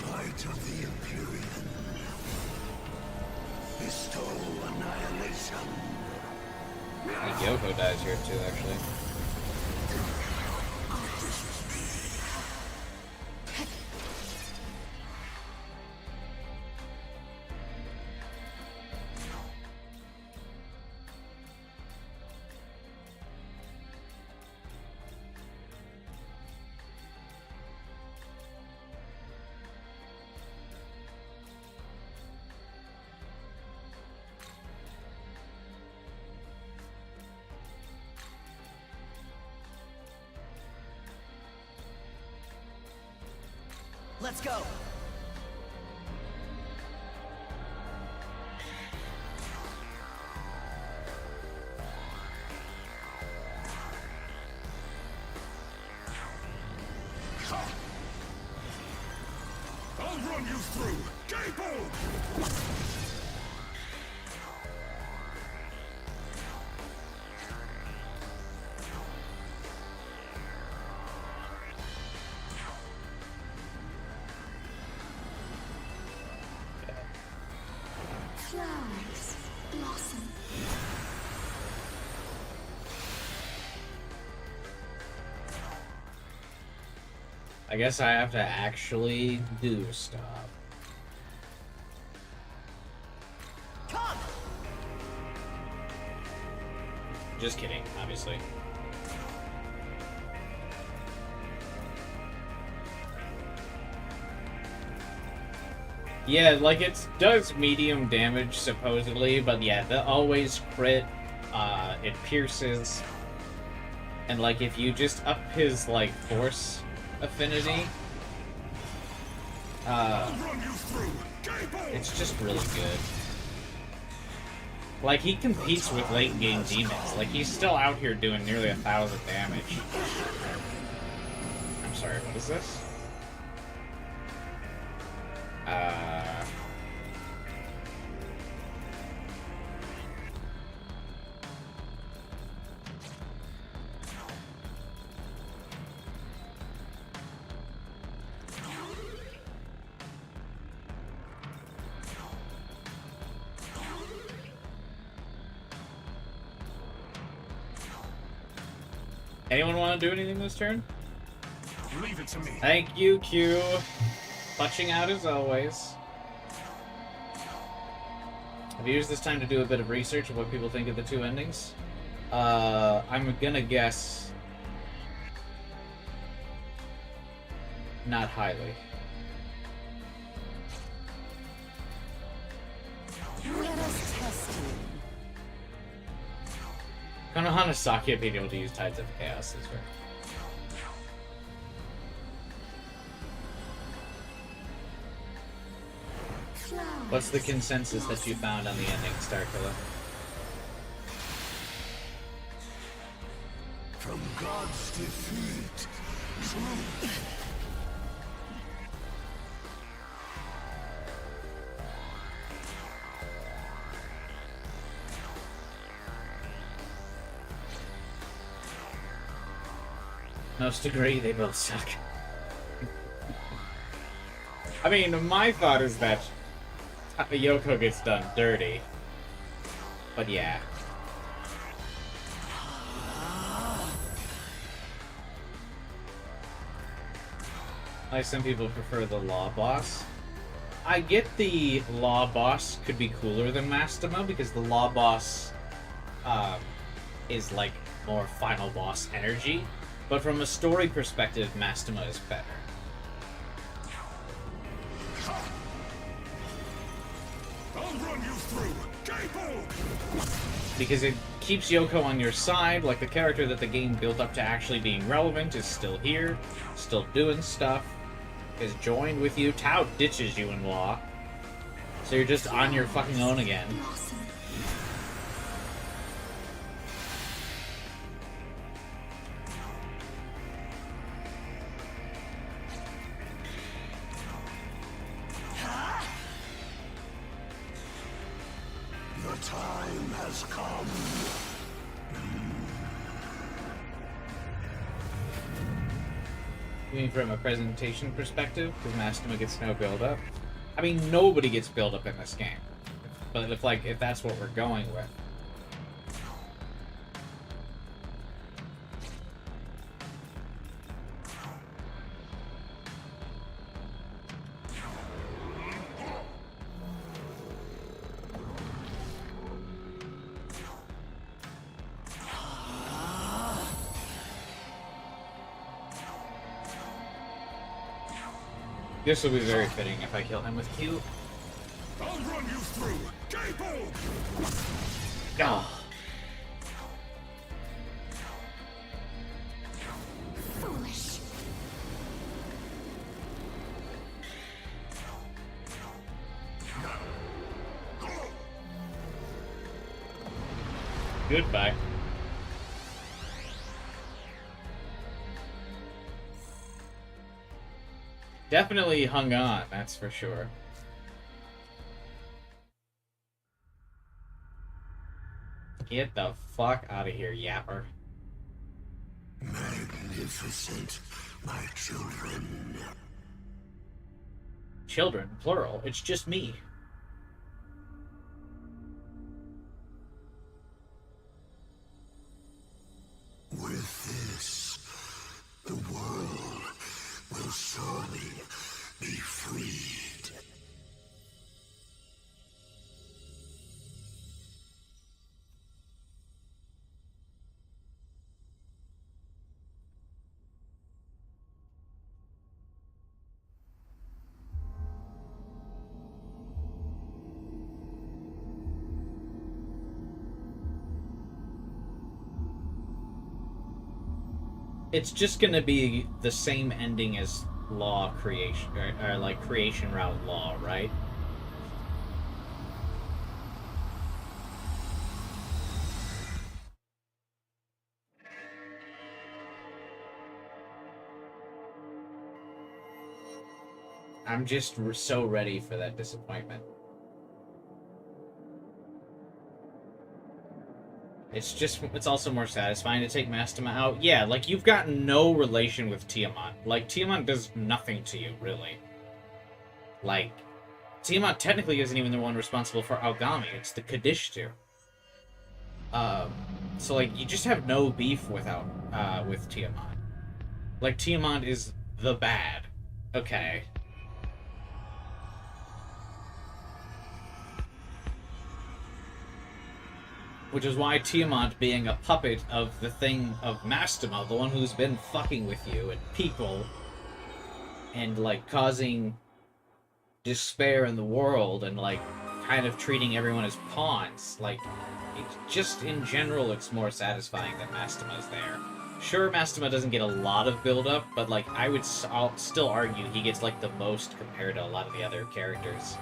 Light of the Empyrean. Bestow annihilation. I think Yoko dies here too, actually. Let's go. I'll run you through! Capo! Flowers blossom. I guess I have to actually do stuff. Come! Just kidding, obviously. Yeah, like it does medium damage supposedly, but yeah, the always crit, it pierces, and like if you just up his like force affinity, it's just really good. Like he competes with late game demons. Like he's still out here doing nearly 1,000 damage. I'm sorry, what is this? Anyone want to do anything this turn? Leave it to me. Thank you, Q. Clutching out as always. I've used this time to do a bit of research of what people think of the two endings. I'm gonna guess not highly. Let us test you. Konohana being able to use Tides of Chaos is very... What's the consensus that you found on the ending, Starkiller? From God's defeat, truth. Most agree, they both suck. I mean, my thought is that Yoko gets done dirty. But yeah. Like some people prefer the Law Boss. I get the Law Boss could be cooler than Mastema because the Law Boss is like more final boss energy. But from a story perspective, Mastema is better. I'll run you through. Because it keeps Yoko on your side, like the character that the game built up to actually being relevant is still here, still doing stuff, is joined with you. Tao ditches you in Law, so you're just on your fucking own again. The time has come. You mean from a presentation perspective? Because Mastema gets no build-up? I mean, nobody gets build-up in this game. But if that's what we're going with. This will be very fitting if I kill him with Q. I'll run you through. Oh. Foolish. Goodbye. Definitely hung on, that's for sure. Get the fuck out of here, yapper. Magnificent, my children. Children, plural. It's just me. With this, the world will surely be freed. it's just gonna be the same ending as Law Creation, or like Creation Route Law, right? I'm just so ready for that disappointment. It's also more satisfying to take Mastema out. Yeah, like, you've got no relation with Tiamat. Like, Tiamat does nothing to you, really. Like, Tiamat technically isn't even the one responsible for Aogami. It's the Kadishtu. So, like, you just have no beef with Tiamat. Like, Tiamat is the bad. Okay. Which is why Tiamat, being a puppet of the thing of Mastema, the one who's been fucking with you and people, and, like, causing despair in the world, and, like, kind of treating everyone as pawns, like, it's just, in general, it's more satisfying that Mastema's there. Sure, Mastema doesn't get a lot of build-up, but, like, I'll still argue he gets, like, the most compared to a lot of the other characters.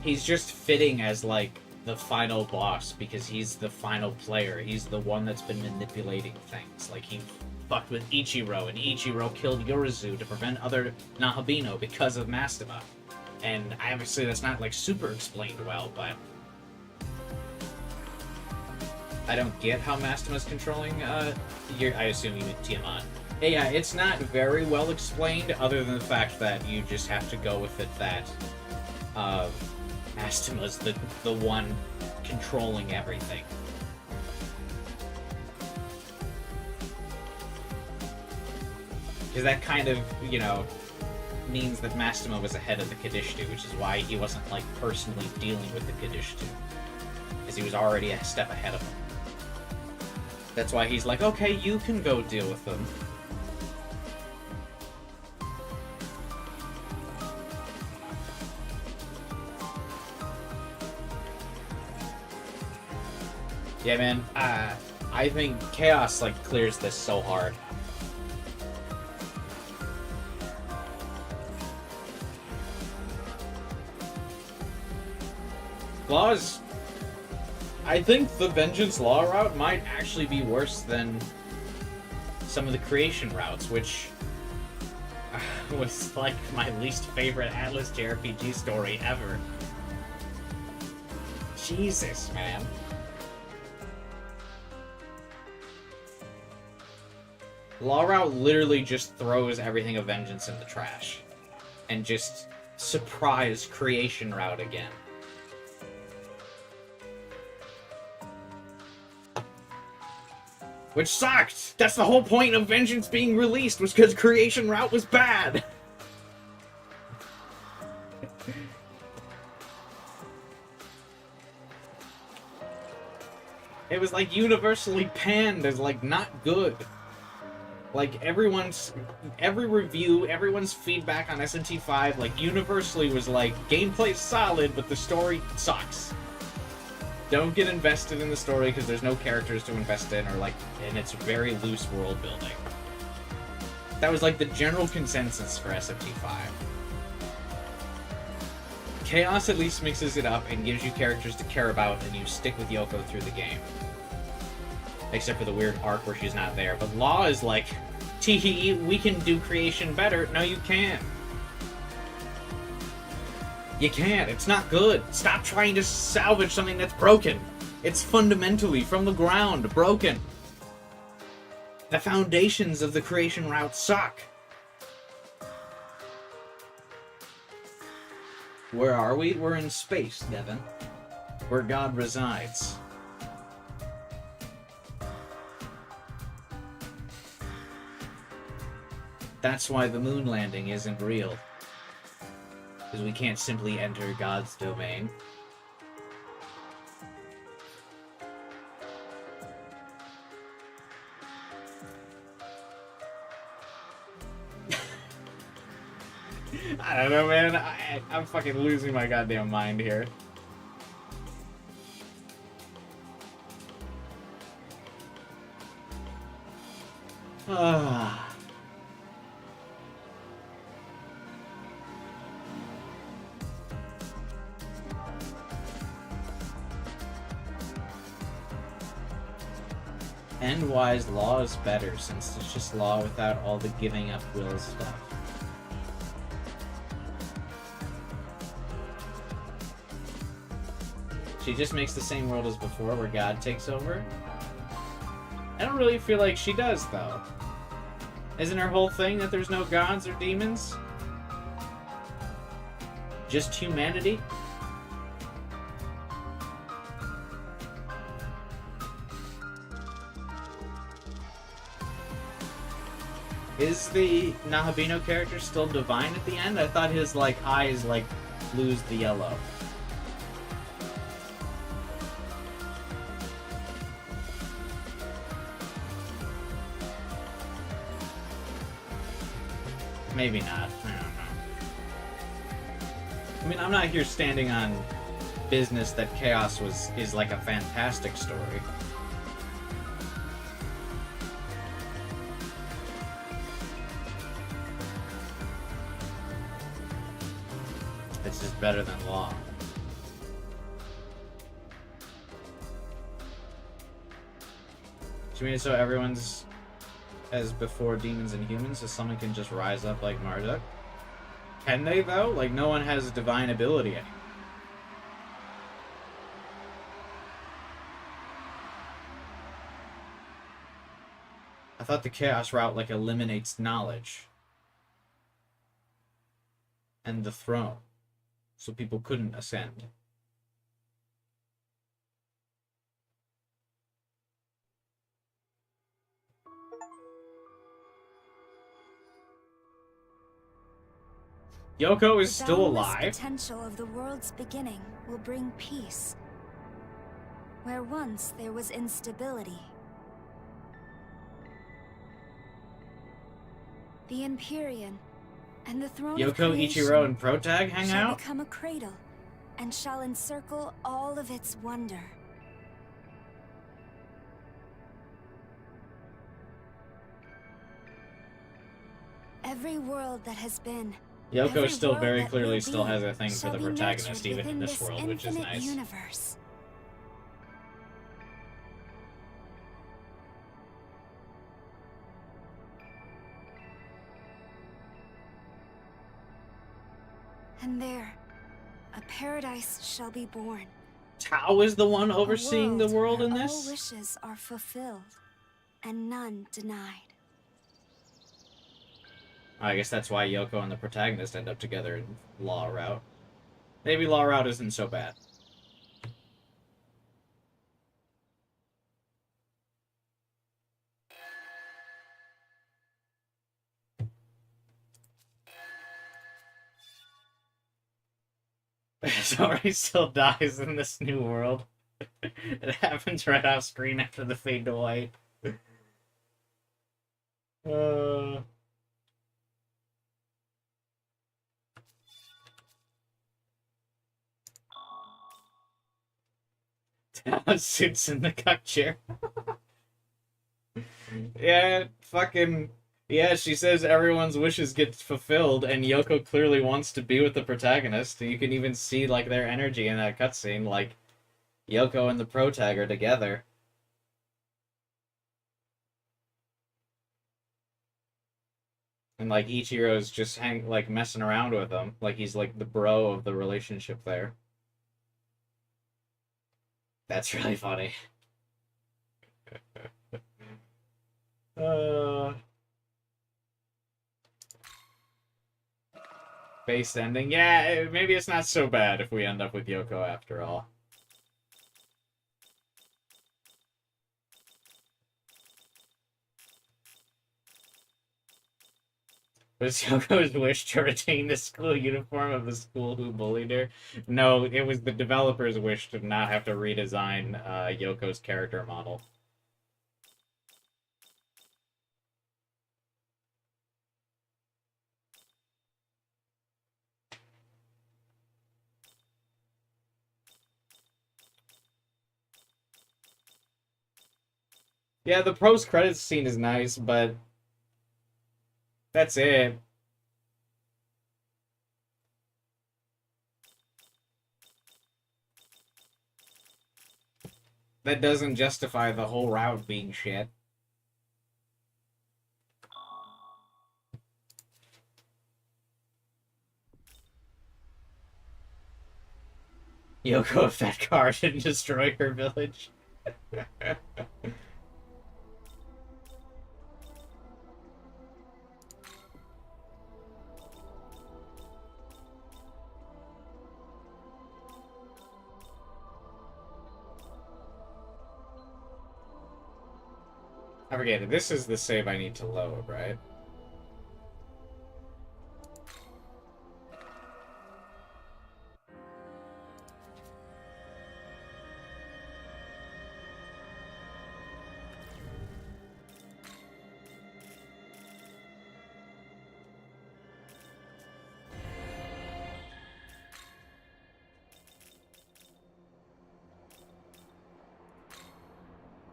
He's just fitting as, like, the final boss, because he's the final player. He's the one that's been manipulating things. Like, he fucked with Ichiro, and Ichiro killed Yorizu to prevent other Nahabino because of Mastema. And obviously that's not, like, super explained well, but I don't get how Mastema's controlling, I assume you mean Tiamat. Yeah, it's not very well explained, other than the fact that you just have to go with it that, Mastema's the one controlling everything. Because that kind of, you know, means that Mastema was ahead of the Kadishtu, which is why he wasn't, like, personally dealing with the Kadishtu. Because he was already a step ahead of them. That's why he's like, okay, you can go deal with them. Yeah, man, I think Chaos, like, clears this so hard. Laws, I think the Vengeance Law route might actually be worse than some of the Creation routes, which was, like, my least favorite Atlas JRPG story ever. Jesus, man. Law Route literally just throws everything of Vengeance in the trash. And just surprise Creation Route again. Which sucked! That's the whole point of Vengeance being released, was because Creation Route was bad! It was, like, universally panned as, like, not good. Like, every review, everyone's feedback on SMT 5, like, universally was like, gameplay's solid, but the story sucks. Don't get invested in the story because there's no characters to invest in, or, like, and it's very loose world building. That was, like, the general consensus for SMT 5. Chaos at least mixes it up and gives you characters to care about, and you stick with Yoko through the game. Except for the weird arc where she's not there. But Law is like, tee-hee, we can do Creation better. No, you can't. You can't. It's not good. Stop trying to salvage something that's broken. It's fundamentally, from the ground, broken. The foundations of the Creation route suck. Where are we? We're in space, Devin. Where God resides. That's why the moon landing isn't real. Because we can't simply enter God's domain. I don't know, man. I'm fucking losing my goddamn mind here. Ah. Endwise law is better, since it's just law without all the giving up will stuff. She just makes the same world as before, where God takes over? I don't really feel like she does, though. Isn't her whole thing that there's no gods or demons? Just humanity? Is the Nahabino character still divine at the end? I thought his, like, eyes, like, lose the yellow. Maybe not. I don't know. I mean, I'm not here standing on business that Chaos is like a fantastic story. It's just better than Law. Do you mean so everyone's as before demons and humans, so someone can just rise up like Marduk? Can they, though? Like, no one has divine ability anymore. I thought the Chaos route, like, eliminates knowledge. And the throne. So people couldn't ascend. Yoko is still alive? The potential of the world's beginning will bring peace. Where once there was instability. The Empyrean and the throne of Yoko, creation Ichiro, and Protag hang shall out? become a cradle and shall encircle all of its wonder. Every world that has been, Yoko still world very that clearly will still be, has a thing for shall the be protagonist, nurtured even in within this world, which is infinite nice. universe. And there, a paradise shall be born. Tao is the one overseeing the world in where this? all wishes are fulfilled, and none denied. I guess that's why Yoko and the protagonist end up together in Law Route. Maybe Law Route isn't so bad. Sorry, still dies in this new world. It happens right off screen after the fade to white. Suits in the cuck chair. Yeah, fucking... Yeah, she says everyone's wishes get fulfilled, and Yoko clearly wants to be with the protagonist. You can even see, like, their energy in that cutscene, like, Yoko and the protag are together. And, like, Ichiro's just messing around with them. Like, he's, like, the bro of the relationship there. That's really funny. Base ending. Yeah, maybe it's not so bad if we end up with Yoko after all. Was Yoko's wish to retain the school uniform of the school who bullied her? No, it was the developer's wish to not have to redesign Yoko's character model. Yeah, the post-credits scene is nice, but that's it. That doesn't justify the whole route being shit. Yoko, if that car didn't destroy her village. I forget it. This is the save I need to load, right?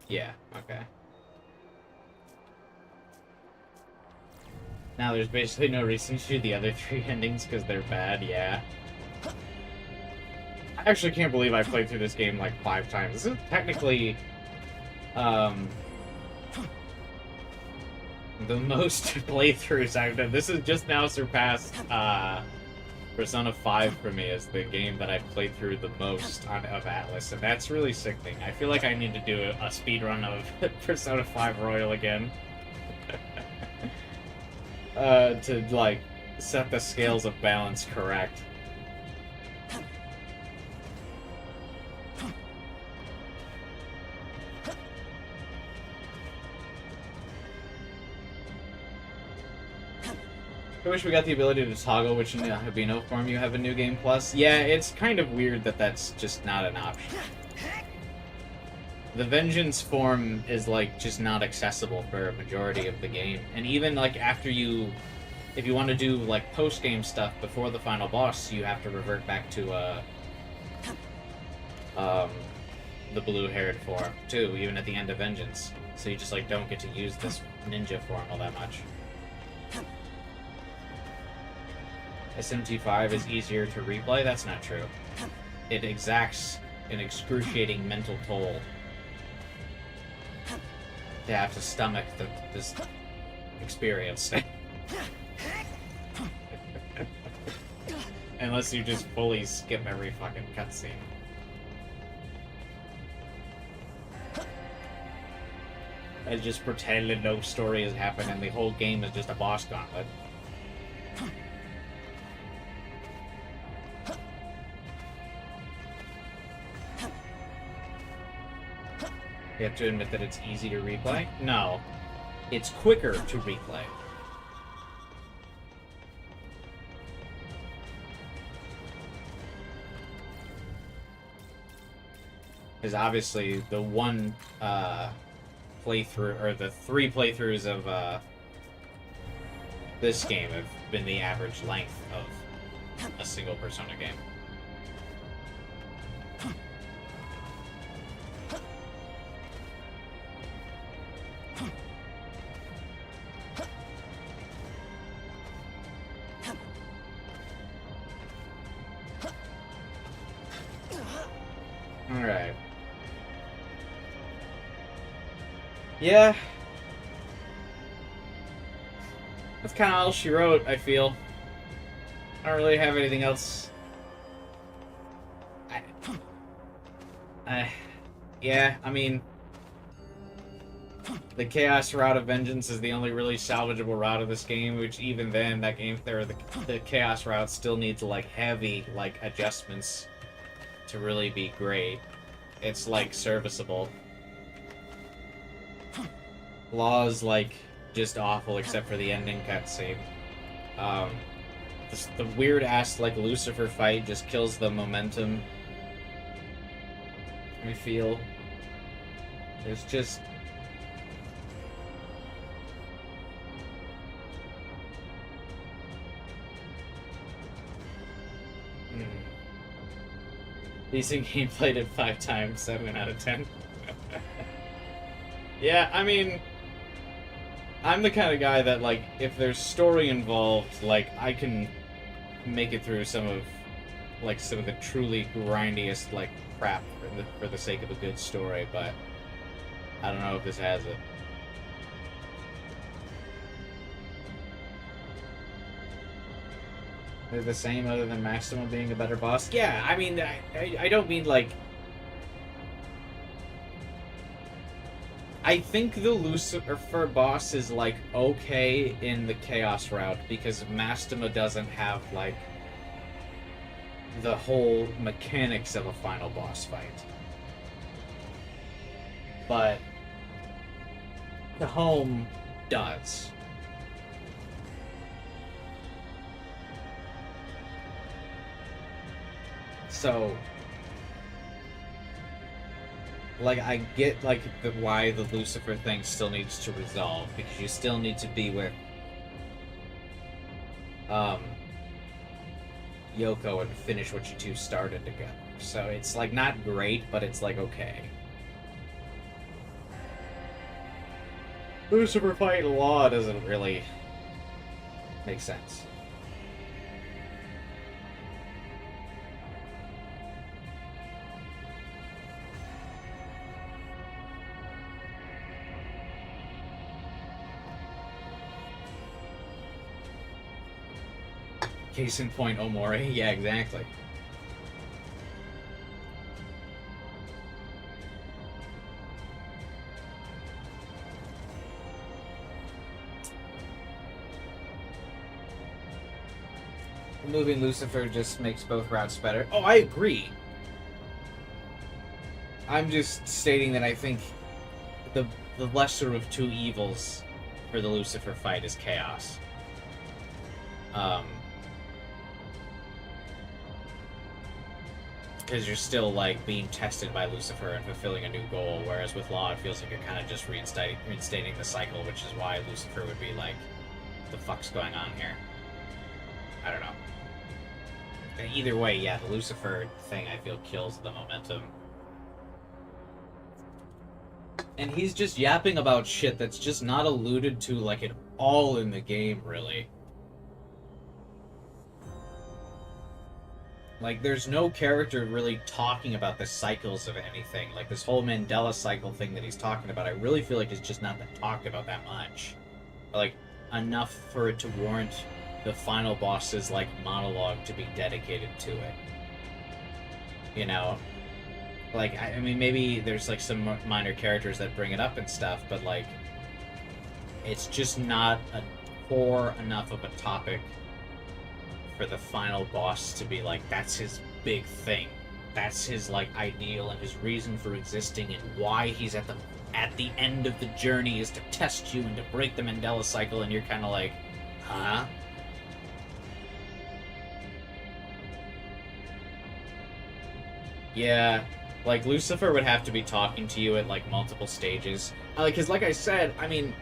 Yeah, okay. Now there's basically no reason to do the other 3 endings because they're bad, yeah. I actually can't believe I played through this game like 5 times. This is technically, the most playthroughs I've done. This has just now surpassed, Persona 5 for me as the game that I've played through the most of Atlas, and that's really sickening. I feel like I need to do a speedrun of Persona 5 Royal again. To, like, set the scales of balance correct. I wish we got the ability to toggle which Habino form you have in New Game Plus. Yeah, it's kind of weird that that's just not an option. The Vengeance form is, like, just not accessible for a majority of the game. And even, like, after you... If you want to do, like, post-game stuff before the final boss, you have to revert back to, the blue-haired form, too, even at the end of Vengeance. So you just, like, don't get to use this ninja form all that much. SMT5 is easier to replay? That's not true. It exacts an excruciating mental toll to have to stomach this experience. Unless you just fully skip every fucking cutscene. And just pretend that no story has happened and the whole game is just a boss gauntlet. You have to admit that it's easy to replay? No. It's quicker to replay. Because obviously the one playthrough, or the 3 playthroughs of this game have been the average length of a single Persona game. Alright. Yeah. That's kind of all she wrote, I feel. I don't really have anything else. Yeah, I mean... The Chaos route of Vengeance is the only really salvageable route of this game, which even then, that game there, the Chaos route still needs, like, heavy, like, adjustments to really be great. It's, like, serviceable. Law's, like, just awful except for the ending cutscene. The weird-ass, like, Lucifer fight just kills the momentum. I feel. There's just... Decent game, played it 5 times, 7 out of 10. Yeah, I mean, I'm the kind of guy that, like, if there's story involved, like, I can make it through some of the truly grindiest, like, crap for the sake of a good story, but I don't know if this has it. They're the same other than Maximum being a better boss? Yeah, I mean, I don't mean, like... I think the Lucifer boss is, like, okay in the Chaos route, because Mastema doesn't have, like, the whole mechanics of a final boss fight. But the Home does. So, like, I get, like, why the Lucifer thing still needs to resolve, because you still need to be with, Yoko and finish what you two started together. So it's, like, not great, but it's, like, okay. Lucifer fighting Law doesn't really make sense. Case in point, Omori. Yeah, exactly. Moving Lucifer just makes both routes better. Oh, I agree. I'm just stating that I think the lesser of two evils for the Lucifer fight is Chaos. Because you're still, like, being tested by Lucifer and fulfilling a new goal, whereas with Law, it feels like you're kind of just reinstating the cycle, which is why Lucifer would be like, the fuck's going on here? I don't know. Either way, yeah, the Lucifer thing, I feel, kills the momentum. And he's just yapping about shit that's just not alluded to, like, at all in the game, really. Like, there's no character really talking about the cycles of anything. Like, this whole Mandela cycle thing that he's talking about, I really feel like it's just not been talked about that much. Like, enough for it to warrant the final boss's, like, monologue to be dedicated to it. You know? Like, I mean, maybe there's, like, some minor characters that bring it up and stuff, but, like, it's just not a core enough of a topic for the final boss to be like, that's his big thing. That's his, like, ideal and his reason for existing, and why he's at the end of the journey is to test you and to break the Mandela cycle, and you're kind of like, huh? Yeah, like, Lucifer would have to be talking to you at, like, multiple stages. Because, like I said, I mean,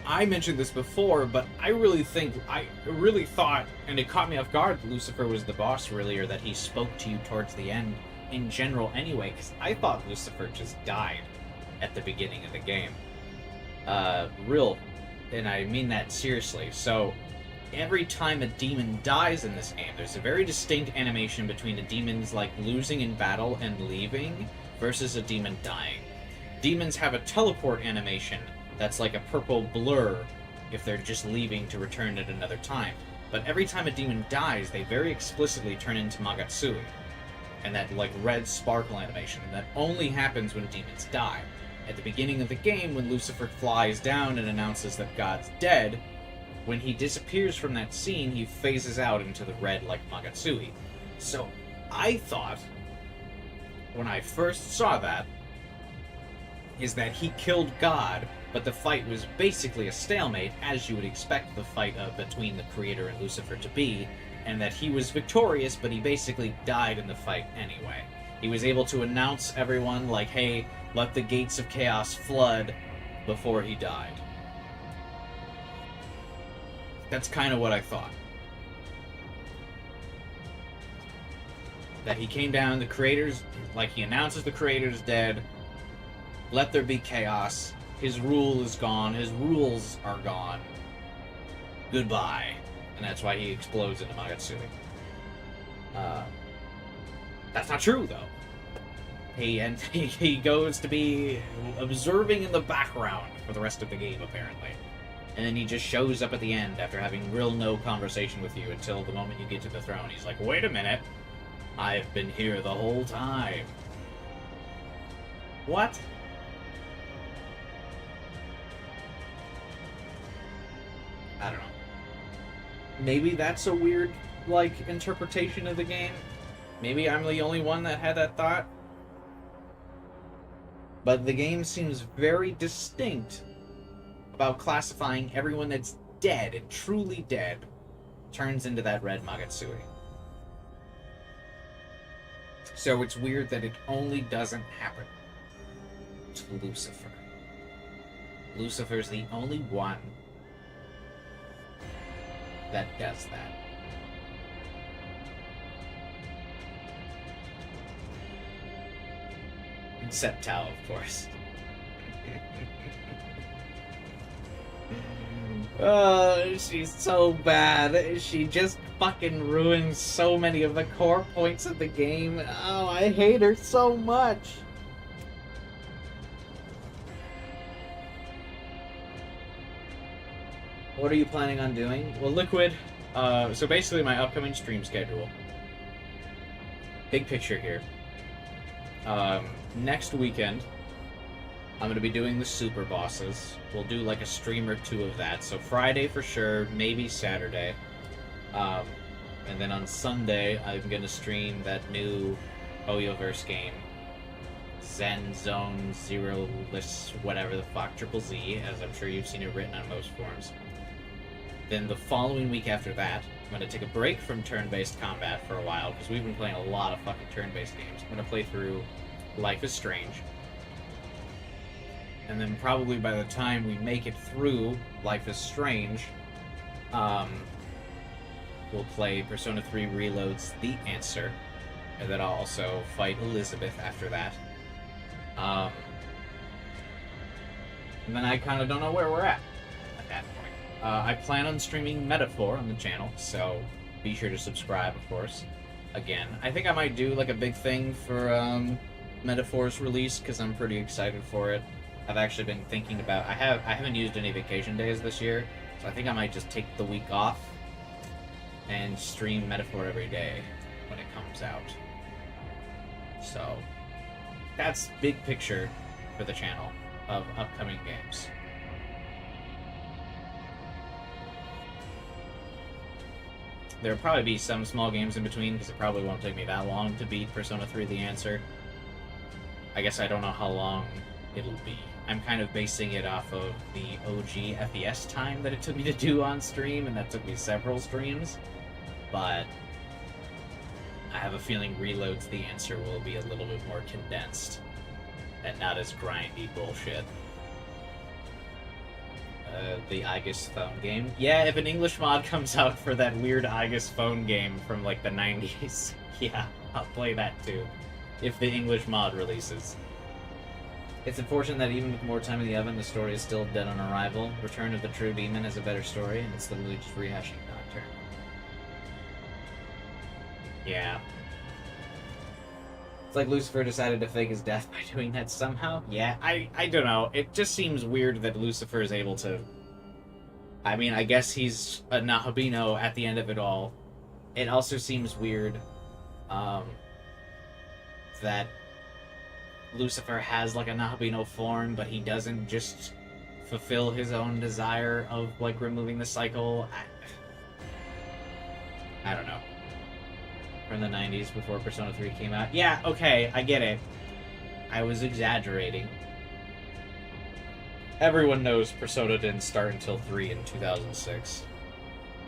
I mentioned this before, but I really thought, and it caught me off guard, Lucifer was the boss, really, or that he spoke to you towards the end, in general, anyway, because I thought Lucifer just died at the beginning of the game. And I mean that seriously. So, every time a demon dies in this game, there's a very distinct animation between a demon's, like, losing in battle and leaving, versus a demon dying. Demons have a teleport animation that's like a purple blur if they're just leaving to return at another time. But every time a demon dies, they very explicitly turn into Magatsui. And that, like, red sparkle animation. And that only happens when demons die. At the beginning of the game, when Lucifer flies down and announces that God's dead, when he disappears from that scene, he phases out into the red like Magatsui. So, I thought, when I first saw that, is that he killed God, but the fight was basically a stalemate, as you would expect the fight between the Creator and Lucifer to be, and that he was victorious, but he basically died in the fight anyway. He was able to announce everyone, like, hey, let the gates of chaos flood, before he died. That's kind of what I thought. That he came down, the Creator's, like, he announces the Creator's dead, Let there be chaos. His rule is gone. His rules are gone. Goodbye. And that's why he explodes into Magatsuki. That's not true, though. He goes to be observing in the background for the rest of the game, apparently. And then he just shows up at the end after having real no conversation with you until the moment you get to the throne. He's like, wait a minute. I've been here the whole time. What? I don't know. Maybe that's a weird, like, interpretation of the game. Maybe I'm the only one that had that thought. But the game seems very distinct about classifying everyone that's dead and truly dead turns into that red Magatsuki. So it's weird that it only doesn't happen to Lucifer. Lucifer's the only one that does that. Except Tao, of course. Oh, she's so bad. She just fucking ruins so many of the core points of the game. Oh, I hate her so much. What are you planning on doing? Well, Liquid, so basically my upcoming stream schedule. Big picture here. Next weekend, I'm going to be doing the super bosses. We'll do like a stream or two of that. So Friday for sure, maybe Saturday. And then on Sunday, I'm going to stream that new Oyoverse game. Zen Zone Zero List, whatever the fuck, Triple Z, as I'm sure you've seen it written on most forums. Then the following week after that, I'm going to take a break from turn-based combat for a while, because we've been playing a lot of fucking turn-based games. I'm going to play through Life is Strange. And then probably by the time we make it through Life is Strange, we'll play Persona 3 Reload's The Answer. And then I'll also fight Elizabeth after that. And then I kind of don't know where we're at that point. I plan on streaming Metaphor on the channel, so be sure to subscribe, of course. Again, I think I might do like a big thing for Metaphor's release, because I'm pretty excited for it. I've actually been thinking about... I haven't used any vacation days this year, so I think I might just take the week off and stream Metaphor every day when it comes out. So, that's big picture for the channel of upcoming games. There'll probably be some small games in between, because it probably won't take me that long to beat Persona 3 The Answer. I guess I don't know how long it'll be. I'm kind of basing it off of the OG FES time that it took me to do on stream, and that took me several streams. But I have a feeling Reload's The Answer will be a little bit more condensed and not as grindy bullshit. The Aegis phone game. Yeah, if an English mod comes out for that weird Aegis phone game from like the 90s, yeah, I'll play that too. If the English mod releases. It's unfortunate that even with more time in the oven, the story is still dead on arrival. Return of the True Demon has a better story, and it's literally just rehashing Nocturne. Yeah. It's like Lucifer decided to fake his death by doing that somehow. Yeah, I don't know. It just seems weird that Lucifer is able to... I mean, I guess he's a Nahabino at the end of it all. It also seems weird that Lucifer has like a Nahabino form, but he doesn't just fulfill his own desire of like removing the cycle. I don't know. From the 90s before Persona 3 came out. Yeah, okay, I get it. I was exaggerating. Everyone knows Persona didn't start until 3 in 2006.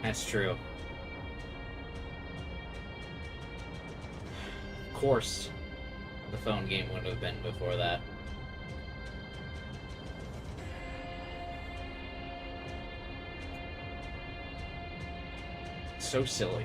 That's true. Of course, the phone game would have been before that. So silly.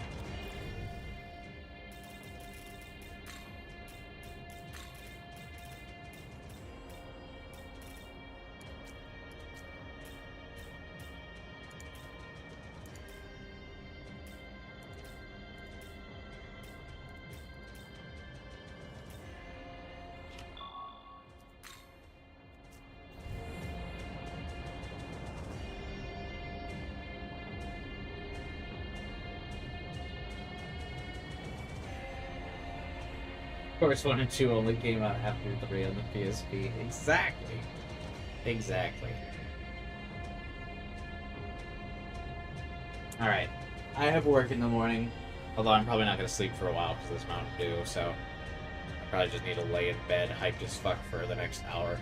course, 1 and 2 only came out after 3 on the PSP. Exactly. Exactly. Alright. I have work in the morning. Although I'm probably not going to sleep for a while because of this Mountain Dew, so I probably just need to lay in bed hyped as fuck for the next hour.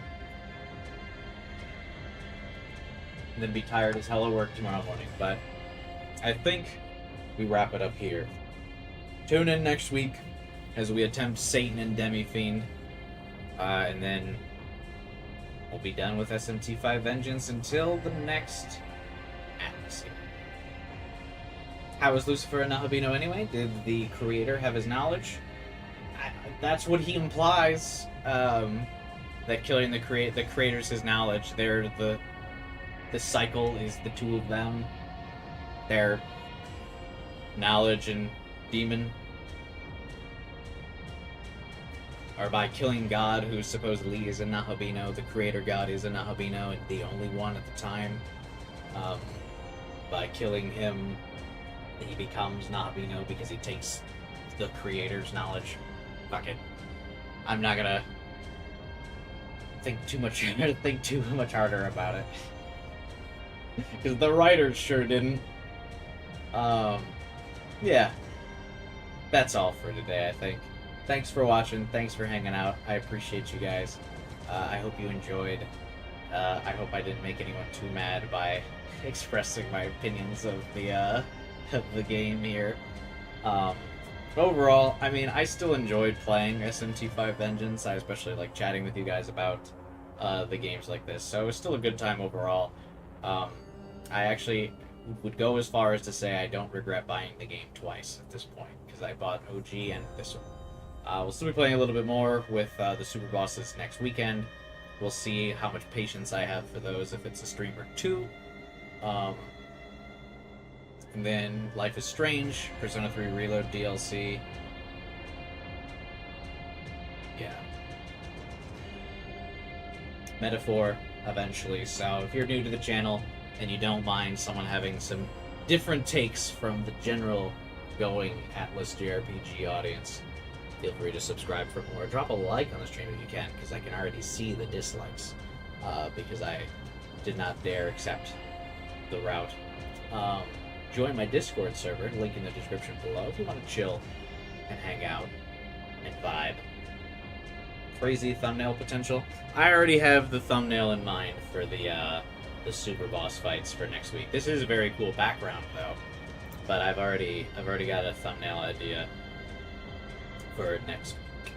And then be tired as hell at work tomorrow morning. But I think we wrap it up here. Tune in next week as we attempt Satan and Demi-Fiend. And then we'll be done with SMT5 Vengeance until the next atmosphere. How is Lucifer a Nahabino anyway? Did the creator have his knowledge? That's what he implies. That killing the creator's his knowledge. They're the cycle is the two of them. Their knowledge and demon. Or by killing God, who supposedly is a Nahabino, the creator god is a Nahabino, and the only one at the time. By killing him, he becomes Nahabino because he takes the creator's knowledge. Fuck it. I'm not gonna think too much harder about it. Because the writers sure didn't. Yeah. That's all for today, I think. Thanks for watching. Thanks for hanging out. I appreciate you guys. I hope you enjoyed. I hope I didn't make anyone too mad by expressing my opinions of the game here. Overall, I mean, I still enjoyed playing SMT5 Vengeance. I especially like chatting with you guys about the games like this. So it was still a good time overall. I actually would go as far as to say I don't regret buying the game twice at this point, because I bought OG and this one. We'll still be playing a little bit more with the super bosses next weekend. We'll see how much patience I have for those, if it's a stream or two. And then Life is Strange, Persona 3 Reload DLC. Yeah. Metaphor, eventually. So if you're new to the channel and you don't mind someone having some different takes from the general going Atlas JRPG audience, feel free to subscribe for more. Drop a like on the stream if you can, because I can already see the dislikes, because I did not dare accept the route. Join my Discord server, link in the description below, if you want to chill and hang out and vibe. Crazy thumbnail potential. I already have the thumbnail in mind for the super boss fights for next week. This is a very cool background though, but I've already got a thumbnail idea for next week.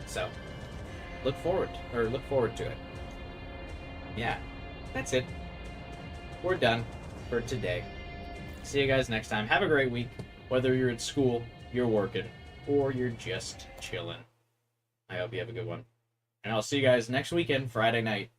So look forward to it. Yeah, that's it. We're done for today. See you guys next time. Have a great week, whether you're at school, you're working, or you're just chilling. I hope you have a good one. And I'll see you guys next weekend, Friday night.